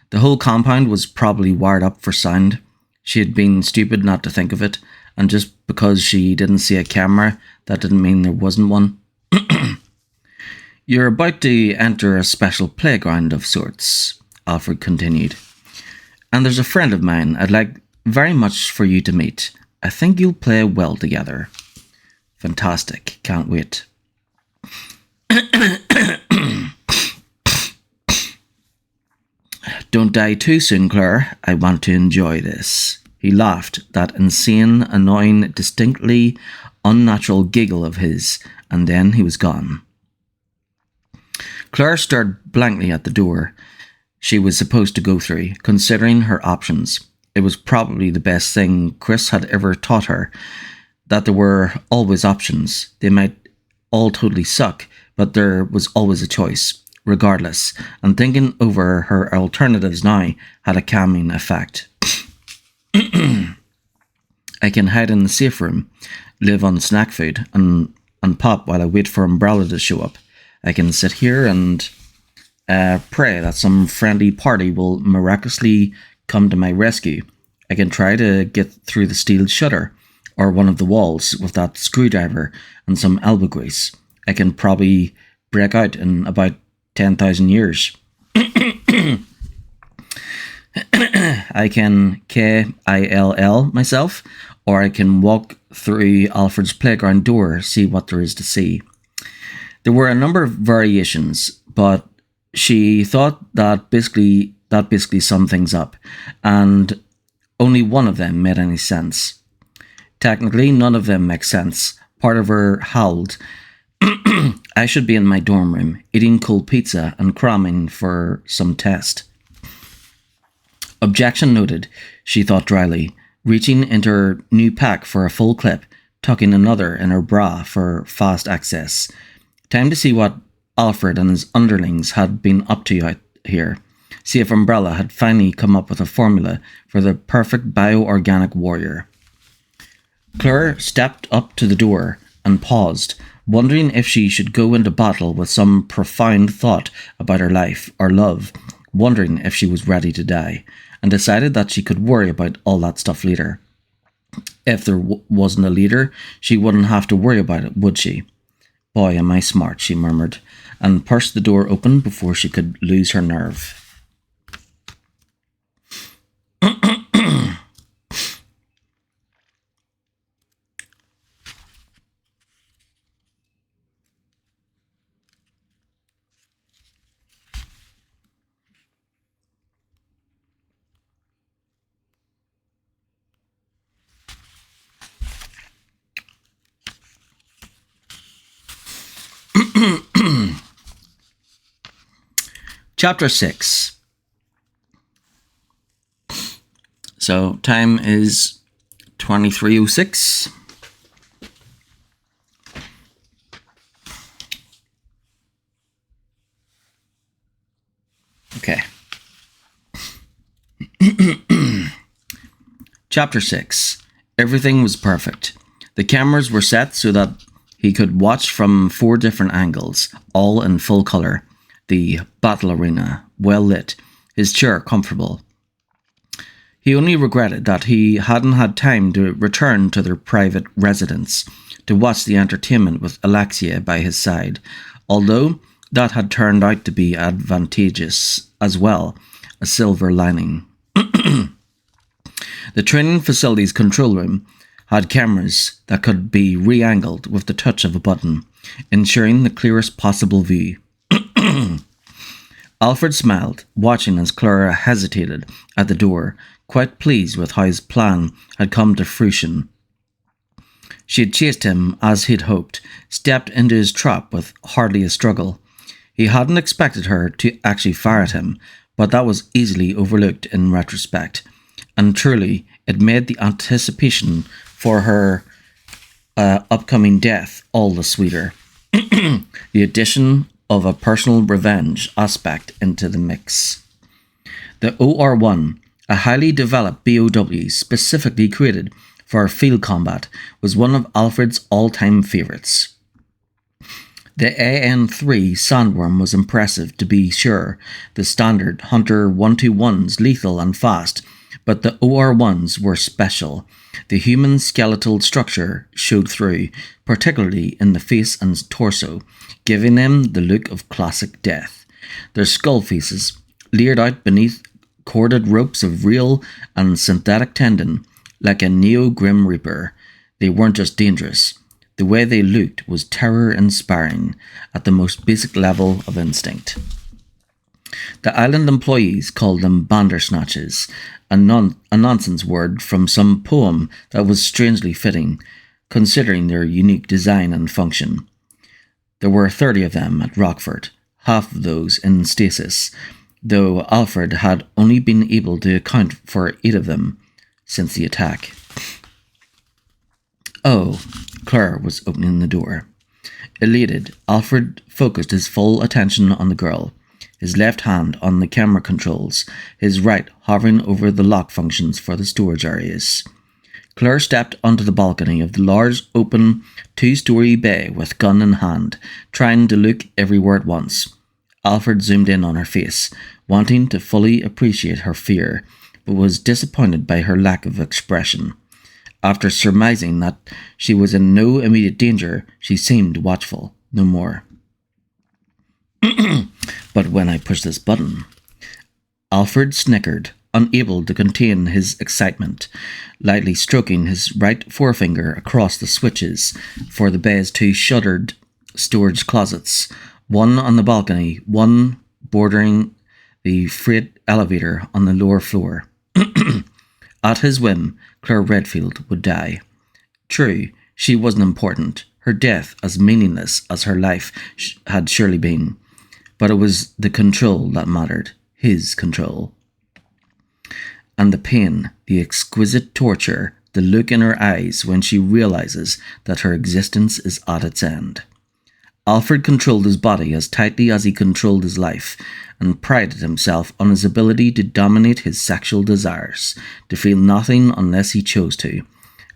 The whole compound was probably wired up for sound. She had been stupid not to think of it, and just because she didn't see a camera, that didn't mean there wasn't one. "You're about to enter a special playground of sorts," Alfred continued. "And there's a friend of mine I'd like very much for you to meet. I think you'll play well together." "Fantastic. Can't wait." "Don't die too soon, Claire. I want to enjoy this." He laughed, that insane, annoying, distinctly unnatural giggle of his, and then he was gone. Claire stared blankly at the door she was supposed to go through, considering her options. It was probably the best thing Chris had ever taught her, that there were always options. They might all totally suck, but there was always a choice, regardless, and thinking over her alternatives now had a calming effect. "I can hide in the safe room, live on snack food, and pop while I wait for Umbrella to show up. I can sit here and pray that some friendly party will miraculously come to my rescue. I can try to get through the steel shutter or one of the walls with that screwdriver and some elbow grease. I can probably break out in about 10,000 years. I can kill myself, or I can walk through Alfred's playground door, see what there is to see." There were a number of variations, but she thought that basically summed things up, and only one of them made any sense. Technically, none of them make sense. Part of her howled. "I should be in my dorm room, eating cold pizza and cramming for some test." "Objection noted," she thought dryly, reaching into her new pack for a full clip, tucking another in her bra for fast access. Time to see what Alfred and his underlings had been up to out here. See if Umbrella had finally come up with a formula for the perfect bioorganic warrior. Claire stepped up to the door and paused, wondering if she should go into battle with some profound thought about her life or love, wondering if she was ready to die, and decided that she could worry about all that stuff later. If there wasn't a leader, she wouldn't have to worry about it, would she? "Boy, am I smart," she murmured, and pushed the door open before she could lose her nerve. Chapter 6. So time is 23:06. Okay. Chapter 6. Everything was perfect. The cameras were set so that he could watch from 4 different angles, all in full colour. The battle arena, well lit, his chair comfortable. He only regretted that he hadn't had time to return to their private residence to watch the entertainment with Alexia by his side, although that had turned out to be advantageous as well, a silver lining. The training facility's control room had cameras that could be re-angled with the touch of a button, ensuring the clearest possible view. Alfred smiled, watching as Clara hesitated at the door, quite pleased with how his plan had come to fruition. She had chased him as he'd hoped, stepped into his trap with hardly a struggle. He hadn't expected her to actually fire at him, but that was easily overlooked in retrospect, and truly it made the anticipation for her upcoming death all the sweeter. The addition of a personal revenge aspect into the mix. The OR-1, a highly developed BOW specifically created for field combat, was one of Alfred's all-time favourites. The AN-3 Sandworm was impressive, to be sure, the standard Hunter 121s lethal and fast, but the OR-1s were special. The human skeletal structure showed through, particularly in the face and torso, giving them the look of classic death. Their skull faces, leered out beneath corded ropes of real and synthetic tendon, like a neo-Grim Reaper. They weren't just dangerous. The way they looked was terror-inspiring at the most basic level of instinct. The island employees called them Bandersnatches, a nonsense word from some poem that was strangely fitting, considering their unique design and function. There were 30 of them at Rockford, half of those in stasis, though Alfred had only been able to account for 8 of them since the attack. Oh, Claire was opening the door. Elated, Alfred focused his full attention on the girl, his left hand on the camera controls, his right hovering over the lock functions for the storage areas. Claire stepped onto the balcony of the large, open, 2-story bay with gun in hand, trying to look everywhere at once. Alfred zoomed in on her face, wanting to fully appreciate her fear, but was disappointed by her lack of expression. After surmising that she was in no immediate danger, she seemed watchful, no more. But when I push this button... Alfred snickered, unable to contain his excitement, lightly stroking his right forefinger across the switches for the bay's 2 shuttered storage closets, one on the balcony, one bordering the freight elevator on the lower floor. At his whim, Claire Redfield would die. True, she wasn't important, her death as meaningless as her life had surely been. But it was the control that mattered, his control. And the pain, the exquisite torture, the look in her eyes when she realizes that her existence is at its end. Alfred controlled his body as tightly as he controlled his life, and prided himself on his ability to dominate his sexual desires, to feel nothing unless he chose to.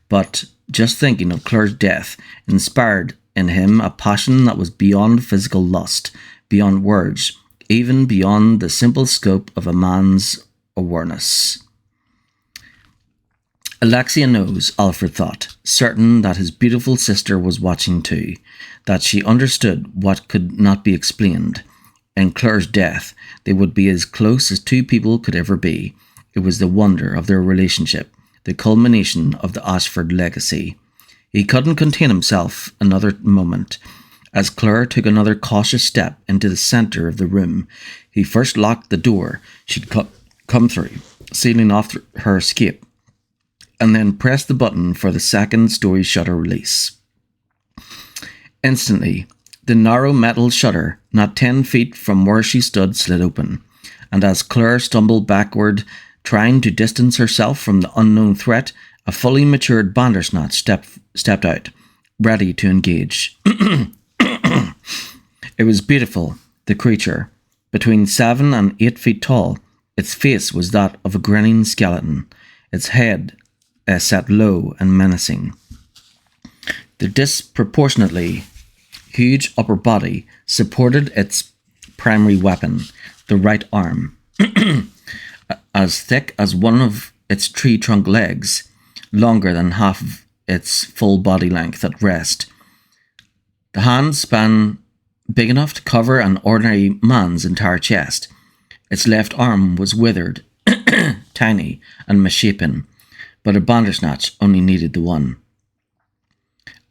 But just thinking of Claire's death inspired in him a passion that was beyond physical lust, beyond words, even beyond the simple scope of a man's awareness. Alexia knows, Alfred thought, certain that his beautiful sister was watching too, that she understood what could not be explained. In Claire's death, they would be as close as 2 people could ever be. It was the wonder of their relationship, the culmination of the Ashford legacy. He couldn't contain himself another moment. As Claire took another cautious step into the centre of the room, he first locked the door she'd come through, sealing off her escape, and then pressed the button for the 2nd-story shutter release. Instantly, the narrow metal shutter, not 10 feet from where she stood, slid open, and as Claire stumbled backward, trying to distance herself from the unknown threat, a fully matured Bandersnatch stepped out, ready to engage. It was beautiful, the creature, between 7 and 8 feet tall. Its face was that of a grinning skeleton, its head set low and menacing. The disproportionately huge upper body supported its primary weapon, the right arm, as thick as one of its tree trunk legs, longer than half of its full body length at rest. The hands span big enough to cover an ordinary man's entire chest. Its left arm was withered, tiny and misshapen, but a Bandersnatch only needed the one.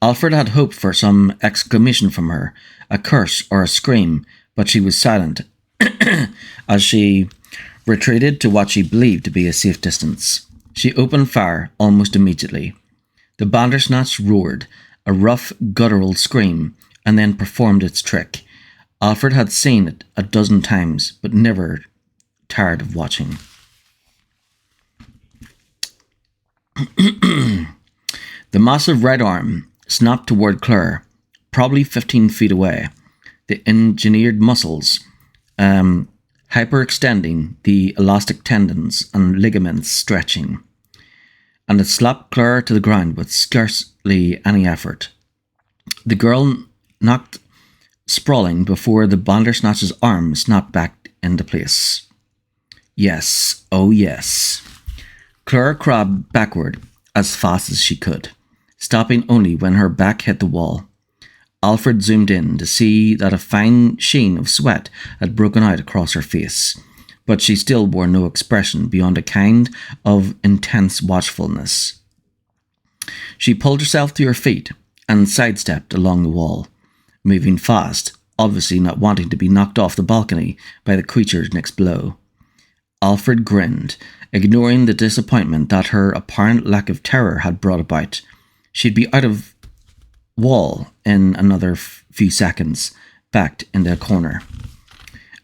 Alfred had hoped for some exclamation from her, a curse or a scream, but she was silent as she retreated to what she believed to be a safe distance. She opened fire almost immediately. The Bandersnatch roared, a rough, guttural scream, and then performed its trick. Alfred had seen it a dozen times, but never tired of watching. The massive right arm snapped toward Claire, probably 15 feet away, the engineered muscles hyperextending, the elastic tendons and ligaments stretching, and it slapped Claire to the ground with scarcely any effort. The girl knocked sprawling before the Bandersnatch's arm snapped back into place. Yes, oh yes. Claire crawled backward as fast as she could, stopping only when her back hit the wall. Alfred zoomed in to see that a fine sheen of sweat had broken out across her face, but she still bore no expression beyond a kind of intense watchfulness. She pulled herself to her feet and sidestepped along the wall, moving fast, obviously not wanting to be knocked off the balcony by the creature's next blow. Alfred grinned, ignoring the disappointment that her apparent lack of terror had brought about. She'd be out of wall in another few seconds, backed into a corner.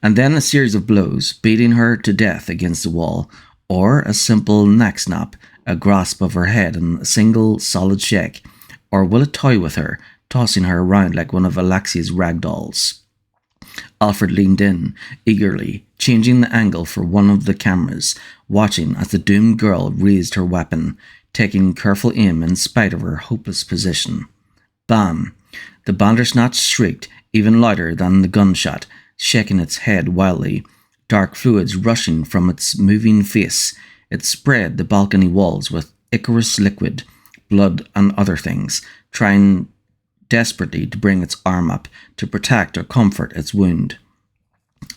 And then a series of blows, beating her to death against the wall, or a simple neck snap, a grasp of her head and a single solid shake, or will it toy with her, tossing her around like one of Alexia's rag dolls. Alfred leaned in, eagerly, changing the angle for one of the cameras, watching as the doomed girl raised her weapon, taking careful aim in spite of her hopeless position. Bam! The Bandersnatch shrieked, even louder than the gunshot, shaking its head wildly, dark fluids rushing from its moving face. It spread the balcony walls with ichorous liquid, blood and other things, trying desperately to bring its arm up to protect or comfort its wound.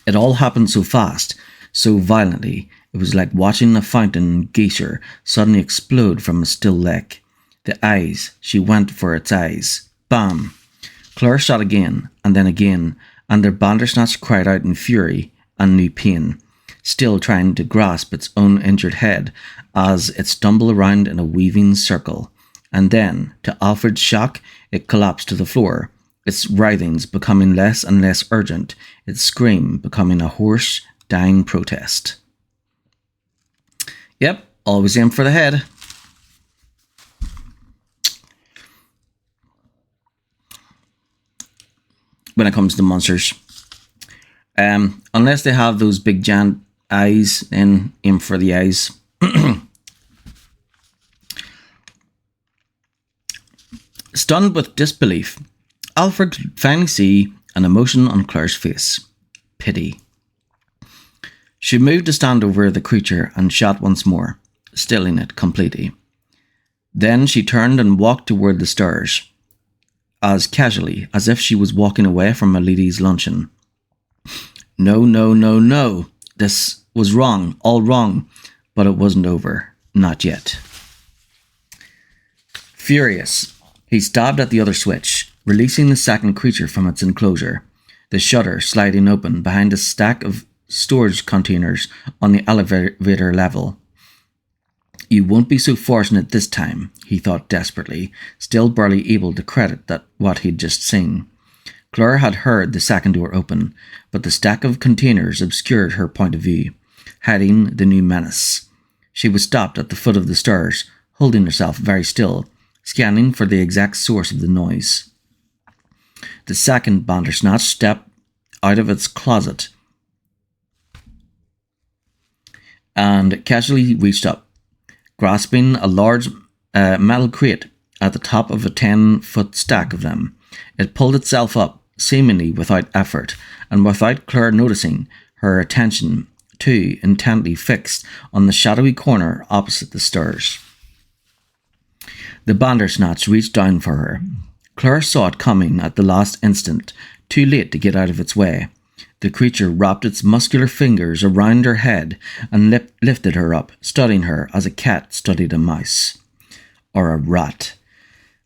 It all happened so fast, so violently, it was like watching a fountain geyser suddenly explode from a still lake. The eyes, she went for its eyes. Bam! Claire shot again, and the Bandersnatch cried out in fury and new pain, still trying to grasp its own injured head as it stumbled around in a weaving circle. And then, to Alfred's shock, it collapsed to the floor, its writhings becoming less and less urgent, its scream becoming a hoarse, dying protest. Yep, always aim for the head. When it comes to monsters, unless they have those big giant eyes, then aim for the eyes. Stunned with disbelief, Alfred could finally see an emotion on Claire's face. Pity. She moved to stand over the creature and shot once more, stilling it completely. Then she turned and walked toward the stairs, as casually as if she was walking away from a lady's luncheon. No, no, no, no. This was wrong, all wrong, but it wasn't over. Not yet. Furious, he stabbed at the other switch, releasing the second creature from its enclosure, the shutter sliding open behind a stack of storage containers on the elevator level. You won't be so fortunate this time, he thought desperately, still barely able to credit that what he'd just seen. Claire had heard the second door open, but the stack of containers obscured her point of view, hiding the new menace. She was stopped at the foot of the stairs, holding herself very still, scanning for the exact source of the noise. The second Bandersnatch stepped out of its closet and casually reached up, grasping a large metal crate at the top of a 10-foot stack of them. It pulled itself up, seemingly without effort, and without Claire noticing, her attention too intently fixed on the shadowy corner opposite the stairs. The Bandersnatch reached down for her. Claire saw it coming at the last instant, too late to get out of its way. The creature wrapped its muscular fingers around her head and lifted her up, studying her as a cat studied a mouse. Or a rat,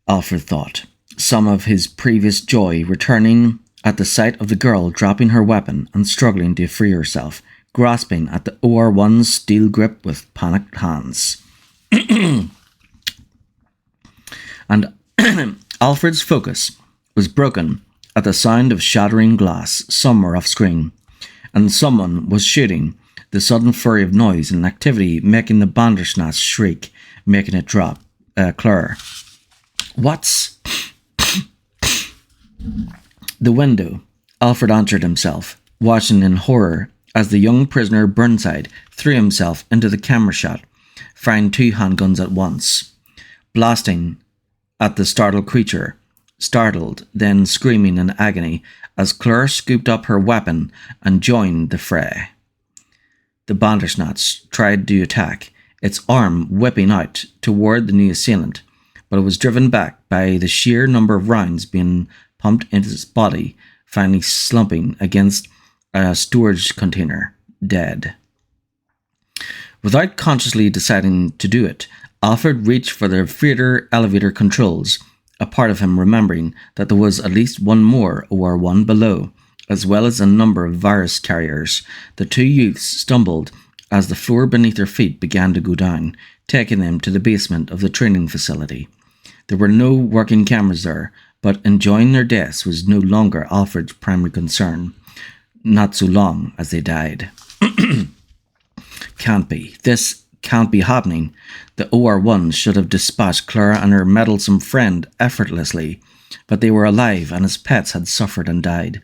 Alfred thought, some of his previous joy returning at the sight of the girl dropping her weapon and struggling to free herself, grasping at the OR1's steel grip with panicked hands. And Alfred's focus was broken at the sound of shattering glass somewhere off screen, and someone was shooting, the sudden flurry of noise and activity making the Bandersnatch shriek, making it drop. Claire. What's the window? Alfred answered himself, watching in horror as the young prisoner Burnside threw himself into the camera shot, firing 2 handguns at once, blasting at the startled creature, startled, then screaming in agony as Claire scooped up her weapon and joined the fray. The Bandersnatch tried to attack, its arm whipping out toward the new assailant, but it was driven back by the sheer number of rounds being pumped into its body, finally slumping against a storage container, dead. Without consciously deciding to do it, Alfred reached for the freighter elevator controls, a part of him remembering that there was at least one more OR1 below, as well as a number of virus carriers. The 2 youths stumbled as the floor beneath their feet began to go down, taking them to the basement of the training facility. There were no working cameras there, but enjoying their deaths was no longer Alfred's primary concern, not so long as they died. Can't be. This can't be happening. The OR1 should have dispatched Clara and her meddlesome friend effortlessly, but they were alive and his pets had suffered and died.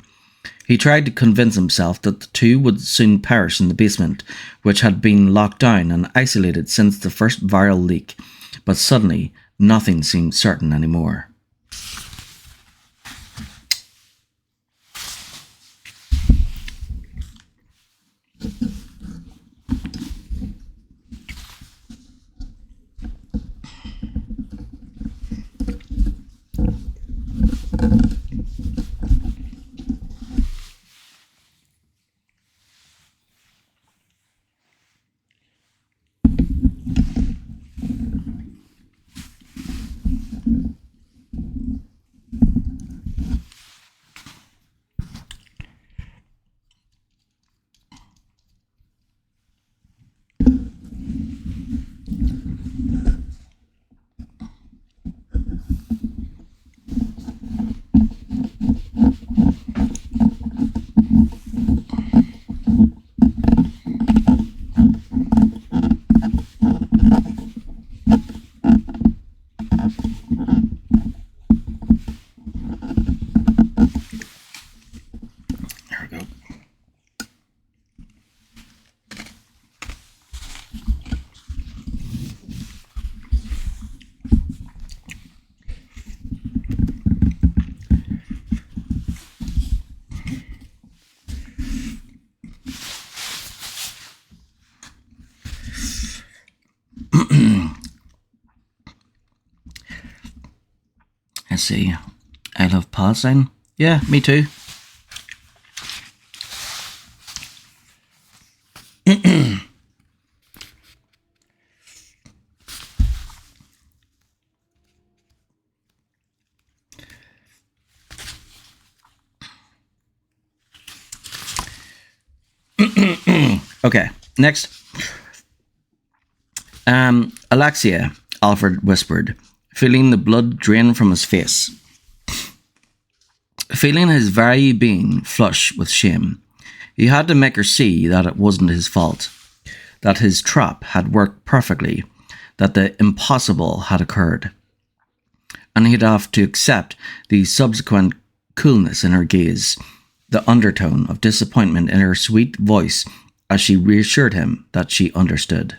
He tried to convince himself that the 2 would soon perish in the basement, which had been locked down and isolated since the first viral leak, but suddenly nothing seemed certain anymore. Let's see. I love Palestine. Yeah, me too. Okay, next. Alexia, Alfred whispered, feeling the blood drain from his face. Feeling his very being flush with shame. He had to make her see that it wasn't his fault, that his trap had worked perfectly, that the impossible had occurred. And he'd have to accept the subsequent coolness in her gaze, the undertone of disappointment in her sweet voice as she reassured him that she understood.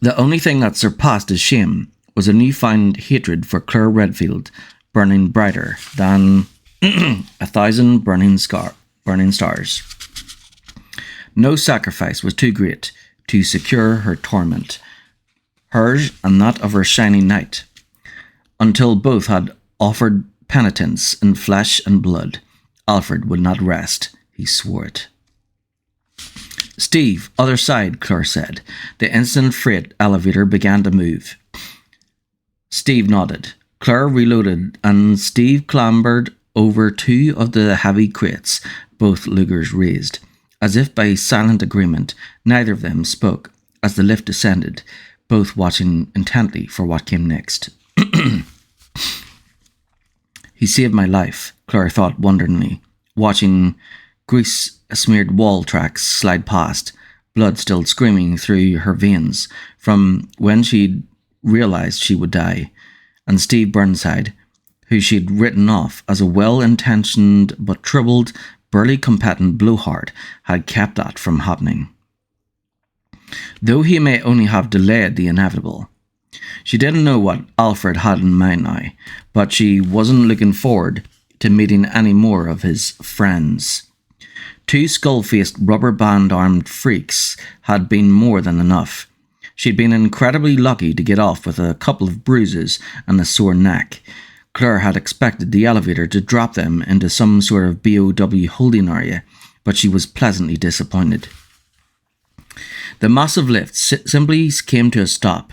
The only thing that surpassed his shame was a newfound hatred for Claire Redfield, burning brighter than 1,000 burning stars. No sacrifice was too great to secure her torment, hers and that of her shining knight. Until both had offered penitence in flesh and blood, Alfred would not rest. He swore it. "Steve, other side," Claire said. The instant freight elevator began to move. Steve nodded. Claire reloaded, and Steve clambered over 2 of the heavy crates, both Lugers raised. As if by silent agreement, neither of them spoke as the lift descended, both watching intently for what came next. He saved my life, Claire thought wonderingly, watching grease-smeared wall tracks slide past, blood still screaming through her veins from when she'd realised she would die, and Steve Burnside, who she'd written off as a well-intentioned but troubled, burly competent blowhard, had kept that from happening. Though he may only have delayed the inevitable. She didn't know what Alfred had in mind now, but she wasn't looking forward to meeting any more of his friends. 2 skull-faced, rubber-band-armed freaks had been more than enough. She'd been incredibly lucky to get off with a couple of bruises and a sore neck. Claire had expected the elevator to drop them into some sort of BOW holding area, but she was pleasantly disappointed. The massive lift simply came to a stop.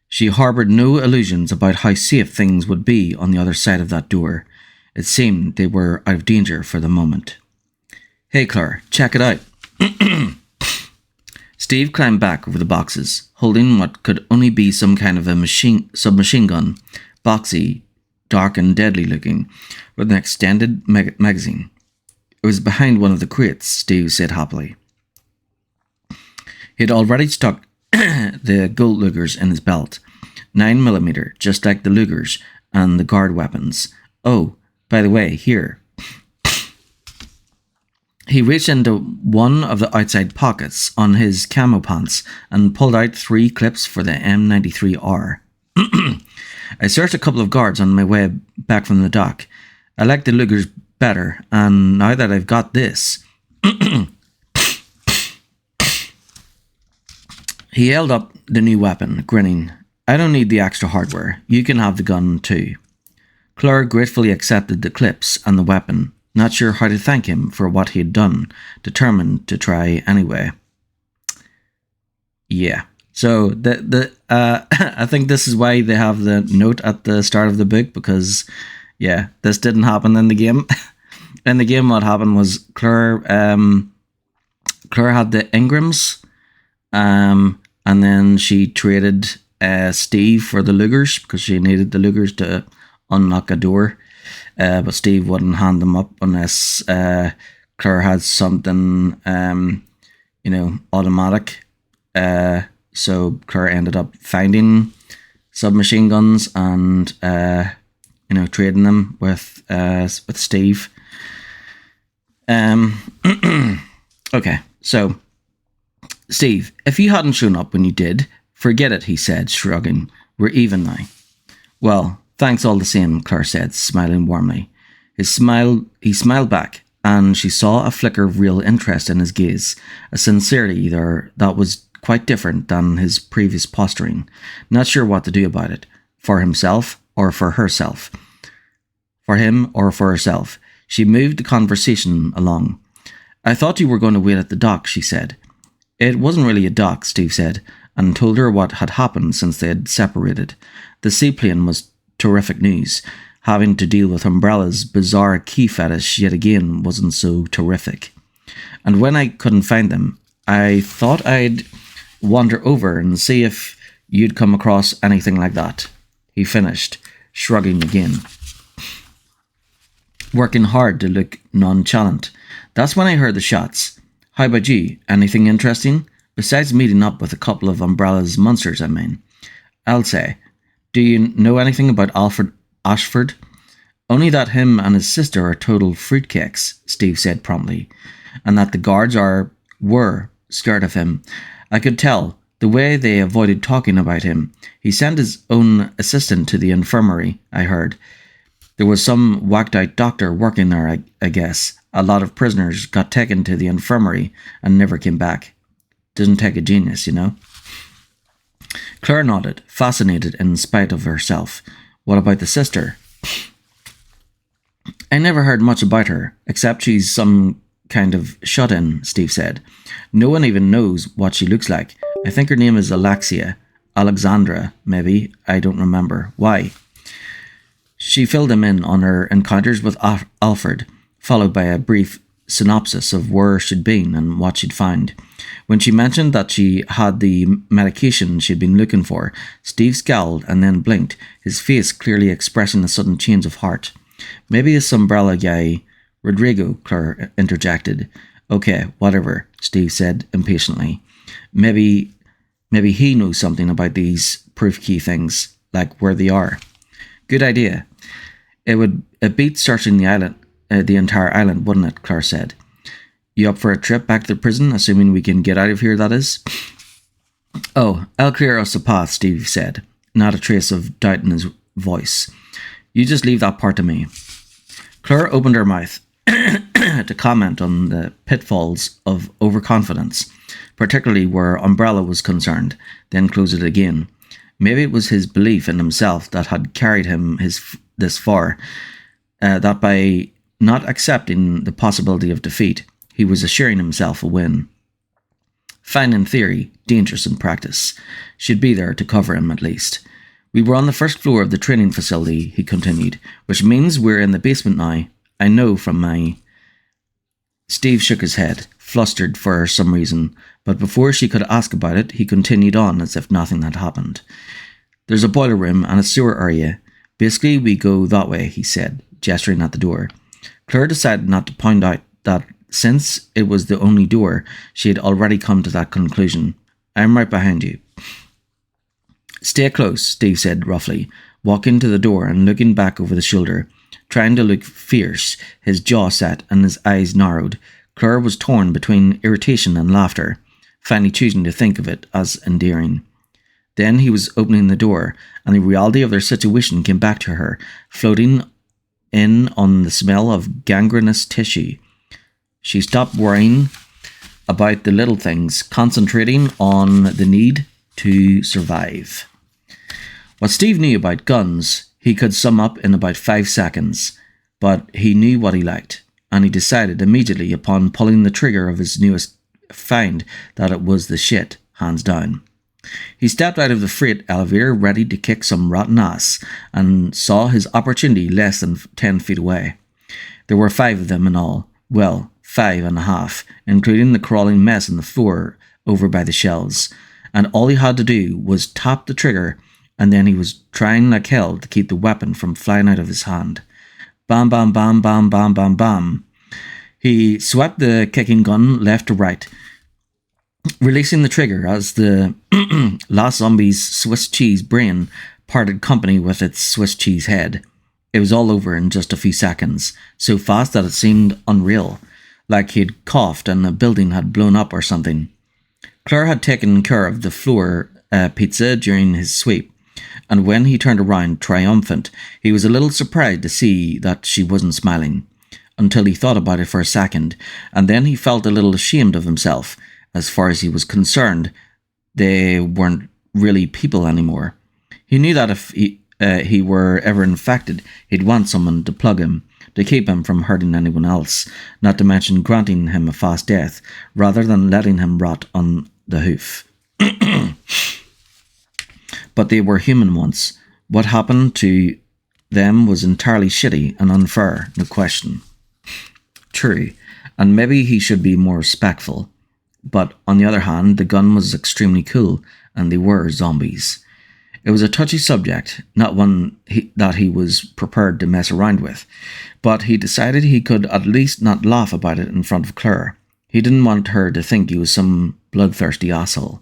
She harboured no illusions about how safe things would be on the other side of that door. It seemed they were out of danger for the moment. "Hey Claire, check it out." Steve climbed back over the boxes, holding what could only be some kind of a submachine gun, boxy, dark and deadly looking, with an extended magazine. It was behind one of the crates, Steve said happily. He had already stuck the Gold Lugers in his belt, 9mm, just like the Lugers and the guard weapons. "Oh, by the way, here." He reached into one of the outside pockets on his camo pants and pulled out 3 clips for the M93R. "I searched a couple of guards on my way back from the dock. I like the Lugers better, and now that I've got this..." He held up the new weapon, grinning. "I don't need the extra hardware. You can have the gun too." Claire gratefully accepted the clips and the weapon, not sure how to thank him for what he had done, determined to try anyway. Yeah. So I think this is why they have the note at the start of the book, because yeah, this didn't happen in the game. In the game, what happened was Claire had the Ingrams, and then she traded Steve for the Lugers because she needed the Lugers to unlock a door. But Steve wouldn't hand them up unless Claire had something, automatic. So Claire ended up finding submachine guns and, trading them with Steve. Okay, so Steve, if you hadn't shown up when you did, forget it, he said, shrugging. "We're even now." "Well, thanks all the same," Claire said, smiling warmly. He smiled back, and she saw a flicker of real interest in his gaze, a sincerity there that was quite different than his previous posturing, not sure what to do about it, for himself or for herself. For him or for herself. She moved the conversation along. "I thought you were going to wait at the dock," she said. It wasn't really a dock, Steve said, and told her what had happened since they had separated. The seaplane was terrific news. Having to deal with Umbrella's bizarre key fetish yet again wasn't so terrific. "And when I couldn't find them, I thought I'd wander over and see if you'd come across anything like that," he finished, shrugging again. Working hard to look nonchalant. "That's when I heard the shots. How about you? Anything interesting? Besides meeting up with a couple of Umbrella's monsters, I mean." "I'll say. Do you know anything about Alfred Ashford?" "Only that him and his sister are total fruitcakes," Steve said promptly, "and that the guards were scared of him. I could tell, the way they avoided talking about him. He sent his own assistant to the infirmary, I heard. There was some whacked-out doctor working there, I guess. A lot of prisoners got taken to the infirmary and never came back. Doesn't take a genius, you know." Claire nodded, fascinated in spite of herself. "What about the sister?" "I never heard much about her, except she's some kind of shut-in," Steve said. "No one even knows what she looks like. I think her name is Alexandra, maybe. I don't remember. Why?" She filled him in on her encounters with Alfred, followed by a brief synopsis of where she'd been and what she'd found. When she mentioned that she had the medication she'd been looking for, Steve scowled and then blinked, his face clearly expressing a sudden change of heart. "Maybe this umbrella guy..." "Rodrigo," Claire interjected. "Okay, whatever," Steve said impatiently. Maybe he knows something about these proof key things, like where they are. Good idea. It beat searching the island, the entire island, wouldn't it? Claire said. You up for a trip back to the prison, assuming we can get out of here, that is? Oh, I'll clear us a path, Steve said, not a trace of doubt in his voice. You just leave that part to me. Claire opened her mouth to comment on the pitfalls of overconfidence, particularly where Umbrella was concerned, then closed it again. Maybe it was his belief in himself that had carried him this far, that by not accepting the possibility of defeat, he was assuring himself a win. Fine in theory, dangerous in practice. She'd be there to cover him at least. We were on the first floor of the training facility, he continued, which means we're in the basement now. I know from my... Steve shook his head, flustered for some reason, but before she could ask about it, he continued on as if nothing had happened. There's a boiler room and a sewer area. Basically, we go that way, he said, gesturing at the door. Claire decided not to point out that since it was the only door, she had already come to that conclusion. I'm right behind you. Stay close, Steve said roughly, walking to the door and looking back over the shoulder, trying to look fierce, his jaw set and his eyes narrowed. Claire was torn between irritation and laughter, finally choosing to think of it as endearing. Then he was opening the door, and the reality of their situation came back to her, floating in on the smell of gangrenous tissue. She stopped worrying about the little things, concentrating on the need to survive. What Steve knew about guns, he could sum up in about 5 seconds, but he knew what he liked, and he decided immediately upon pulling the trigger of his newest find that it was the shit, hands down. He stepped out of the freight elevator ready to kick some rotten ass, and saw his opportunity less than 10 feet away. There were 5 of them in all. Well, 5.5, including the crawling mess on the floor over by the shelves. And all he had to do was tap the trigger, and then he was trying like hell to keep the weapon from flying out of his hand. Bam, bam, bam, bam, bam, bam, bam. He swept the kicking gun left to right, releasing the trigger as the last zombie's Swiss cheese brain parted company with its Swiss cheese head. It was all over in just a few seconds, so fast that it seemed unreal, like he had coughed and a building had blown up or something. Claire had taken care of the floor pizza during his sweep, and when he turned around triumphant, he was a little surprised to see that she wasn't smiling, until he thought about it for a second, and then he felt a little ashamed of himself. As far as he was concerned, they weren't really people anymore. He knew that if he were ever infected, he'd want someone to plug him, to keep him from hurting anyone else, not to mention granting him a fast death, rather than letting him rot on the hoof. But they were human once. What happened to them was entirely shitty and unfair, no question. True, and maybe he should be more respectful. But on the other hand, the gun was extremely cool, and they were zombies. It was a touchy subject, not one that he was prepared to mess around with, but he decided he could at least not laugh about it in front of Claire. He didn't want her to think he was some bloodthirsty asshole.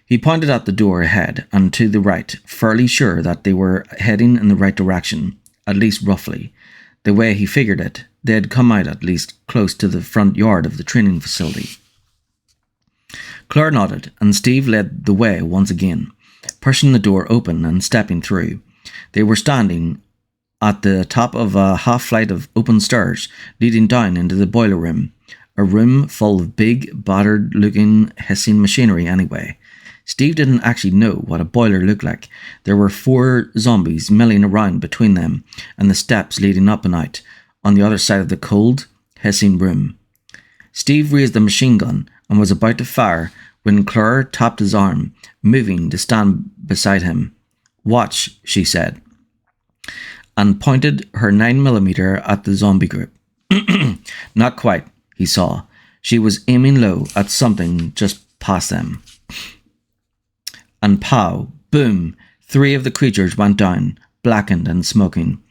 He pointed at the door ahead and to the right, fairly sure that they were heading in the right direction, at least roughly. The way he figured it, they had come out at least close to the front yard of the training facility. Claire nodded, and Steve led the way once again, pushing the door open and stepping through. They were standing at the top of a half-flight of open stairs leading down into the boiler room, a room full of big, battered-looking, hissing machinery anyway. Steve didn't actually know what a boiler looked like. There were 4 zombies milling around between them and the steps leading up and out, on the other side of the cold, hissing room. Steve raised the machine gun and was about to fire when Claire tapped his arm, moving to stand beside him. "Watch," she said, and pointed her 9mm at the zombie group. Not quite, he saw. She was aiming low at something just past them. And pow, boom, 3 of the creatures went down, blackened and smoking.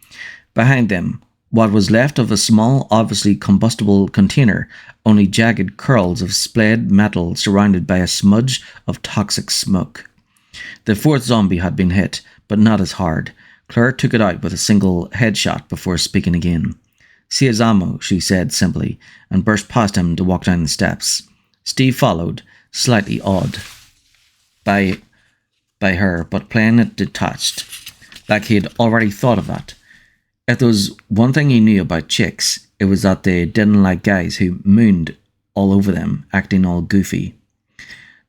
Behind them, what was left of a small, obviously combustible container, only jagged curls of splayed metal surrounded by a smudge of toxic smoke. The fourth zombie had been hit, but not as hard. Claire took it out with a single headshot before speaking again. "See his ammo," she said simply, and burst past him to walk down the steps. Steve followed, slightly awed by her, but playing it detached, like he had already thought of that. If there was one thing he knew about chicks, it was that they didn't like guys who mooned all over them, acting all goofy.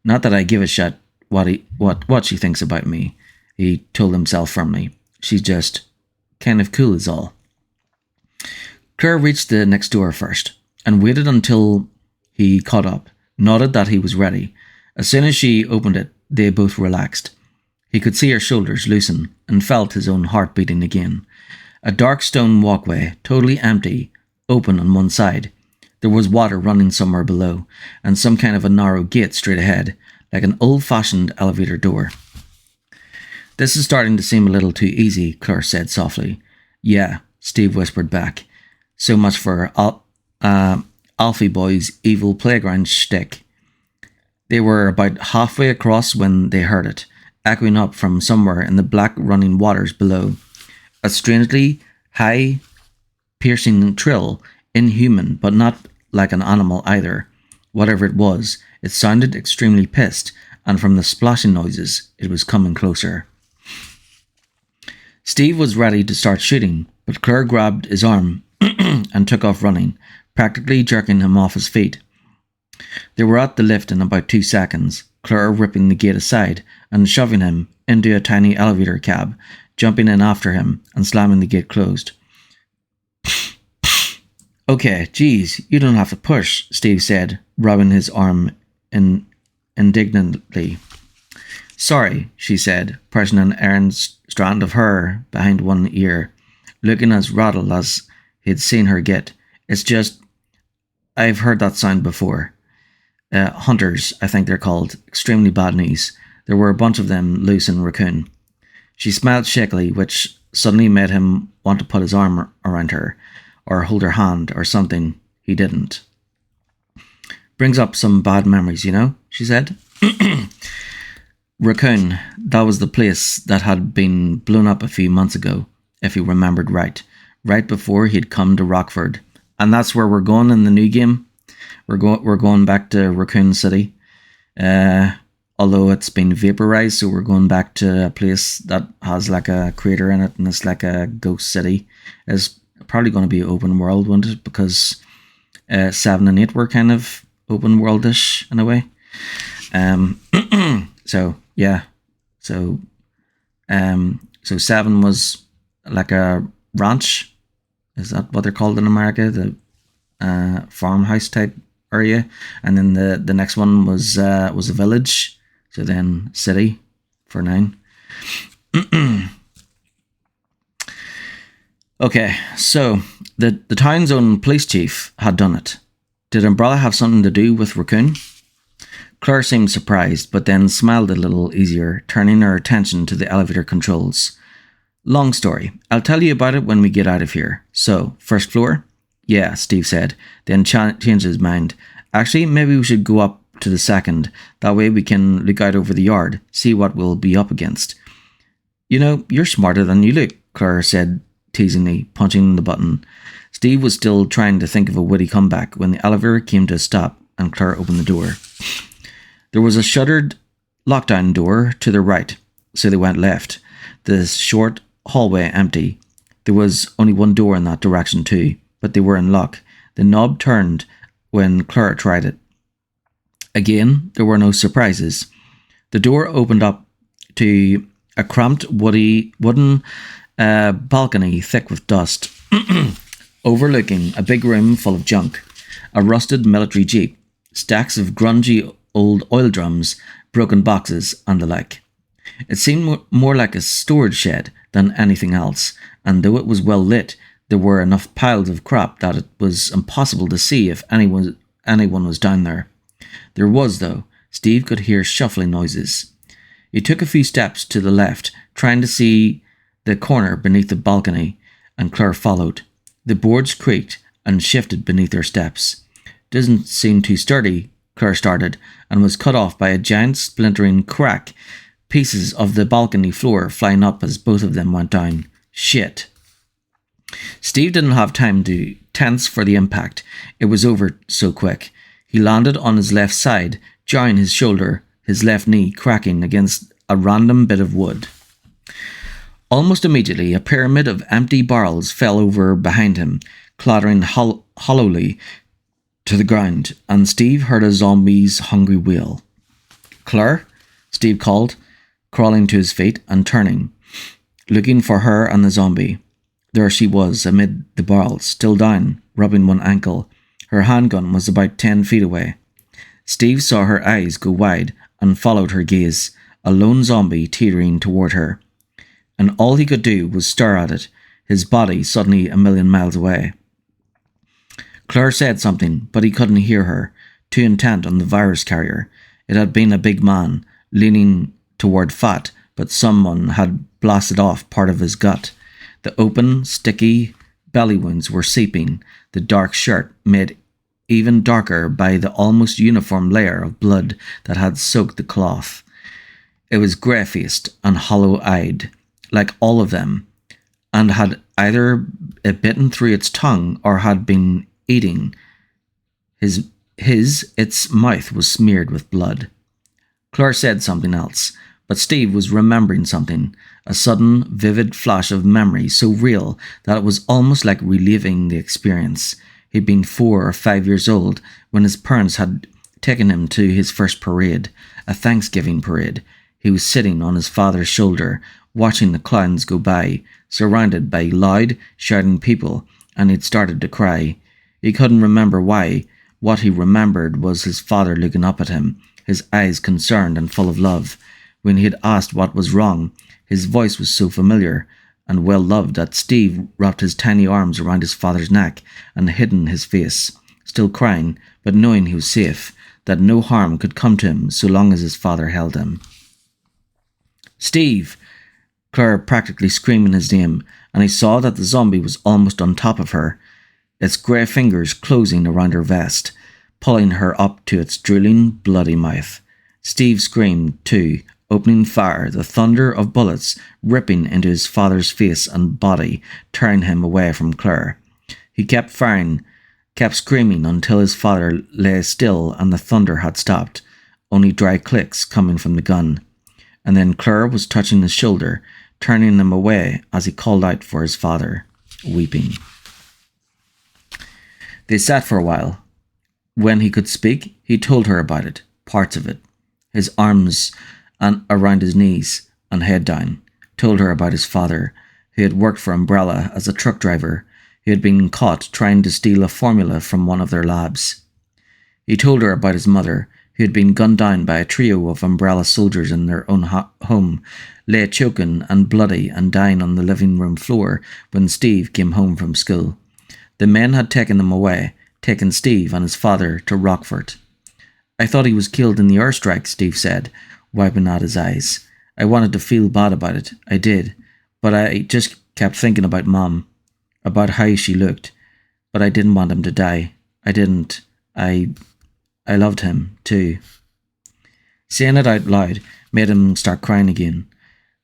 "Not that I give a shit what she thinks about me," he told himself firmly. "She's just kind of cool is all." Claire reached the next door first, and waited until he caught up, nodded that he was ready. As soon as she opened it, they both relaxed. He could see her shoulders loosen, and felt his own heart beating again. A dark stone walkway, totally empty, open on one side. There was water running somewhere below, and some kind of a narrow gate straight ahead, like an old-fashioned elevator door. "This is starting to seem a little too easy," Claire said softly. "Yeah," Steve whispered back. "So much for Alfie Boy's evil playground shtick." They were about halfway across when they heard it, echoing up from somewhere in the black running waters below. A strangely high, piercing trill, inhuman, but not like an animal either. Whatever it was, it sounded extremely pissed, and from the splashing noises, it was coming closer. Steve was ready to start shooting, but Claire grabbed his arm and took off running, practically jerking him off his feet. They were at the lift in about 2 seconds, Claire ripping the gate aside and shoving him into a tiny elevator cab, jumping in after him and slamming the gate closed. "Okay, geez, you don't have to push," Steve said, rubbing his arm indignantly. "Sorry," she said, pressing an errant strand of hair behind one ear, looking as rattled as he'd seen her get. "It's just, I've heard that sound before. Hunters, I think they're called. Extremely bad news. There were a bunch of them loose in Raccoon." She smiled shakily, which suddenly made him want to put his arm around her, or hold her hand, or something. He didn't. "Brings up some bad memories, you know," she said. Raccoon, that was the place that had been blown up a few months ago, if he remembered right before he'd come to Rockford. And that's where we're going in the new game. We're going back to Raccoon City. Although it's been vaporized, so we're going back to a place that has like a crater in it, and it's like a ghost city. It's probably going to be open world, won't it? Because 7 and 8 were kind of open worldish in a way. So yeah, so 7 was like a ranch. Is that what they're called in America? The farmhouse type area, and then the next one was a village. So then city for 9. Okay, so the town's own police chief had done it. Did Umbrella have something to do with Raccoon? Claire seemed surprised, but then smiled a little easier, turning her attention to the elevator controls. "Long story. I'll tell you about it when we get out of here. So, first floor?" "Yeah," Steve said, then changed his mind. "Actually, maybe we should go up to the second. That way we can look out over the yard, see what we'll be up against." "You know, you're smarter than you look," Claire said teasingly, punching the button. Steve was still trying to think of a witty comeback when the elevator came to a stop and Claire opened the door. There was a shuttered lockdown door to the right, so they went left. The short hallway empty. There was only one door in that direction too, but they were in luck. The knob turned when Claire tried it. Again, there were no surprises. The door opened up to a cramped wooden balcony thick with dust, overlooking a big room full of junk, a rusted military jeep, stacks of grungy old oil drums, broken boxes, and the like. It seemed more like a storage shed than anything else, and though it was well lit, there were enough piles of crap that it was impossible to see if anyone was down there. There was, though. Steve could hear shuffling noises. He took a few steps to the left, trying to see the corner beneath the balcony, and Claire followed. The boards creaked and shifted beneath their steps. "Doesn't seem too sturdy," Claire started, and was cut off by a giant splintering crack, pieces of the balcony floor flying up as both of them went down. Shit. Steve didn't have time to tense for the impact. It was over so quick. He landed on his left side, jarring his shoulder, his left knee cracking against a random bit of wood. Almost immediately, a pyramid of empty barrels fell over behind him, clattering hollowly to the ground, and Steve heard a zombie's hungry wail. "Claire?" Steve called, crawling to his feet and turning, looking for her and the zombie. There she was, amid the barrels, still down, rubbing one ankle. Her handgun was about 10 feet away. Steve saw her eyes go wide and followed her gaze, a lone zombie teetering toward her. And all he could do was stare at it, his body suddenly a million miles away. Claire said something, but he couldn't hear her, too intent on the virus carrier. It had been a big man, leaning toward fat, but someone had blasted off part of his gut. The open, sticky belly wounds were seeping, the dark shirt made even darker by the almost uniform layer of blood that had soaked the cloth. It was grey-faced and hollow-eyed, like all of them, and had either bitten through its tongue or had been eating. Its mouth was smeared with blood. Claire said something else, but Steve was remembering something, a sudden, vivid flash of memory so real that it was almost like reliving the experience. He'd been 4 or 5 years old when his parents had taken him to his first parade, a Thanksgiving parade. He was sitting on his father's shoulder, watching the clowns go by, surrounded by loud, shouting people, and he'd started to cry. He couldn't remember why. What he remembered was his father looking up at him, his eyes concerned and full of love. When he had asked what was wrong, his voice was so familiar and well-loved that Steve wrapped his tiny arms around his father's neck and hidden his face, still crying, but knowing he was safe, that no harm could come to him so long as his father held him. "Steve!" Claire practically screaming his name, and he saw that the zombie was almost on top of her, its grey fingers closing around her vest, pulling her up to its drooling, bloody mouth. Steve screamed, too, opening fire, the thunder of bullets ripping into his father's face and body, tearing him away from Claire. He kept firing, kept screaming until his father lay still and the thunder had stopped, only dry clicks coming from the gun. And then Claire was touching his shoulder, turning him away as he called out for his father, weeping. They sat for a while. When he could speak, he told her about it, parts of it, his arms and around his knees and head down, told her about his father, who had worked for Umbrella as a truck driver, who had been caught trying to steal a formula from one of their labs. He told her about his mother, who had been gunned down by a trio of Umbrella soldiers in their own home, lay choking and bloody and dying on the living room floor when Steve came home from school. The men had taken them away, taken Steve and his father to Rockford. "I thought he was killed in the airstrike," Steve said, wiping out his eyes. "I wanted to feel bad about it. I did. But I just kept thinking about Mom, about how she looked. But I didn't want him to die. I didn't. I loved him, too." Saying it out loud made him start crying again.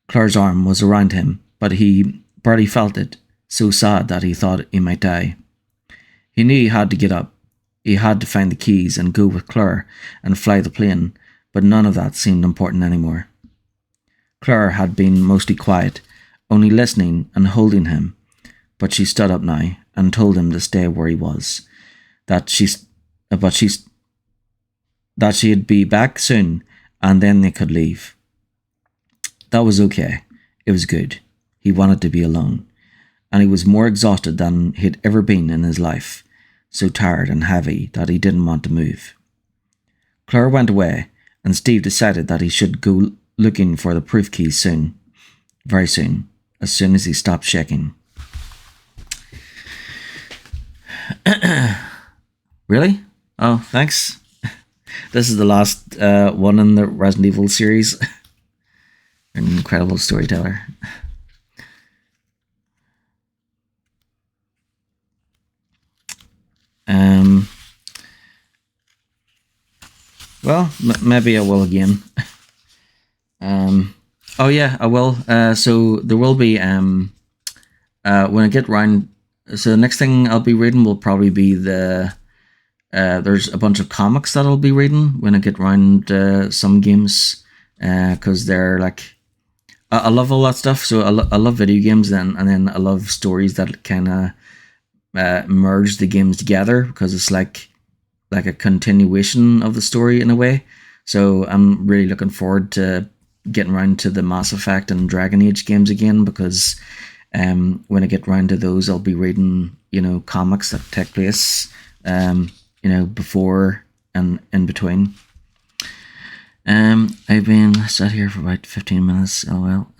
Claire's arm was around him, but he barely felt it, so sad that he thought he might die. He knew he had to get up. He had to find the keys and go with Claire and fly the plane, but none of that seemed important anymore. Claire had been mostly quiet, only listening and holding him, but she stood up now and told him to stay where he was, that she'd be back soon and then they could leave. That was okay. It was good. He wanted to be alone, and he was more exhausted than he'd ever been in his life, so tired and heavy that he didn't want to move. Claire went away, and Steve decided that he should go looking for the proof keys soon, very soon as he stopped shaking. Really? Oh, thanks. This is the last one in the Resident Evil series. An incredible storyteller. Well, maybe I will again. Oh yeah, I will. So there will be when I get round. So the next thing I'll be reading will probably be the. There's a bunch of comics that I'll be reading when I get round some games, because they're like. I love all that stuff. So I love video games, and then I love stories that kind of merge the games together, because it's like a continuation of the story in a way. So I'm really looking forward to getting around to the Mass Effect and Dragon Age games again, because when I get around to those, I'll be reading, comics that take place, before and in between. I've been sat here for about 15 minutes. Oh well.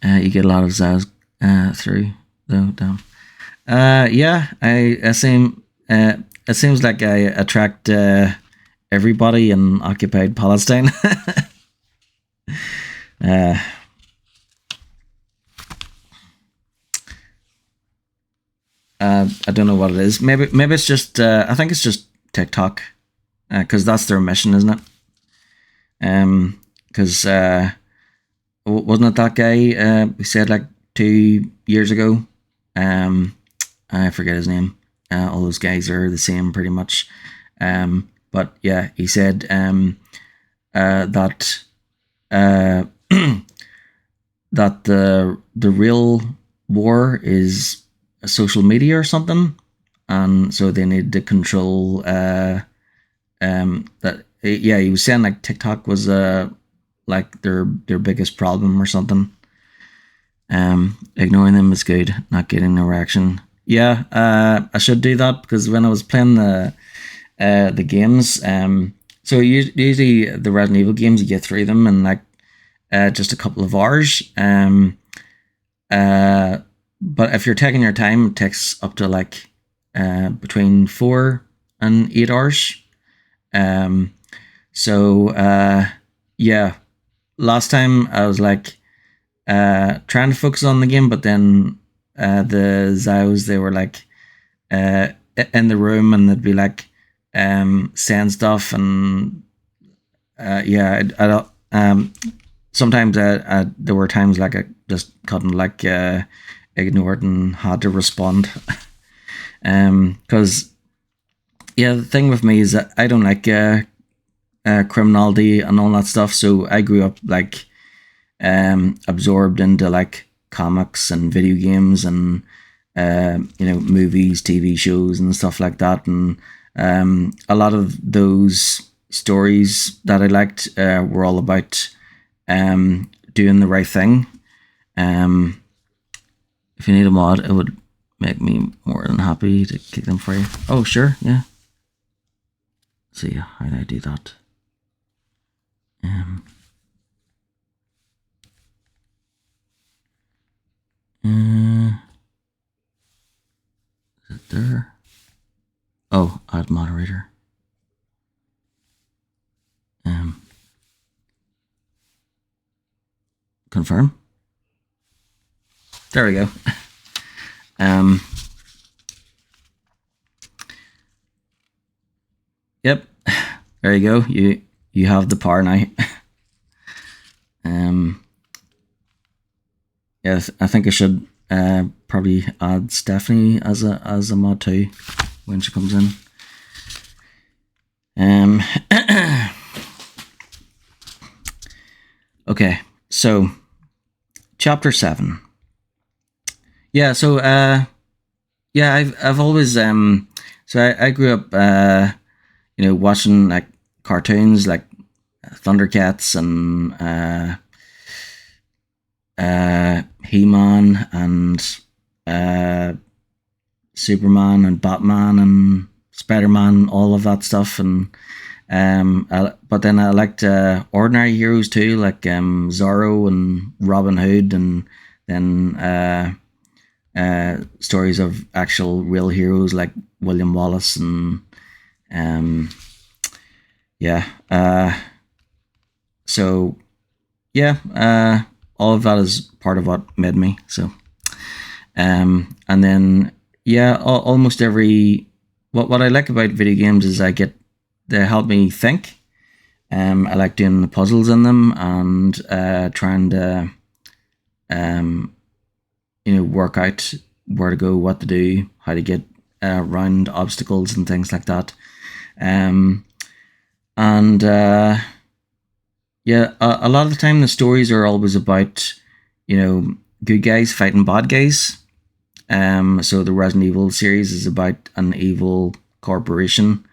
You get a lot of Zaz through though. Damn. Yeah, I seem. It seems like I attract everybody in occupied Palestine. I don't know what it is. Maybe it's just. I think it's just TikTok, because that's their mission, isn't it? Because wasn't it that guy we said like 2 years ago? I forget his name. All those guys are the same pretty much. But yeah, he said that that the real war is social media or something, and so they need to control. That yeah, he was saying like TikTok was like their biggest problem or something. Ignoring them is good, not getting no reaction. Yeah, I should do that, because when I was playing the games, so usually the Resident Evil games, you get through them in like just a couple of hours. But if you're taking your time, it takes up to like between 4 and 8 hours. So yeah, last time I was like trying to focus on the game, but then the Zows, they were like in the room, and they'd be like saying stuff, and yeah, I don't. Sometimes there were times like I just couldn't like ignore it and had to respond. Because yeah, the thing with me is that I don't like criminality and all that stuff. So I grew up like absorbed into like comics and video games and movies, TV shows and stuff like that, and a lot of those stories that I liked were all about doing the right thing. If you need a mod, it would make me more than happy to kick them for you. Oh sure, yeah. So yeah, how do I do that? Is it there? Oh, add moderator. Confirm. There we go. Yep. There you go. You have the power now. Yes, I think I should probably add Stephanie as a mod too when she comes in. Okay, so chapter 7. Yeah, so yeah, I've always so I grew up watching like cartoons like Thundercats and He-Man and Superman and Batman and Spider-Man, all of that stuff, and but then I liked ordinary heroes too, like Zorro and Robin Hood, and then stories of actual real heroes like William Wallace and yeah. So yeah, all of that is part of what made me. So and then yeah, almost every what I like about video games is I get they help me think. I like doing the puzzles in them and trying to work out where to go, what to do, how to get around obstacles and things like that. A lot of the time the stories are always about, good guys fighting bad guys. So the Resident Evil series is about an evil corporation,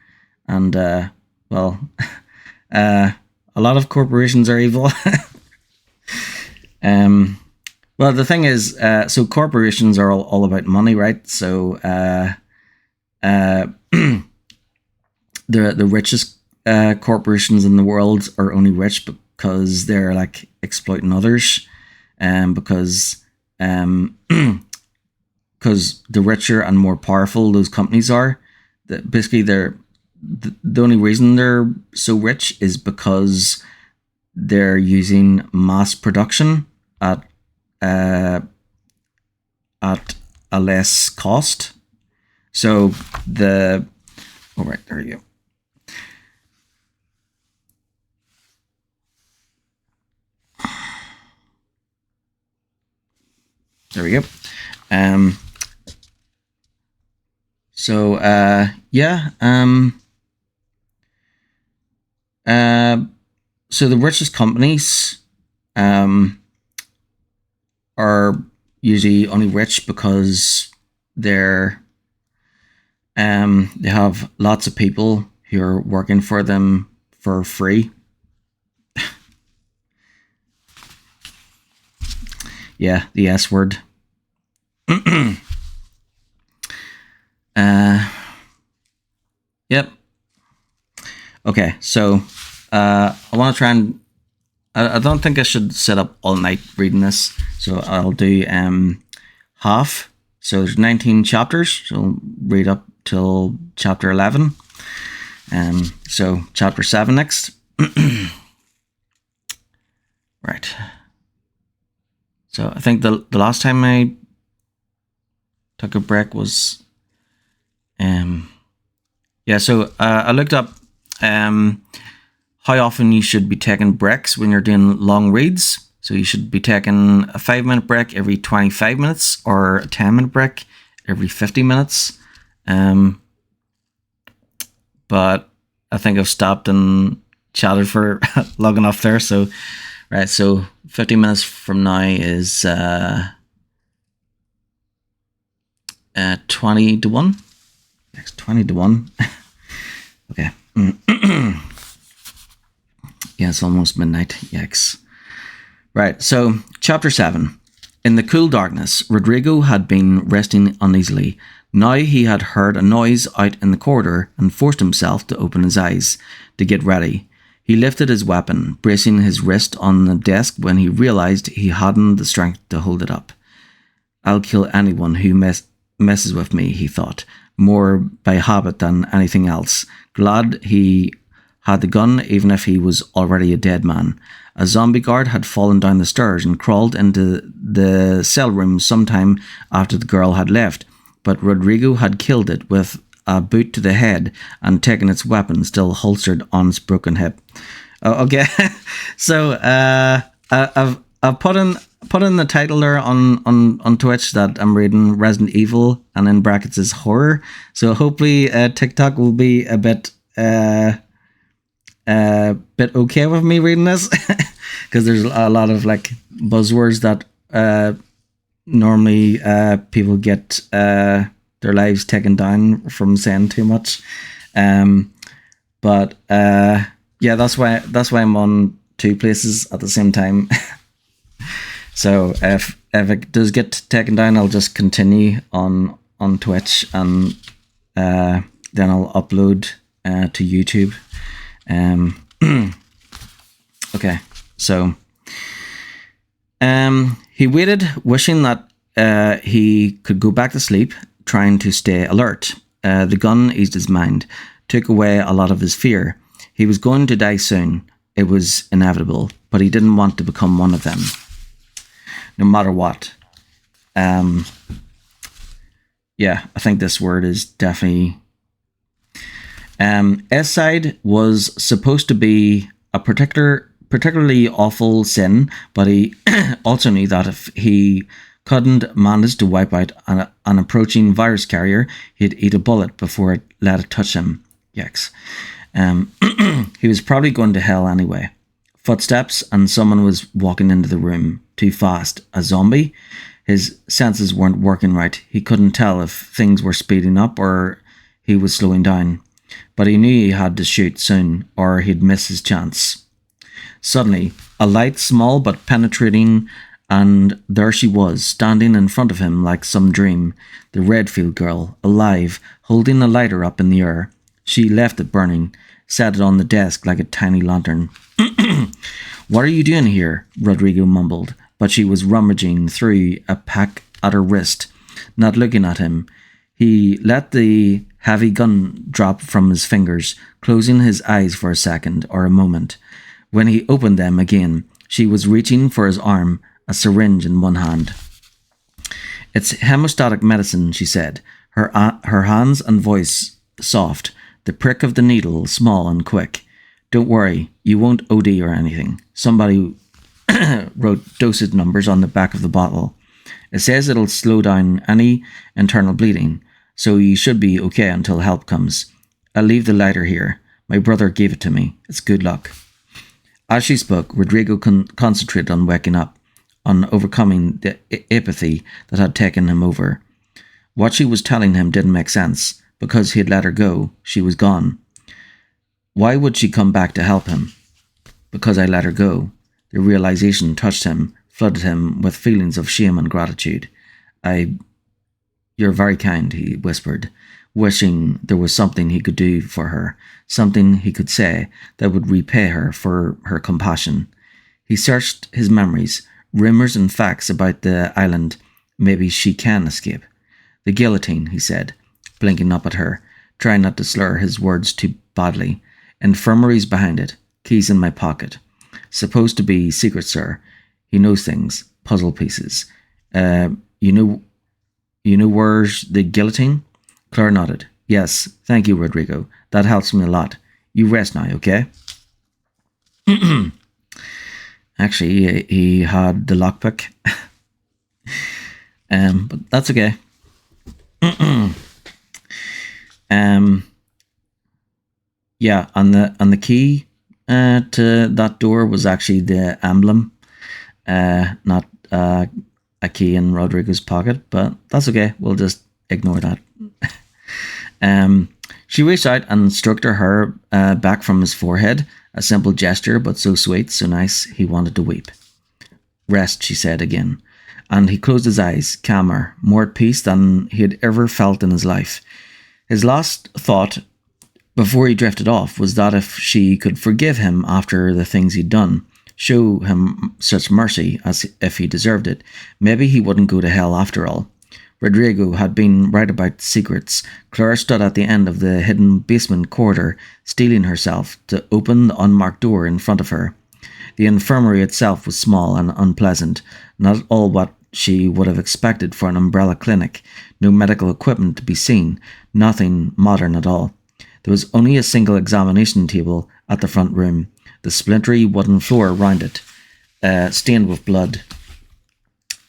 and a lot of corporations are evil. Well, the thing is, so corporations are all about money, right? So the richest corporations in the world are only rich because they're like exploiting others, because the richer and more powerful those companies are, basically the only reason they're so rich is because they're using mass production at a less cost. So there you go. There we go. So the richest companies are usually only rich because they have lots of people who are working for them for free. Yeah, the S word. Yep. Okay, so I want to try and I don't think I should sit up all night reading this, so I'll do half. So there's 19 chapters, so I'll read up till chapter 11. So chapter 7 next. Right. So I think the last time I took a break was so I looked up how often you should be taking breaks when you're doing long reads. So you should be taking a 5-minute break every 25 minutes or a 10-minute break every 50 minutes. But I think I've stopped and chatted for long enough there. So, right, so 50 minutes from now is 20 to 1. Next 20 to 1. Okay. Yeah, it's almost midnight. Yikes. Right, so chapter 7. In the cool darkness, Rodrigo had been resting uneasily. Now he had heard a noise out in the corridor and forced himself to open his eyes to get ready. He lifted his weapon, bracing his wrist on the desk when he realized he hadn't the strength to hold it up. I'll kill anyone who messes with me, he thought, more by habit than anything else. Glad he had the gun, even if he was already a dead man. A zombie guard had fallen down the stairs and crawled into the cell room sometime after the girl had left, but Rodrigo had killed it with a boot to the head and taken its weapon still holstered on its broken hip. Okay, so I've put in the title there on Twitch that I'm reading Resident Evil, and in brackets is horror. So hopefully TikTok will be a bit okay with me reading this, because there's a lot of like buzzwords that normally people get their lives taken down from saying too much. But that's why I'm on 2 places at the same time. So if it does get taken down, I'll just continue on Twitch, and then I'll upload to YouTube. Okay, so he waited, wishing that he could go back to sleep, trying to stay alert. The gun eased his mind, took away a lot of his fear. He was going to die soon. It was inevitable, but he didn't want to become one of them, no matter what. I think this word is definitely S side was supposed to be a particularly awful sin, but he also knew that if he couldn't manage to wipe out an approaching virus carrier, he'd eat a bullet before it let it touch him. Yikes. He was probably going to hell anyway. Footsteps, and someone was walking into the room too fast. A zombie? His senses weren't working right. He couldn't tell if things were speeding up or he was slowing down. But he knew he had to shoot soon, or he'd miss his chance. Suddenly, a light, small but penetrating, and there she was, standing in front of him like some dream. The Redfield girl, alive, holding a lighter up in the air. She left it burning, set it on the desk like a tiny lantern. "What are you doing here?" Rodrigo mumbled, but she was rummaging through a pack at her wrist, not looking at him. He let the heavy gun drop from his fingers, closing his eyes for a second or a moment. When he opened them again, she was reaching for his arm, a syringe in one hand. "It's hemostatic medicine," she said, her hands and voice soft, the prick of the needle small and quick. "Don't worry, you won't OD or anything." Somebody wrote dosage numbers on the back of the bottle. "It says it'll slow down any internal bleeding, so you should be okay until help comes. I'll leave the lighter here. My brother gave it to me. It's good luck." As she spoke, Rodrigo concentrated on waking up, on overcoming the apathy that had taken him over. What she was telling him didn't make sense. Because he had let her go, she was gone. Why would she come back to help him? Because I let her go. The realization touched him, flooded him with feelings of shame and gratitude. "You're very kind," he whispered, wishing there was something he could do for her, something he could say that would repay her for her compassion. He searched his memories, rumors and facts about the island. Maybe she can escape. "The guillotine," he said, blinking up at her, trying not to slur his words too badly. "Infirmary's behind it. Keys in my pocket. Supposed to be secret, sir. He knows things. Puzzle pieces. You know where's the guillotine?" Claire nodded. "Yes, thank you, Rodrigo. That helps me a lot. You rest now, okay?" Actually, he had the lockpick. But that's okay. Yeah, and the key to that door was actually the emblem, not a key in Rodrigo's pocket, but that's okay. We'll just ignore that. She reached out and stroked her hair back from his forehead, a simple gesture, but so sweet, so nice, he wanted to weep. "Rest," she said again, and he closed his eyes, calmer, more at peace than he had ever felt in his life. His last thought before he drifted off was that if she could forgive him after the things he'd done, show him such mercy as if he deserved it, maybe he wouldn't go to hell after all. Rodrigo had been right about secrets. Claire stood at the end of the hidden basement corridor, steeling herself to open the unmarked door in front of her. The infirmary itself was small and unpleasant, not at all what she would have expected for an umbrella clinic. No medical equipment to be seen, nothing modern at all. There was only a single examination table at the front room, the splintery wooden floor around it, stained with blood.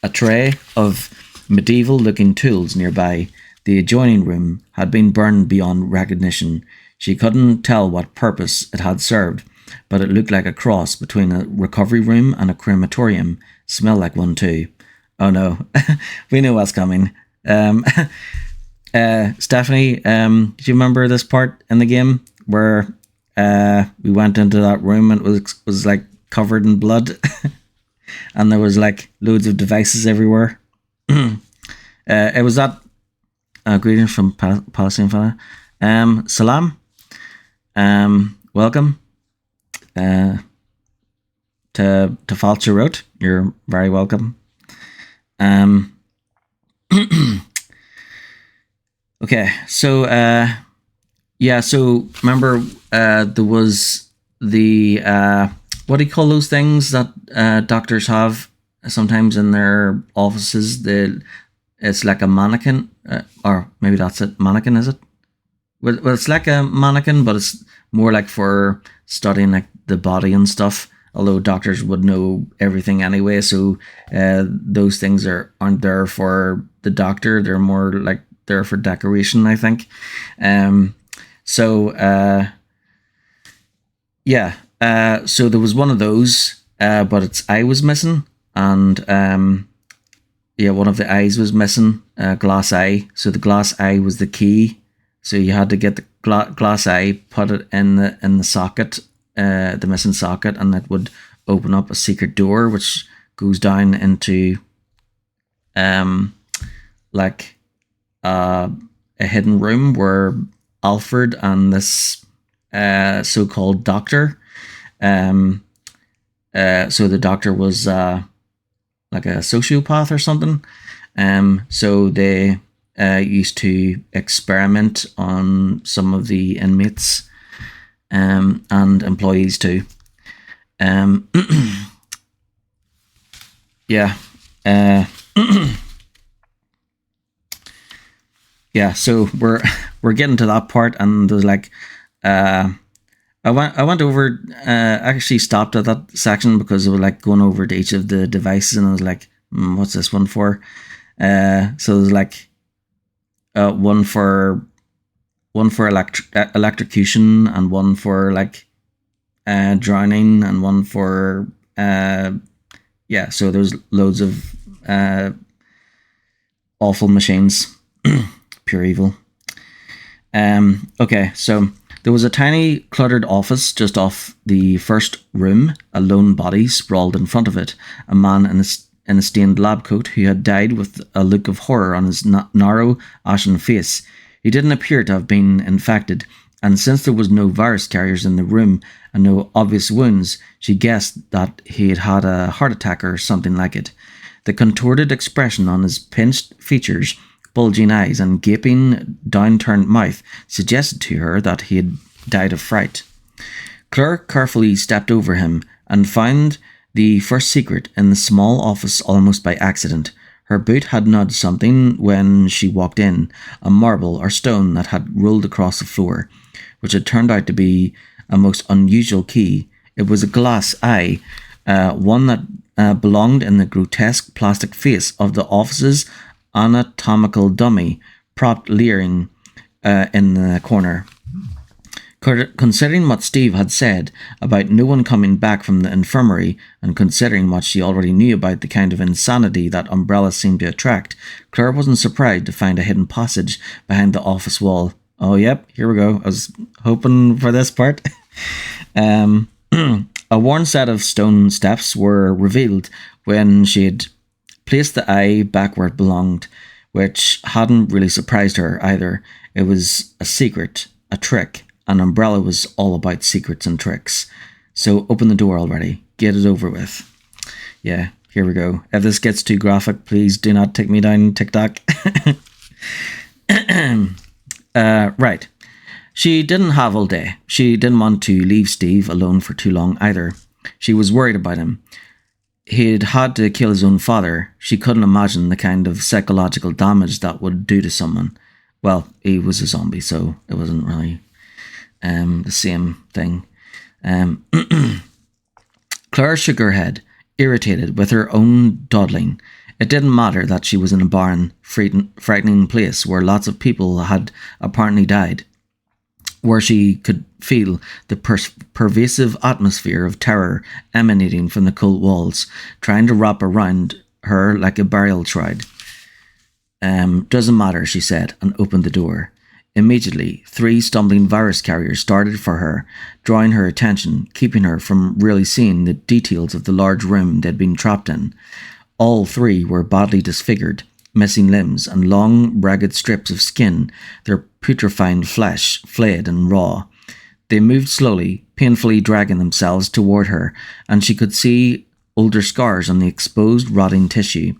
A tray of medieval-looking tools nearby. The adjoining room had been burned beyond recognition. She couldn't tell what purpose it had served, but it looked like a cross between a recovery room and a crematorium. Smelled like one too. Oh no, we know what's coming. Stephanie, do you remember this part in the game where we went into that room and it was like covered in blood and there was like loads of devices everywhere? It was that greetings from Palestine fella. Salam. Welcome to Falcher Road. You're very welcome. Okay, so so remember there was the what do you call those things that doctors have sometimes in their offices? It's like a mannequin, or maybe that's it. Mannequin, is it? well, it's like a mannequin, but it's more like for studying like the body and stuff. Although doctors would know everything anyway, so those things aren't there for the doctor. They're more like there for decoration, I think. So yeah, so there was one of those, but its eye was missing, and yeah, one of the eyes was missing, glass eye. So the glass eye was the key. So you had to get the glass eye, put it in the socket, the missing socket, and that would open up a secret door, which goes down into like a hidden room where Alfred and this so-called doctor. So the doctor was like a sociopath or something. So they used to experiment on some of the inmates and employees too. Yeah. Yeah, so we're getting to that part, and there's like I went over, actually stopped at that section because it was like going over to each of the devices, and I was like, what's this one for? So there's like one for electrocution, and one for like drowning, and one for yeah. So there's loads of awful machines, pure evil. Okay, so there was a tiny cluttered office just off the first room. A lone body sprawled in front of it, a man in a stained lab coat who had died with a look of horror on his narrow, ashen face. He didn't appear to have been infected, and since there was no virus carriers in the room and no obvious wounds, she guessed that he had had a heart attack or something like it. The contorted expression on his pinched features, bulging eyes, and gaping, downturned mouth suggested to her that he had died of fright. Claire carefully stepped over him and found the first secret in the small office almost by accident. Her boot had nudged something when she walked in, a marble or stone that had rolled across the floor, which had turned out to be a most unusual key. It was a glass eye, one that belonged in the grotesque plastic face of the office's anatomical dummy, propped leering in the corner. Considering what Steve had said about no one coming back from the infirmary, and considering what she already knew about the kind of insanity that umbrellas seemed to attract, Claire wasn't surprised to find a hidden passage behind the office wall. Oh, yep, here we go. I was hoping for this part. A worn set of stone steps were revealed when she had placed the eye back where it belonged, which hadn't really surprised her either. It was a secret, a trick. An umbrella was all about secrets and tricks. So open the door already. Get it over with. Yeah, here we go. If this gets too graphic, please do not take me down TikTok. Right. She didn't have all day. She didn't want to leave Steve alone for too long either. She was worried about him. He'd had to kill his own father. She couldn't imagine the kind of psychological damage that would do to someone. Well, he was a zombie, so it wasn't really the same thing. Claire shook her head, irritated with her own dawdling. It didn't matter that she was in a barren, frightening place where lots of people had apparently died, where she could feel the pervasive atmosphere of terror emanating from the cold walls, trying to wrap around her like a burial shroud. Doesn't matter, she said, and opened the door. Immediately, 3 stumbling virus carriers started for her, drawing her attention, keeping her from really seeing the details of the large room they'd been trapped in. All 3 were badly disfigured, missing limbs and long, ragged strips of skin, their putrefying flesh flayed and raw. They moved slowly, painfully dragging themselves toward her, and she could see older scars on the exposed, rotting tissue.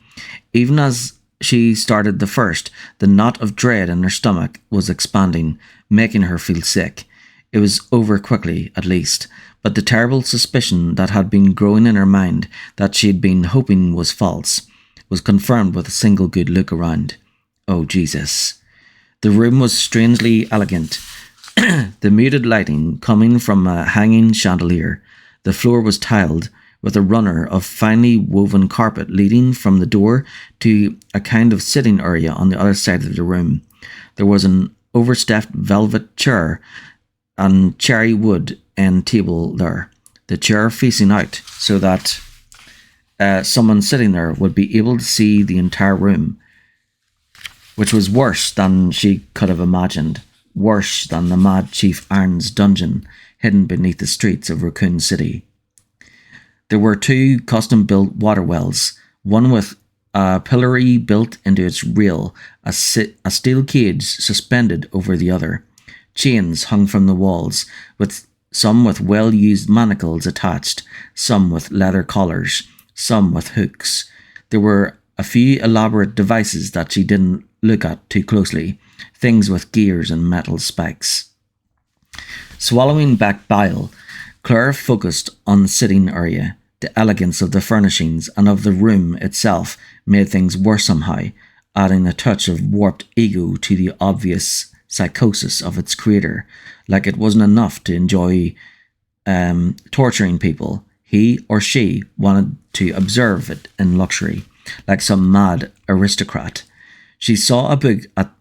Even as she started the first, the knot of dread in her stomach was expanding, making her feel sick. It was over quickly, at least, but the terrible suspicion that had been growing in her mind, that she had been hoping was false, was confirmed with a single good look around. Oh, Jesus. The room was strangely elegant, the muted lighting coming from a hanging chandelier. The floor was tiled, with a runner of finely woven carpet leading from the door to a kind of sitting area on the other side of the room. There was an overstuffed velvet chair and cherry wood end table there, the chair facing out so that someone sitting there would be able to see the entire room, which was worse than she could have imagined, worse than the Mad Chief Iron's dungeon hidden beneath the streets of Raccoon City. There were 2 custom-built water wells, one with a pillory built into its rail, a steel cage suspended over the other. Chains hung from the walls, with some with well-used manacles attached, some with leather collars, some with hooks. There were a few elaborate devices that she didn't look at too closely, things with gears and metal spikes. Swallowing back bile, Claire focused on the sitting area. The elegance of the furnishings and of the room itself made things worse somehow, adding a touch of warped ego to the obvious psychosis of its creator. Like it wasn't enough to enjoy torturing people. He or she wanted to observe it in luxury, like some mad aristocrat. She saw a book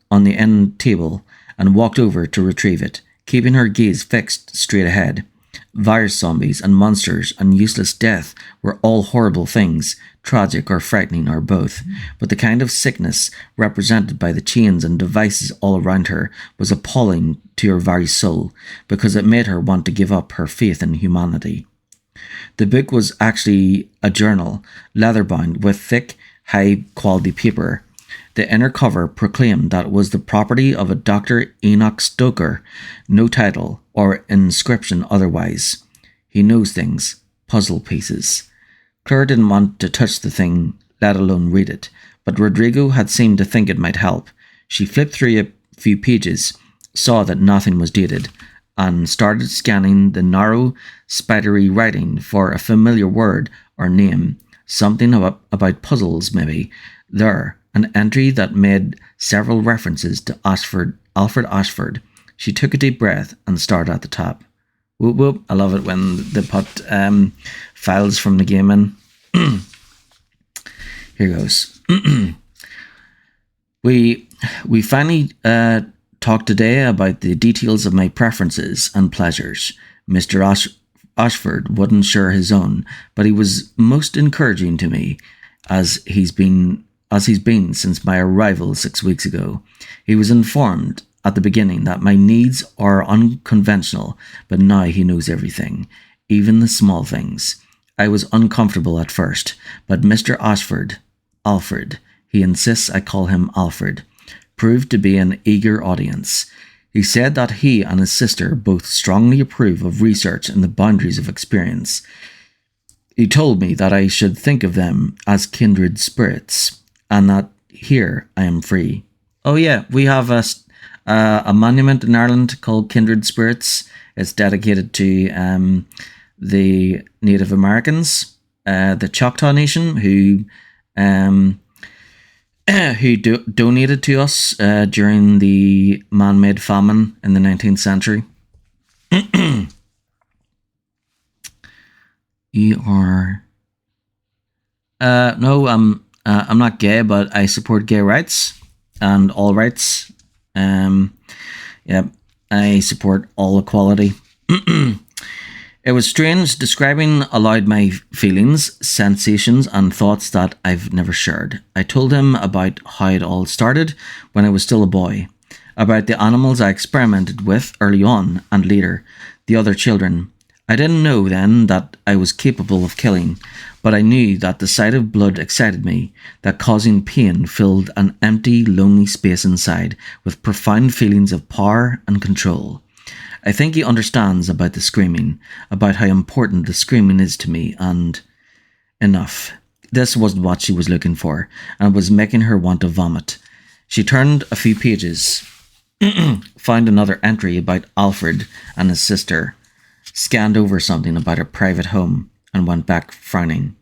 on the end table and walked over to retrieve it, keeping her gaze fixed straight ahead. Virus zombies and monsters and useless death were all horrible things, tragic or frightening or both, but the kind of sickness represented by the chains and devices all around her was appalling to her very soul, because it made her want to give up her faith in humanity. The book was actually a journal, leather-bound with thick, high-quality paper. The inner cover proclaimed that it was the property of a Dr. Enoch Stoker, no title or inscription otherwise. He knows things, puzzle pieces. Claire didn't want to touch the thing, let alone read it, but Rodrigo had seemed to think it might help. She flipped through a few pages, saw that nothing was dated, and started scanning the narrow, spidery writing for a familiar word or name, something about puzzles maybe. There, an entry that made several references to Alfred Ashford. She took a deep breath and started at the top. Whoop whoop, I love it when they put files from the game in. Here goes. We finally talked today about the details of my preferences and pleasures. Mr. Ashford wasn't sure his own, but he was most encouraging to me, as he's been since my arrival 6 weeks ago. He was informed at the beginning that my needs are unconventional, but now he knows everything, even the small things. I was uncomfortable at first, but Mr. Alfred, he insists I call him Alfred, proved to be an eager audience. He said that he and his sister both strongly approve of research in the boundaries of experience. He told me that I should think of them as kindred spirits, and that here I am free. Oh yeah, we have a monument in Ireland called Kindred Spirits. It's dedicated to the Native Americans, the Choctaw Nation, who donated to us during the man-made famine in the 19th century. You are... no, I'm not gay, but I support gay rights and all rights. Yeah, I support all equality. It was strange describing aloud my feelings, sensations, and thoughts that I've never shared. I told him about how it all started when I was still a boy, about the animals I experimented with early on and later, the other children. I didn't know then that I was capable of killing, but I knew that the sight of blood excited me, that causing pain filled an empty, lonely space inside with profound feelings of power and control. I think he understands about the screaming, about how important the screaming is to me, and enough. This wasn't what she was looking for, and was making her want to vomit. She turned a few pages, found another entry about Alfred and his sister, scanned over something about a private home, and went back frowning.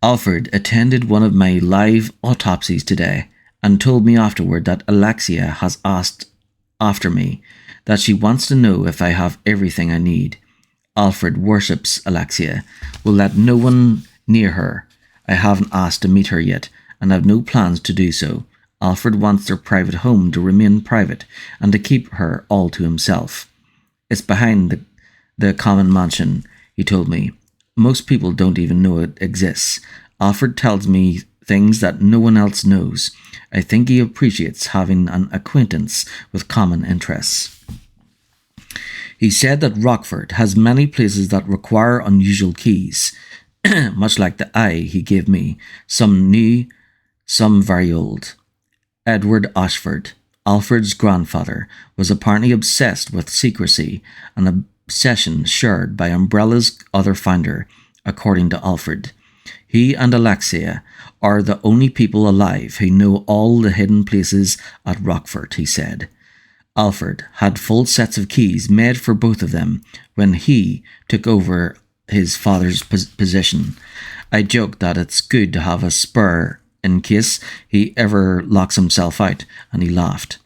Alfred attended one of my live autopsies today, and told me afterward that Alexia has asked after me, that she wants to know if I have everything I need. Alfred worships Alexia, will let no one near her. I haven't asked to meet her yet, and have no plans to do so. Alfred wants their private home to remain private, and to keep her all to himself. It's behind the common mansion, he told me. Most people don't even know it exists. Alfred tells me things that no one else knows. I think he appreciates having an acquaintance with common interests. He said that Rockford has many places that require unusual keys, much like the eye he gave me, some new, some very old. Edward Ashford, Alfred's grandfather, was apparently obsessed with secrecy, an obsession shared by Umbrella's other founder, according to Alfred. He and Alexia are the only people alive who know all the hidden places at Rockford, he said. Alfred had full sets of keys made for both of them when he took over his father's position. I joked that it's good to have a spur in case he ever locks himself out, and he laughed.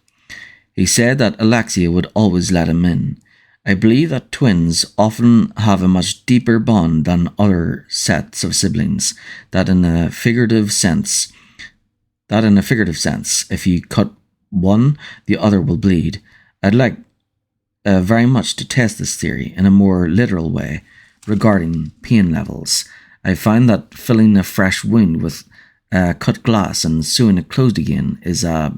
He said that Alexia would always let him in. I believe that twins often have a much deeper bond than other sets of siblings, that in a figurative sense, if you cut one, the other will bleed. I'd like very much to test this theory in a more literal way regarding pain levels. I find that filling a fresh wound with cut glass and sewing it closed again is a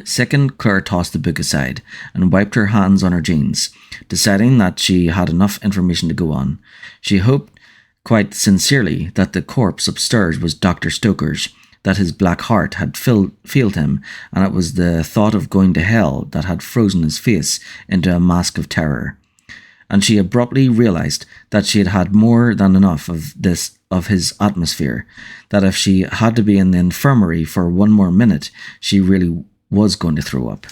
Second, Claire tossed the book aside and wiped her hands on her jeans, deciding that she had enough information to go on. She hoped quite sincerely that the corpse upstairs was Dr. Stoker's, that his black heart had failed him, and it was the thought of going to hell that had frozen his face into a mask of terror. And she abruptly realized that she had had more than enough of his atmosphere, that if she had to be in the infirmary for one more minute, she really was going to throw up.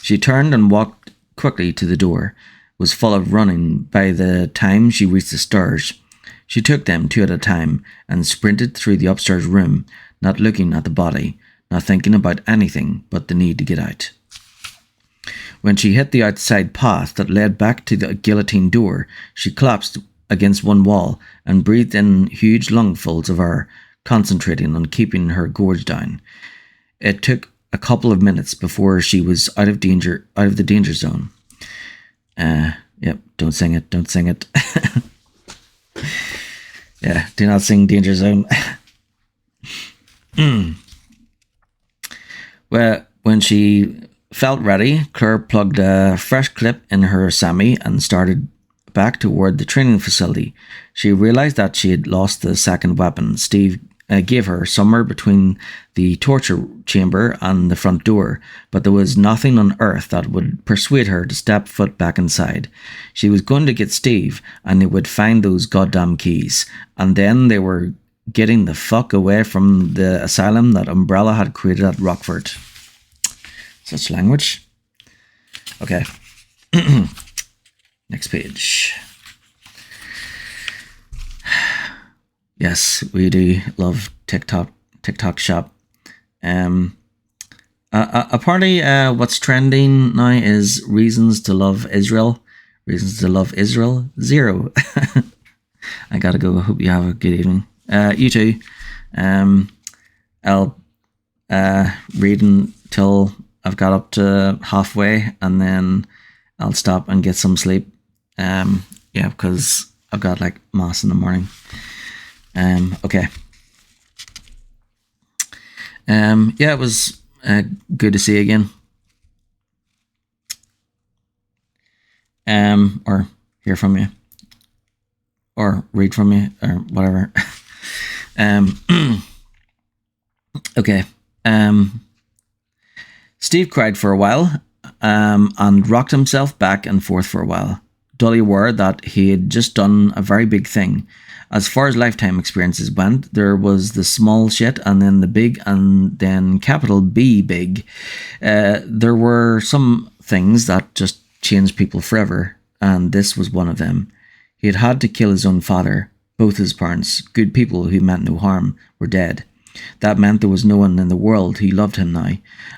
She turned and walked quickly to the door, was full of running by the time she reached the stairs. She took them two at a time and sprinted through the upstairs room, not looking at the body, not thinking about anything but the need to get out. When she hit the outside path that led back to the guillotine door, she collapsed against one wall and breathed in huge lungfuls of air, concentrating on keeping her gorge down. It took a couple of minutes before she was out of the danger zone. Yep, don't sing it. Yeah, do not sing Danger Zone. Well, when she felt ready, Claire plugged a fresh clip in her semi and started back toward the training facility. She realized that she had lost the second weapon Steve gave her somewhere between the torture chamber and the front door, but there was nothing on earth that would persuade her to step foot back inside. She was going to get Steve, and they would find those goddamn keys, and then they were getting the fuck away from the asylum that Umbrella had created at Rockford. Such language. Okay. Next page. Yes, we do love TikTok shop. Apparently, what's trending now is reasons to love Israel. Reasons to love Israel, 0. I gotta go. I hope you have a good evening. You too. I'll read until I've got up to halfway, and then I'll stop and get some sleep. Yeah, because I've got like mass in the morning. Okay. Yeah, it was good to see you again. Or hear from you, or read from you, or whatever. Okay. Steve cried for a while, and rocked himself back and forth for a while, dully aware that he had just done a very big thing. As far as lifetime experiences went, there was the small shit, and then the big, and then capital B big. There were some things that just changed people forever, and this was one of them. He had had to kill his own father. Both his parents, good people who meant no harm, were dead. That meant there was no one in the world who loved him now,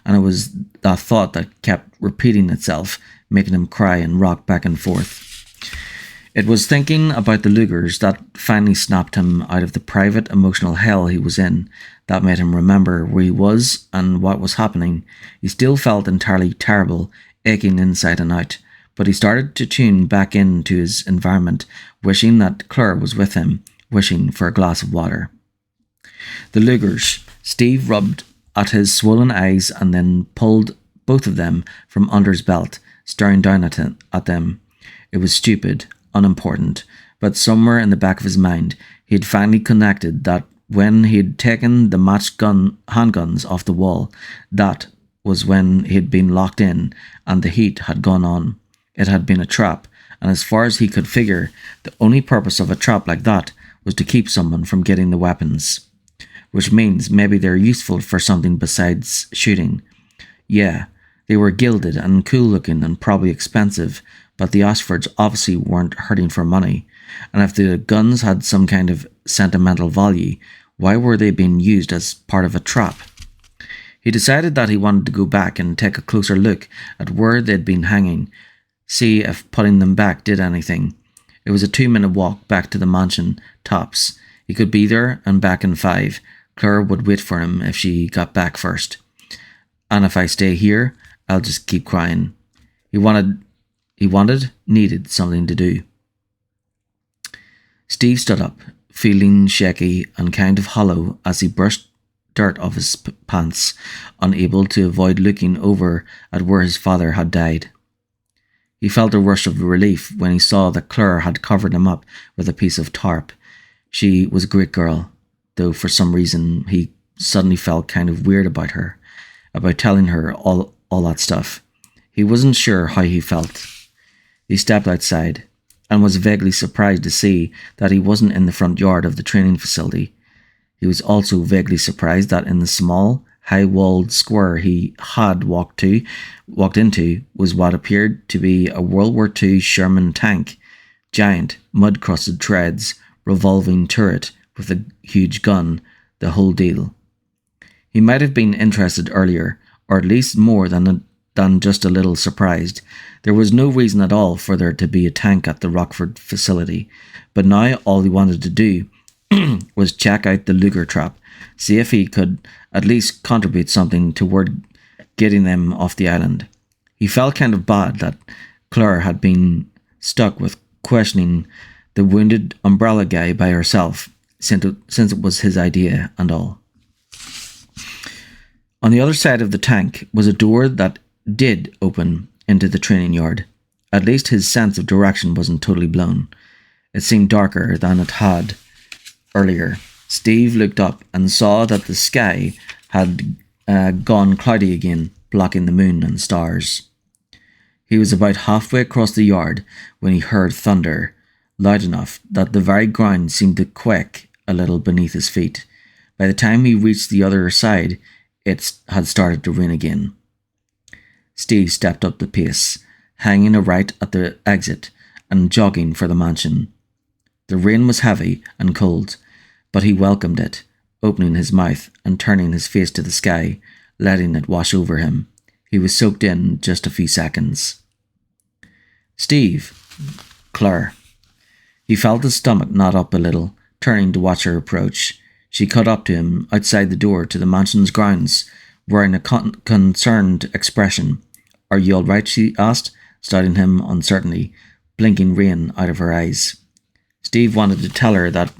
and it was that thought that kept repeating itself, making him cry and rock back and forth. It was thinking about the Lugers that finally snapped him out of the private emotional hell he was in, that made him remember where he was and what was happening. He still felt entirely terrible, aching inside and out, but he started to tune back into his environment, wishing that Claire was with him, wishing for a glass of water. The Lugers. Steve rubbed at his swollen eyes and then pulled both of them from under his belt, staring down at them. It was stupid, unimportant, but somewhere in the back of his mind, he had finally connected that when he had taken the matched handguns off the wall, that was when he had been locked in and the heat had gone on. It had been a trap, and as far as he could figure, the only purpose of a trap like that was to keep someone from getting the weapons. Which means maybe they're useful for something besides shooting. Yeah, they were gilded and cool looking and probably expensive, but the Ashfords obviously weren't hurting for money, and if the guns had some kind of sentimental value, why were they being used as part of a trap? He decided that he wanted to go back and take a closer look at where they'd been hanging, see if putting them back did anything. It was a 2-minute walk back to the mansion, tops. He could be there and back in 5. Claire would wait for him if she got back first. And if I stay here, I'll just keep crying. He needed something to do. Steve stood up, feeling shaky and kind of hollow as he brushed dirt off his pants, unable to avoid looking over at where his father had died. He felt a rush of relief when he saw that Claire had covered him up with a piece of tarp. She was a great girl, though for some reason he suddenly felt kind of weird about her, about telling her all that stuff. He wasn't sure how he felt. He stepped outside and was vaguely surprised to see that he wasn't in the front yard of the training facility. He was also vaguely surprised that in the small, high-walled square he had walked into was what appeared to be a World War II Sherman tank, giant, mud-crusted treads, revolving turret with a huge gun, the whole deal. He might have been interested earlier, or at least more than just a little surprised. There was no reason at all for there to be a tank at the Rockford facility, but now all he wanted to do was check out the Luger trap, see if he could at least contribute something toward getting them off the island. He felt kind of bad that Claire had been stuck with questioning the wounded umbrella guy by herself, since it was his idea and all. On the other side of the tank was a door that did open into the training yard. At least his sense of direction wasn't totally blown. It seemed darker than it had earlier. Steve looked up and saw that the sky had gone cloudy again, blocking the moon and stars. He was about halfway across the yard when he heard thunder, loud enough that the very ground seemed to quake a little beneath his feet. By the time he reached the other side, it had started to rain again. Steve stepped up the pace, hanging a right at the exit and jogging for the mansion. The rain was heavy and cold, but he welcomed it, opening his mouth and turning his face to the sky, letting it wash over him. He was soaked in just a few seconds. Steve. Claire. He felt his stomach knot up a little, turning to watch her approach. She caught up to him outside the door to the mansion's grounds, wearing a concerned expression. "Are you all right?" she asked, studying him uncertainly, blinking rain out of her eyes. Steve wanted to tell her that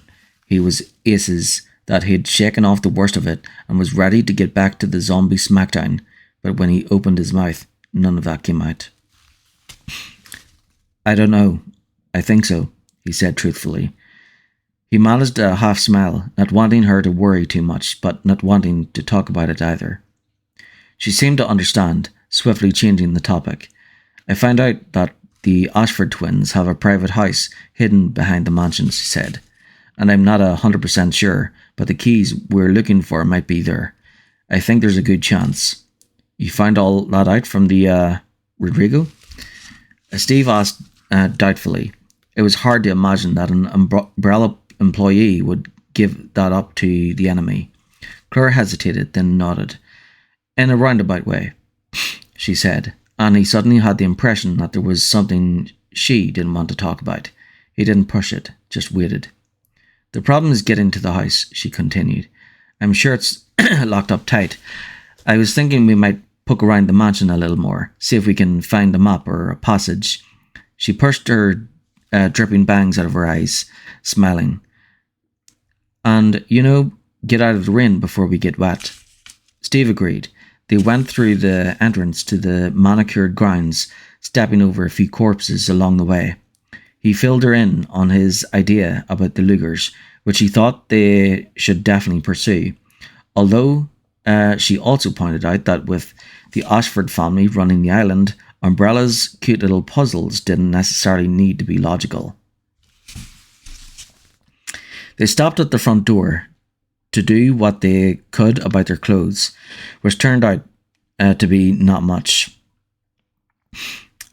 he was aces, that he'd shaken off the worst of it and was ready to get back to the zombie smackdown, but when he opened his mouth, none of that came out. "I don't know. I think so," he said truthfully. He managed a half smile, not wanting her to worry too much, but not wanting to talk about it either. She seemed to understand, swiftly changing the topic. "I found out that the Ashford twins have a private house hidden behind the mansion," she said, "and I'm not 100% sure, but the keys we're looking for might be there. I think there's a good chance." "You found all that out from the, Rodrigo?" Steve asked doubtfully. It was hard to imagine that an umbrella employee would give that up to the enemy. Claire hesitated, then nodded. In a roundabout way, she said, and he suddenly had the impression that there was something she didn't want to talk about. He didn't push it, just waited. The problem is getting to the house, she continued. I'm sure it's locked up tight. I was thinking we might poke around the mansion a little more, see if we can find a map or a passage. She pushed her dripping bangs out of her eyes, smiling. And, get out of the rain before we get wet. Steve agreed. They went through the entrance to the manicured grounds, stepping over a few corpses along the way. He filled her in on his idea about the Lugers, which he thought they should definitely pursue. Although she also pointed out that with the Ashford family running the island, Umbrella's cute little puzzles didn't necessarily need to be logical. They stopped at the front door to do what they could about their clothes, which turned out to be not much.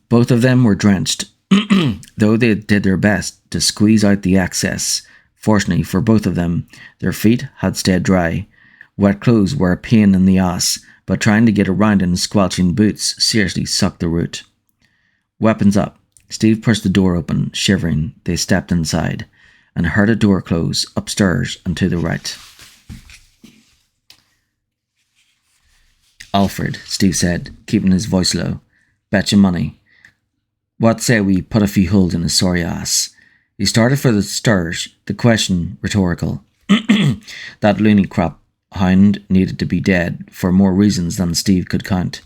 Both of them were drenched, though they did their best to squeeze out the excess. Fortunately for both of them, their feet had stayed dry. Wet clothes were a pain in the ass, but trying to get around in squelching boots seriously sucked the root. Weapons up, Steve pushed the door open, shivering. They stepped inside and heard a door close upstairs and to the right. Alfred, Steve said, keeping his voice low. Bet you money. What say we put a few holes in his sorry ass? He started for the stairs, the question rhetorical. That loony crap hound needed to be dead for more reasons than Steve could count.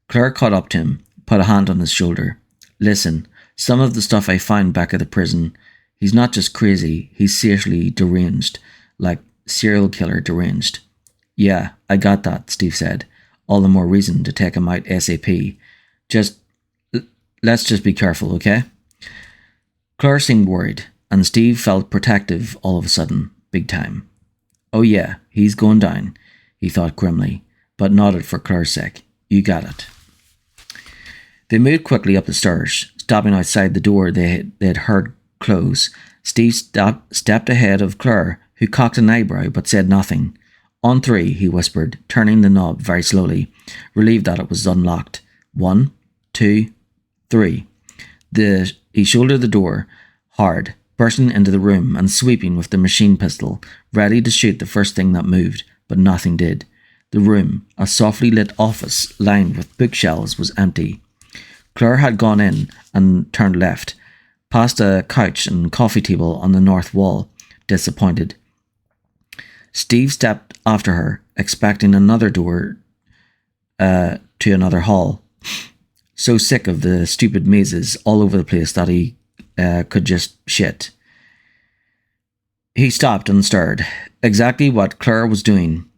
Claire caught up to him, put a hand on his shoulder. Listen, some of the stuff I found back at the prison, he's not just crazy, he's seriously deranged, like serial killer deranged. Yeah, I got that, Steve said. All the more reason to take him out ASAP. Let's just be careful, okay? Claire seemed worried, and Steve felt protective all of a sudden, big time. Oh yeah, he's going down, he thought grimly, but nodded for Claire's sake. You got it. They moved quickly up the stairs, stopping outside the door they'd heard close. Steve stepped ahead of Claire, who cocked an eyebrow but said nothing. On three, he whispered, turning the knob very slowly, relieved that it was unlocked. 1, 2, 3. He shouldered the door hard, bursting into the room and sweeping with the machine pistol, ready to shoot the first thing that moved, but nothing did. The room, a softly lit office lined with bookshelves, was empty. Claire had gone in and turned left, past a couch and coffee table on the north wall, disappointed. Steve stepped after her, expecting another door to another hall. So sick of the stupid mazes all over the place that he could just shit. He stopped and stared. Exactly what Claire was doing.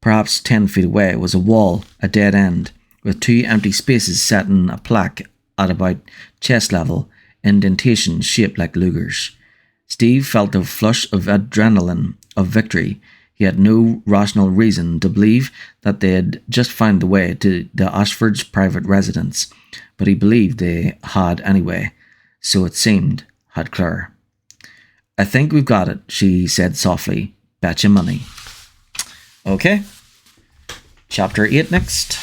Perhaps 10 feet away was a wall, a dead end, with 2 empty spaces set in a plaque at about chest level, indentations shaped like Lugers. Steve felt a flush of adrenaline, of victory. He had no rational reason to believe that they had just found the way to the Ashfords' private residence, but he believed they had anyway. So it seemed, had Claire. I think we've got it, she said softly. Bet you money. Okay. Chapter 8 next.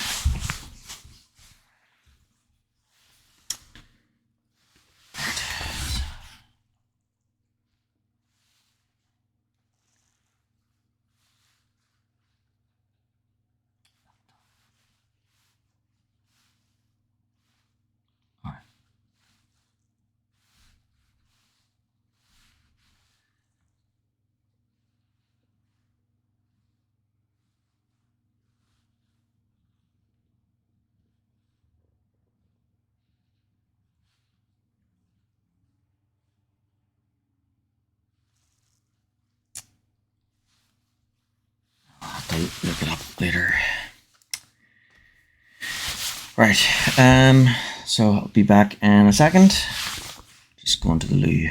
I'll look it up later. Right, so I'll be back in a second. Just going to the loo.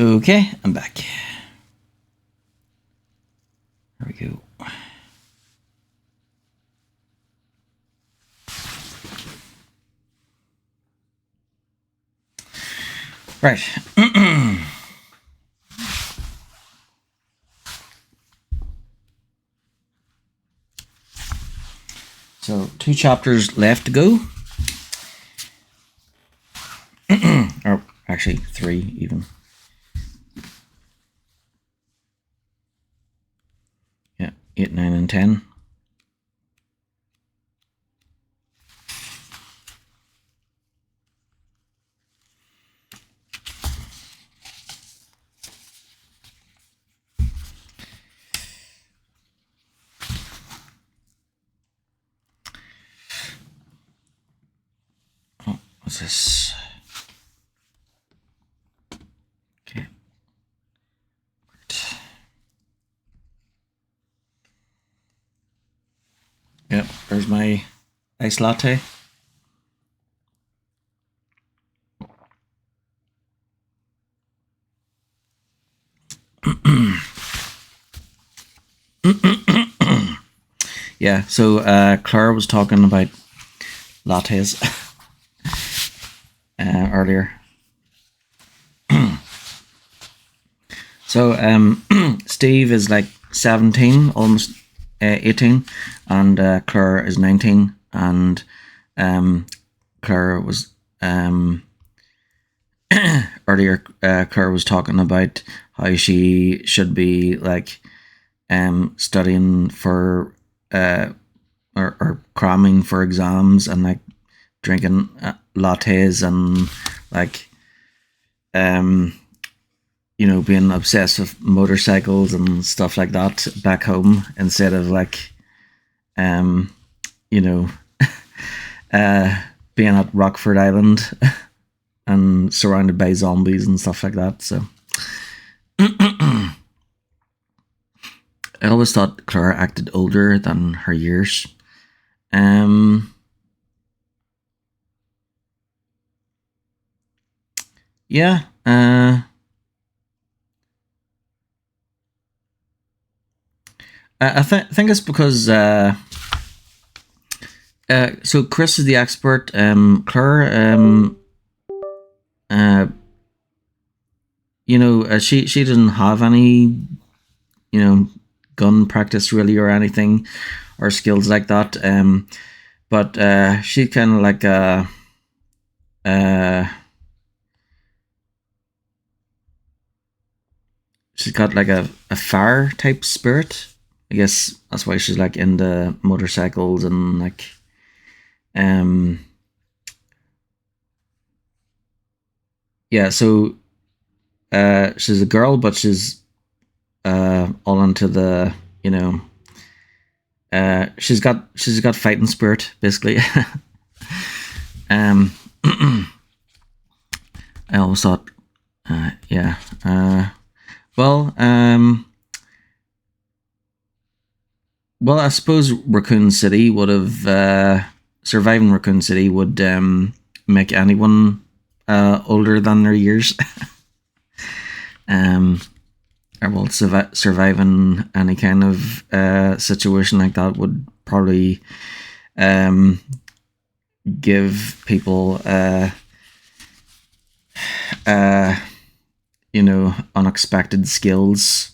Okay, I'm back. There we go. Right. So 2 chapters left to go. Or actually 3 even. Yeah, 8, 9, and 10. Oh, what's this? Okay. Yep, there's my iced latte. Yeah, so Claire was talking about lattes earlier. So Steve is like 17, almost 18, and Claire is 19, and Claire was earlier. Claire was talking about how she should be like studying for or cramming for exams and like drinking lattes and like you know, being obsessed with motorcycles and stuff like that back home instead of like you know being at Rockford Island and surrounded by zombies and stuff like that. So I always thought Clara acted older than her years. Yeah. I think it's because so Chris is the expert. Claire, you know, she didn't have any, you know, gun practice really or anything or skills like that. But she kind of like she's got like a fire type spirit. I guess that's why she's like into motorcycles and like yeah, so she's a girl, but she's all into the, you know, she's got fighting spirit basically. I always thought yeah, well, well, I suppose Raccoon City would have surviving Raccoon City would make anyone older than their years. Or well, surviving any kind of situation like that would probably give people you know, unexpected skills,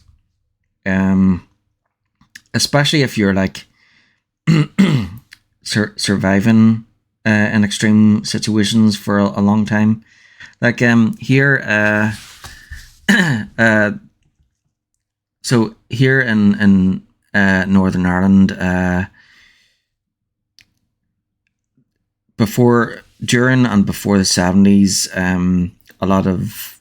especially if you're like surviving in extreme situations for a long time. Like here, so here in Northern Ireland, during and before the 70s, a lot of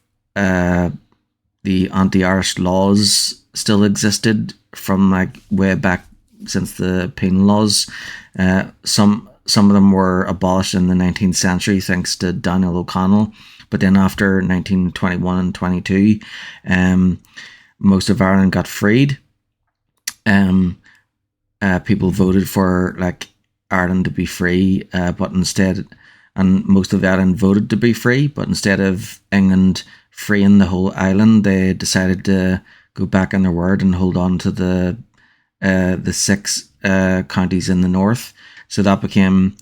the anti-Irish laws still existed from like way back since the penal laws. Some of them were abolished in the 19th century thanks to Daniel O'Connell, but then after 1921 and 22, most of Ireland got freed. People voted for like Ireland to be free, but instead and most of Ireland voted to be free. But instead of England freeing the whole island, they decided to go back on their word and hold on to the 6 counties in the north. So that became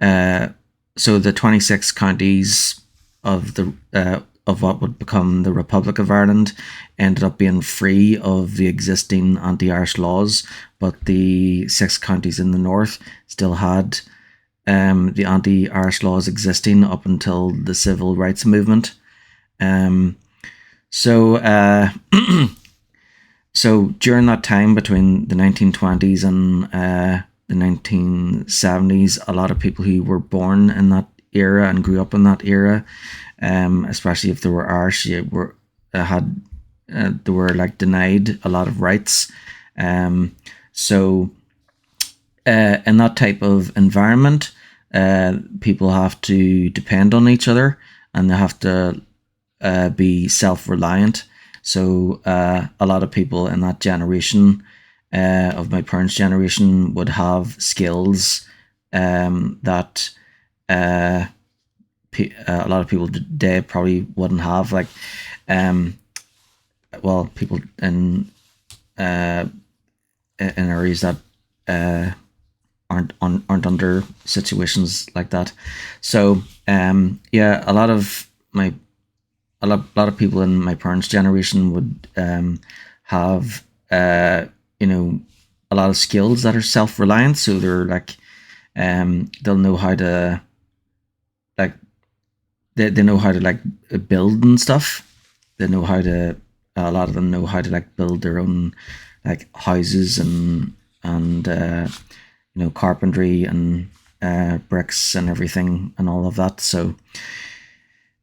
so the 26 counties of the of what would become the Republic of Ireland ended up being free of the existing anti-Irish laws, but the 6 counties in the north still had the anti-Irish laws existing up until the civil rights movement. So during that time between the 1920s and the 1970s, a lot of people who were born in that era and grew up in that era, especially if they were Irish, they were like denied a lot of rights. So in that type of environment, people have to depend on each other, and they have to be self-reliant. So a lot of people in that generation, of my parents' generation, would have skills that a lot of people today probably wouldn't have. Like, well, people in areas that aren't under situations like that. So yeah, a lot of people in my parents' generation would have a lot of skills that are self-reliant. So they're like they'll know how to like they know how to like build and stuff. They know how to a lot of them know how to like build their own like houses and carpentry and bricks and everything and all of that. So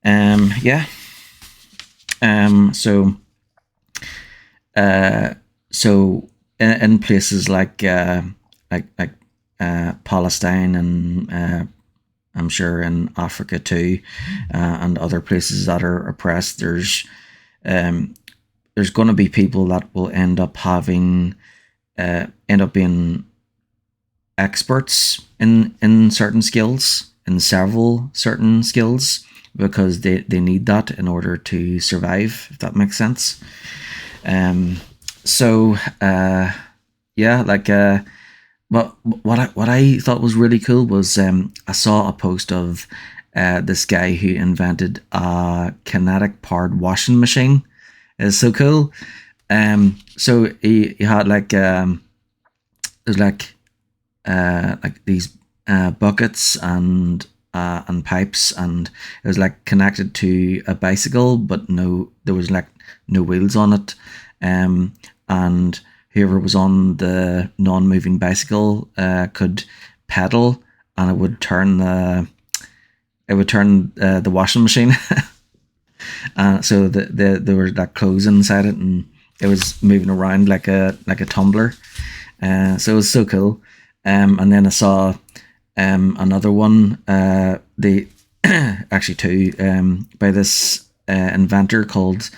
yeah. So in places like Palestine and I'm sure in Africa too, and other places that are oppressed, there's going to be people that will end up being experts in certain skills, in several certain skills, because they need that in order to survive, if that makes sense. So yeah, like but what I thought was really cool was I saw a post of this guy who invented a kinetic powered washing machine. It's so cool. So he had like there's like these buckets and pipes, and it was like connected to a bicycle, but there was like no wheels on it. And whoever was on the non-moving bicycle could pedal, and it would turn the washing machine. So there were like clothes inside it, and it was moving around like a tumbler. So it was so cool. And then I saw another one. They actually two by this inventor called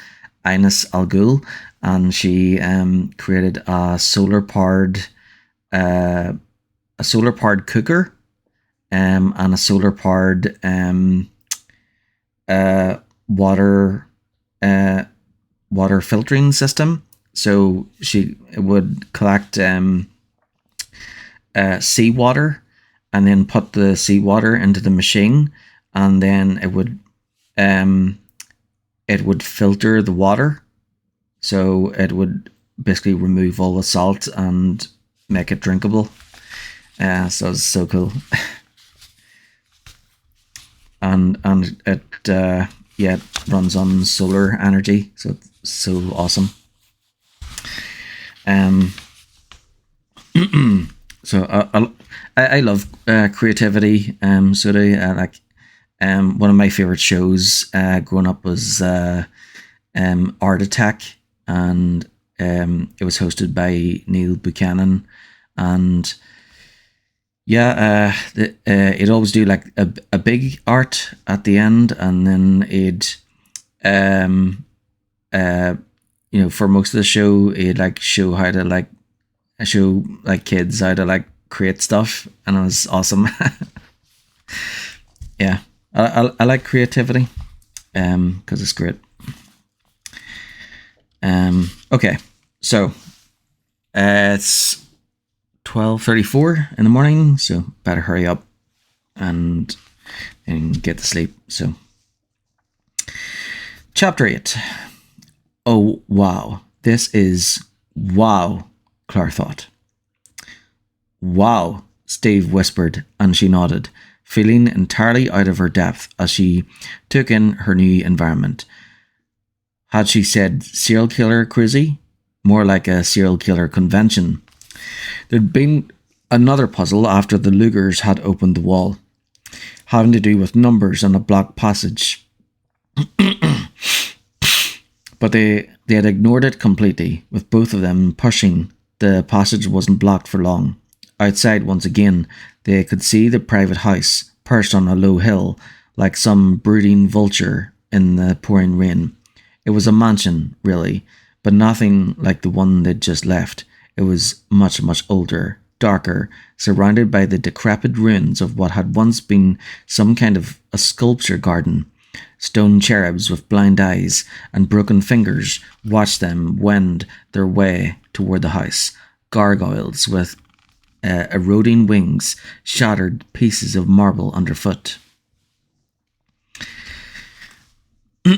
Ines Al Ghul, and she created a solar powered cooker and a solar powered water filtering system. So she would collect seawater and then put the seawater into the machine, and then it would filter the water. So it would basically remove all the salt and make it drinkable. So it's so cool. and it it runs on solar energy, so it's so awesome. So I love creativity. So do like one of my favorite shows growing up was Art Attack, and it was hosted by Neil Buchanan, and yeah, it'd always do like a big art at the end, and then it'd for most of the show it'd like show how to show kids how to create stuff, and it was awesome. yeah, I like creativity, because it's great. Okay, so it's 12:34 in the morning, so better hurry up and get to sleep. So, chapter 8. Oh, wow. This is wow, Claire thought. Wow, Steve whispered, and she nodded, feeling entirely out of her depth as she took in her new environment. Had she said serial killer crazy? More like a serial killer convention. There'd been another puzzle after the Lugers had opened the wall, having to do with numbers and a blocked passage. But they had ignored it completely, with both of them pushing. The passage wasn't blocked for long. Outside, once again, they could see the private house, perched on a low hill, like some brooding vulture in the pouring rain. It was a mansion, really, but nothing like the one they'd just left. It was much, much older, darker, surrounded by the decrepit ruins of what had once been some kind of a sculpture garden. Stone cherubs with blind eyes and broken fingers watched them wend their way toward the house. Gargoyles with eroding wings shattered pieces of marble underfoot. There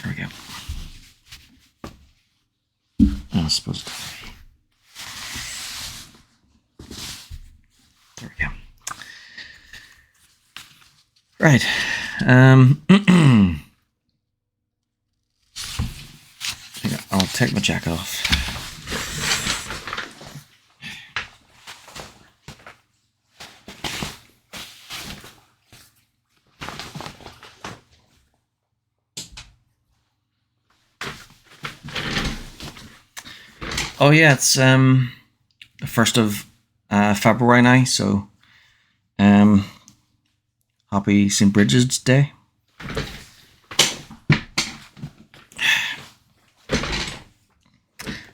we go. I was supposed to. There we go. Right. I'll take my jacket off. Oh yeah, it's the 1st of February now, so happy St. Bridget's Day.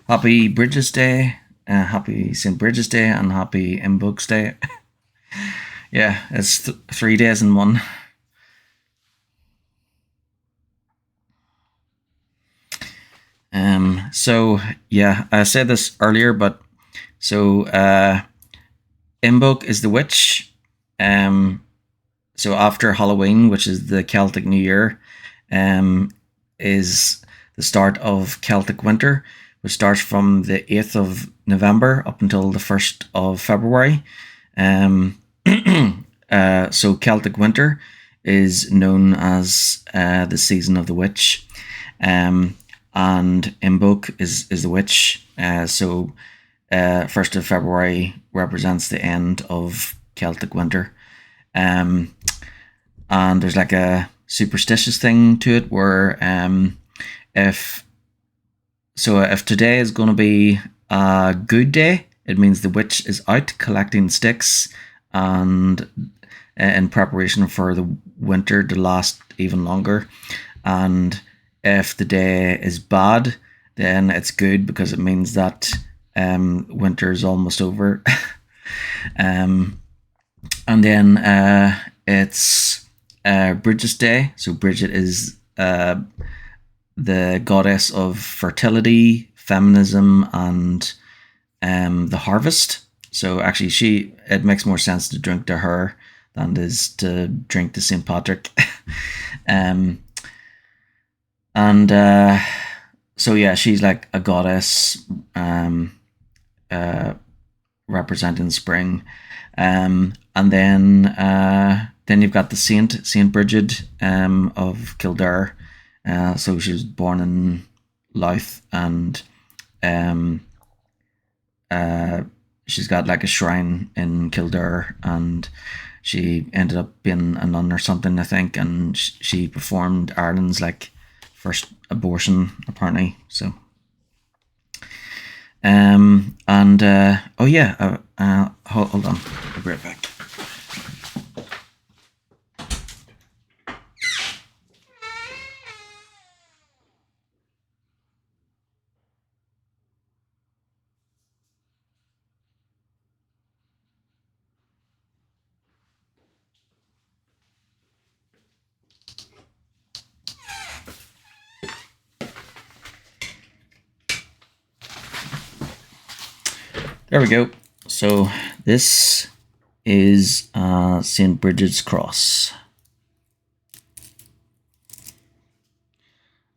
Happy Bridget's Day, happy St. Bridget's Day, and happy Inbooks Day. Yeah, it's 3 days in one. So yeah, I said this earlier, but so Imbolc is the witch. So after Halloween, which is the Celtic New Year, is the start of Celtic winter, which starts from the 8th of November up until the 1st of February. So Celtic winter is known as the season of the witch. And Imbolc is the witch. So 1st of February represents the end of Celtic winter. And there's like a superstitious thing to it where if today is going to be a good day, it means the witch is out collecting sticks and in preparation for the winter to last even longer. And if the day is bad, then it's good because it means that winter is almost over. And then it's Bridget's Day. So Bridget is the goddess of fertility, feminism, and the harvest. So actually, it makes more sense to drink to her than it is to drink to St. Patrick. So yeah, she's like a goddess representing spring. And then you've got the Saint Bridget of Kildare. So she was born in Louth, and she's got like a shrine in Kildare, and she ended up being a nun or something, I think, and she performed Ireland's like first abortion apparently. So oh yeah, hold on, I'll be right back. There we go. So this is St. Bridget's Cross.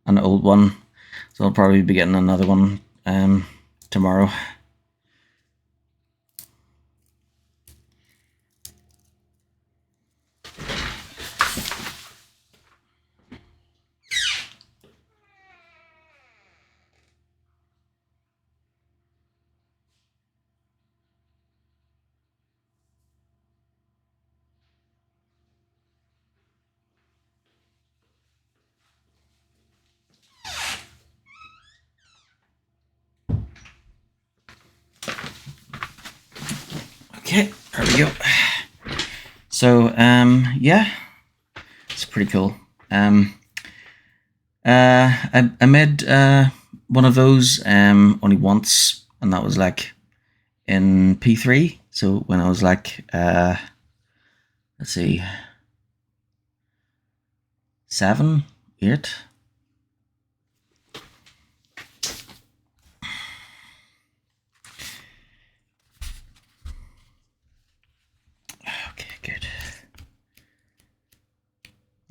An old one. So I'll probably be getting another one tomorrow. Okay, there we go. So, yeah, it's pretty cool. I made one of those only once, and that was like in P3. So when I was like, let's see, 7, 8. Okay, good.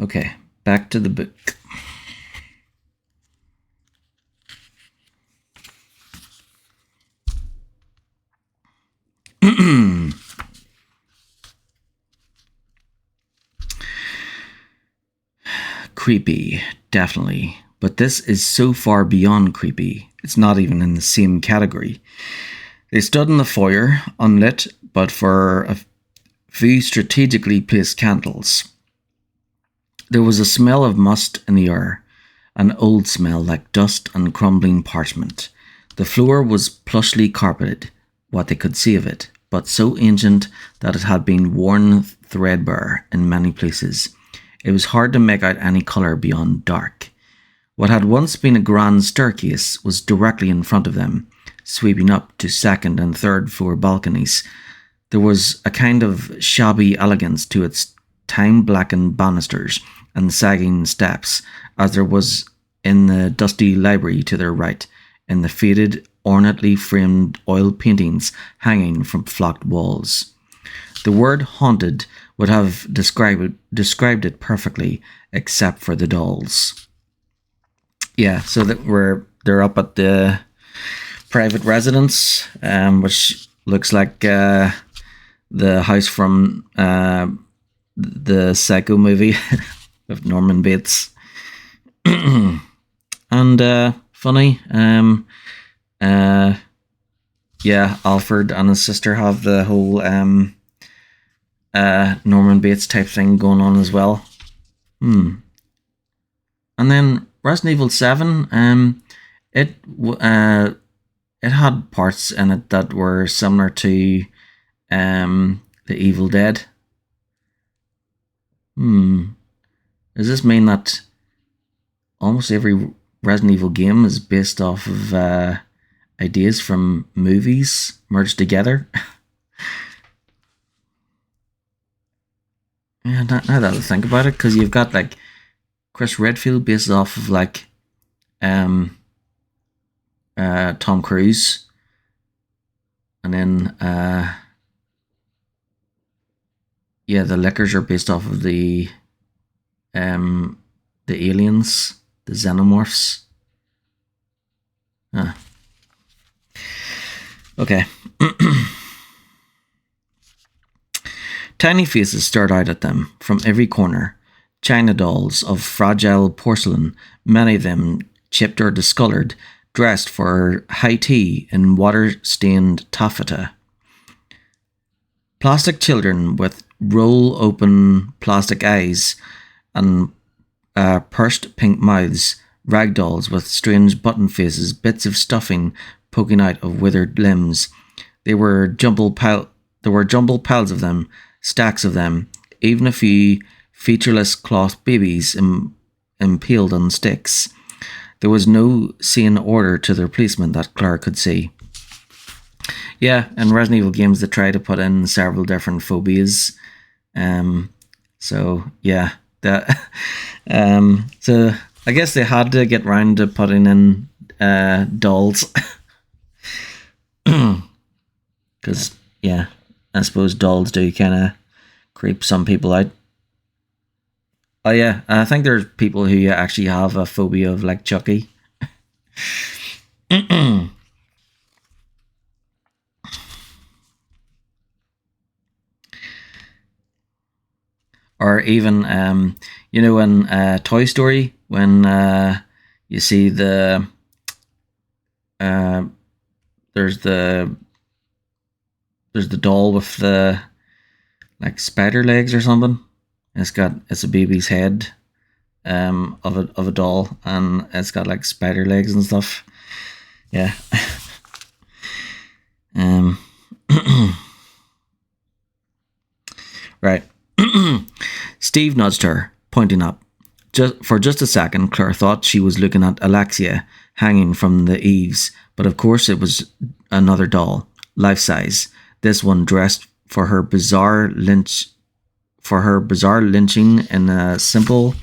Okay, back to the book. Creepy, definitely. But this is so far beyond creepy, it's not even in the same category. They stood in the foyer, unlit, but for a few strategically placed candles. There was a smell of must in the air, an old smell like dust and crumbling parchment. The floor was plushly carpeted, what they could see of it, but so ancient that it had been worn threadbare in many places. It was hard to make out any colour beyond dark. What had once been a grand staircase was directly in front of them, sweeping up to second and third floor balconies. There was a kind of shabby elegance to its time-blackened banisters and sagging steps, as there was in the dusty library to their right, in the faded, ornately framed oil paintings hanging from flocked walls. The word haunted would have described it perfectly, except for the dolls. Yeah, so they're up at the private residence, which looks like the house from the Psycho movie with Norman Bates. And funny, yeah, Alfred and his sister have the whole Norman Bates type thing going on as well. And then Resident Evil 7, it had parts in it that were similar to the Evil Dead. Does this mean that almost every Resident Evil game is based off of ideas from movies merged together? Yeah, now that I think about it, because you've got like Chris Redfield based off of like Tom Cruise, and then yeah, the Lickers are based off of the aliens, the xenomorphs. Okay. Tiny faces stared out at them from every corner. China dolls of fragile porcelain, many of them chipped or discoloured, dressed for high tea in water-stained taffeta. Plastic children with roll-open plastic eyes and pursed pink mouths, rag dolls with strange button faces, bits of stuffing poking out of withered limbs. There were jumbled piles of them, stacks of them, even a few featureless cloth babies impaled on sticks. There was no sane order to their placement that Claire could see. Yeah, in Resident Evil games they try to put in several different phobias. So yeah, that so I guess they had to get round to putting in dolls. Because, yeah, I suppose dolls do kind of creep some people out. Oh, yeah, I think there's people who actually have a phobia of, like, Chucky. Or even, in Toy Story, when you see there's the doll with the, like, spider legs or something. It's a baby's head of a doll, and it's got, like, spider legs and stuff. Yeah. Right. Steve nudged her, pointing up. For just a second, Claire thought she was looking at Alexia hanging from the eaves, but of course it was another doll, life-size. This one dressed for her bizarre lynching in a simple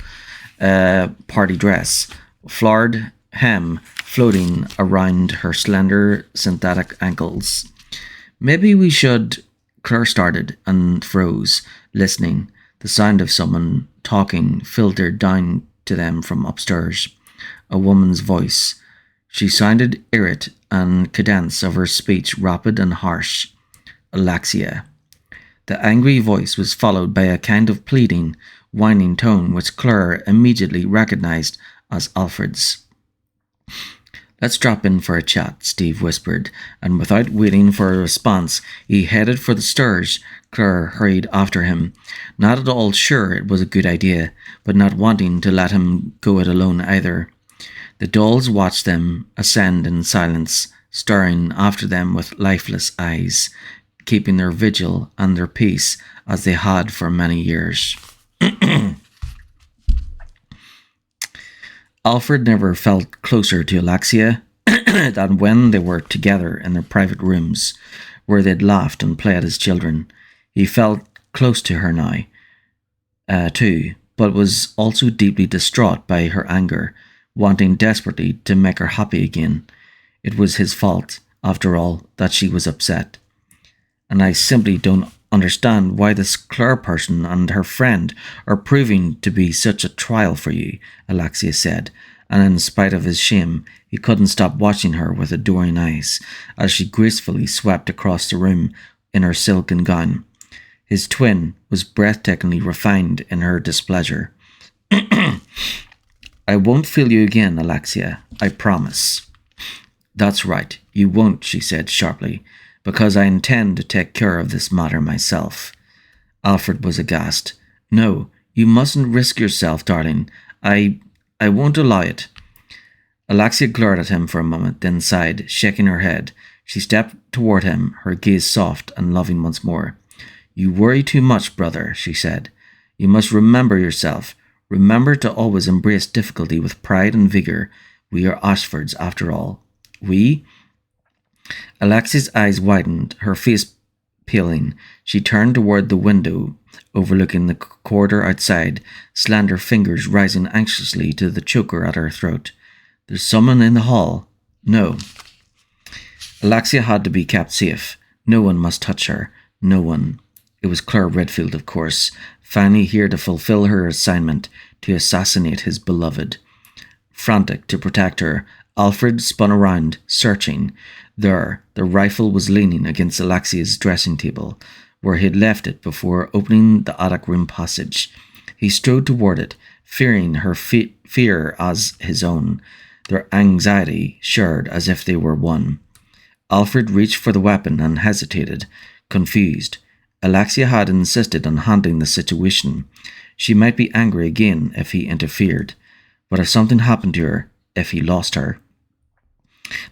party dress, flowered hem floating around her slender synthetic ankles. Maybe we should, Claire started and froze, listening. The sound of someone talking filtered down to them from upstairs. A woman's voice. She sounded irate, and cadence of her speech rapid and harsh. Alexia. The angry voice was followed by a kind of pleading, whining tone which Claire immediately recognized as Alfred's. "Let's drop in for a chat," Steve whispered, and without waiting for a response, he headed for the stairs. Claire hurried after him, not at all sure it was a good idea, but not wanting to let him go it alone either. The dolls watched them ascend in silence, staring after them with lifeless eyes, keeping their vigil and their peace as they had for many years. Alfred never felt closer to Alexia than when they were together in their private rooms, where they'd laughed and played as children. He felt close to her now, too, but was also deeply distraught by her anger, wanting desperately to make her happy again. It was his fault, after all, that she was upset. "And I simply don't understand why this Claire person and her friend are proving to be such a trial for you," Alexia said, and in spite of his shame, he couldn't stop watching her with adoring eyes as she gracefully swept across the room in her silken gown. His twin was breathtakingly refined in her displeasure. "I won't feel you again, Alexia, I promise." "That's right, you won't," she said sharply, "because I intend to take care of this matter myself." Alfred was aghast. "No, you mustn't risk yourself, darling. I won't allow it." Alexia glared at him for a moment, then sighed, shaking her head. She stepped toward him, her gaze soft and loving once more. "You worry too much, brother," she said. "You must remember yourself. Remember to always embrace difficulty with pride and vigour. We are Ashfords, after all." "We?" Alexia's eyes widened, her face paling. She turned toward the window overlooking the corridor outside, slender fingers rising anxiously to the choker at her throat. "There's someone in the hall." "No." Alexia had to be kept safe. No one must touch her. No one. It was Claire Redfield, of course, finally here to fulfill her assignment, to assassinate his beloved. Frantic to protect her, Alfred spun around, searching. There, the rifle was leaning against Alexia's dressing table, where he had left it before opening the attic room passage. He strode toward it, fearing her fear as his own, their anxiety shared as if they were one. Alfred reached for the weapon and hesitated, confused. Alexia had insisted on handling the situation. She might be angry again if he interfered, but if something happened to her, if he lost her.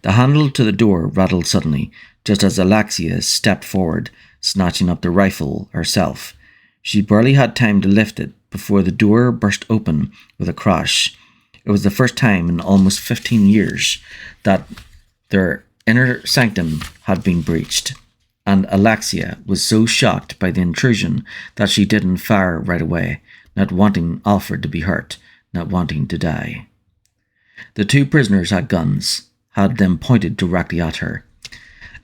The handle to the door rattled suddenly, just as Alexia stepped forward, snatching up the rifle herself. She barely had time to lift it before the door burst open with a crash. It was the first time in almost 15 years that their inner sanctum had been breached, and Alexia was so shocked by the intrusion that she didn't fire right away, not wanting Alfred to be hurt, not wanting to die. The two prisoners had guns, had them pointed directly at her.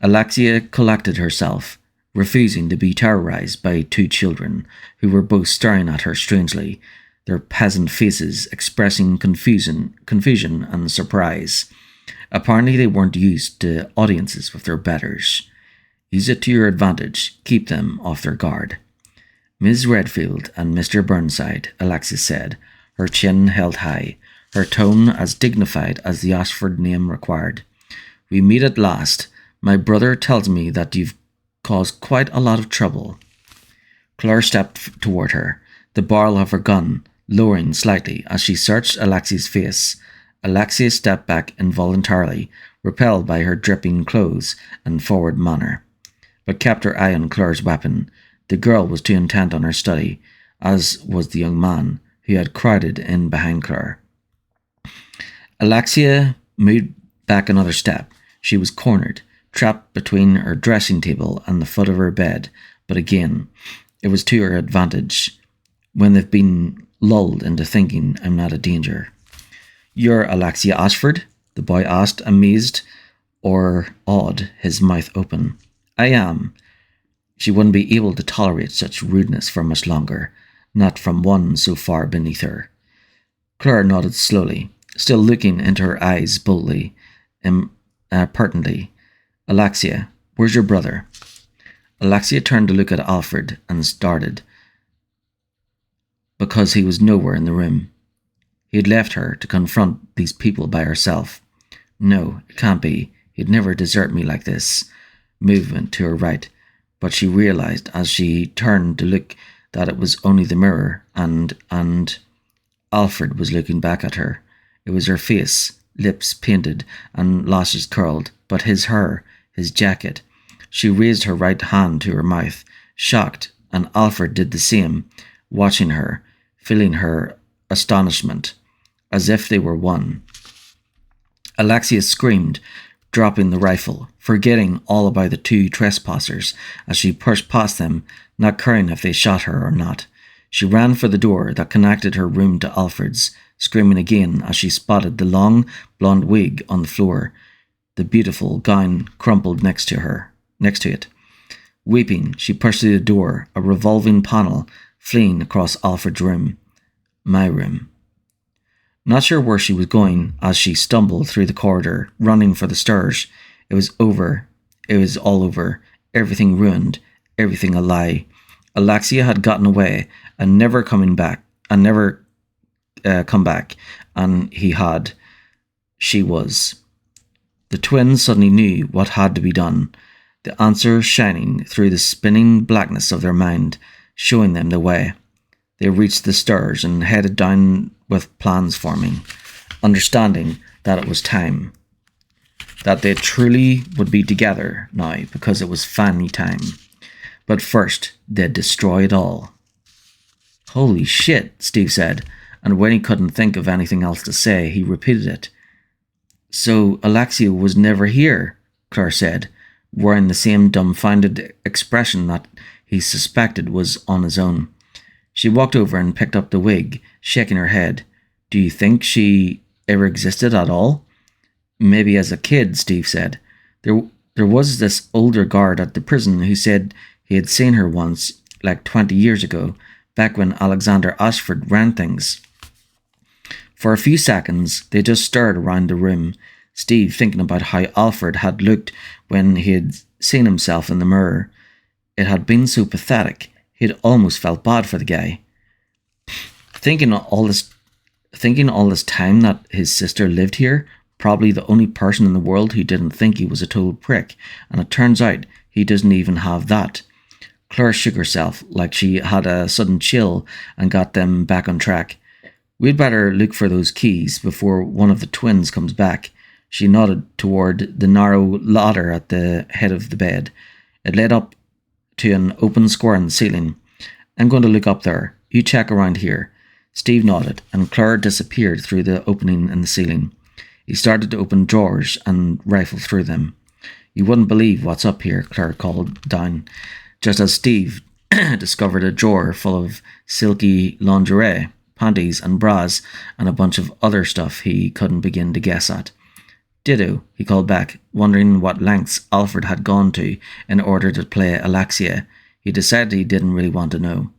Alexia collected herself, refusing to be terrorized by two children who were both staring at her strangely, their peasant faces expressing confusion and surprise. Apparently they weren't used to audiences with their betters. Use it to your advantage. Keep them off their guard. Miss Redfield and Mr. Burnside, Alexis said, her chin held high, her tone as dignified as the Oxford name required. We meet at last. My brother tells me that you've caused quite a lot of trouble. Claire stepped toward her, the barrel of her gun lowering slightly as she searched Alexia's face. Alexia stepped back involuntarily, repelled by her dripping clothes and forward manner, but kept her eye on Claire's weapon. The girl was too intent on her study, as was the young man who had crowded in behind Claire. Alexia moved back another step. She was cornered, trapped between her dressing table and the foot of her bed, but again, it was to her advantage when they've been lulled into thinking I'm not a danger. You're Alexia Ashford? The boy asked, amazed or awed, his mouth open. I am. She wouldn't be able to tolerate such rudeness for much longer, not from one so far beneath her. Claire nodded slowly, still looking into her eyes boldly, pertinently. Alexia, where's your brother? Alexia turned to look at Alfred and started, because he was nowhere in the room. He had left her to confront these people by herself. No, it can't be. He'd never desert me like this. Movement to her right, but she realized as she turned to look that it was only the mirror, and Alfred was looking back at her. It was her face, lips painted and lashes curled, but his hair, his jacket. She raised her right hand to her mouth, shocked, and Alfred did the same, watching her, feeling her astonishment, as if they were one. Alexia screamed, dropping the rifle, forgetting all about the two trespassers as she pushed past them, not caring if they shot her or not. She ran for the door that connected her room to Alfred's, screaming again as she spotted the long, blonde wig on the floor, the beautiful gown crumpled next to it. Weeping, she pushed through the door, a revolving panel fleeing across Alfred's room. My room. Not sure where she was going as she stumbled through the corridor, running for the stairs. It was over. It was all over. Everything ruined. Everything a lie. Alexia had gotten away and never come back. And he had. She was. The twins suddenly knew what had to be done. The answer shining through the spinning blackness of their mind, showing them the way. They reached the stairs and headed down with plans forming, understanding that it was time, that they truly would be together now because it was finally time. But first, they'd destroy it all. Holy shit, Steve said, and when he couldn't think of anything else to say, he repeated it. So Alexia was never here, Claire said, wearing the same dumbfounded expression that he suspected was on his own. She walked over and picked up the wig, shaking her head. Do you think she ever existed at all? Maybe as a kid, Steve said. There was this older guard at the prison who said he had seen her once, like 20 years ago, back when Alexander Ashford ran things. For a few seconds, they just stared around the room, Steve thinking about how Alfred had looked when he had seen himself in the mirror. It had been so pathetic. He had almost felt bad for the guy. Thinking all this time that his sister lived here, probably the only person in the world who didn't think he was a total prick, and it turns out he doesn't even have that. Claire shook herself like she had a sudden chill and got them back on track. We'd better look for those keys before one of the twins comes back. She nodded toward the narrow ladder at the head of the bed. It led up to an open square in the ceiling. I'm going to look up there. You check around here. Steve nodded, and Claire disappeared through the opening in the ceiling. He started to open drawers and rifle through them. You wouldn't believe what's up here, Claire called down, just as Steve discovered a drawer full of silky lingerie, panties and bras, and a bunch of other stuff he couldn't begin to guess at. "Ditto," he called back, wondering what lengths Alfred had gone to in order to play Alexia. He decided he didn't really want to know.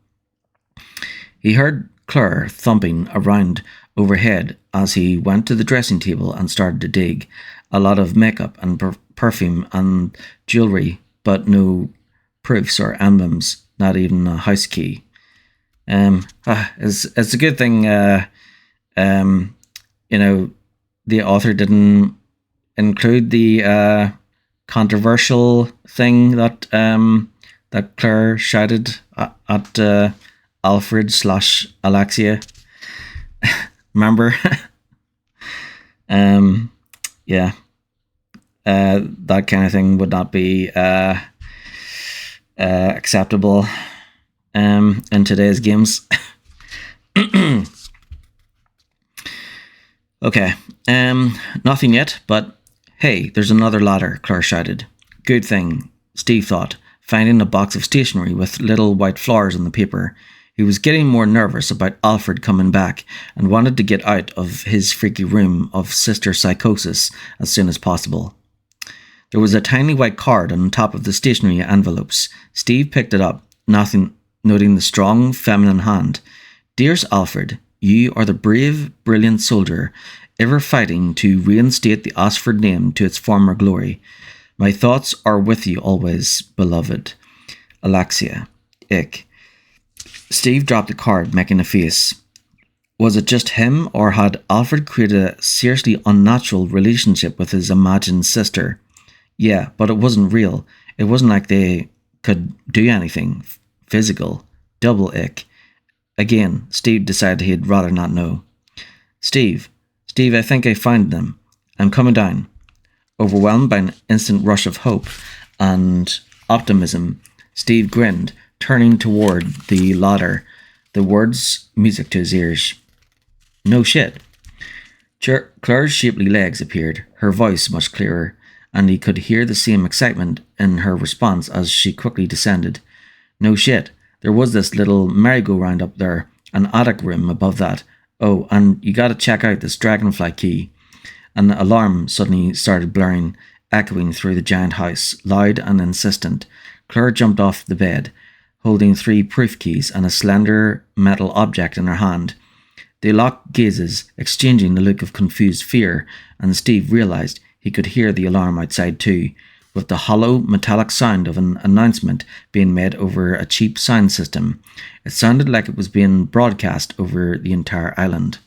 He heard Claire thumping around overhead as he went to the dressing table and started to dig. A lot of makeup and perfume and jewellery, but no proofs or emblems, not even a house key. It's a good thing, the author didn't include the controversial thing that Claire shouted at Alfred/Alexia. Remember? Yeah. That kind of thing would not be acceptable in today's games. Okay, nothing yet, but hey, there's another ladder, Claire shouted. Good thing, Steve thought, finding a box of stationery with little white flowers on the paper. He was getting more nervous about Alfred coming back and wanted to get out of his freaky room of sister psychosis as soon as possible. There was a tiny white card on top of the stationery envelopes. Steve picked it up, noting the strong feminine hand. Dearest Alfred, you are the brave, brilliant soldier, ever fighting to reinstate the Osford name to its former glory. My thoughts are with you always, beloved. Alexia. Ick. Steve dropped the card, making a face. Was it just him, or had Alfred created a seriously unnatural relationship with his imagined sister? Yeah, but it wasn't real. It wasn't like they could do anything physical. Double ick. Again, Steve decided he'd rather not know. Steve, I think I found them. I'm coming down. Overwhelmed by an instant rush of hope and optimism, Steve grinned, turning toward the ladder, the words music to his ears. No shit. Claire's shapely legs appeared, her voice much clearer, and he could hear the same excitement in her response as she quickly descended. No shit. There was this little merry-go-round up there, an attic room above that. Oh, and you gotta check out this dragonfly key. An alarm suddenly started blaring, echoing through the giant house, loud and insistent. Claire jumped off the bed, holding 3 proof keys and a slender metal object in her hand. They locked gazes, exchanging the look of confused fear, and Steve realized he could hear the alarm outside too, with the hollow, metallic sound of an announcement being made over a cheap sound system. It sounded like it was being broadcast over the entire island.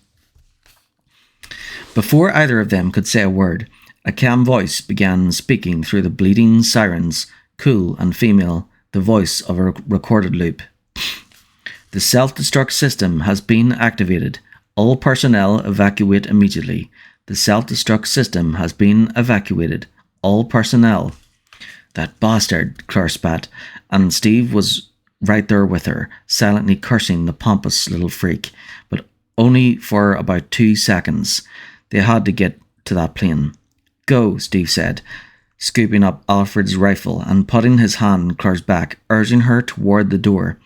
Before either of them could say a word, a calm voice began speaking through the bleeding sirens, cool and female, the voice of a recorded loop. The self-destruct system has been activated. All personnel evacuate immediately. The self-destruct system has been evacuated. All personnel. That bastard, Claire spat, and Steve was right there with her, silently cursing the pompous little freak, but only for about 2 seconds. They had to get to that plane. Go, Steve said, scooping up Alfred's rifle and putting his hand on Claire's back, urging her toward the door.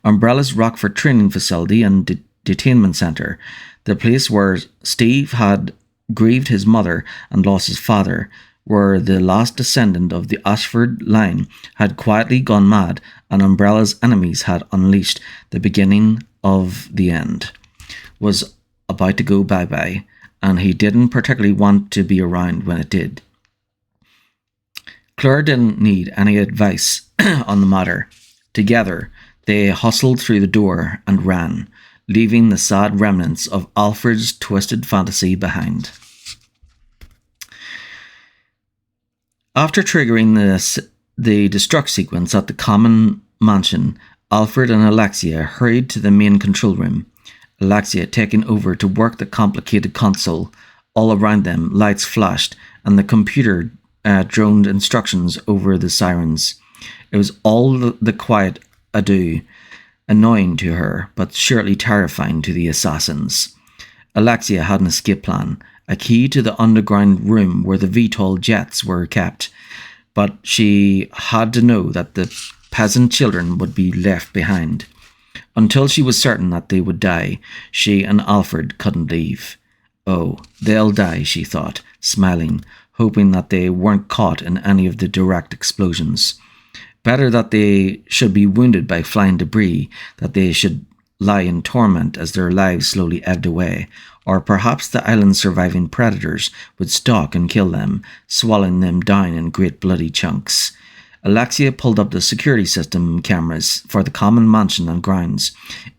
Umbrella's Rockford training facility and detainment centre, the place where Steve had grieved his mother and lost his father, where the last descendant of the Ashford line had quietly gone mad and Umbrella's enemies had unleashed the beginning of the end, was about to go bye-bye, and he didn't particularly want to be around when it did. Claire didn't need any advice on the matter. Together, they hustled through the door and ran, leaving the sad remnants of Alfred's twisted fantasy behind. After triggering the destruct sequence at the common mansion, Alfred and Alexia hurried to the main control room, Alexia taking over to work the complicated console. All around them, lights flashed, and the computer droned instructions over the sirens. It was all the quiet ado, annoying to her, but surely terrifying to the assassins. Alexia had an escape plan, a key to the underground room where the VTOL jets were kept, but she had to know that the peasant children would be left behind. Until she was certain that they would die, she and Alfred couldn't leave. Oh, they'll die, she thought, smiling, hoping that they weren't caught in any of the direct explosions. Better that they should be wounded by flying debris, that they should lie in torment as their lives slowly ebbed away, or perhaps the island's surviving predators would stalk and kill them, swallowing them down in great bloody chunks. Alexia pulled up the security system cameras for the common mansion and grounds,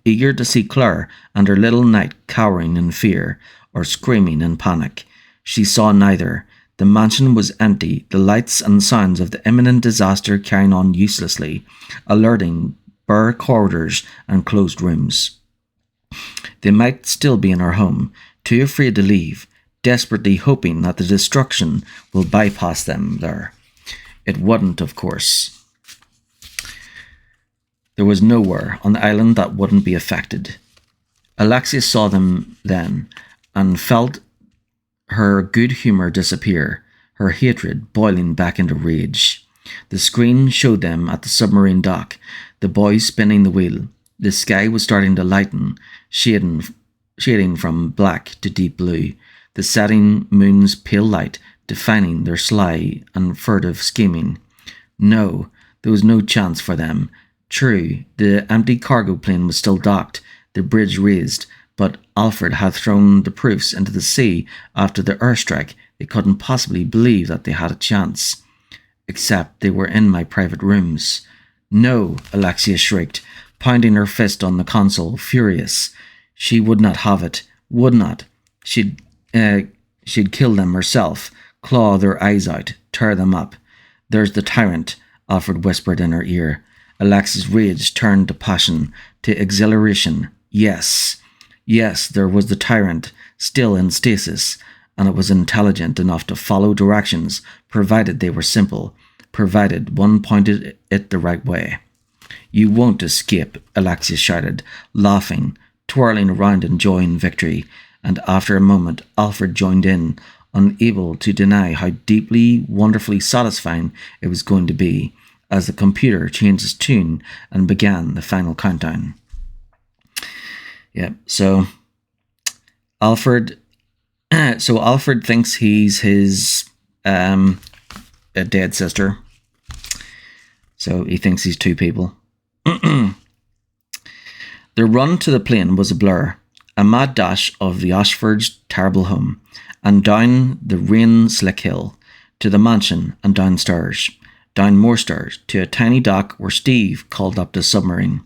eager to see Claire and her little knight cowering in fear or screaming in panic. She saw neither. The mansion was empty, the lights and sounds of the imminent disaster carrying on uselessly, alerting bare corridors and closed rooms. They might still be in her home, too afraid to leave, desperately hoping that the destruction will bypass them there. It wouldn't, of course. There was nowhere on the island that wouldn't be affected. Alexia saw them then, and felt her good humour disappear, her hatred boiling back into rage. The screen showed them at the submarine dock, the boys spinning the wheel. The sky was starting to lighten, shading from black to deep blue, the setting moon's pale light defining their sly and furtive scheming. No, there was no chance for them. True, the empty cargo plane was still docked, the bridge raised, but Alfred had thrown the proofs into the sea after the airstrike. They couldn't possibly believe that they had a chance. Except they were in my private rooms. No, Alexia shrieked, pounding her fist on the console, furious. She would not have it. Would not. She'd kill them herself, claw their eyes out, tear them up. There's the tyrant, Alfred whispered in her ear. Alexia's rage turned to passion, to exhilaration. Yes, there was the tyrant, still in stasis, and it was intelligent enough to follow directions, provided they were simple, provided one pointed it the right way. You won't escape, Alexia shouted, laughing, twirling around in joy and victory, and after a moment Alfred joined in, unable to deny how deeply, wonderfully satisfying it was going to be, as the computer changed its tune and began the final countdown. So Alfred thinks he's his a dead sister. So he thinks he's two people. The run to the plane was a blur, a mad dash of the Ashfords' terrible home, and down the rain-slick hill, to the mansion and downstairs, down more stairs, to a tiny dock where Steve called up the submarine.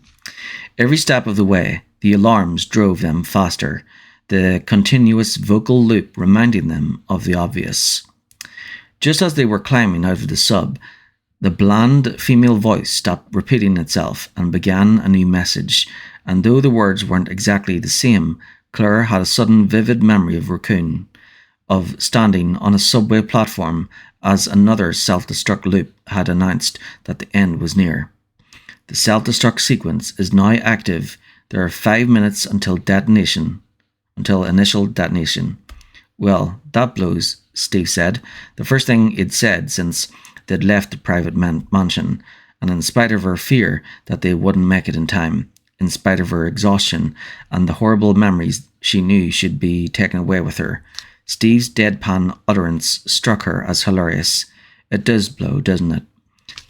Every step of the way, the alarms drove them faster, the continuous vocal loop reminding them of the obvious. Just as they were climbing out of the sub, the bland female voice stopped repeating itself and began a new message, and though the words weren't exactly the same, Claire had a sudden vivid memory of Raccoon, of standing on a subway platform as another self-destruct loop had announced that the end was near. The self-destruct sequence is now active. There are 5 minutes until initial detonation. Well, that blows, Steve said, the first thing he'd said since they'd left the private mansion, and in spite of her fear that they wouldn't make it in time, in spite of her exhaustion and the horrible memories she knew should be taken away with her, Steve's deadpan utterance struck her as hilarious. It does blow, doesn't it?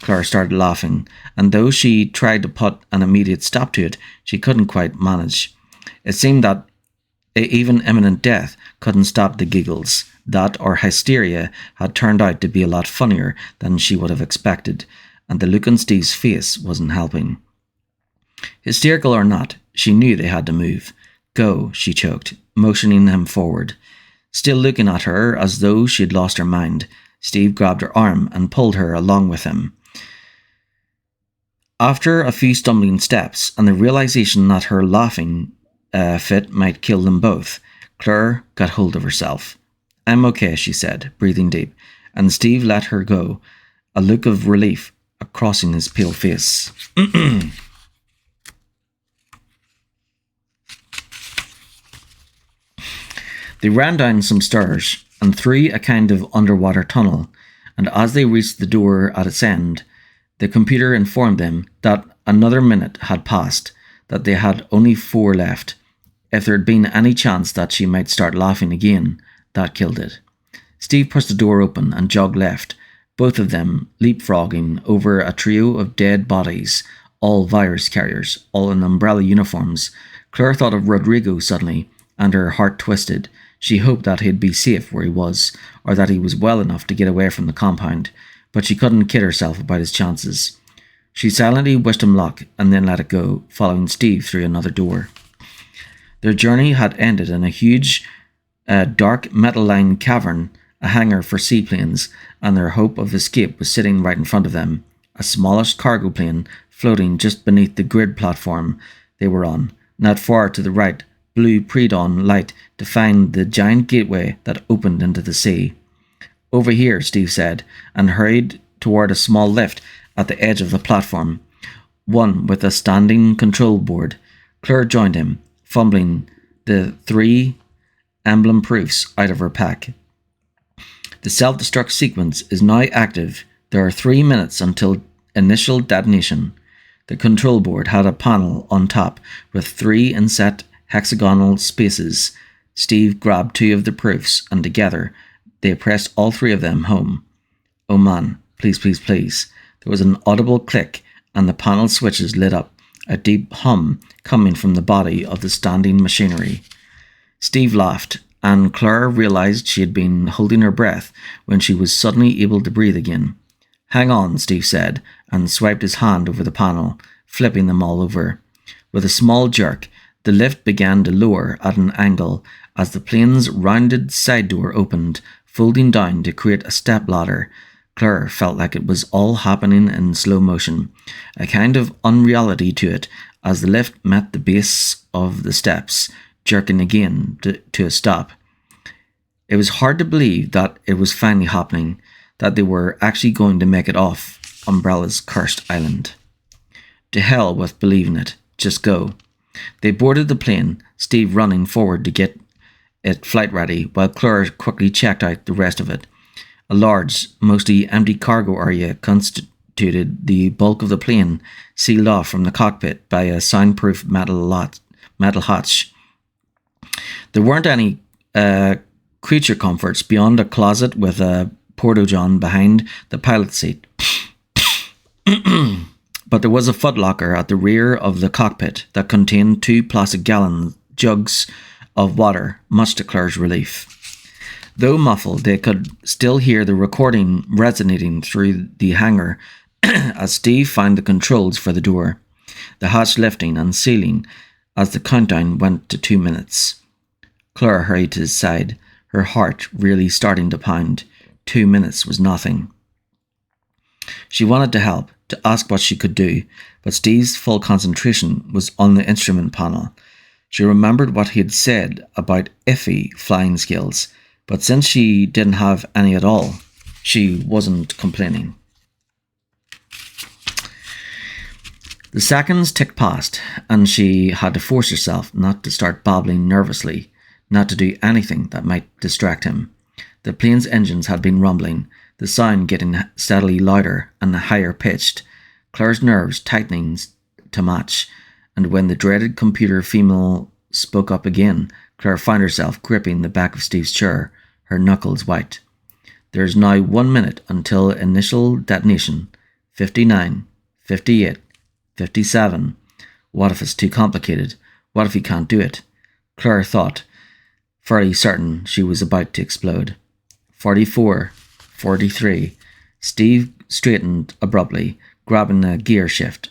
Claire started laughing, and though she tried to put an immediate stop to it, she couldn't quite manage. It seemed that even imminent death couldn't stop the giggles. That, or hysteria, had turned out to be a lot funnier than she would have expected, and the look on Steve's face wasn't helping. Hysterical or not, she knew they had to move. Go, she choked, motioning him forward. Still looking at her as though she'd lost her mind, Steve grabbed her arm and pulled her along with him. After a few stumbling steps and the realization that her laughing fit might kill them both, Claire got hold of herself. I'm okay, she said, breathing deep, and Steve let her go, a look of relief crossing his pale face. They ran down some stairs and through a kind of underwater tunnel, and as they reached the door at its end, the computer informed them that another minute had passed, that they had only 4 left. If there had been any chance that she might start laughing again, that killed it. Steve pushed the door open and jogged left, both of them leapfrogging over a trio of dead bodies, all virus carriers, all in umbrella uniforms. Claire thought of Rodrigo suddenly, and her heart twisted. She hoped that he'd be safe where he was, or that he was well enough to get away from the compound, but she couldn't kid herself about his chances. She silently wished him luck, and then let it go, following Steve through another door. Their journey had ended in a huge, dark metal-lined cavern, a hangar for seaplanes, and their hope of escape was sitting right in front of them, a smallish cargo plane floating just beneath the grid platform they were on. Not far to the right, blue pre-dawn light defined the giant gateway that opened into the sea. "Over here," Steve said, and hurried toward a small lift at the edge of the platform, one with a standing control board. Claire joined him, fumbling the 3 emblem proofs out of her pack. "The self-destruct sequence is now active. There are 3 minutes until initial detonation." The control board had a panel on top with 3 inset hexagonal spaces. Steve grabbed 2 of the proofs, and together they pressed all 3 of them home. "Oh man, please, please, please." There was an audible click, and the panel switches lit up, a deep hum coming from the body of the standing machinery. Steve laughed, and Claire realized she had been holding her breath when she was suddenly able to breathe again. "Hang on," Steve said, and swiped his hand over the panel, flipping them all over. With a small jerk, the lift began to lower at an angle as the plane's rounded side door opened, folding down to create a step ladder. Claire felt like it was all happening in slow motion, a kind of unreality to it as the lift met the base of the steps, jerking again to a stop. It was hard to believe that it was finally happening, that they were actually going to make it off Umbrella's cursed island. To hell with believing it. Just go. They boarded the plane, Steve running forward to get it flight ready, while Claire quickly checked out the rest of it. A large, mostly empty cargo area constituted the bulk of the plane, sealed off from the cockpit by a soundproof metal hatch. There weren't any creature comforts beyond a closet with a porta-john behind the pilot seat. But there was a footlocker at the rear of the cockpit that contained 2 plastic gallon jugs of water, much to Claire's relief. Though muffled, they could still hear the recording resonating through the hangar as Steve found the controls for the door, the hatch lifting and sealing as the countdown went to 2 minutes. Claire hurried to his side, her heart really starting to pound. 2 minutes was nothing. She wanted to help, to ask what she could do, but Steve's full concentration was on the instrument panel. She remembered what he had said about iffy flying skills, but since she didn't have any at all, she wasn't complaining. The seconds ticked past, and she had to force herself not to start babbling nervously, not to do anything that might distract him. The plane's engines had been rumbling, the sound getting steadily louder and higher pitched, Claire's nerves tightening to match, and when the dreaded computer female spoke up again, Claire found herself gripping the back of Steve's chair, her knuckles white. "There is now 1 minute until initial detonation. 59, 58, 57. What if it's too complicated? What if he can't do it?" Claire thought, fairly certain she was about to explode. 44, 43. Steve straightened abruptly, grabbing a gear shift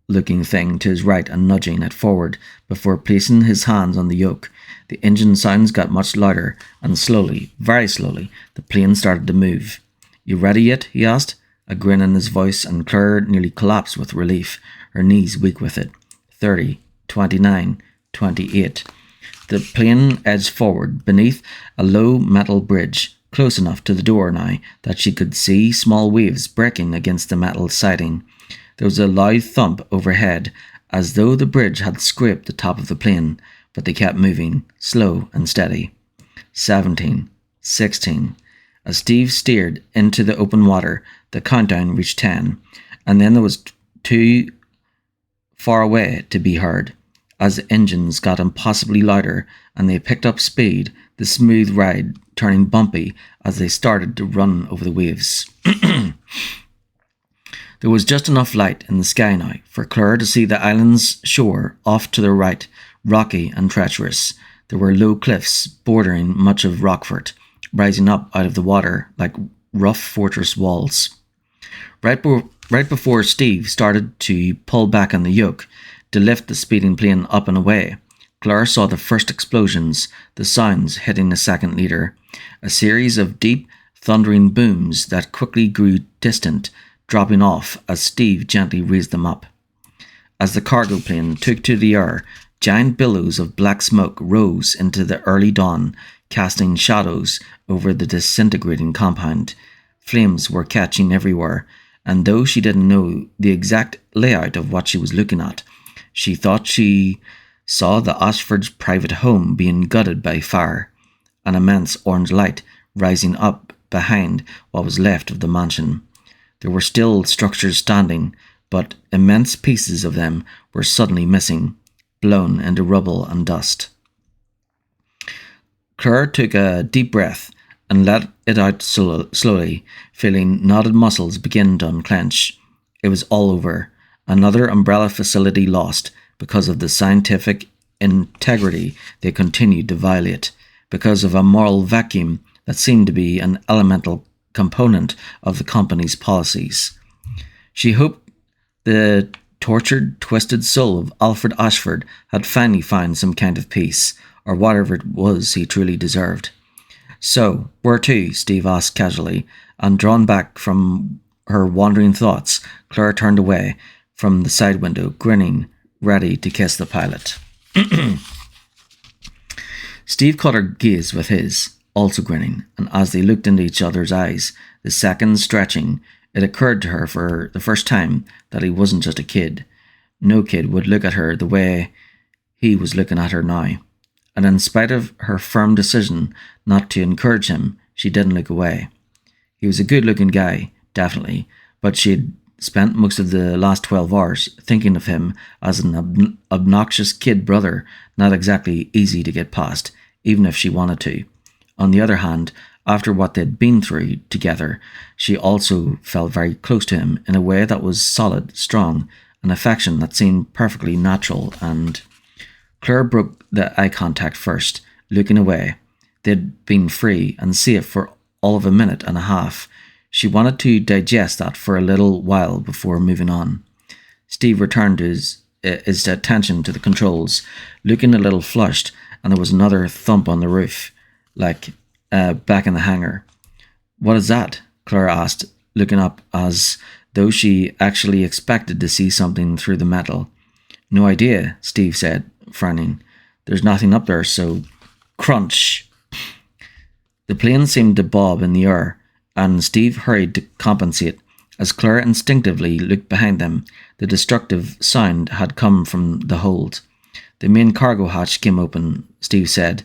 looking thing to his right and nudging it forward before placing his hands on the yoke. The engine sounds got much louder, and slowly, very slowly, the plane started to move. "You ready yet?" he asked, a grin in his voice, and Claire nearly collapsed with relief, her knees weak with it. 30, 29, 28. The plane edged forward beneath a low metal bridge, close enough to the door now that she could see small waves breaking against the metal siding. There was a loud thump overhead, as though the bridge had scraped the top of the plane, but they kept moving, slow and steady. 17, 16. As Steve steered into the open water, the countdown reached 10, and then there was too far away to be heard. As the engines got impossibly louder and they picked up speed, the smooth ride turning bumpy as they started to run over the waves. There was just enough light in the sky now for Claire to see the island's shore off to the right, rocky and treacherous. There were low cliffs bordering much of Rockfort, rising up out of the water like rough fortress walls. Right before Steve started to pull back on the yoke to lift the speeding plane up and away, Claire saw the first explosions, the sounds hitting the second leader, a series of deep, thundering booms that quickly grew distant, dropping off as Steve gently raised them up. As the cargo plane took to the air, giant billows of black smoke rose into the early dawn, casting shadows over the disintegrating compound. Flames were catching everywhere, and though she didn't know the exact layout of what she was looking at, she thought she saw the Ashford's private home being gutted by fire, an immense orange light rising up behind what was left of the mansion. There were still structures standing, but immense pieces of them were suddenly missing, blown into rubble and dust. Claire took a deep breath and let it out slowly, feeling knotted muscles begin to unclench. It was all over. Another umbrella facility lost because of the scientific integrity they continued to violate, because of a moral vacuum that seemed to be an elemental component of the company's policies. She hoped the tortured, twisted soul of Alfred Ashford had finally found some kind of peace, or whatever it was he truly deserved. "So, where to?" Steve asked casually, and drawn back from her wandering thoughts, Claire turned away from the side window, grinning, ready to kiss the pilot. Steve caught her gaze with his, also grinning, and as they looked into each other's eyes, the seconds stretching, it occurred to her for the first time that he wasn't just a kid. No kid would look at her the way he was looking at her now. And in spite of her firm decision not to encourage him, she didn't look away. He was a good-looking guy, definitely, but she had spent most of the last 12 hours thinking of him as an obnoxious kid brother, not exactly easy to get past, even if she wanted to. On the other hand, after what they'd been through together, she also felt very close to him in a way that was solid, strong, an affection that seemed perfectly natural, and Claire broke the eye contact first, looking away. They'd been free and safe for all of a minute and a half. She wanted to digest that for a little while before moving on. Steve returned his attention to the controls, looking a little flushed, and there was another thump on the roof, like back in the hangar. "What is that?" Claire asked, looking up as though she actually expected to see something through the metal. "No idea," Steve said, frowning. "There's nothing up there, so..." Crunch! The plane seemed to bob in the air, and Steve hurried to compensate. As Claire instinctively looked behind them, the destructive sound had come from the hold. "The main cargo hatch came open," Steve said,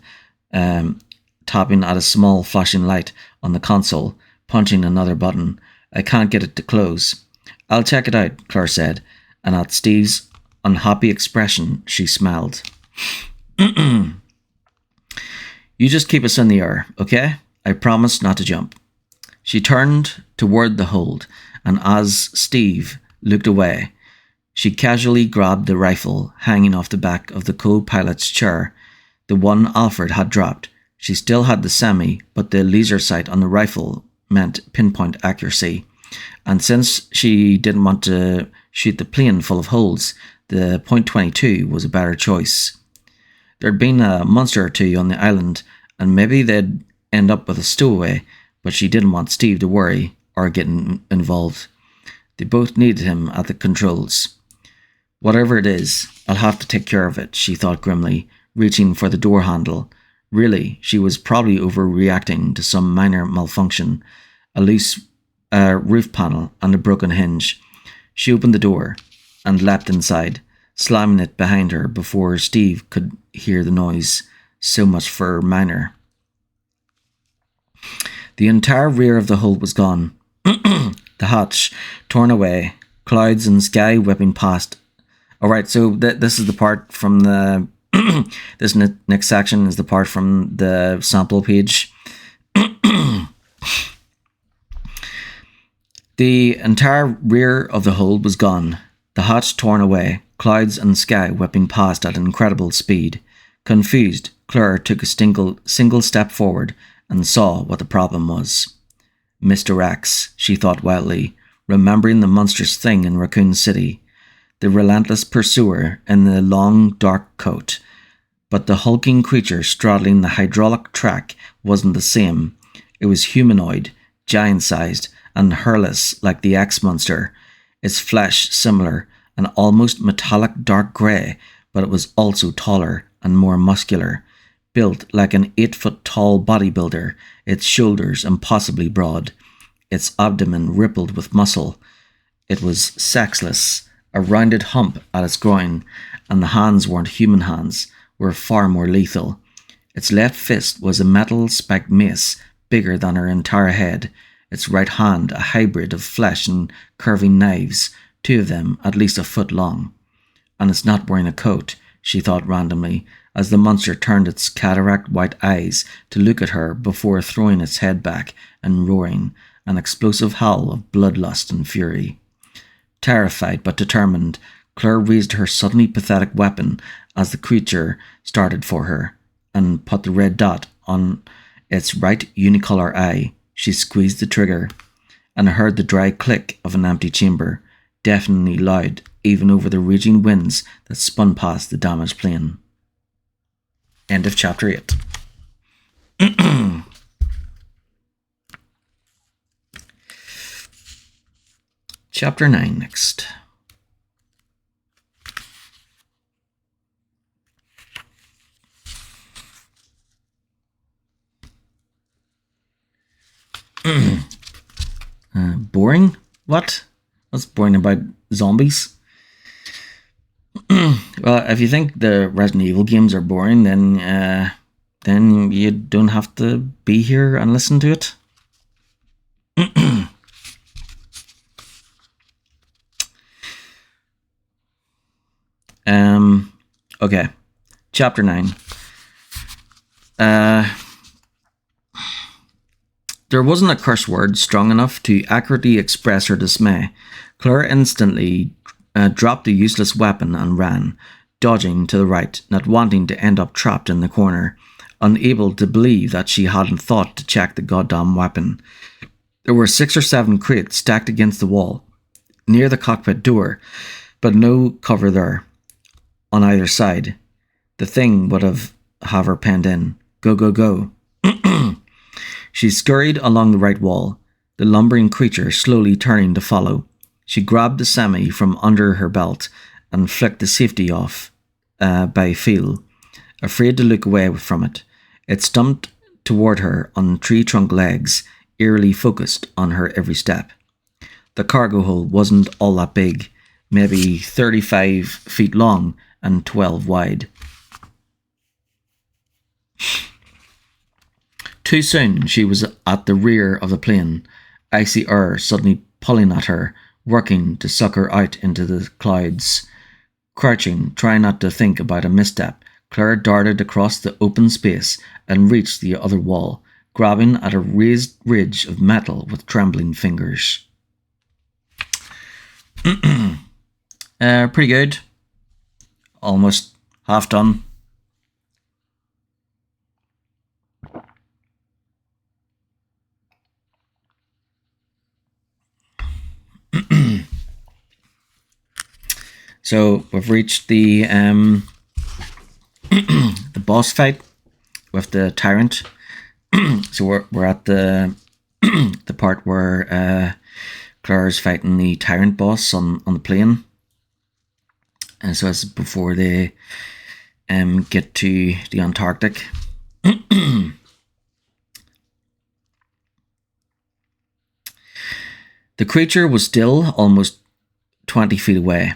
tapping at a small flashing light on the console, punching another button. "I can't get it to close." "I'll check it out," Claire said, and at Steve's unhappy expression, she smiled. "You just keep us in the air, okay? I promise not to jump." She turned toward the hold, and as Steve looked away, she casually grabbed the rifle hanging off the back of the co-pilot's chair, the one Alfred had dropped. She still had the semi, but the laser sight on the rifle meant pinpoint accuracy. And since she didn't want to shoot the plane full of holes, the .22 was a better choice. There'd been a monster or two on the island, and maybe they'd end up with a stowaway, but she didn't want Steve to worry or get involved. They both needed him at the controls. "Whatever it is, I'll have to take care of it," she thought grimly, reaching for the door handle. Really, she was probably overreacting to some minor malfunction, a loose roof panel and a broken hinge. She opened the door and leapt inside, slamming it behind her before Steve could hear the noise. So much for minor. The entire rear of the hull was gone. The hatch torn away, clouds and sky whipping past All right, so this is the part from the this next section is the part from the sample page. The entire rear of the hull was gone, the hatch torn away, clouds and sky whipping past at incredible speed. Confused, Claire took a single step forward and saw what the problem was. Mr. X, she thought wildly, remembering the monstrous thing in Raccoon City, the relentless pursuer in the long dark coat. But the hulking creature straddling the hydraulic track wasn't the same. It was humanoid, giant-sized, and hairless like the X-monster, its flesh similar, an almost metallic dark grey, but it was also taller and more muscular, built like an 8-foot-tall bodybuilder, its shoulders impossibly broad, its abdomen rippled with muscle. It was sexless, a rounded hump at its groin, and the hands weren't human hands, were far more lethal. Its left fist was a metal spiked mace bigger than her entire head, its right hand a hybrid of flesh and curving knives, 2 of them at least a foot long. And it's not wearing a coat, she thought randomly, as the monster turned its cataract white eyes to look at her before throwing its head back and roaring, an explosive howl of bloodlust and fury. Terrified but determined, Claire raised her suddenly pathetic weapon as the creature started for her, and put the red dot on its right unicolor eye. She squeezed the trigger, and heard the dry click of an empty chamber, deafeningly loud even over the raging winds that spun past the damaged plane. End of chapter 8. Chapter 9 next. Boring? What? What's boring about zombies? Well, if you think the Resident Evil games are boring, then you don't have to be here and listen to it. Okay. Chapter 9. There wasn't a curse word strong enough to accurately express her dismay. Claire instantly dropped the useless weapon and ran, dodging to the right, not wanting to end up trapped in the corner, unable to believe that she hadn't thought to check the goddamn weapon. There were 6 or 7 crates stacked against the wall, near the cockpit door, but no cover there. On either side, the thing would have her penned in. Go, go, go. She scurried along the right wall, the lumbering creature slowly turning to follow. She grabbed the semi from under her belt and flicked the safety off by feel, afraid to look away from it. It stumped toward her on tree trunk legs, eerily focused on her every step. The cargo hold wasn't all that big, maybe 35 feet long and 12 wide. Too soon she was at the rear of the plane, icy air suddenly pulling at her, working to suck her out into the clouds. Crouching, trying not to think about a misstep, Claire darted across the open space and reached the other wall, grabbing at a raised ridge of metal with trembling fingers. Pretty good. Almost half done. So we've reached the the boss fight with the tyrant. So we're at the the part where Claire's fighting the tyrant boss on the plane, and so it's before they get to the Antarctic. The creature was still almost 20 feet away.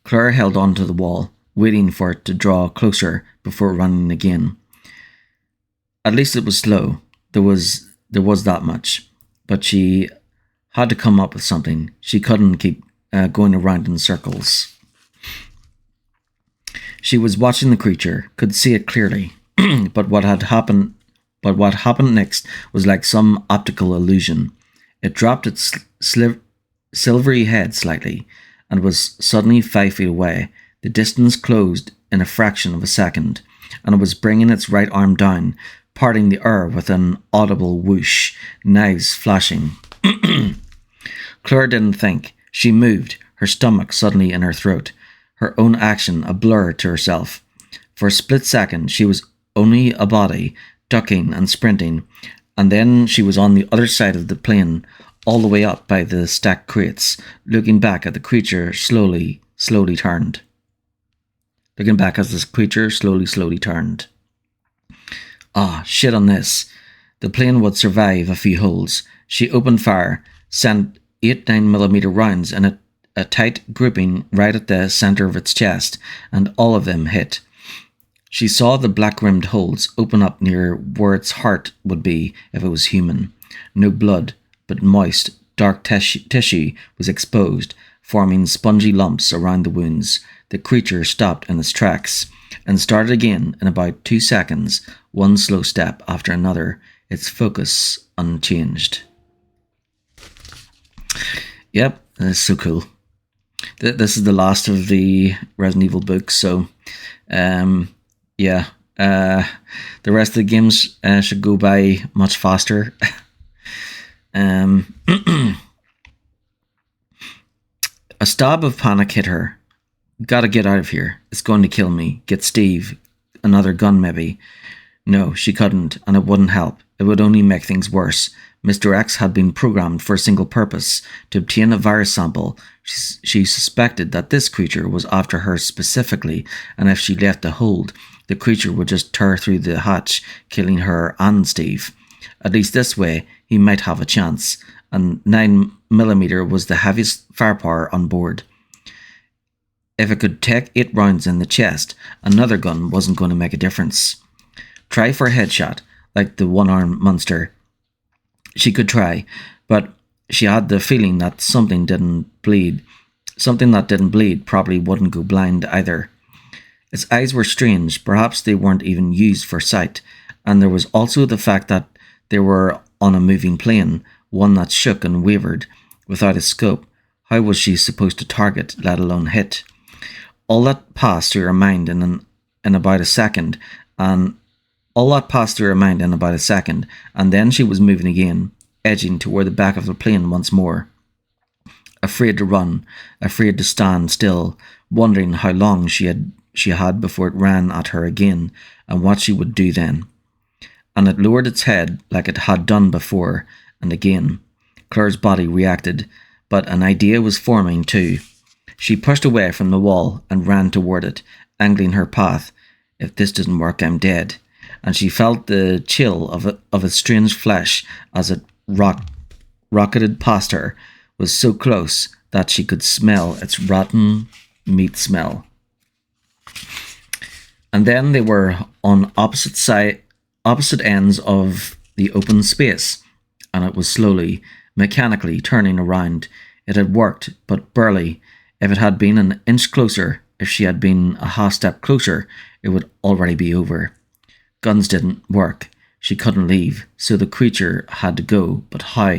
Claire held on to the wall, waiting for it to draw closer before running again. At least it was slow. There was that much. But she had to come up with something. She couldn't keep going around in circles. She was watching the creature, could see it clearly, but what happened next was like some optical illusion. It dropped its silvery head slightly, and was suddenly 5 feet away. The distance closed in a fraction of a second, and it was bringing its right arm down, parting the air with an audible whoosh, knives flashing. Claire didn't think. She moved, her stomach suddenly in her throat, her own action a blur to herself. For a split second, she was only a body, ducking and sprinting, and then she was on the other side of the plane, all the way up by the stacked crates, looking back at the creature slowly turned. Looking back as this creature slowly turned. Ah, shit on this. The plane would survive a few holes. She opened fire, sent 8 9mm rounds in a tight grouping right at the centre of its chest, and all of them hit. She saw the black-rimmed holes open up near where its heart would be if it was human. No blood, but moist, dark tissue was exposed, forming spongy lumps around the wounds. The creature stopped in its tracks and started again in about 2 seconds, one slow step after another, its focus unchanged. Yep, that's so cool. This is the last of the Resident Evil books, so yeah, the rest of the games should go by much faster. A stab of panic hit her. Gotta get out of here. It's going to kill me. Get Steve. Another gun, maybe. No, she couldn't, and it wouldn't help. It would only make things worse. Mr. X had been programmed for a single purpose, to obtain a virus sample. She suspected that this creature was after her specifically, and if she left the hold, the creature would just tear through the hatch, killing her and Steve. At least this way, he might have a chance, and 9mm was the heaviest firepower on board. If it could take 8 rounds in the chest, another gun wasn't going to make a difference. Try for a headshot, like the one-armed monster. She could try, but she had the feeling that something that didn't bleed probably wouldn't go blind either. Its eyes were strange, perhaps they weren't even used for sight, and there was also the fact that they were on a moving plane, one that shook and wavered. Without a scope, how was she supposed to target, let alone hit? All that passed through her mind in about a second, and then she was moving again, edging toward the back of the plane once more. Afraid to run, afraid to stand still, wondering how long she had before it ran at her again, and what she would do then. And it lowered its head like it had done before, and again. Claire's body reacted, but an idea was forming too. She pushed away from the wall and ran toward it, angling her path. If this doesn't work, I'm dead. And she felt the chill of its strange flesh as it rocketed past her, was so close that she could smell its rotten meat smell. And then they were on opposite ends of the open space, and it was slowly, mechanically turning around. It had worked, but barely. If it had been an inch closer, if she had been a half step closer, it would already be over. Guns didn't work. She couldn't leave, so the creature had to go, but how?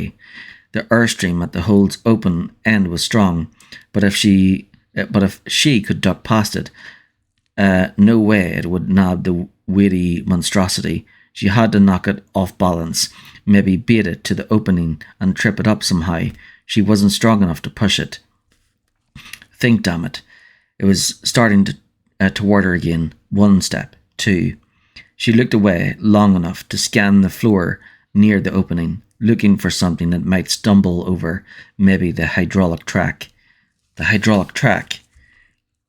The airstream at the hole's open end was strong, but if she could duck past it, no way it would nab the weighty monstrosity. She had to knock it off balance, maybe bait it to the opening and trip it up somehow. She wasn't strong enough to push it. Think, damn it. It was starting toward her again. 1 step, 2. She looked away long enough to scan the floor near the opening, looking for something that might stumble over, maybe the hydraulic track. The hydraulic track,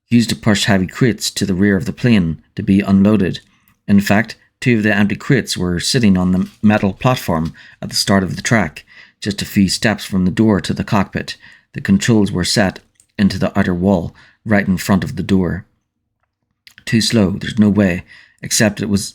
used to push heavy crates to the rear of the plane to be unloaded. In fact, 2 of the empty crates were sitting on the metal platform at the start of the track, just a few steps from the door to the cockpit. The controls were set into the outer wall, right in front of the door. Too slow, there's no way, except it was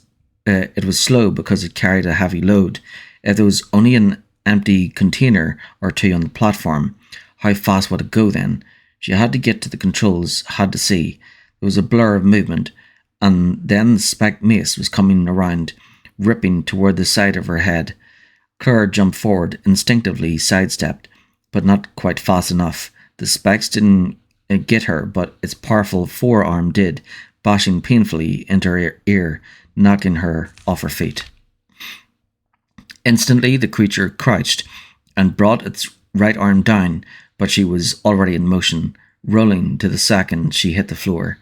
slow because it carried a heavy load. If there was only an empty container or 2 on the platform, how fast would it go then? She had to get to the controls, had to see. It was a blur of movement, and then the spiked mace was coming around, ripping toward the side of her head. Claire jumped forward, instinctively sidestepped, but not quite fast enough. The spikes didn't get her, but its powerful forearm did, bashing painfully into her ear, knocking her off her feet. Instantly, the creature crouched and brought its right arm down, but she was already in motion, rolling to the second she hit the floor.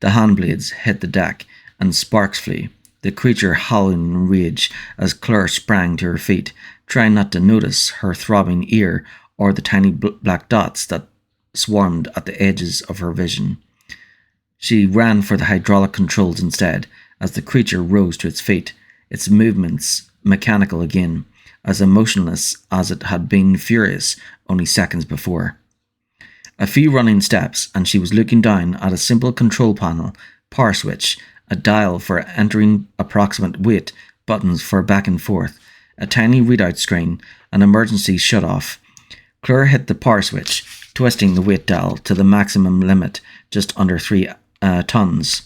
The hand blades hit the deck, and sparks flew, the creature howling in rage as Claire sprang to her feet, trying not to notice her throbbing ear or the tiny black dots that swarmed at the edges of her vision. She ran for the hydraulic controls instead, as the creature rose to its feet, its movements mechanical again, as emotionless as it had been furious only seconds before. A few running steps, and she was looking down at a simple control panel, power switch, a dial for entering approximate weight, buttons for back and forth, a tiny readout screen, an emergency shut-off. Claire hit the power switch, twisting the weight dial to the maximum limit, just under 3 tons.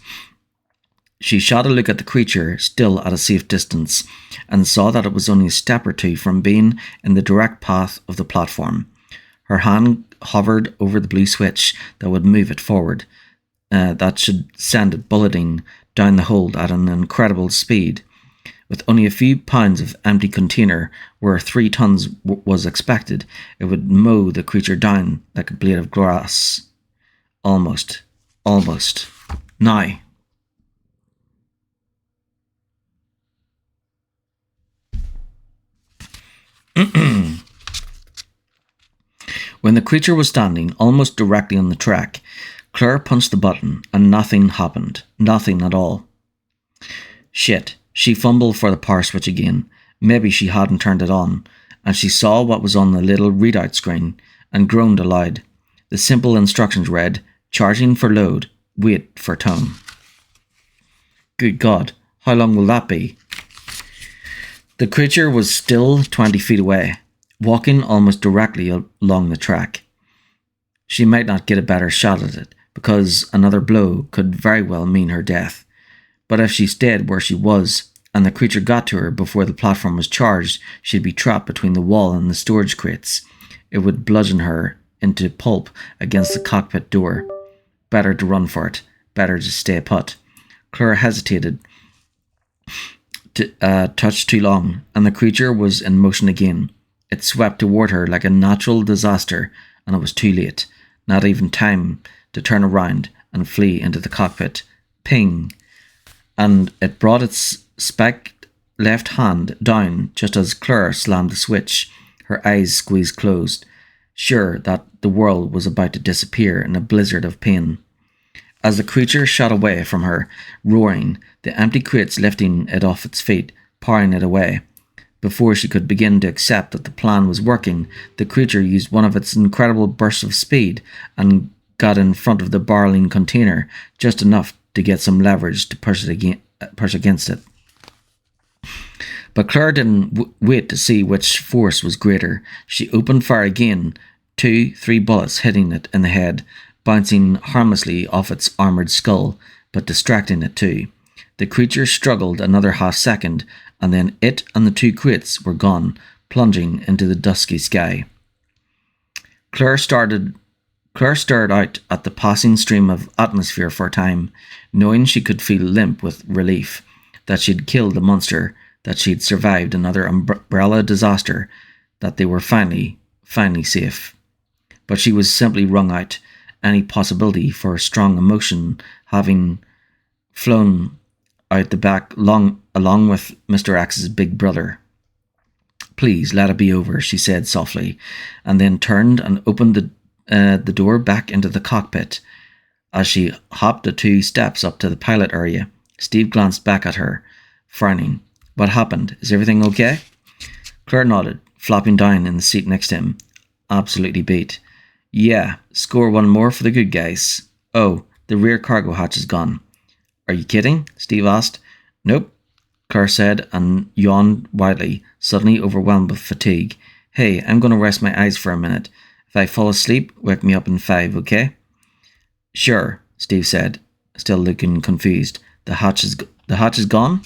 She shot a look at the creature, still at a safe distance, and saw that it was only a step or two from being in the direct path of the platform. Her hand hovered over the blue switch that would move it forward, that should send it bulleting down the hold at an incredible speed. With only a few pounds of empty container where 3 tons was expected, it would mow the creature down like a blade of grass. Almost. Now. When the creature was standing almost directly on the track, Claire punched the button and nothing happened. Nothing at all. Shit. She fumbled for the power switch again. Maybe she hadn't turned it on, and she saw what was on the little readout screen and groaned aloud. The simple instructions read, charging for load, wait for tone. Good God, how long will that be? The creature was still 20 feet away, walking almost directly along the track. She might not get a better shot at it, because another blow could very well mean her death. But if she stayed where she was, and the creature got to her before the platform was charged, she'd be trapped between the wall and the storage crates. It would bludgeon her into pulp against the cockpit door. Better to run for it. Better to stay put. Claire hesitated to touch too long, and the creature was in motion again. It swept toward her like a natural disaster, and it was too late. Not even time to turn around and flee into the cockpit. Ping! And it brought its spiked left hand down just as Claire slammed the switch, her eyes squeezed closed, sure that the world was about to disappear in a blizzard of pain. As the creature shot away from her, roaring, the empty crates lifting it off its feet, powering it away. Before she could begin to accept that the plan was working, the creature used one of its incredible bursts of speed and got in front of the barreling container, just enough to get some leverage to push against it. But Claire didn't wait to see which force was greater. She opened fire again, 2-3 bullets hitting it in the head, bouncing harmlessly off its armoured skull, but distracting it too. The creature struggled another half second, and then it and the 2 crates were gone, plunging into the dusky sky. Claire stared out at the passing stream of atmosphere for a time, knowing she could feel limp with relief, that she'd killed the monster, that she'd survived another umbrella disaster, that they were finally safe. But she was simply wrung out, any possibility for strong emotion having flown out the back along with Mr. X's big brother. Please, let it be over, she said softly, and then turned and opened the door back into the cockpit. As she hopped the 2 steps up to the pilot area, Steve glanced back at her, frowning. What happened? Is everything okay? Claire nodded, flopping down in the seat next to him. Absolutely beat. Yeah, score 1 more for the good guys. Oh, the rear cargo hatch is gone. Are you kidding? Steve asked. Nope, Claire said, and yawned widely, suddenly overwhelmed with fatigue. Hey, I'm going to rest my eyes for a minute. If I fall asleep, wake me up in 5, okay? Sure, Steve said, still looking confused. The hatch is gone?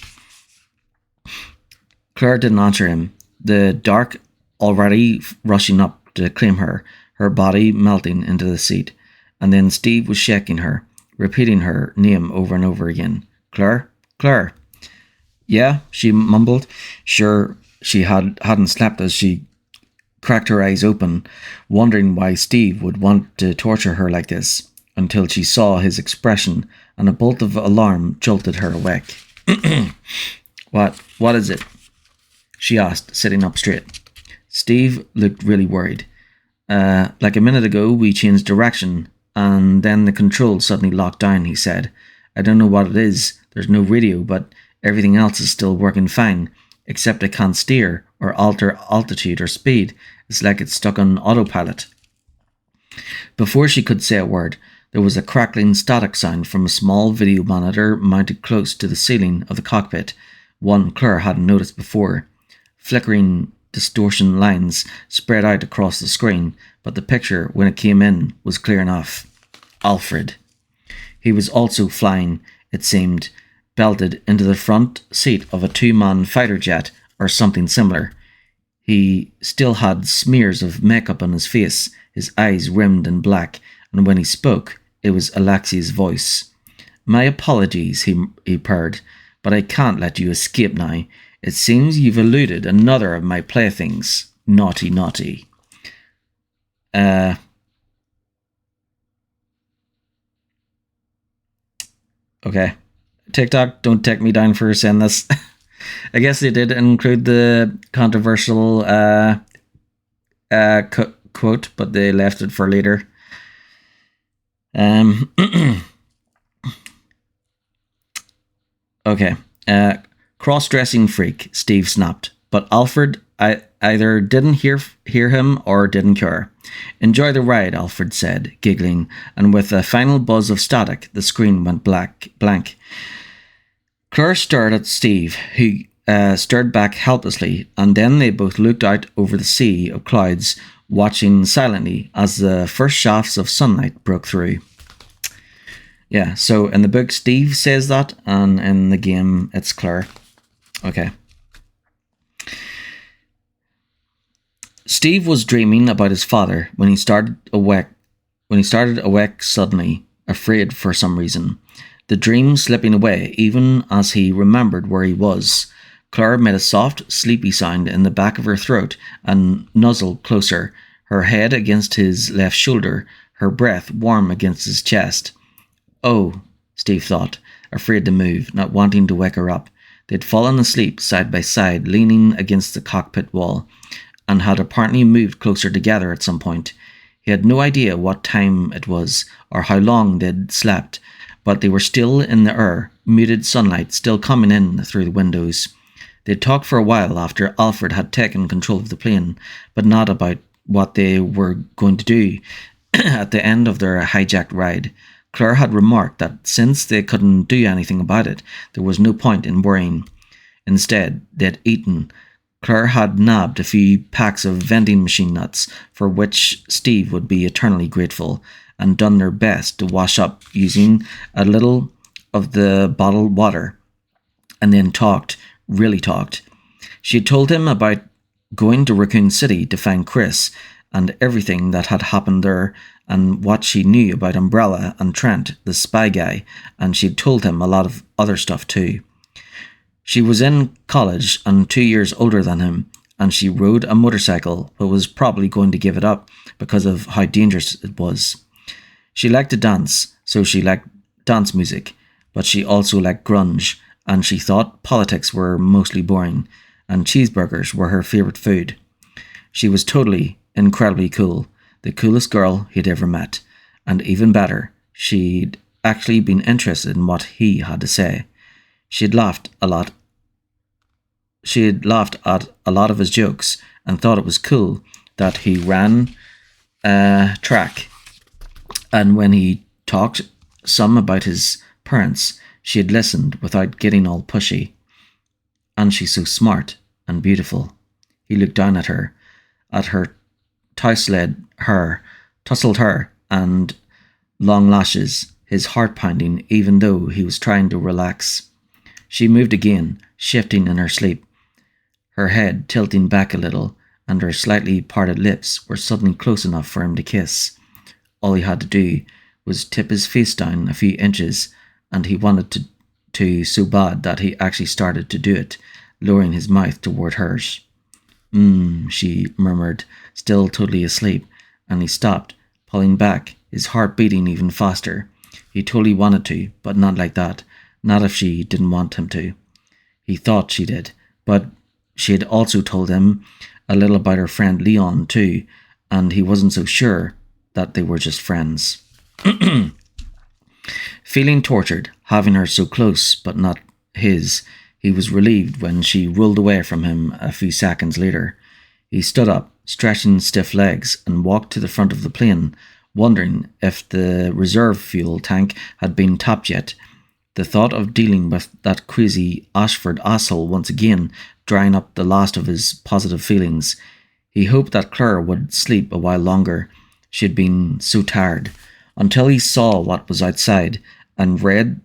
Claire didn't answer him, the dark already rushing up to claim her, her body melting into the seat. And then Steve was shaking her, repeating her name over and over again. Claire? Claire? Yeah, she mumbled. Sure, she hadn't slept as she cracked her eyes open, wondering why Steve would want to torture her like this, until she saw his expression, and a bolt of alarm jolted her awake. What is it? She asked, sitting up straight. Steve looked really worried. Like a minute ago, we changed direction, and then the controls suddenly locked down, he said. I don't know what it is. There's no radio, but everything else is still working fine, except I can't steer or alter altitude or speed. It's like it's stuck on autopilot. Before she could say a word, there was a crackling static sound from a small video monitor mounted close to the ceiling of the cockpit, one Claire hadn't noticed before. Flickering distortion lines spread out across the screen, but the picture, when it came in, was clear enough. Alfred. He was also flying, it seemed, belted into the front seat of a two-man fighter jet or something similar. He still had smears of makeup on his face, his eyes rimmed in black, and when he spoke, it was Alexi's voice. My apologies, he purred, but I can't let you escape now. It seems you've eluded another of my playthings. Naughty, naughty. Okay. TikTok, don't take me down for saying this. I guess they did include the controversial quote, but they left it for later. Okay. Cross-dressing freak, Steve snapped, but Alfred either didn't hear him or didn't care. Enjoy the ride, Alfred said, giggling, and with a final buzz of static, the screen went blank. Claire stared at Steve, who stared back helplessly, and then they both looked out over the sea of clouds, watching silently as the first shafts of sunlight broke through. Yeah, so in the book, Steve says that, and in the game, it's Claire. Okay. Steve was dreaming about his father when he started awake suddenly, afraid for some reason. The dream slipping away even as he remembered where he was. Claire made a soft, sleepy sound in the back of her throat and nuzzled closer, her head against his left shoulder, her breath warm against his chest. Oh, Steve thought, afraid to move, not wanting to wake her up. They'd fallen asleep side by side, leaning against the cockpit wall, and had apparently moved closer together at some point. He had no idea what time it was or how long they'd slept, but they were still in the air, muted sunlight still coming in through the windows. They'd talked for a while after Alfred had taken control of the plane, but not about what they were going to do at the end of their hijacked ride. Claire had remarked that since they couldn't do anything about it, there was no point in worrying. Instead, they'd eaten. Claire had nabbed a few packs of vending machine nuts, for which Steve would be eternally grateful, and done their best to wash up using a little of the bottled water, and then really talked. She had told him about going to Raccoon City to find Chris, and everything that had happened there, and what she knew about Umbrella and Trent, the spy guy, and she'd told him a lot of other stuff too. She was in college and 2 years older than him, and she rode a motorcycle but was probably going to give it up because of how dangerous it was. She liked to dance, so she liked dance music, but she also liked grunge, and she thought politics were mostly boring, and cheeseburgers were her favourite food. She was totally, incredibly cool, the coolest girl he'd ever met, and even better, she'd actually been interested in what he had to say. She'd laughed at a lot of his jokes and thought it was cool that he ran track. And when he talked some about his parents, she had listened without getting all pushy. And she's so smart and beautiful. He looked down at her tousled hair, and long lashes, his heart pounding even though he was trying to relax. She moved again, shifting in her sleep, her head tilting back a little, and her slightly parted lips were suddenly close enough for him to kiss. All he had to do was tip his face down a few inches, and he wanted to so bad that he actually started to do it, lowering his mouth toward hers. She murmured, still totally asleep, and he stopped, pulling back, his heart beating even faster. He totally wanted to, but not like that, not if she didn't want him to. He thought she did, but she had also told him a little about her friend Leon too, and he wasn't so sure that they were just friends. Feeling tortured, having her so close but not his, he was relieved when she rolled away from him a few seconds later. He stood up, stretching stiff legs, and walked to the front of the plane, wondering if the reserve fuel tank had been tapped yet. The thought of dealing with that crazy Ashford asshole once again drying up the last of his positive feelings. He hoped that Claire would sleep a while longer. She had been so tired, until he saw what was outside and read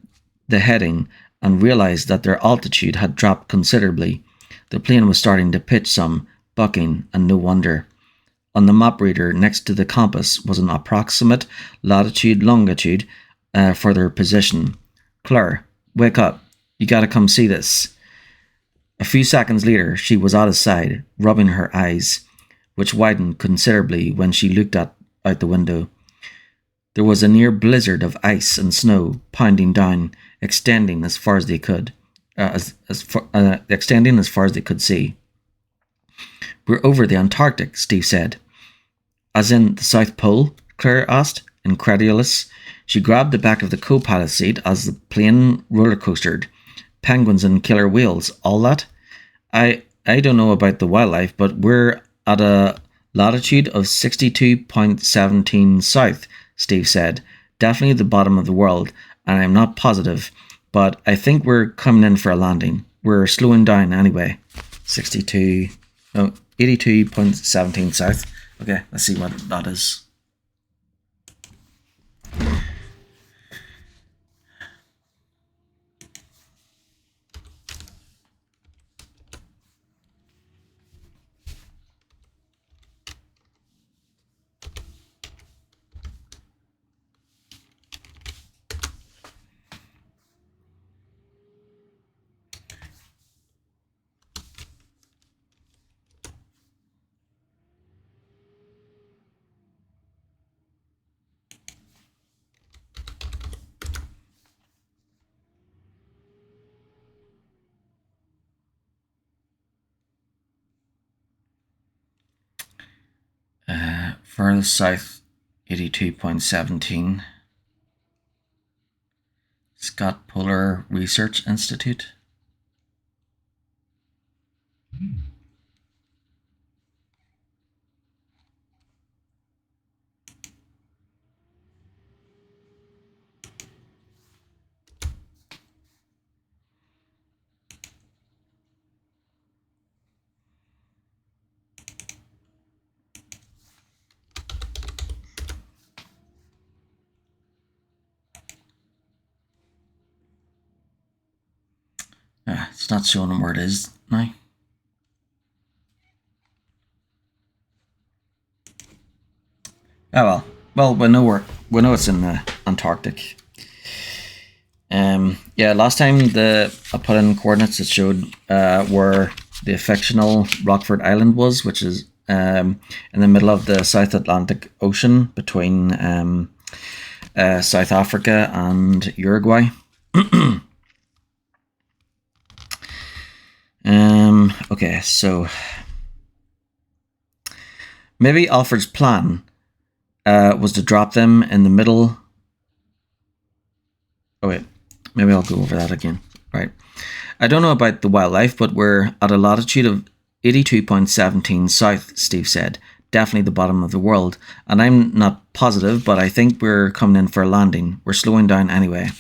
the heading and realized that their altitude had dropped considerably. The plane was starting to pitch some, bucking, and no wonder. On the map reader next to the compass was an approximate latitude-longitude for their position. Claire, wake up. You gotta come see this. A few seconds later, she was at his side, rubbing her eyes, which widened considerably when she looked out the window. There was a near blizzard of ice and snow pounding down, extending as far as they could, extending as far as they could see. We're over the Antarctic, Steve said. As in the South Pole? Claire asked, incredulous. She grabbed the back of the co-pilot seat as the plane roller coastered. Penguins and killer whales, all that? I don't know about the wildlife, but we're at a latitude of 62.17 south, Steve said. Definitely the bottom of the world, and I'm not positive, but I think we're coming in for a landing. We're slowing down anyway. 82.17 south. Okay, let's see what that is. Further south, 82.17. Scott Polar Research Institute. It's not showing them where it is now. Oh well, we know it's in the Antarctic. Yeah, last time I put in coordinates, it showed where the fictional Rockford Island was, which is in the middle of the South Atlantic Ocean between South Africa and Uruguay. Okay, so maybe Alfred's plan was to drop them in the middle. Oh wait, maybe I'll go over that again. Right. I don't know about the wildlife, but we're at a latitude of 82.17 south, Steve said. Definitely the bottom of the world. And I'm not positive, but I think we're coming in for a landing. We're slowing down anyway.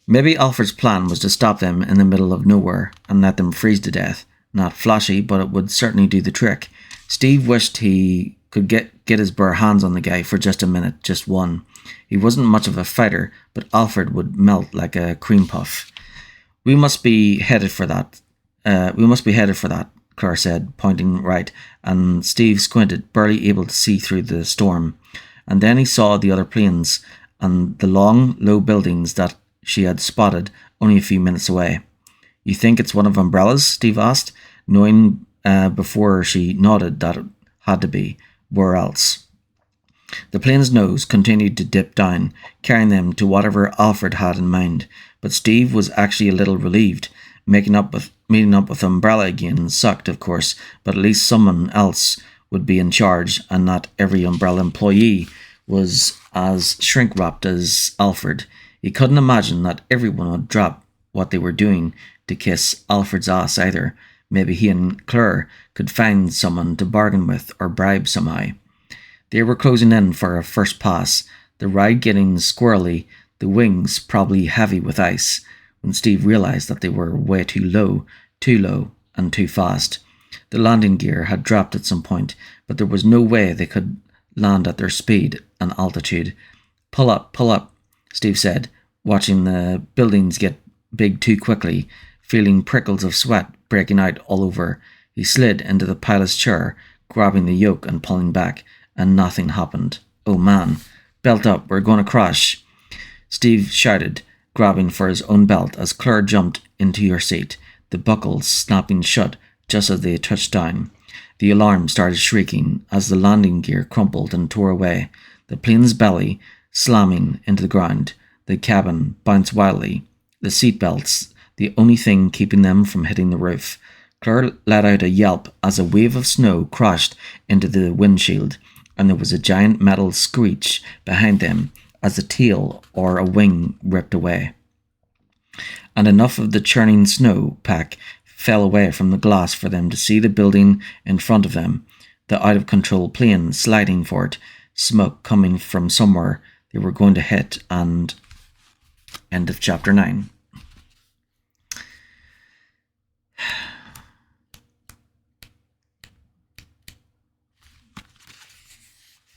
Maybe Alfred's plan was to stop them in the middle of nowhere and let them freeze to death. Not flashy, but it would certainly do the trick. Steve wished he could get his bare hands on the guy for just a minute, just one. He wasn't much of a fighter, but Alfred would melt like a cream puff. We must be headed for that. Claire said, pointing right, and Steve squinted, barely able to see through the storm. And then he saw the other planes and the long, low buildings that she had spotted only a few minutes away. You think it's one of Umbrella's? Steve asked, knowing before she nodded that it had to be. Where else? The plane's nose continued to dip down, carrying them to whatever Alfred had in mind, but Steve was actually a little relieved. Meeting up with Umbrella again sucked, of course, but at least someone else would be in charge, and not every Umbrella employee was as shrink-wrapped as Alfred. He couldn't imagine that everyone would drop what they were doing to kiss Alfred's ass either. Maybe he and Claire could find someone to bargain with or bribe somehow. They were closing in for a first pass, the ride getting squirrely, the wings probably heavy with ice, when Steve realized that they were way too low, and too fast. The landing gear had dropped at some point, but there was no way they could land at their speed and altitude. Pull up, Steve said, watching the buildings get big too quickly, feeling prickles of sweat breaking out all over. He slid into the pilot's chair, grabbing the yoke and pulling back, and nothing happened. Oh man, belt up, we're going to crash, Steve shouted, grabbing for his own belt as Claire jumped into her seat, the buckles snapping shut just as they touched down. The alarm started shrieking as the landing gear crumpled and tore away, the plane's belly slamming into the ground. The cabin bounced wildly, the seat belts the only thing keeping them from hitting the roof. Claire let out a yelp as a wave of snow crashed into the windshield, and there was a giant metal screech behind them as a tail or a wing ripped away. And enough of the churning snow pack fell away from the glass for them to see the building in front of them, the out-of-control plane sliding for it, smoke coming from somewhere they were going to hit, and end of chapter 9.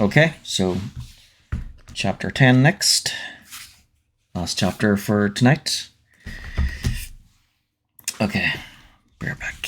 Okay, so chapter 10 next. Last chapter for tonight. Okay, we're back.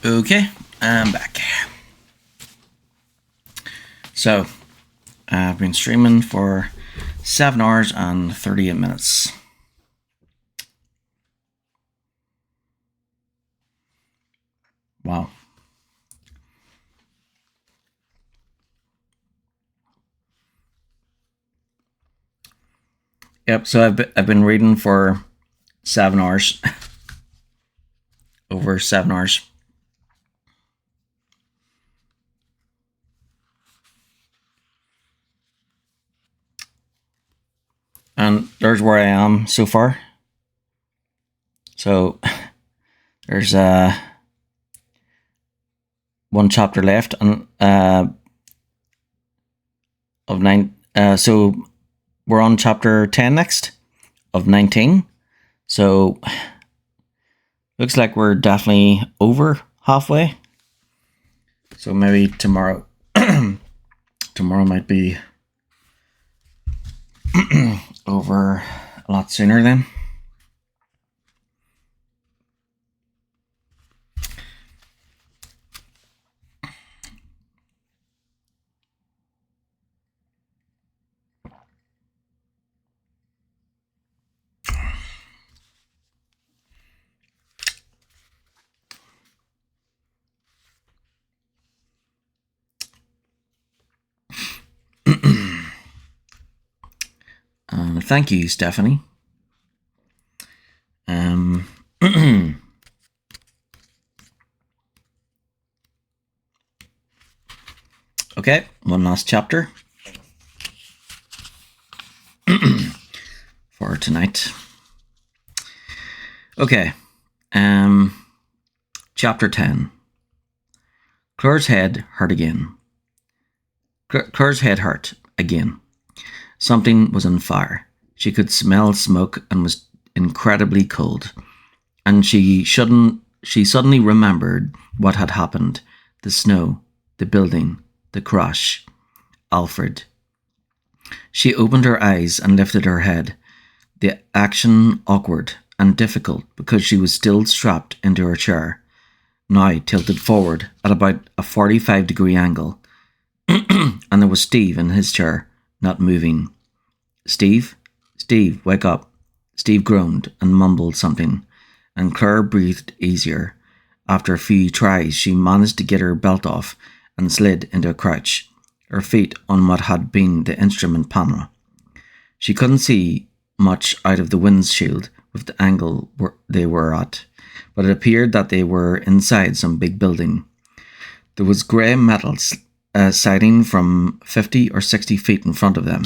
Okay, I'm back. So, I've been streaming for 7 hours and 38 minutes. Wow. Yep, so I've been reading for 7 hours. Over 7 hours. And there's where I am so far. So there's one chapter left and of 9. So we're on chapter 10 next of 19. So looks like we're definitely over halfway. So maybe tomorrow might be over a lot sooner then. Thank you, Stephanie. Okay, one last chapter for tonight. Okay, chapter 10. Claire's head hurt again. Claire's head hurt again. Something was on fire. She could smell smoke and was incredibly cold. And she suddenly remembered what had happened. The snow, the building, the crash. Alfred. She opened her eyes and lifted her head. The action awkward and difficult because she was still strapped into her chair, now tilted forward at about a 45-degree angle. And there was Steve in his chair, not moving. Steve, wake up. Steve groaned and mumbled something, and Claire breathed easier. After a few tries, she managed to get her belt off and slid into a crouch, her feet on what had been the instrument panel. She couldn't see much out of the windshield with the angle they were at, but it appeared that they were inside some big building. There was grey metal siding from 50 or 60 feet in front of them.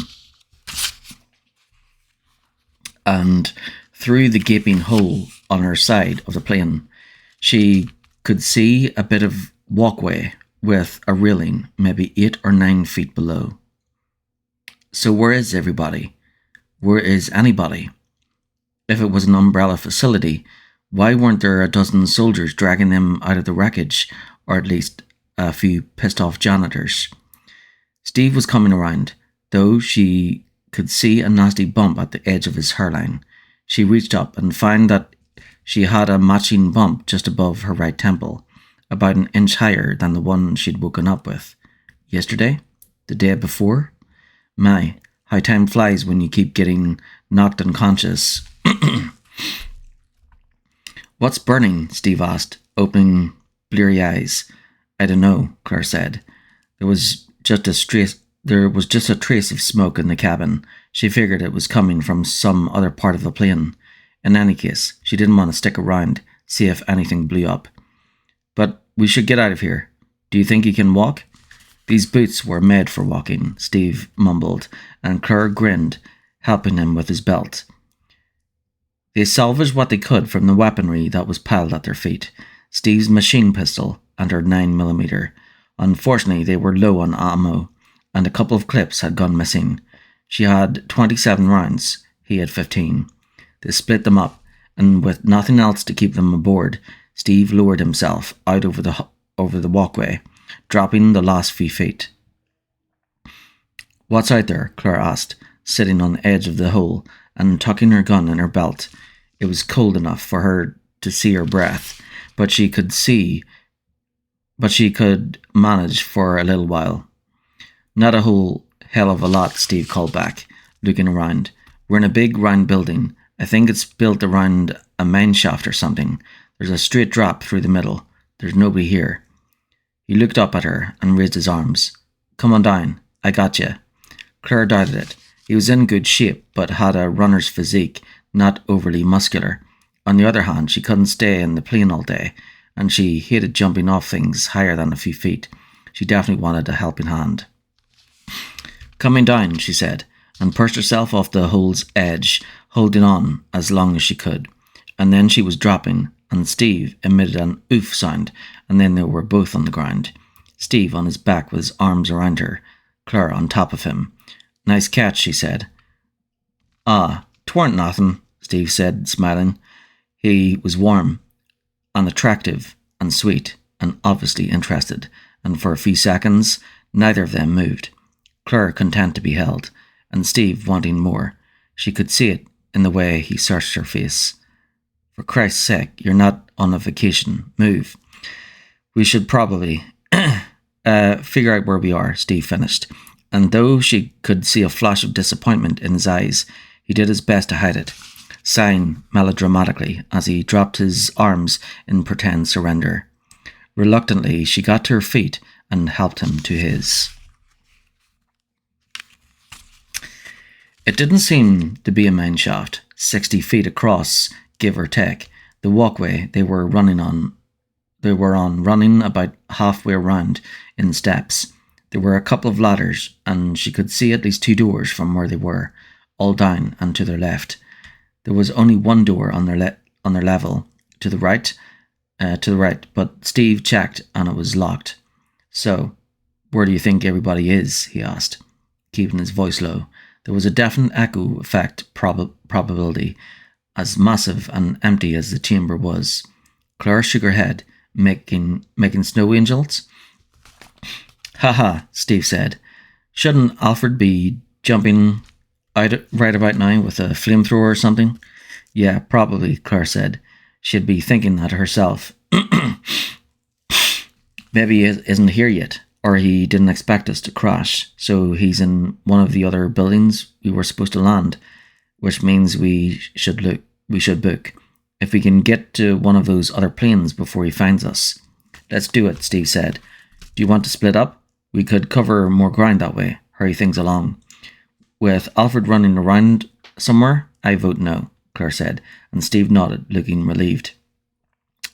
And through the gaping hole on her side of the plane, she could see a bit of walkway with a railing maybe 8 or 9 feet below. So where is everybody? Where is anybody? If it was an umbrella facility, why weren't there a dozen soldiers dragging them out of the wreckage, or at least a few pissed off janitors? Steve was coming around, though she could see a nasty bump at the edge of his hairline. She reached up and found that she had a matching bump just above her right temple, about an inch higher than the one she'd woken up with. Yesterday? The day before? My, how time flies when you keep getting knocked unconscious. What's burning? Steve asked, opening bleary eyes. I don't know, Claire said. There was just a trace of smoke in the cabin. She figured it was coming from some other part of the plane. In any case, she didn't want to stick around, see if anything blew up. But we should get out of here. Do you think you can walk? These boots were made for walking, Steve mumbled, and Claire grinned, helping him with his belt. They salvaged what they could from the weaponry that was piled at their feet. Steve's machine pistol and her 9mm. Unfortunately, they were low on ammo, and a couple of clips had gone missing. She had 27 rounds, he had 15. They split them up, and with nothing else to keep them aboard, Steve lowered himself out over the walkway, dropping the last few feet. What's out there? Claire asked, sitting on the edge of the hole and tucking her gun in her belt. It was cold enough for her to see her breath, but she could see but she could manage for a little while. Not a whole hell of a lot, Steve called back, looking around. We're in a big round building. I think it's built around a mine shaft or something. There's a straight drop through the middle. There's nobody here. He looked up at her and raised his arms. Come on down. I got you. Claire doubted it. He was in good shape, but had a runner's physique, not overly muscular. On the other hand, she couldn't stay in the plane all day, and she hated jumping off things higher than a few feet. She definitely wanted a helping hand. Coming down, she said, and pushed herself off the hole's edge, holding on as long as she could. And then she was dropping, and Steve emitted an oof sound, and then they were both on the ground. Steve on his back with his arms around her, Claire on top of him. Nice catch, she said. Ah, 'tweren't nothing, Steve said, smiling. He was warm and attractive and sweet and obviously interested, and for a few seconds neither of them moved. Claire content to be held, and Steve wanting more. She could see it in the way he searched her face. For Christ's sake, you're not on a vacation. Move. We should probably figure out where we are, Steve finished. And though she could see a flash of disappointment in his eyes, he did his best to hide it, sighing melodramatically as he dropped his arms in pretend surrender. Reluctantly, she got to her feet and helped him to his. It didn't seem to be a mine shaft, 60 feet across, give or take. The walkway they were running about halfway around in steps. There were a couple of ladders, and she could see at least 2 doors from where they were, all down and to their left. There was only one door on their level, to the right, but Steve checked and it was locked. So, where do you think everybody is? He asked, keeping his voice low. There was a definite echo effect probability, as massive and empty as the chamber was. Claire shook her head, making snow angels. Haha, Steve said. Shouldn't Alfred be jumping out right about now with a flamethrower or something? Yeah, probably, Claire said. She'd be thinking that herself. Maybe he isn't here yet, or he didn't expect us to crash, so he's in one of the other buildings we were supposed to land, which means we should book. If we can get to one of those other planes before he finds us. Let's do it, Steve said. Do you want to split up? We could cover more ground that way, hurry things along. With Alfred running around somewhere, I vote no, Claire said, and Steve nodded, looking relieved.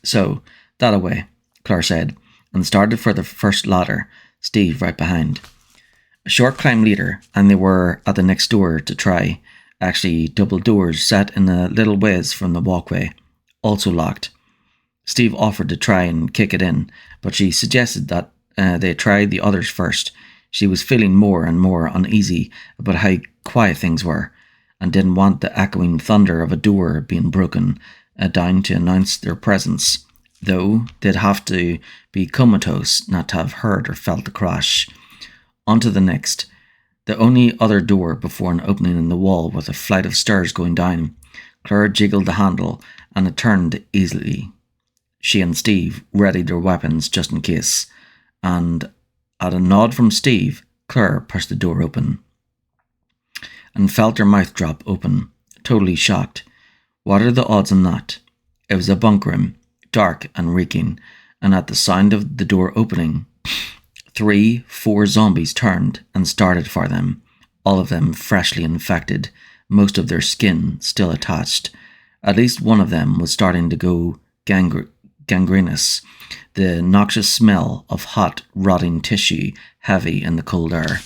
So, that away, Claire said, and started for the first ladder, Steve right behind. A short climb later, and they were at the next door to try. Actually, double doors set in a little ways from the walkway, also locked. Steve offered to try and kick it in, but she suggested that they try the others first. She was feeling more and more uneasy about how quiet things were, and didn't want the echoing thunder of a door being broken down to announce their presence, though they'd have to be comatose not to have heard or felt the crash. On to the next. The only other door before an opening in the wall with a flight of stairs going down. Claire jiggled the handle, and it turned easily. She and Steve readied their weapons just in case, and at a nod from Steve, Claire pushed the door open and felt her mouth drop open, totally shocked. What are the odds on that? It was a bunk room, dark and reeking, and at the sound of the door opening, 3-4 zombies turned and started for them, all of them freshly infected, most of their skin still attached. At least one of them was starting to go gangrenous, the noxious smell of hot, rotting tissue heavy in the cold air.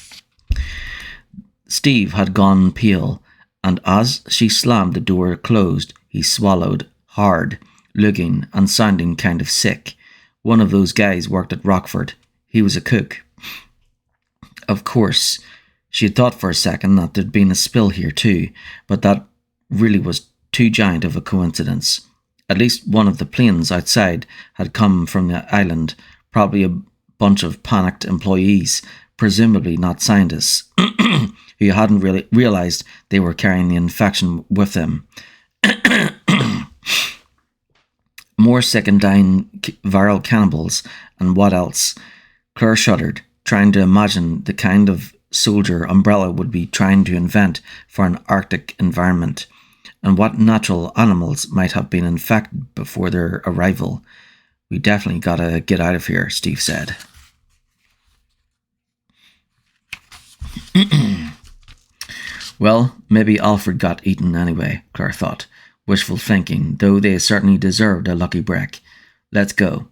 Steve had gone pale, and as she slammed the door closed, he swallowed hard, looking and sounding kind of sick. One of those guys worked at Rockford. He was a cook. Of course, she had thought for a second that there'd been a spill here too, but that really was too giant of a coincidence. At least one of the planes outside had come from the island, probably a bunch of panicked employees, presumably not scientists, who hadn't really realized they were carrying the infection with them. More More sick and dying viral cannibals, and what else? Claire shuddered, trying to imagine the kind of soldier Umbrella would be trying to invent for an Arctic environment, and what natural animals might have been infected before their arrival. We definitely gotta get out of here, Steve said. Well, maybe Alfred got eaten anyway, Claire thought. Wishful thinking, though they certainly deserved a lucky break. Let's go.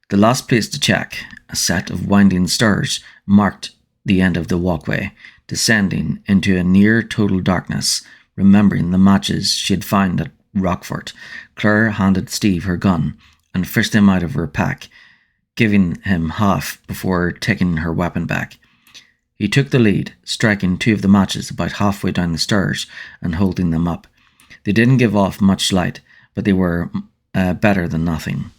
The last place to check, a set of winding stairs, marked the end of the walkway, descending into a near total darkness. Remembering the matches she had found at Rockford, Claire handed Steve her gun and fished them out of her pack, giving him half before taking her weapon back. He took the lead, striking 2 of the matches about halfway down the stairs and holding them up. They didn't give off much light, but they were better than nothing.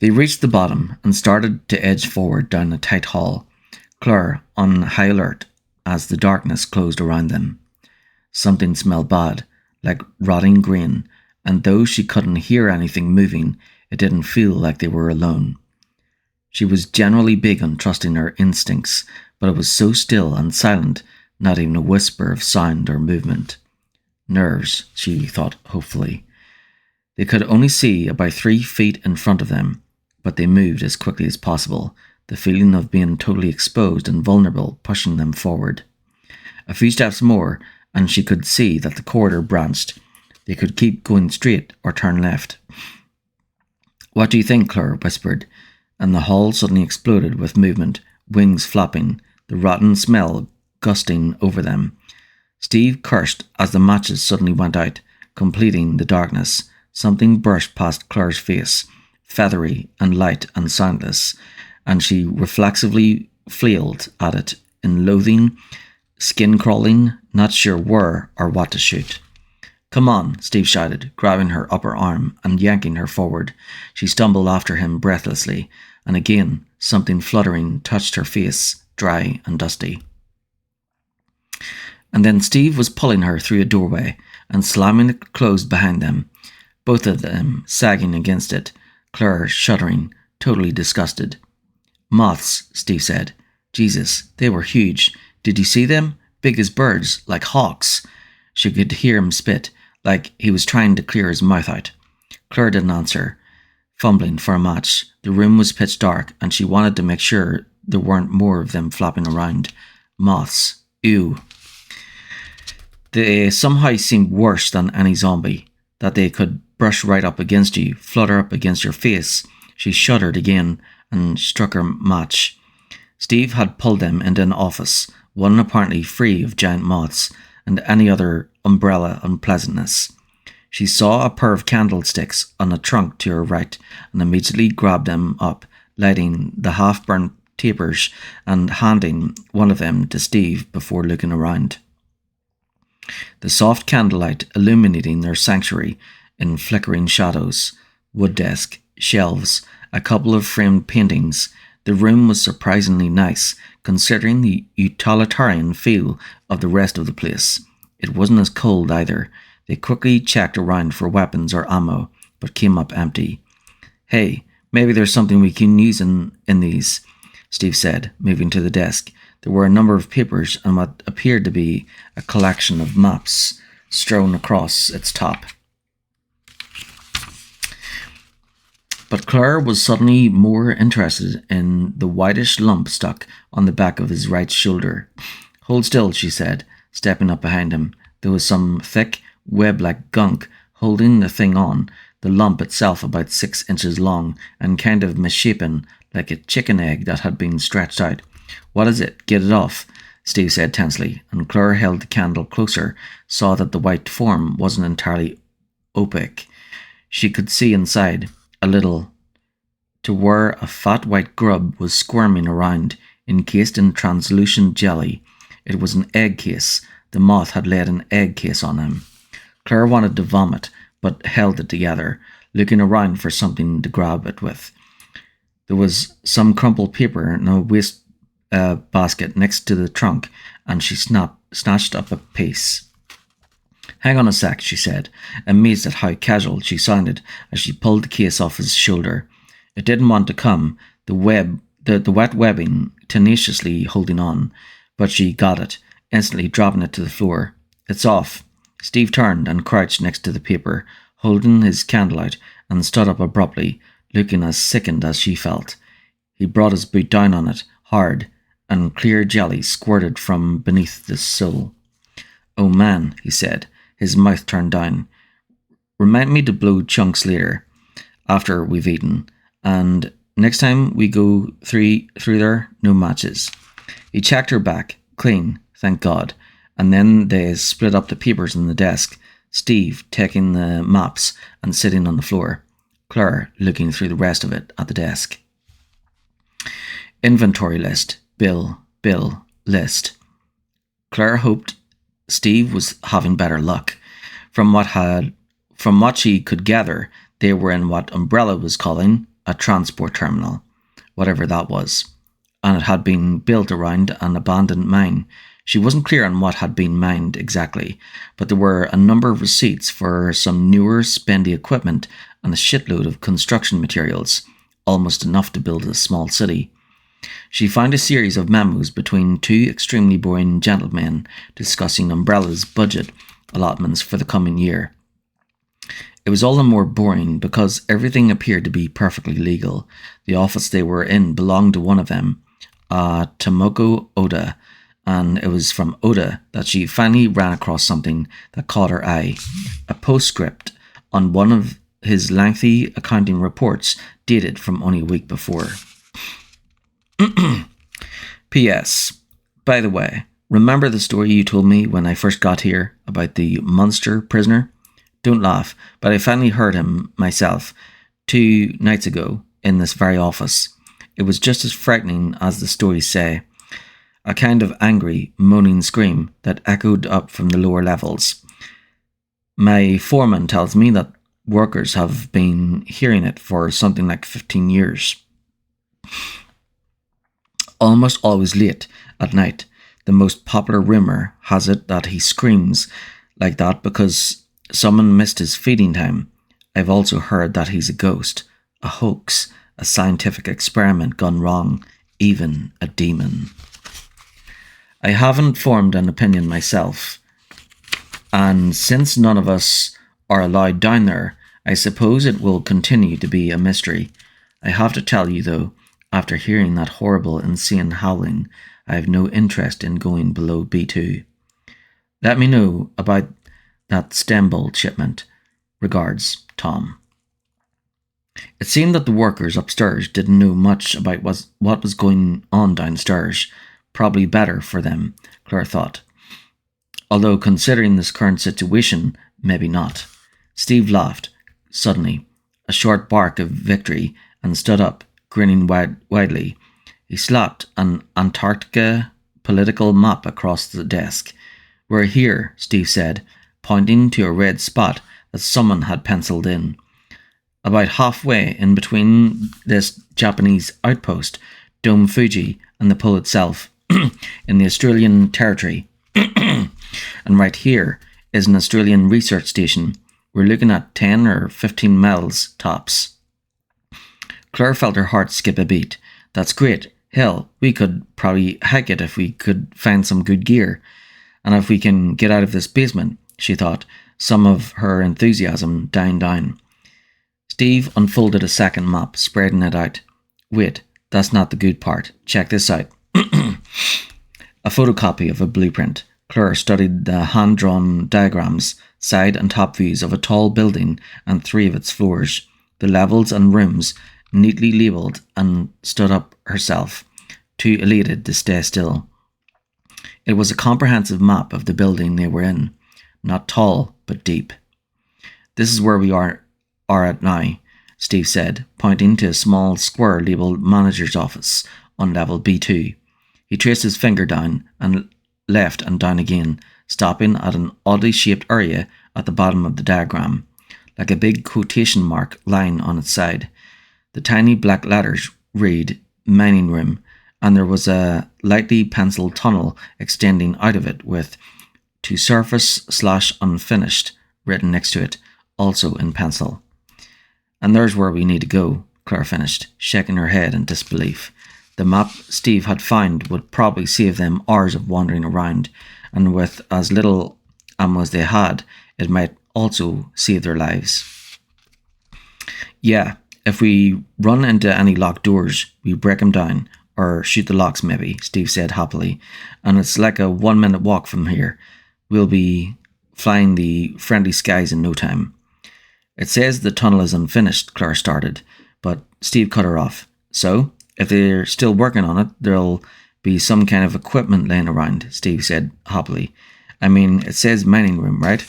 They reached the bottom and started to edge forward down the tight hall, Claire on high alert as the darkness closed around them. Something smelled bad, like rotting grain, and though she couldn't hear anything moving, it didn't feel like they were alone. She was generally big on trusting her instincts, but it was so still and silent, not even a whisper of sound or movement. Nerves, she thought hopefully. They could only see about 3 feet in front of them, but they moved as quickly as possible, the feeling of being totally exposed and vulnerable pushing them forward. A few steps more, and she could see that the corridor branched. They could keep going straight or turn left. What do you think? Claire whispered, and the hall suddenly exploded with movement, wings flapping, the rotten smell gusting over them. Steve cursed as the matches suddenly went out, completing the darkness. Something brushed past Claire's face, feathery and light and soundless, and she reflexively flailed at it in loathing, skin crawling, not sure where or what to shoot. Come on, Steve shouted, grabbing her upper arm and yanking her forward. She stumbled after him breathlessly, and again something fluttering touched her face, dry and dusty. And then Steve was pulling her through a doorway and slamming it closed behind them, both of them sagging against it, Claire shuddering, totally disgusted. Moths, Steve said. Jesus, they were huge. Did you see them? Big as birds, like hawks. She could hear him spit, like he was trying to clear his mouth out. Claire didn't answer, fumbling for a match. The room was pitch dark, and she wanted to make sure there weren't more of them flopping around. Moths. Ew. They somehow seemed worse than any zombie, that they could brush right up against you, flutter up against your face. She shuddered again and struck her match. Steve had pulled them into an office, one apparently free of giant moths and any other umbrella unpleasantness. She saw a pair of candlesticks on a trunk to her right and immediately grabbed them up, lighting the half-burnt tapers and handing one of them to Steve before looking around. The soft candlelight illuminating their sanctuary in flickering shadows, wood desk, shelves, a couple of framed paintings. The room was surprisingly nice, considering the utilitarian feel of the rest of the place. It wasn't as cold either. They quickly checked around for weapons or ammo, but came up empty. Hey, maybe there's something we can use in these, Steve said, moving to the desk. There were a number of papers and what appeared to be a collection of maps strewn across its top. But Claire was suddenly more interested in the whitish lump stuck on the back of his right shoulder. Hold still, she said, stepping up behind him. There was some thick, web-like gunk holding the thing on, the lump itself about 6 inches long and kind of misshapen, like a chicken egg that had been stretched out. What is it? Get it off, Steve said tensely, and Claire held the candle closer, saw that the white form wasn't entirely opaque. She could see inside, a little, to where a fat white grub was squirming around, encased in translucent jelly. It was an egg case. The moth had laid an egg case on him. Claire wanted to vomit, but held it together, looking around for something to grab it with. There was some crumpled paper in a waste basket next to the trunk, and she snatched up a piece. "Hang on a sec," she said, amazed at how casual she sounded as she pulled the case off his shoulder. It didn't want to come, the wet webbing tenaciously holding on, but she got it, instantly dropping it to the floor. "It's off." Steve turned and crouched next to the paper, holding his candle out, and stood up abruptly, looking as sickened as she felt. He brought his boot down on it, hard, and clear jelly squirted from beneath the sole. "Oh man," he said, his mouth turned down. "Remind me to blow chunks later, after we've eaten, and next time we go through there, no matches." He checked her back, clean, thank God, and then they split up the papers on the desk, Steve taking the maps and sitting on the floor, Claire looking through the rest of it at the desk. Inventory list, bill, list. Claire hoped Steve was having better luck. From what she could gather, they were in what Umbrella was calling a transport terminal, whatever that was, and it had been built around an abandoned mine. She wasn't clear on what had been mined exactly, but there were a number of receipts for some newer, spendy equipment and a shitload of construction materials, almost enough to build a small city. She found a series of memos between two extremely boring gentlemen discussing Umbrella's budget allotments for the coming year. It was all the more boring because everything appeared to be perfectly legal. The office they were in belonged to one of them, Tomoko Oda, and it was from Oda that she finally ran across something that caught her eye. A postscript on one of his lengthy accounting reports dated from only a week before. P.S. By the way, remember the story you told me when I first got here about the monster prisoner? Don't laugh, but I finally heard him myself 2 nights ago in this very office. It was just as frightening as the stories say. A kind of angry, moaning scream that echoed up from the lower levels. My foreman tells me that workers have been hearing it for something like 15 years. Almost always late at night. The most popular rumour has it that he screams like that because someone missed his feeding time. I've also heard that he's a ghost, a hoax, a scientific experiment gone wrong, even a demon. I haven't formed an opinion myself, and since none of us are allowed down there, I suppose it will continue to be a mystery. I have to tell you, though, after hearing that horrible, insane howling, I have no interest in going below B2. Let me know about that stem bolt shipment. Regards, Tom. It seemed that the workers upstairs didn't know much about what was going on downstairs. Probably better for them, Claire thought. Although considering this current situation, maybe not. Steve laughed, suddenly, a short bark of victory, and stood up, grinning widely. He slapped an Antarctica political map across the desk. "We're here," Steve said, pointing to a red spot that someone had penciled in. About halfway in between this Japanese outpost, Dome Fuji, and the pole itself, in the Australian territory. And right here is an Australian research station. We're looking at 10 or 15 miles tops. Claire felt her heart skip a beat. That's great. Hell, we could probably hike it if we could find some good gear. And if we can get out of this basement, she thought, some of her enthusiasm dying down. Steve unfolded a second map, spreading it out. Wait, that's not the good part. Check this out. A photocopy of a blueprint. Claire studied the hand-drawn diagrams, side and top views of a tall building and 3 of its floors, the levels and rooms neatly labelled, and stood up herself, too elated to stay still. It was a comprehensive map of the building they were in, not tall, but deep. "This is where we are at now," Steve said, pointing to a small square labelled manager's office on level B2. He traced his finger down and left and down again, stopping at an oddly shaped area at the bottom of the diagram, like a big quotation mark lying on its side. The tiny black letters read "mining room," and there was a lightly penciled tunnel extending out of it with to surface/unfinished written next to it, also in pencil. And there's where we need to go, Claire finished, shaking her head in disbelief. The map Steve had found would probably save them hours of wandering around, and with as little ammo as they had, it might also save their lives. Yeah, if we run into any locked doors, we break them down, or shoot the locks maybe, Steve said happily. And it's like a 1-minute walk from here. We'll be flying the friendly skies in no time. It says the tunnel is unfinished, Claire started, but Steve cut her off. So, if they're still working on it, there'll be some kind of equipment laying around, Steve said happily. I mean, it says mining room, right?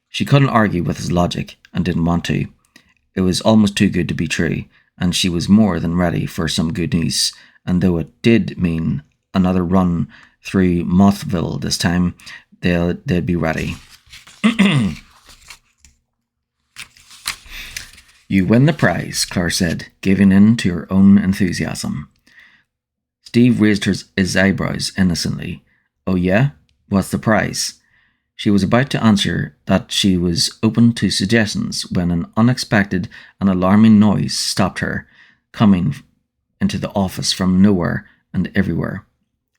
She couldn't argue with his logic, and didn't want to. It was almost too good to be true, and she was more than ready for some good news. And though it did mean another run through Mothville this time, they'd be ready. You win the prize, Claire said, giving in to her own enthusiasm. Steve raised his eyebrows innocently. Oh yeah? What's the prize? She was about to answer that she was open to suggestions when an unexpected and alarming noise stopped her, coming into the office from nowhere and everywhere.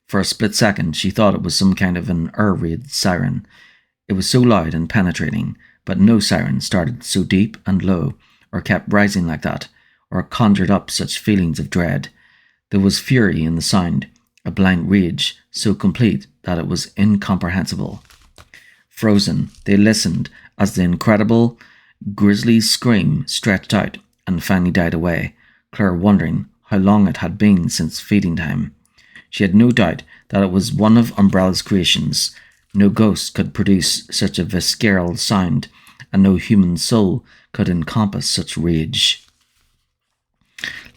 For a split second, she thought it was some kind of an air raid siren. It was so loud and penetrating, but no siren started so deep and low, or kept rising like that, or conjured up such feelings of dread. There was fury in the sound, a blind rage so complete that it was incomprehensible. Frozen, they listened as the incredible, grisly scream stretched out and finally died away, Claire wondering how long it had been since feeding time. She had no doubt that it was one of Umbrella's creations. No ghost could produce such a visceral sound, and no human soul could encompass such rage.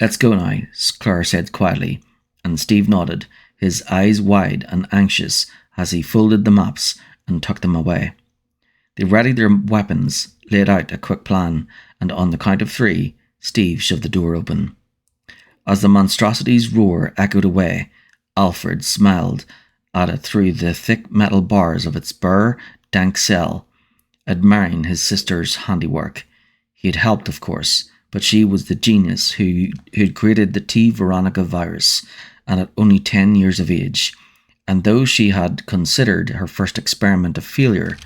Let's go now, Claire said quietly, and Steve nodded, his eyes wide and anxious as he folded the maps and tucked them away. They readied their weapons, laid out a quick plan, and on the count of 3, Steve shoved the door open. As the monstrosity's roar echoed away, Alfred smiled at it through the thick metal bars of its bare, dank cell, admiring his sister's handiwork. He had helped, of course, but she was the genius who'd created the T. Veronica virus, and at only 10 years of age. And though she had considered her first experiment a failure,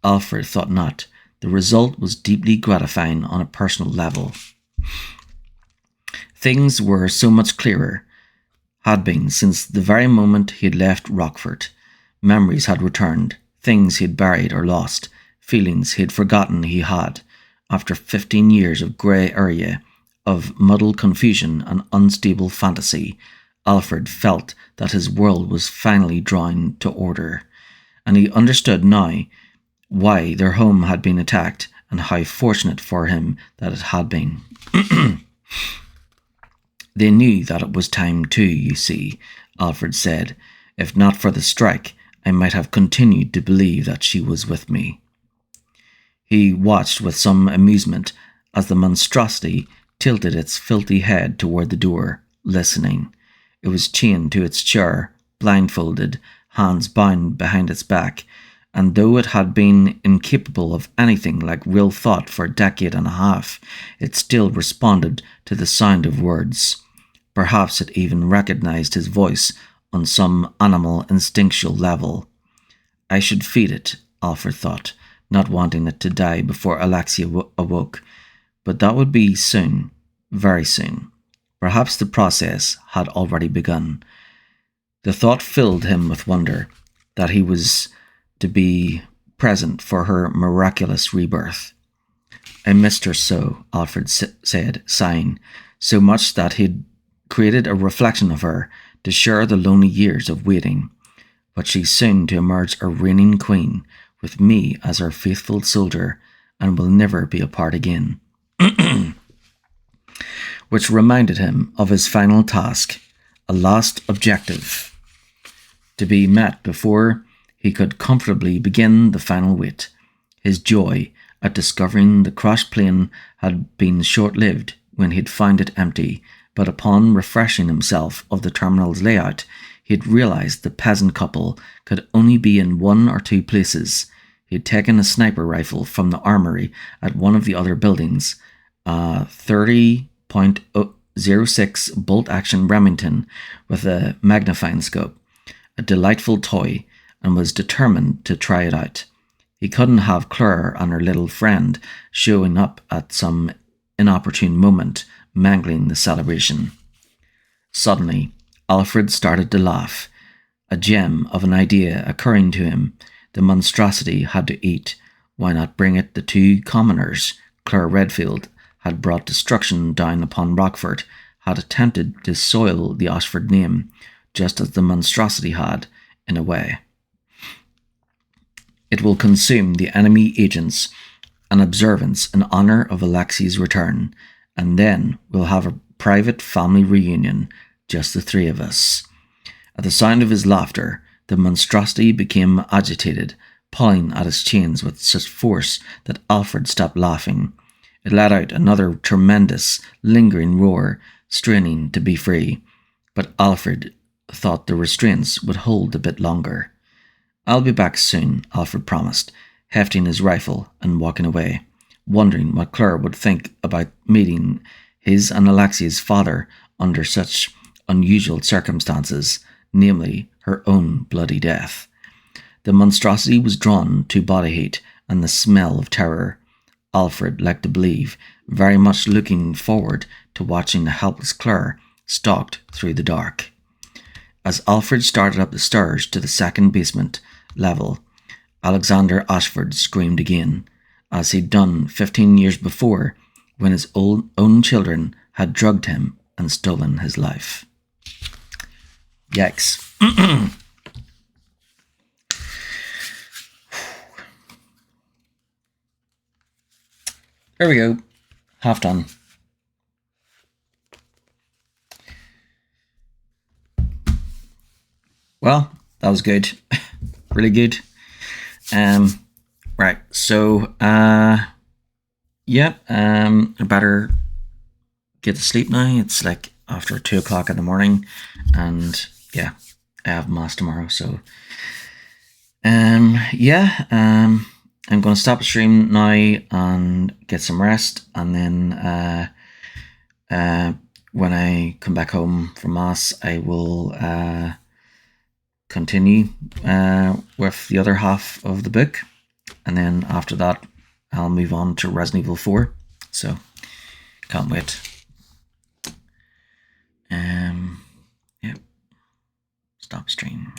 Alfred thought not. The result was deeply gratifying on a personal level. Things were so much clearer, had been since the very moment he had left Rockford. Memories had returned, things he had buried or lost, feelings he had forgotten he had. After 15 years of grey area, of muddled confusion and unstable fantasy, Alfred felt that his world was finally drawing to order, and he understood now why their home had been attacked and how fortunate for him that it had been. They knew that it was time too, you see, Alfred said. If not for the strike, I might have continued to believe that she was with me. He watched with some amusement as the monstrosity tilted its filthy head toward the door, listening. It was chained to its chair, blindfolded, hands bound behind its back, and though it had been incapable of anything like real thought for a decade and a half, it still responded to the sound of words. Perhaps it even recognized his voice on some animal instinctual level. I should feed it, Alfred thought, not wanting it to die before Alexia awoke, but that would be soon, very soon. Perhaps the process had already begun. The thought filled him with wonder that he was to be present for her miraculous rebirth. I missed her so, Alfred said, sighing, so much that he'd created a reflection of her to share the lonely years of waiting. But she's soon to emerge a reigning queen, with me as her faithful soldier, and will never be apart again. Which reminded him of his final task, a last objective, to be met before he could comfortably begin the final wait. His joy at discovering the crashed plane had been short-lived when he'd found it empty, but upon refreshing himself of the terminal's layout, He'd realized the peasant couple could only be in one or two places. He'd taken a sniper rifle from the armory at one of the other buildings, a 30.06 bolt-action Remington with a magnifying scope, a delightful toy, and was determined to try it out. He couldn't have Claire and her little friend showing up at some inopportune moment, mangling the celebration. Suddenly, Alfred started to laugh, a gem of an idea occurring to him. The monstrosity had to eat. Why not bring it the two commoners? Claire Redfield had brought destruction down upon Rockford, had attempted to soil the Oxford name, just as the monstrosity had, in a way. It will consume the enemy agents and observance in honour of Alexi's return, and then we'll have a private family reunion, just the three of us. At the sound of his laughter, the monstrosity became agitated, pulling at his chains with such force that Alfred stopped laughing. It let out another tremendous, lingering roar, straining to be free, but Alfred thought the restraints would hold a bit longer. "I'll be back soon," Alfred promised, hefting his rifle and walking away, wondering what Claire would think about meeting his and Alexia's father under such unusual circumstances, namely her own bloody death. The monstrosity was drawn to body heat and the smell of terror. Alfred liked to believe, very much looking forward to watching the helpless Claire stalked through the dark. As Alfred started up the stairs to the second basement level, Alexander Ashford screamed again, as he'd done 15 years before when his own children had drugged him and stolen his life. Yikes. There we go. Half done. Well, that was good. Really good. Right. So, I better get to sleep now. It's like after 2 o'clock in the morning, and yeah, I have mass tomorrow. So, I'm going to stop the stream now and get some rest, and then when I come back home from mass, I will continue with the other half of the book, and then after that I'll move on to Resident Evil 4. So can't wait. Stop stream.